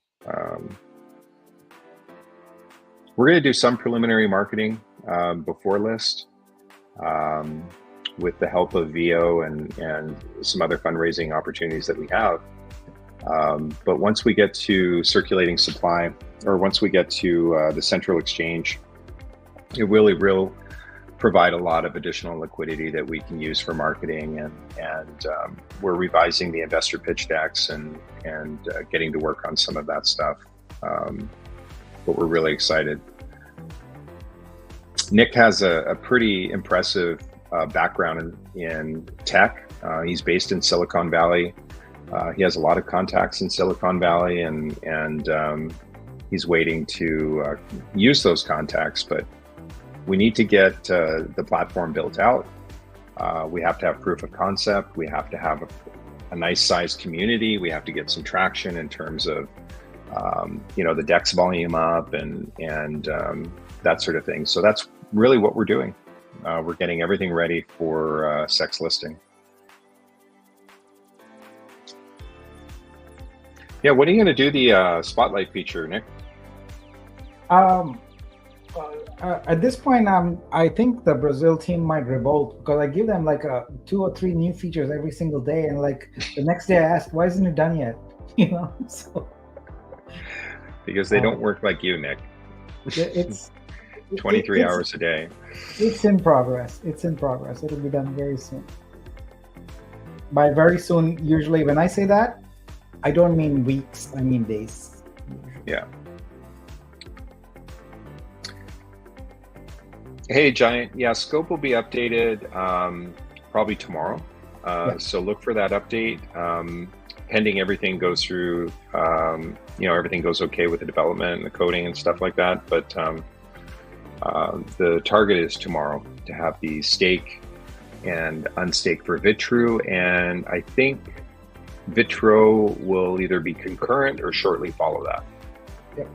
We're going to do some preliminary marketing before list with the help of VO and some other fundraising opportunities that we have. But once we get to circulating supply, or once we get to the central exchange, it really will provide a lot of additional liquidity that we can use for marketing, and we're revising the investor pitch decks and getting to work on some of that stuff. But we're really excited. Nick has a pretty impressive background in tech. He's based in Silicon Valley. He has a lot of contacts in Silicon Valley, and he's waiting to use those contacts, but we need to get the platform built out. We have to have proof of concept. We have to have a nice sized community. We have to get some traction in terms of, the DEX volume up and that sort of thing. So that's really what we're doing. We're getting everything ready for SEX listing. Yeah, when are you going to do the spotlight feature, Nick? At this point, I think the Brazil team might revolt, because I give them like 2 or 3 new features every single day, and like the next day I ask, why isn't it done yet? So because they don't work like you, Nick. It's 23 hours a day. It's in progress. It'll be done very soon. By very soon, usually when I say that, I don't mean weeks, I mean days. Yeah. Hey, Giant. Yeah, Scope will be updated probably tomorrow. So look for that update. Pending everything goes through, everything goes okay with the development and the coding and stuff like that. But the target is tomorrow to have the stake and unstake for Vitru. And I think Vitro will either be concurrent or shortly follow that. Yep.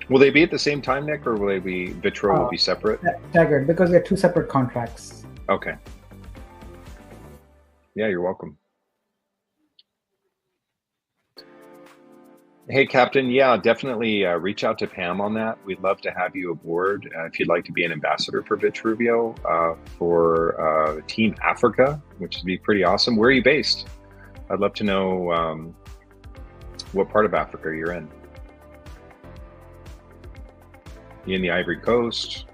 Will they be at the same time, Nick, or will they be Vitro will be separate? Staggered, because they're 2 separate contracts. Okay. Yeah, you're welcome. Hey, Captain. Yeah, definitely reach out to Pam on that. We'd love to have you aboard if you'd like to be an ambassador for Vitruvio for Team Africa, which would be pretty awesome. Where are you based? I'd love to know what part of Africa you're in. You in the Ivory Coast?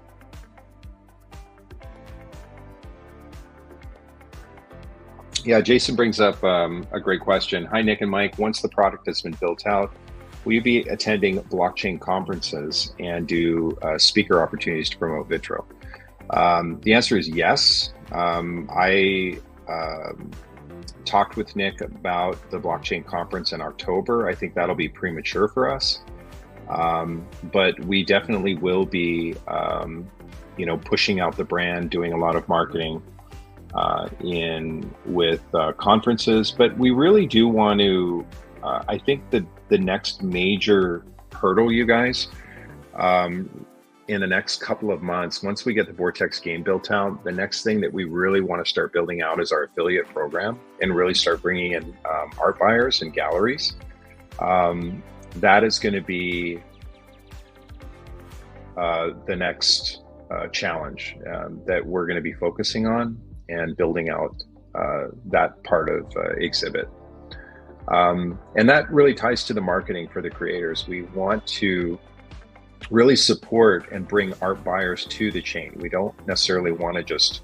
Yeah, Jason brings up a great question. Hi, Nick and Mike. Once the product has been built out, will you be attending blockchain conferences and do speaker opportunities to promote Vitro? The answer is yes. I talked with Nick about the blockchain conference in October. I think that'll be premature for us. But we definitely will be, pushing out the brand, doing a lot of marketing with conferences. But we really do want to, I think that the next major hurdle, you guys, in the next couple of months, once we get the Vortex game built out, the next thing that we really want to start building out is our affiliate program and really start bringing in art buyers and galleries. That is going to be the next challenge that we're going to be focusing on and building out that part of Exhibit. And that really ties to the marketing for the creators. We want to really support and bring art buyers to the chain. We don't necessarily want to just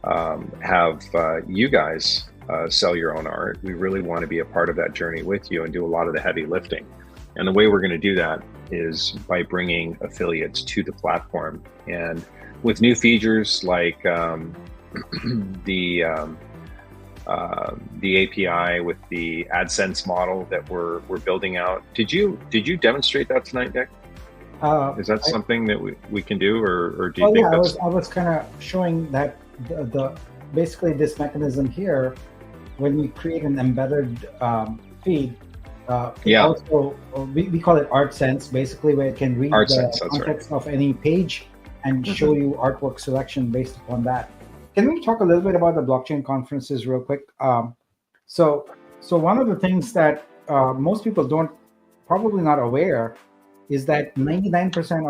have you guys sell your own art. We really want to be a part of that journey with you and do a lot of the heavy lifting. And the way we're going to do that is by bringing affiliates to the platform. And with new features like the API with the AdSense model that we're building out. Did you demonstrate that tonight, Nick? Is that something that we can do, or do you think that's... I was kind of showing that the basically this mechanism here, when we create an embedded feed, it Yeah, also we call it ArtSense, basically, where it can read art the sense. That's right. context of any page and show Mhm. you artwork selection based upon that. Can we talk a little bit about the blockchain conferences real quick? So, so one of the things that most people don't probably not aware is that 99%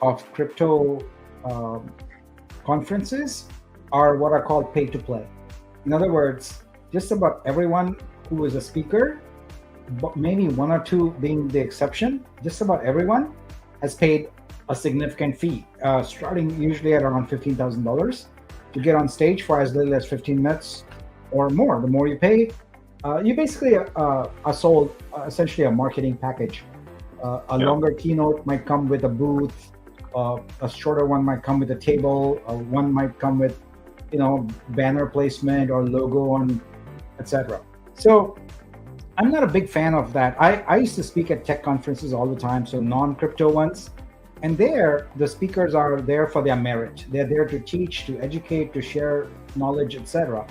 of crypto um, conferences are what are called pay to play. In other words, just about everyone who is a speaker, but maybe one or two being the exception, just about everyone has paid a significant fee, starting usually at around $15,000 to get on stage for as little as 15 minutes or more. The more you pay, you basically are sold essentially a marketing package. A Yeah. longer keynote might come with a booth. A shorter one might come with a table. One might come with, banner placement or logo on, etc. So I'm not a big fan of that. I used to speak at tech conferences all the time, so non-crypto ones. And there, the speakers are there for their merit. They're there to teach, to educate, to share knowledge, etc.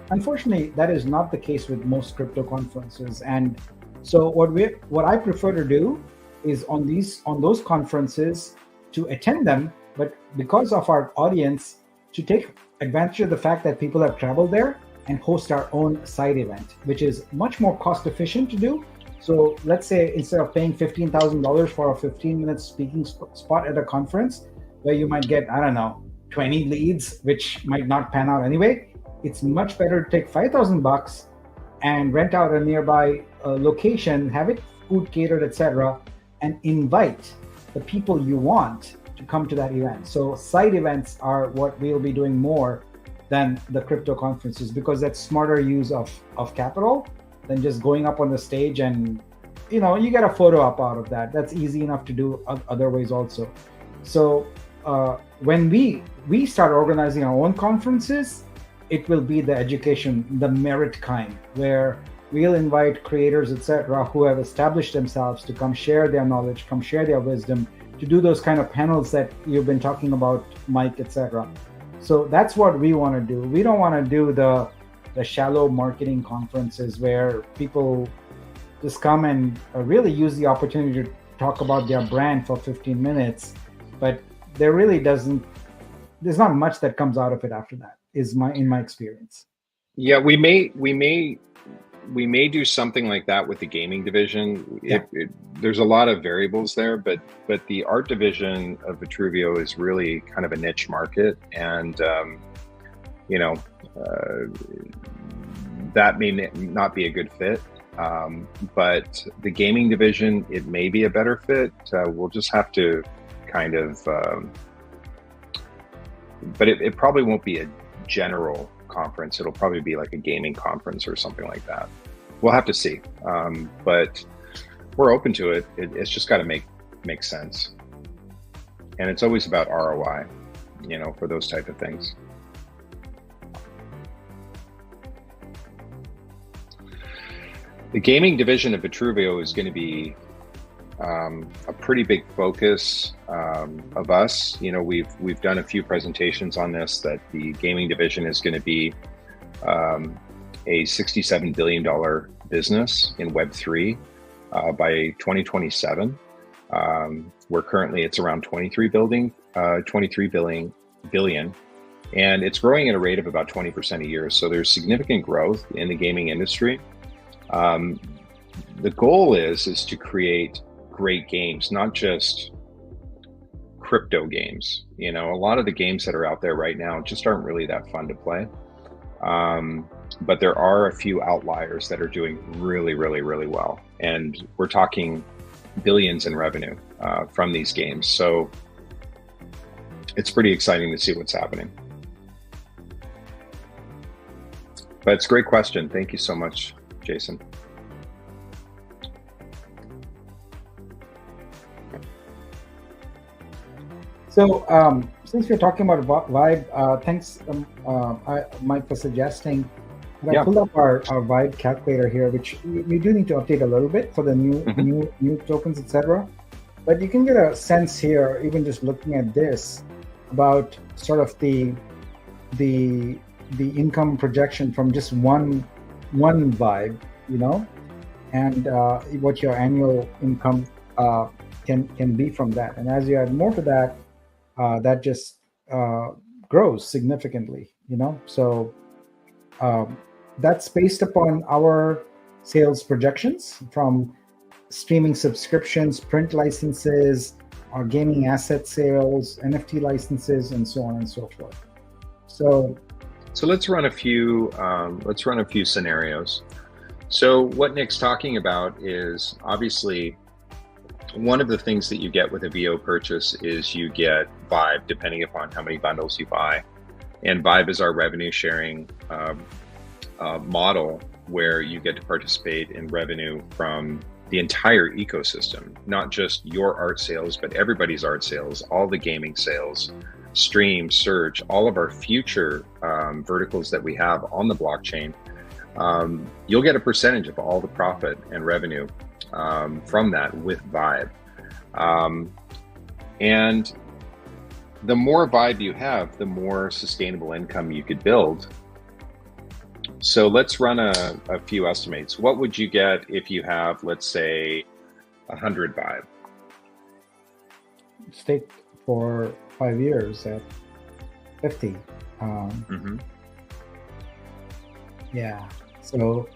Unfortunately, that is not the case with most crypto conferences. And so what I prefer to do is on those conferences to attend them, but because of our audience, to take advantage of the fact that people have traveled there and host our own side event, which is much more cost efficient to do. So let's say instead of paying $15,000 for a 15-minute speaking spot at a conference, where you might get, I don't know, 20 leads, which might not pan out anyway, it's much better to take $5,000 and rent out a nearby location, have it food catered, etc., and invite the people you want to come to that event. So side events are what we'll be doing more than the crypto conferences, because that's smarter use of capital than just going up on the stage and you get a photo up out of that. That's easy enough to do other ways also. So when we start organizing our own conferences, it will be the education, the merit kind, where we'll invite creators, etc., who have established themselves to come share their knowledge, come share their wisdom, to do those kind of panels that you've been talking about, Mike, etc. So that's what we want to do. We don't want to do the shallow marketing conferences where people just come and really use the opportunity to talk about their brand for 15 minutes, but there's not much that comes out of it after that, in my experience. Yeah, we may do something like that with the gaming division. Yeah. There's a lot of variables there, but the art division of Vitruvio is really kind of a niche market, and that may not be a good fit. But the gaming division, it may be a better fit. We'll just have to kind of, but it probably won't be a general conference. It'll probably be like a gaming conference or something like that. We'll have to see, but we're open to it. It's just got to make sense, and it's always about ROI, for those type of things. The gaming division of Vitruvio is going to be a pretty big focus of us. We've done a few presentations on this, that the gaming division is going to be a $67 billion business in Web3 by 2027. We're currently, it's around 23 billion, and it's growing at a rate of about 20% a year. So there's significant growth in the gaming industry. The goal is to create great games, not just crypto games. A lot of the games that are out there right now just aren't really that fun to play. But there are a few outliers that are doing really, really, really well. And we're talking billions in revenue from these games. So it's pretty exciting to see what's happening. But it's a great question. Thank you so much, Jason. So since we're talking about Vibe, thanks, Mike, for suggesting. I pulled up our Vibe calculator here, which we do need to update a little bit for the new tokens, etc. But you can get a sense here, even just looking at this, about sort of the the income projection from just one Vibe, and what your annual income can be from that. And as you add more to that, that just grows significantly. So that's based upon our sales projections from streaming subscriptions, print licenses, our gaming asset sales, NFT licenses, and so on and so forth. So let's run a few scenarios. So what Nick's talking about is obviously one of the things that you get with a VO purchase is you get Vibe, depending upon how many bundles you buy. And Vibe is our revenue sharing model where you get to participate in revenue from the entire ecosystem, not just your art sales, but everybody's art sales, all the gaming sales, stream, search, all of our future verticals that we have on the blockchain. You'll get a percentage of all the profit and revenue from that with Vibe. And the more Vibe you have, the more sustainable income you could build. So let's run a few estimates. What would you get if you have, let's say, 100 Vibe? Stake for 5 years at 50. Yeah, so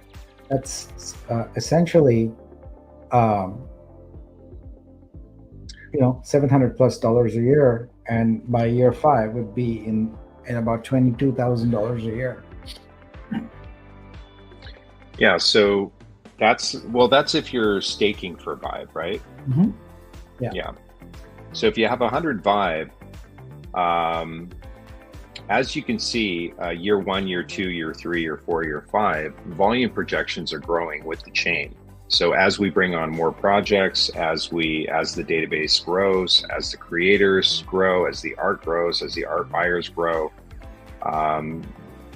that's essentially, $700+ a year, and by year 5 would be in about $22,000 a year. Yeah, so that's if you're staking for Vibe, right? Mm-hmm. Yeah. So if you have 100 Vibe, as you can see, year 1, year 2, year 3, year 4, year 5, volume projections are growing with the chain. So as we bring on more projects, as the database grows, as the creators grow, as the art grows, as the art buyers grow,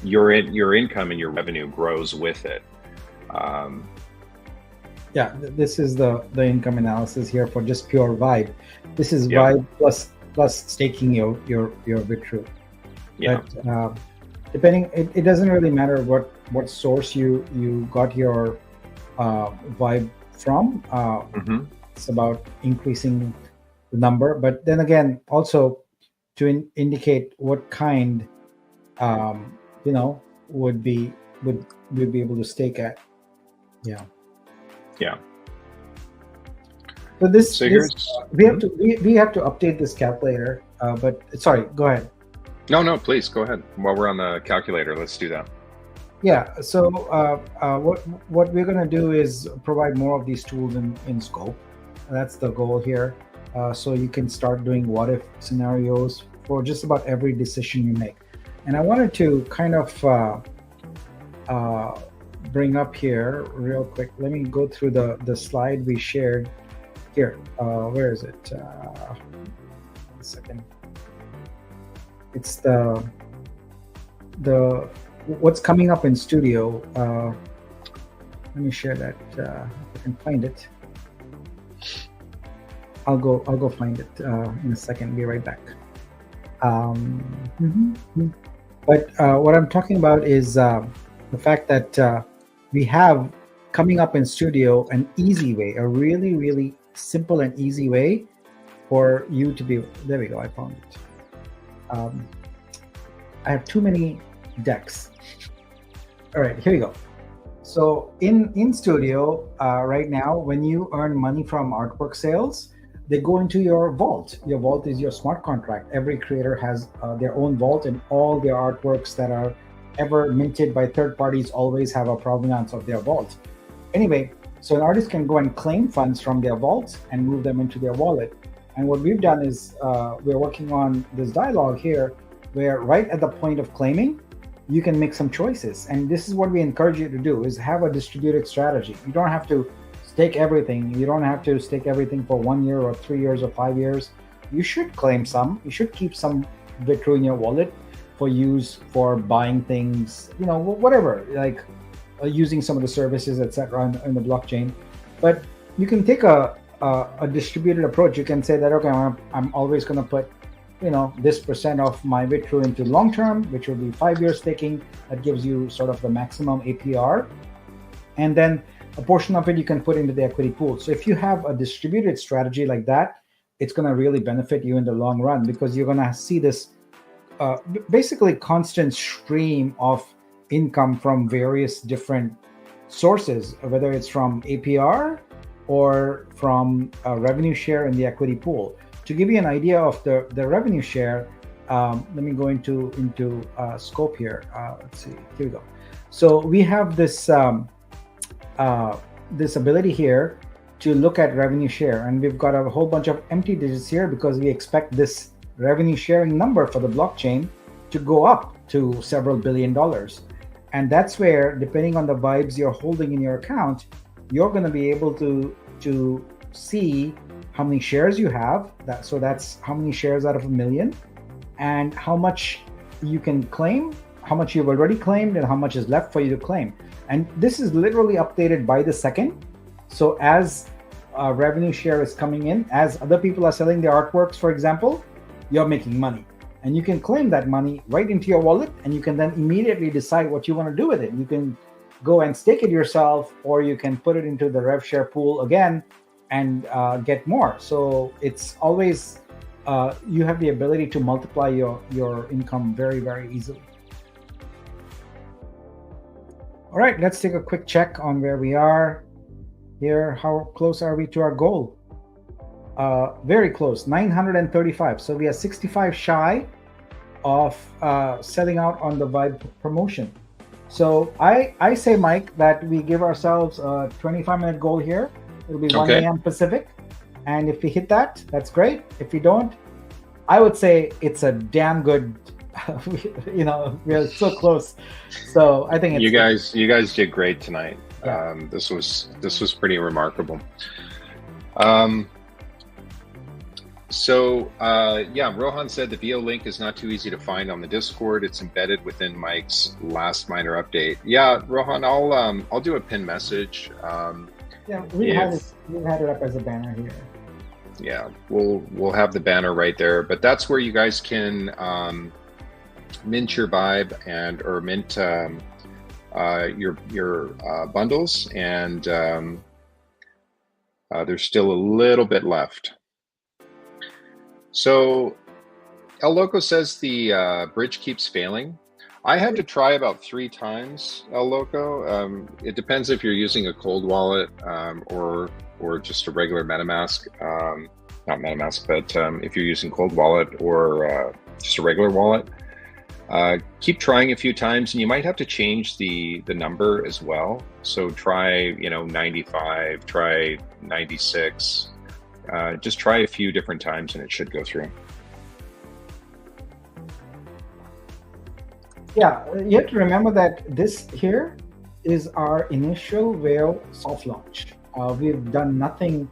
your income and your revenue grows with it. This is the income analysis here for just pure Vibe. This is Vibe plus staking your Bitrue. Yeah. But depending, it doesn't really matter what source you got your Vibe from. It's about increasing the number, but then again, also to indicate what kind, would be able to stake at. Yeah. So we have to update this calculator. But sorry, go ahead. No, please go ahead. While we're on the calculator, let's do that. Yeah. So what we're going to do is provide more of these tools in Scope. That's the goal here. So you can start doing what if scenarios for just about every decision you make. And I wanted to kind of bring up here real quick. Let me go through the slide we shared here. Where is it? 1 second. It's the what's coming up in Studio. Let me share that if I can find it. I'll go find it in a second. Be right back. But what I'm talking about is the fact that we have coming up in Studio an easy way, a really, really simple and easy way for you to be. There we go. I found it. I have too many decks. All right, here we go. So in Studio right now, when you earn money from artwork sales, they go into your vault. Your vault is your smart contract. Every creator has their own vault, and all their artworks that are ever minted by third parties always have a provenance of their vault. Anyway, so an artist can go and claim funds from their vault and move them into their wallet. And what we've done is we're working on this dialogue here where right at the point of claiming, you can make some choices. And this is what we encourage you to do, is have a distributed strategy. You don't have to stake everything. You don't have to stake everything for 1 year or 3 years or 5 years. You should claim some. You should keep some Bitrue in your wallet for use for buying things, whatever, like using some of the services, etc., in the blockchain. But you can take a distributed approach. You can say that, okay, I'm always going to put this percent of my Vitru into long term, which will be 5 years staking. That gives you sort of the maximum APR. And then a portion of it you can put into the equity pool. So if you have a distributed strategy like that, it's going to really benefit you in the long run, because you're going to see this basically constant stream of income from various different sources, whether it's from APR or from a revenue share in the equity pool. To give you an idea of the revenue share, let me go into scope here. Let's see. Here we go. So we have this this ability here to look at revenue share, and we've got a whole bunch of empty digits here because we expect this revenue sharing number for the blockchain to go up to several $billion. And that's where, depending on the vibes you're holding in your account, you're going to be able to see how many shares you have. So that's how many shares out of 1 million, and how much you can claim, how much you've already claimed, and how much is left for you to claim. And this is literally updated by the second. So as revenue share is coming in, as other people are selling their artworks, for example, you're making money. And you can claim that money right into your wallet, and you can then immediately decide what you want to do with it. You can go and stake it yourself, or you can put it into the rev share pool again and get more. So it's always, you have the ability to multiply your income very, very easily. All right, let's take a quick check on where we are here. How close are we to our goal? Very close, 935. So we are 65 shy of selling out on the Vibe promotion. So I say, Mike, that we give ourselves a 25-minute goal here. It'll be 1 a.m. Pacific. And if we hit that, that's great. If we don't, I would say it's a damn good, we're so close. So I think it's you guys did great tonight. Yeah. This was pretty remarkable. Rohan said the VO link is not too easy to find on the Discord. It's embedded within Mike's last minor update. Yeah, Rohan, I'll do a pin message. We had it up as a banner here. Yeah, we'll have the banner right there. But that's where you guys can mint your Vibe or mint your bundles, and there's still a little bit left. So El Loco says the bridge keeps failing. I had to try about 3 times, El Loco. It depends if you're using a cold wallet or just a regular MetaMask. Not MetaMask, but if you're using cold wallet or just a regular wallet. Keep trying a few times, and you might have to change the number as well. So try 95, try 96. Just try a few different times and it should go through. Yeah, you have to remember that this here is our initial Veo soft launch. We've done nothing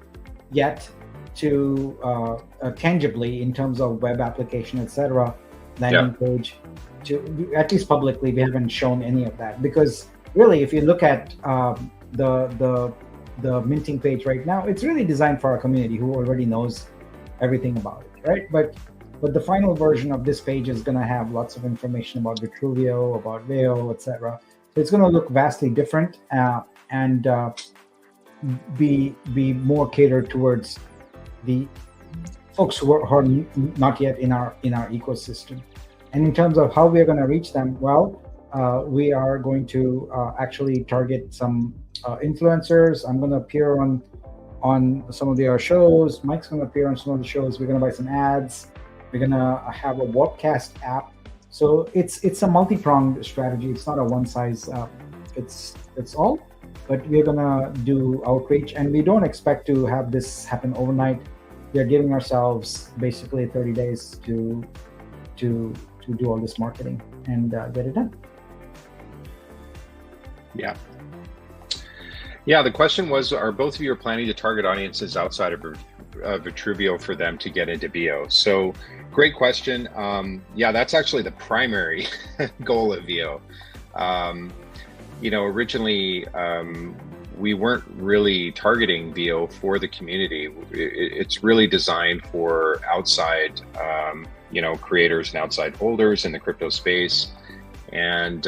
yet to tangibly in terms of web application, etc., landing page. At least publicly, we haven't shown any of that, because really, if you look at the minting page right now, it's really designed for our community who already knows everything about it, right? But the final version of this page is going to have lots of information about Vitruvio, about Veo, etc. So it's going to look vastly different and be more catered towards the folks who are not yet in our ecosystem. And in terms of how we are going to reach them, well, we are going to actually target some influencers. I'm going to appear on some of their shows. Mike's going to appear on some of the shows. We're going to buy some ads. We're going to have a Warpcast app. So it's a multi-pronged strategy. It's not a one size fits all, but we're going to do outreach, and we don't expect to have this happen overnight. We are giving ourselves basically 30 days to do all this marketing and get it done. Yeah, the question was, are both of you planning to target audiences outside of Vitruvio for them to get into VO? So great question. That's actually the primary goal of VO. Originally, we weren't really targeting VO for the community. It's really designed for outside creators and outside holders in the crypto space. And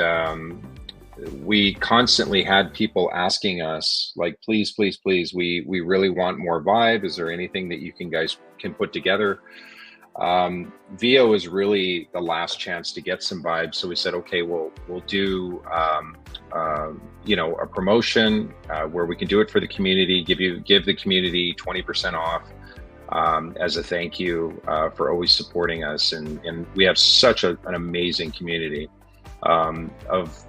we constantly had people asking us, like, please, please, please, we really want more Vibe. Is there anything that you guys can put together? VO is really the last chance to get some Vibe. So we said, okay, we'll do a promotion where we can do it for the community, give the community 20% off as a thank you for always supporting us. And we have such an amazing community of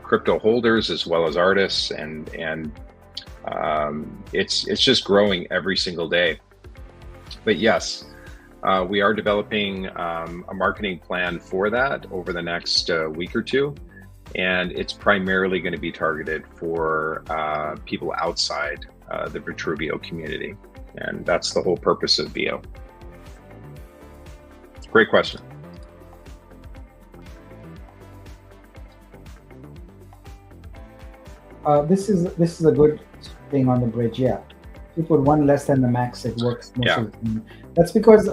crypto holders as well as artists, and it's just growing every single day. But yes, we are developing a marketing plan for that over the next week or two, and it's primarily going to be targeted for people outside the Vitruvio community, and that's the whole purpose of VO. Great question. This is a good thing on the bridge. Yeah, you put one less than the max, it works most of the time. That's because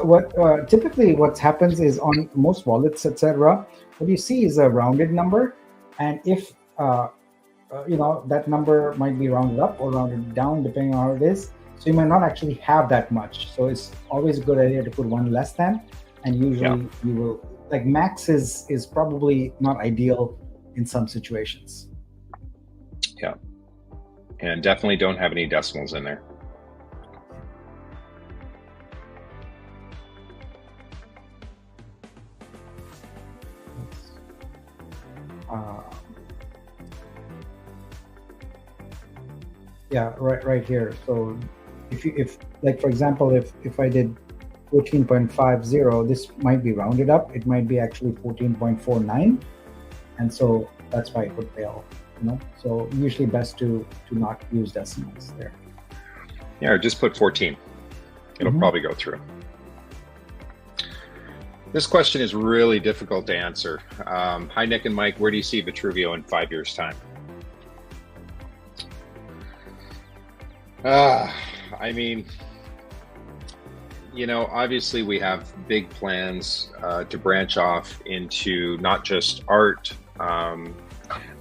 typically what happens is on most wallets, etc., what you see is a rounded number, and if that number might be rounded up or rounded down depending on how it is, so you might not actually have that much. So it's always a good idea to put one less than, and usually you will, like, max is probably not ideal in some situations. Yeah, and definitely don't have any decimals in there. Yeah, right here. So if like, for example, if I did 14.50, this might be rounded up. It might be actually 14.49, and so that's why it would fail. So usually best to not use decimals there. Yeah, or just put 14. It'll probably go through. This question is really difficult to answer. Hi, Nick and Mike. Where do you see Vitruvio in 5 years' time? I mean, obviously we have big plans to branch off into not just art.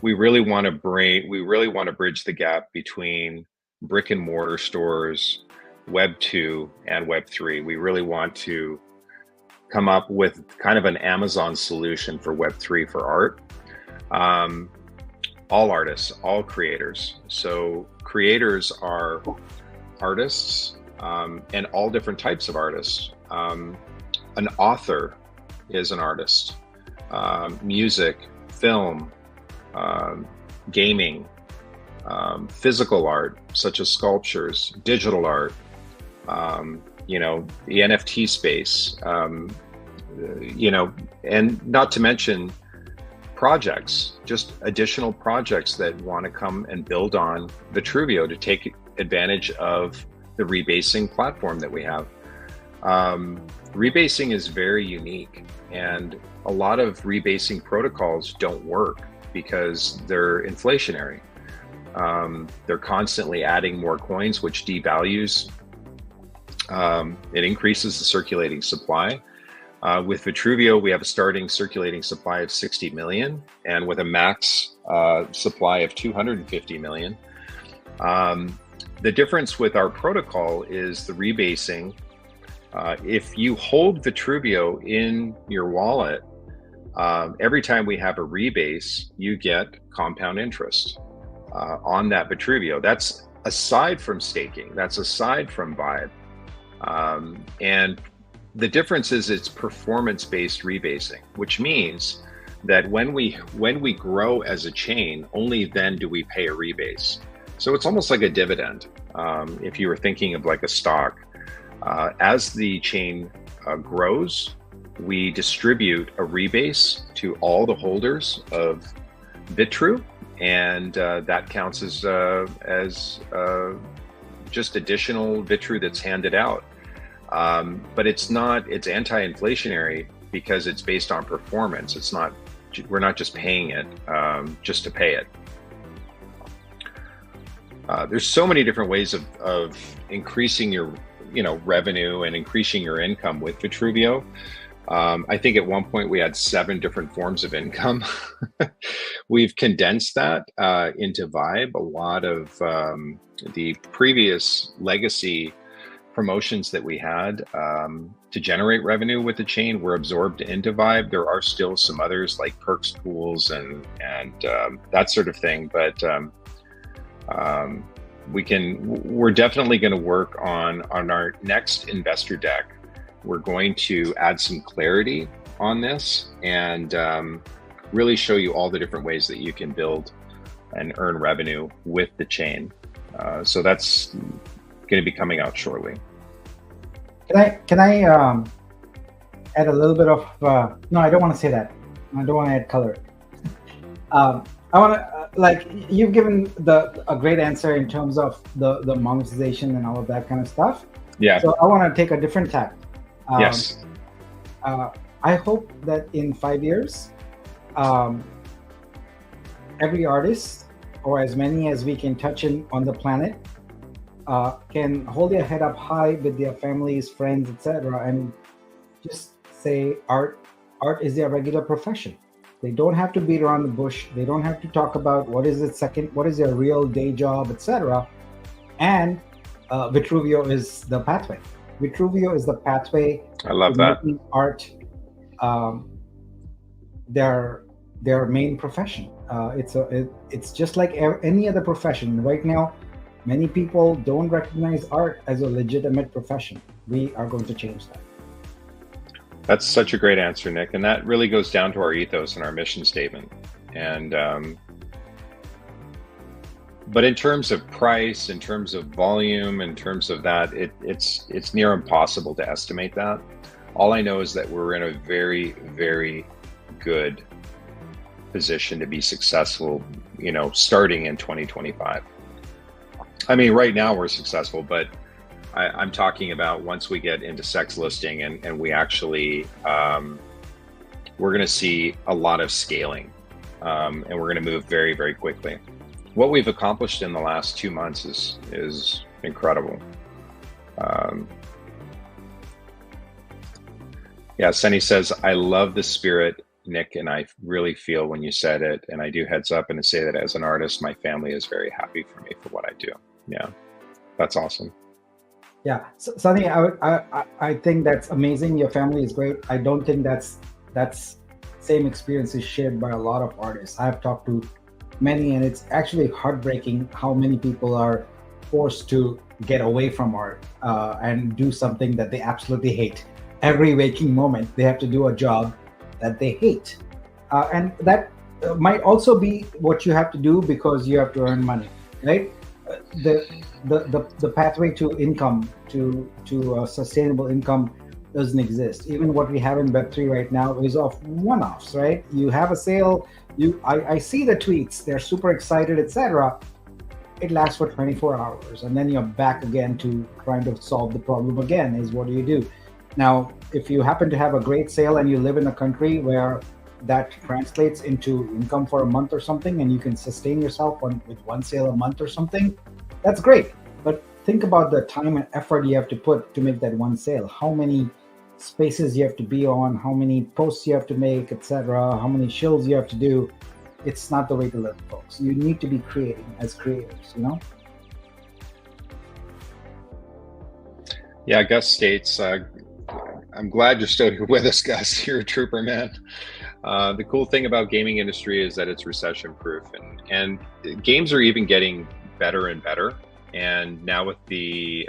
We really want to bridge the gap between brick and mortar stores, Web 2 and Web 3. We really want to come up with kind of an Amazon solution for Web 3 for art. All artists, all creators. So creators are artists and all different types of artists. An author is an artist. Music, film, gaming, physical art such as sculptures, digital art, the NFT space, and not to mention projects, just additional projects that want to come and build on Vitruvio to take advantage of the rebasing platform that we have. Rebasing is very unique, and a lot of rebasing protocols don't work because they're inflationary. They're constantly adding more coins, which devalues. It increases the circulating supply. With Vitruvio, we have a starting circulating supply of 60 million, and with a max supply of 250 million. The difference with our protocol is the rebasing. If you hold Vitruvio in your wallet, every time we have a rebase, you get compound interest on that Vitruvio. That's aside from staking. That's aside from Vibe. And the difference is it's performance-based rebasing, which means that when we grow as a chain, only then do we pay a rebase. So it's almost like a dividend. If you were thinking of like a stock, as the chain grows, we distribute a rebase to all the holders of Vitru, and that counts as just additional Vitru that's handed out. But it's anti-inflationary because it's based on performance. We're not just paying it just to pay it. There's so many different ways of increasing your revenue and increasing your income with Vitruvio. I think at one point we had 7 different forms of income. We've condensed that into Vibe. A lot of the previous legacy promotions that we had to generate revenue with the chain were absorbed into Vibe. There are still some others like perks pools and that sort of thing, but we're definitely going to work on our next investor deck. We're going to add some clarity on this and really show you all the different ways that you can build and earn revenue with the chain. So that's going to be coming out shortly. Can I add a little bit of no, I don't want to say that. I don't want to add color. I want to like you've given a great answer in terms of the monetization and all of that kind of stuff. Yeah. So I want to take a different tack. Yes. I hope that in 5 years, every artist, or as many as we can touch on the planet, can hold their head up high with their families, friends, etc., and just say art is their regular profession. They don't have to beat around the bush. They don't have to talk about what is their real day job, etc. And Vitruvio is the pathway. Vitruvio is the pathway. I love that. Making art their main profession. It's just like any other profession. Right now, many people don't recognize art as a legitimate profession. We are going to change that. That's such a great answer, Nick. And that really goes down to our ethos and our mission statement. And but in terms of price, in terms of volume, in terms of that, it's near impossible to estimate that. All I know is that we're in a very, very good position to be successful, starting in 2025. I mean, right now we're successful, but I'm talking about once we get into sex listing and we actually, we're going to see a lot of scaling and we're going to move very, very quickly. What we've accomplished in the last 2 months is incredible. Yeah, Sunny says, I love the spirit, Nick, and I really feel when you said it, and I do heads up and say that as an artist, my family is very happy for me for what I do. Yeah, that's awesome. Yeah, so, Sunny, I think that's amazing. Your family is great. I don't think that's same experience is shared by a lot of artists. I've talked to many, and it's actually heartbreaking how many people are forced to get away from art and do something that they absolutely hate. Every waking moment, they have to do a job that they hate. And that might also be what you have to do because you have to earn money, right? The pathway to income, to sustainable income doesn't exist. Even what we have in Web3 right now is of one-offs, right? You have a sale, I see the tweets, they're super excited, etc. It lasts for 24 hours and then you're back again to trying to solve the problem again, is what do you do? Now, if you happen to have a great sale and you live in a country where that translates into income for a month or something, and you can sustain yourself with one sale a month or something, that's great. But think about the time and effort you have to put to make that one sale. How many spaces you have to be on, how many posts you have to make, etc., how many shills you have to do. It's not the way to live, folks. You need to be creating as creators, Yeah, Gus states, I'm glad you're still here with us, Gus. You're a trooper, man. The cool thing about gaming industry is that it's recession proof, and games are even getting better and better. And now with the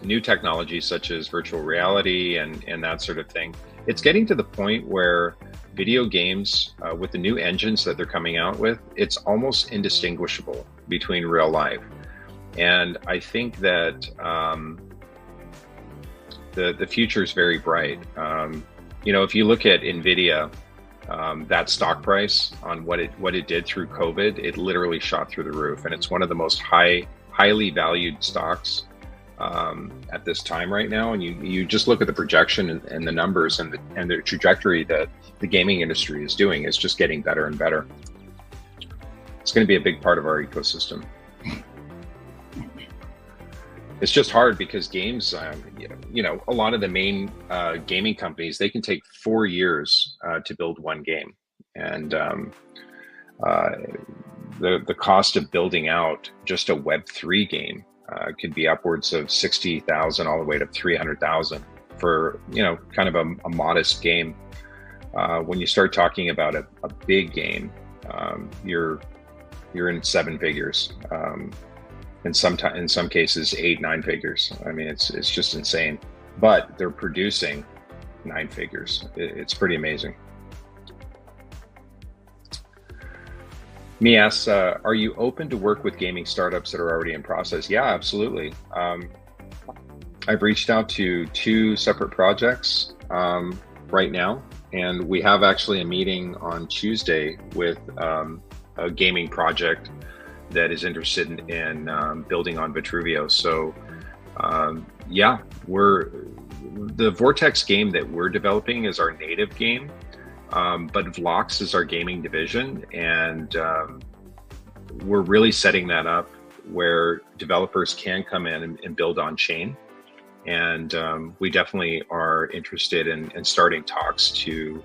new technology such as virtual reality and that sort of thing, it's getting to the point where video games with the new engines that they're coming out with, it's almost indistinguishable between real life. And I think that the future is very bright. If you look at NVIDIA, that stock price on what it did through COVID, it literally shot through the roof, and it's one of the most highly valued stocks at this time right now. And you just look at the projection and the numbers and the trajectory that the gaming industry is doing is just getting better and better. It's going to be a big part of our ecosystem. it's just hard because games, a lot of the main gaming companies, they can take 4 years to build one game, and the cost of building out just a Web3 game could be upwards of 60,000 all the way to 300,000 for kind of a modest game. When you start talking about a big game, you're in 7 figures. In some cases 8-9 figures. I mean, it's just insane, but they're producing 9 figures. It's pretty amazing. Me asks, are you open to work with gaming startups that are already in process? Yeah, absolutely. I've reached out to 2 separate projects right now, and we have actually a meeting on Tuesday with a gaming project that is interested in building on Vitruvio. So yeah, the Vortex game that we're developing is our native game, but Vlox is our gaming division, and we're really setting that up where developers can come in and build on chain. And we definitely are interested in starting talks to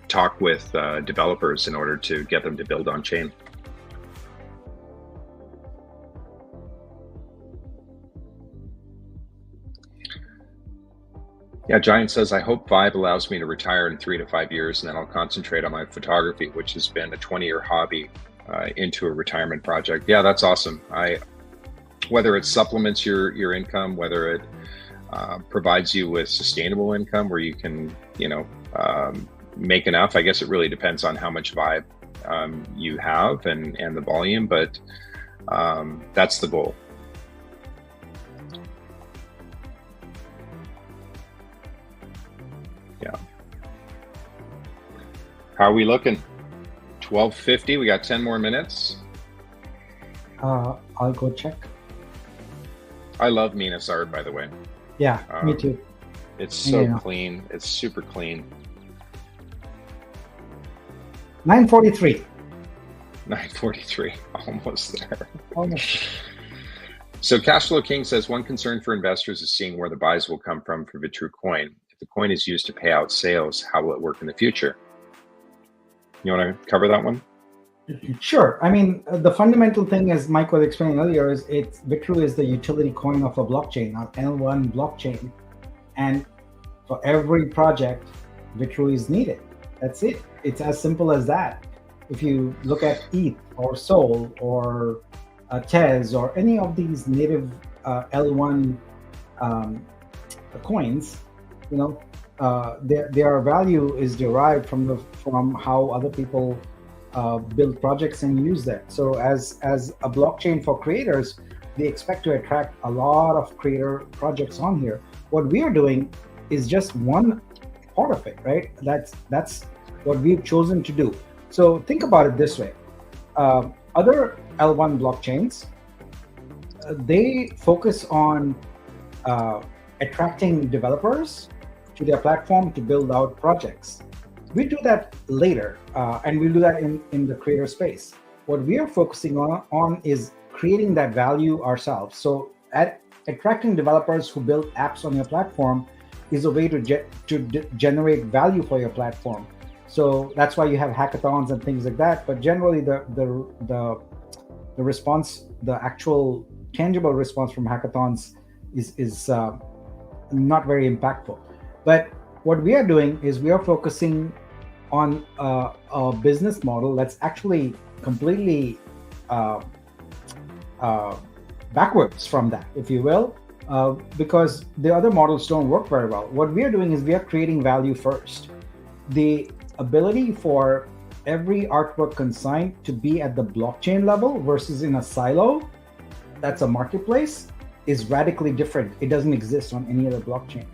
talk with developers in order to get them to build on chain. Yeah, Giant says, I hope Vibe allows me to retire in 3 to 5 years, and then I'll concentrate on my photography, which has been a 20-year hobby, into a retirement project. Yeah, that's awesome. Whether it supplements your income, whether it provides you with sustainable income where you can, make enough. I guess it really depends on how much Vibe you have and the volume, but that's the goal. Yeah. How are we looking? 12:50. We got 10 more minutes. I'll go check. I love Minas art, by the way. Yeah, me too. It's so clean. It's super clean. 9:43. 9:43. Almost there. Almost. So Cashflow King says, one concern for investors is seeing where the buys will come from for Vitru coin. If the coin is used to pay out sales, how will it work in the future? You want to cover that one? Sure. I mean, the fundamental thing, as Mike was explaining earlier, is Vitru is the utility coin of a blockchain, an L1 blockchain. And for every project, Vitru is needed. That's it. It's as simple as that. If you look at ETH or Sol or Tez or any of these native L1 coins, their value is derived from how other people build projects and use that. So as a blockchain for creators, we expect to attract a lot of creator projects on here. What we are doing is just one part of it, right? That's what we've chosen to do. So think about it this way. Other L1 blockchains, they focus on attracting developers to their platform to build out projects. We do that later, and we do that in the creator space. What we are focusing on is creating that value ourselves. So attracting developers who build apps on your platform is a way to generate value for your platform. So that's why you have hackathons and things like that. But generally, the response, the actual tangible response from hackathons is not very impactful. But what we are doing is we are focusing on a business model that's actually completely backwards from that, if you will, because the other models don't work very well. What we are doing is we are creating value first. The ability for every artwork consigned to be at the blockchain level versus in a silo, that's a marketplace, is radically different. It doesn't exist on any other blockchain.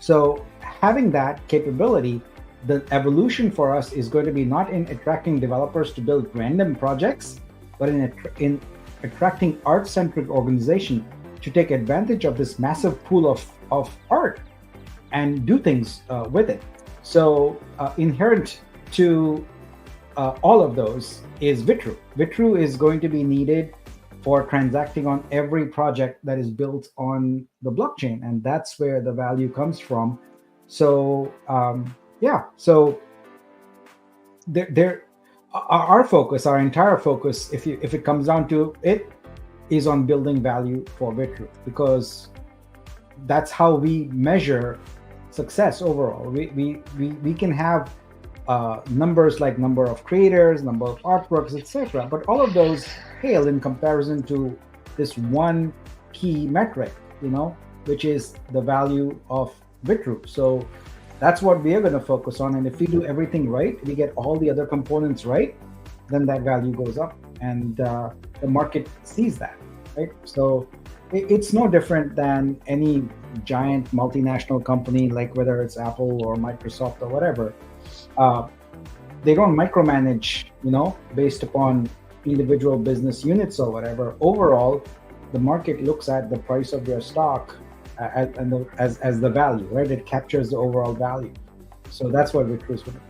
So having that capability, the evolution for us is going to be not in attracting developers to build random projects, but in attracting art-centric organization to take advantage of this massive pool of art and do things with it. So inherent to all of those is Vitru. Vitru is going to be needed for transacting on every project that is built on the blockchain, and that's where the value comes from. So so our focus, our entire focus, if it comes down to it, is on building value for Bitroots, because that's how we measure success overall. We can have numbers like number of creators, number of artworks, etc., but all of those pale in comparison to this one key metric, which is the value of Bitroot. So that's what we are going to focus on, and if we do everything right, we get all the other components right, then that value goes up, and the market sees that, right? So it's no different than any giant multinational company, like whether it's Apple or Microsoft or whatever. They don't micromanage, based upon individual business units or whatever. Overall, the market looks at the price of their stock as the value, right? It captures the overall value. So that's what Bitroots would do.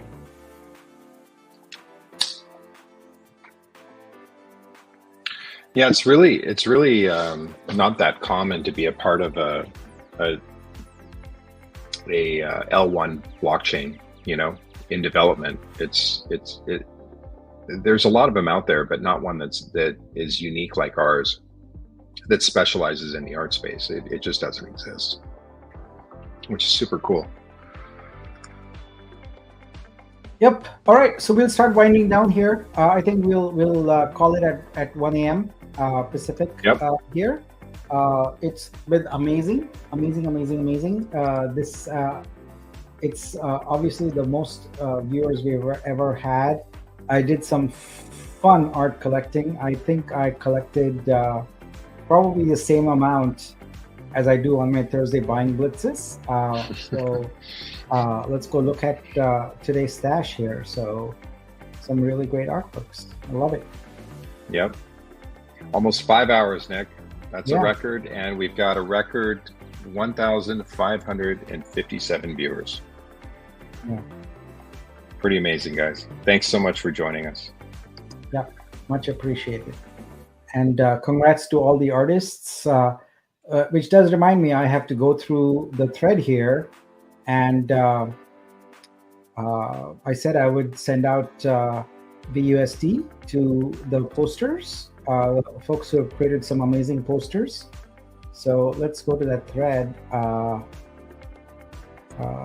Yeah, it's really not that common to be a part of a L1 blockchain, in development. There's a lot of them out there, but not one that is unique like ours, that specializes in the art space. It just doesn't exist, which is super cool. Yep. All right. So we'll start winding down here. I think we'll call it at 1 a.m. Pacific. Yep. Here. It's been amazing. This it's obviously the most viewers we've ever had. I did some fun art collecting. I think I collected probably the same amount as I do on my Thursday buying blitzes. So let's go look at today's stash here. So some really great artworks. I love it. Yep. Almost 5 hours, Nick. That's a record. And we've got a record 1,557 viewers. Yeah. Pretty amazing, guys. Thanks so much for joining us. Yeah, much appreciated. And congrats to all the artists, which does remind me I have to go through the thread here. And I said I would send out VUSD to the posters, folks who have created some amazing posters. So let's go to that thread.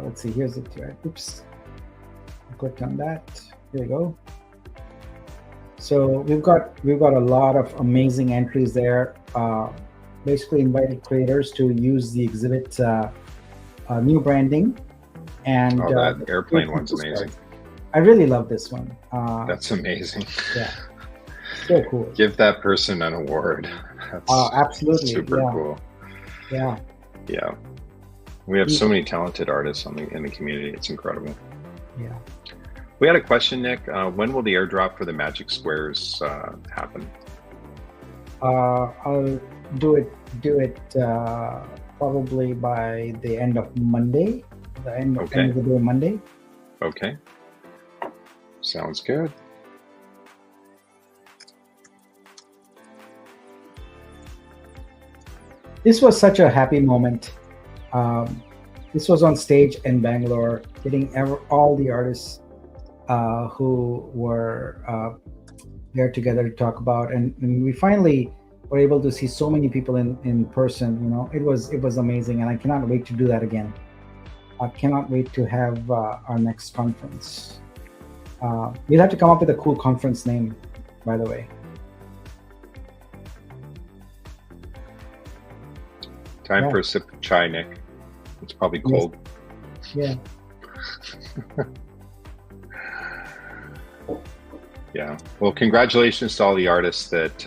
Let's see, here's the thread. Oops. I clicked on that. Here we go. So we've got a lot of amazing entries there. Basically invited creators to use the exhibit new branding. And that airplane one's amazing. I really love this one. That's amazing. Yeah, so cool. Give that person an award. That's absolutely super cool. Yeah. We have so many talented artists in the community. It's incredible. Yeah. We had a question, Nick. When will the airdrop for the Magic Squares happen? I'll do it probably by the end of Monday. The end of the day Monday. Okay. Sounds good. This was such a happy moment. This was on stage in Bangalore, getting all the artists who were there together to talk about, and we finally were able to see so many people in person. It was amazing, and I cannot wait to do that again. I cannot wait to have our next conference. We'll have to come up with a cool conference name, by the way. Time for a sip of chai, Nick. It's probably cold. Yeah. Yeah. Well, congratulations to all the artists that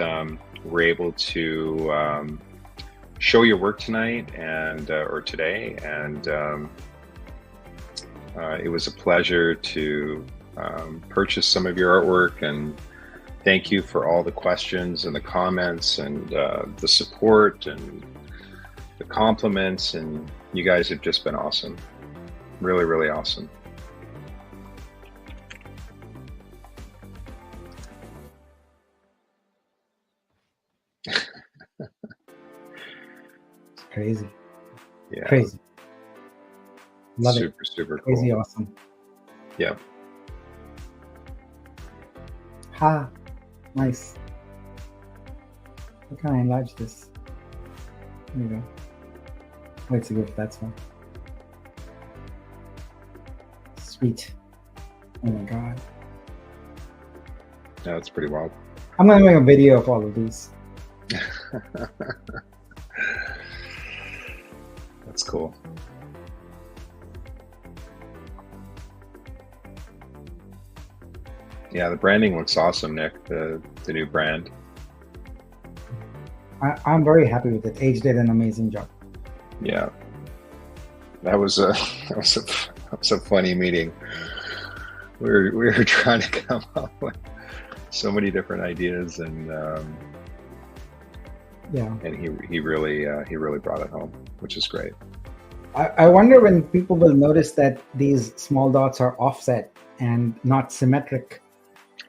were able to show your work tonight or today, and it was a pleasure to purchase some of your artwork, and thank you for all the questions and the comments and the support and the compliments, and you guys have just been awesome. Really, really awesome. It's crazy. Yeah. Crazy. Love it. Super, super Crazy cool. awesome. Yep. Ha. Nice. How can I enlarge this? There you go. Wait to go for that one. Sweet. Oh my god. Yeah, that's pretty wild. I'm gonna make a video of all of these. That's cool. Yeah, the branding looks awesome, Nick. The new brand. I'm very happy with it. Age did an amazing job. Yeah, that was a that was a funny meeting. We were trying to come up with so many different ideas, and Yeah. he really brought it home, which is great. I wonder when people will notice that these small dots are offset and not symmetric.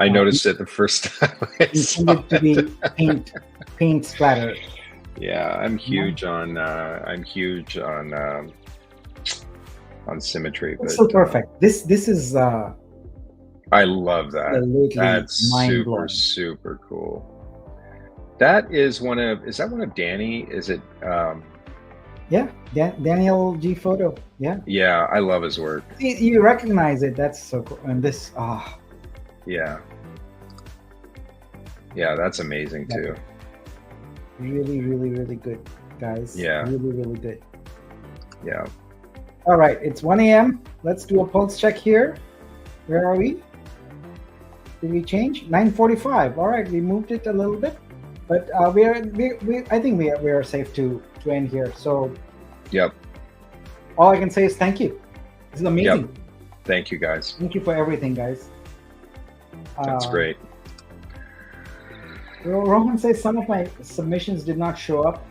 I noticed it the first time I saw Intended to be paint splatter. Yeah, I'm huge on symmetry. It's But so perfect. This is I love that. absolutely That's mind blowing. super cool. That is one of Danny? Is it? Yeah, Daniel G Photo. Yeah, Yeah, I love his work. you recognize it. That's so cool. And this, Yeah, yeah, that's amazing too. really, really, really good, guys. Yeah. Really, really good. Yeah, All right, it's 1 a.m. Let's do a pulse check here. Where are we? Did we change? 9:45. All right, we moved it a little bit, but I think we are safe to end here. So yep. all I can say is thank you. This is amazing. Yep. Thank you, guys. Thank you for everything, guys. That's great. Rohan says some of my submissions did not show up.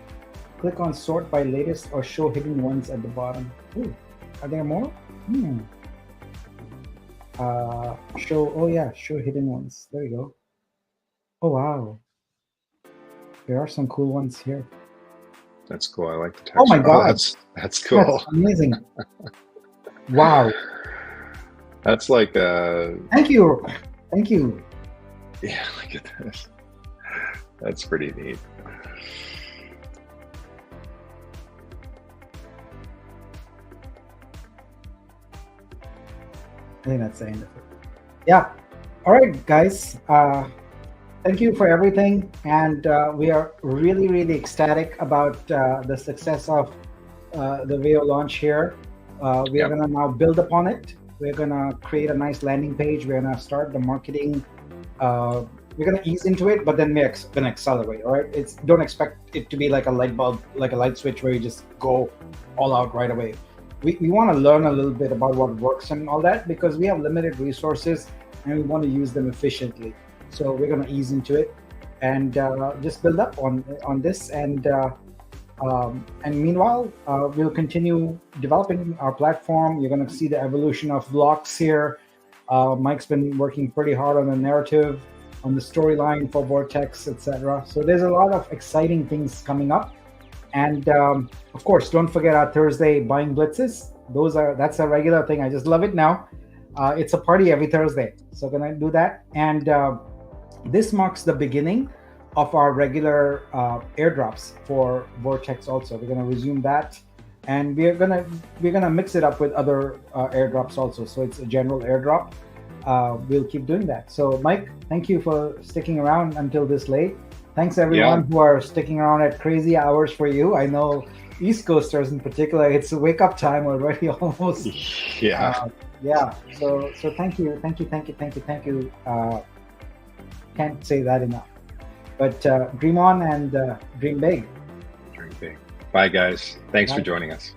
Click on sort by latest or show hidden ones at the bottom. Ooh, are there more? Show hidden ones. There you go. Oh wow, there are some cool ones here. That's cool. I like the text. Oh my God. That's cool. That's amazing. Wow. That's like Thank you. yeah, look at this. That's pretty neat. I think that's the end of it. Yeah. All right, guys. Thank you for everything, and we are really, really ecstatic about the success of the Veo launch here. We are going to now build upon it. We're going to create a nice landing page. We're going to start the marketing. We're going to ease into it, but then we're going to accelerate. All right. Don't expect it to be like a light bulb, like a light switch where you just go all out right away. We want to learn a little bit about what works and all that, because we have limited resources and we want to use them efficiently. So we're going to ease into it and just build up on this. And meanwhile, we'll continue developing our platform. You're going to see the evolution of Vlogs here. Mike's been working pretty hard on the narrative, on the storyline for Vortex, etc. So there's a lot of exciting things coming up. And of course, don't forget our Thursday buying blitzes. That's a regular thing. I just love it now. It's a party every Thursday. So gonna do that. And this marks the beginning of our regular airdrops for Vortex also. We're gonna resume that. And we're gonna mix it up with other airdrops also. So it's a general airdrop. We'll keep doing that. So Mike, thank you for sticking around until this late. Thanks everyone who are sticking around at crazy hours for you. I know East Coasters in particular, it's a wake up time already almost. Yeah. So thank you. Can't say that enough. But dream on and dream big. Dream big. Bye guys. Thanks for joining us.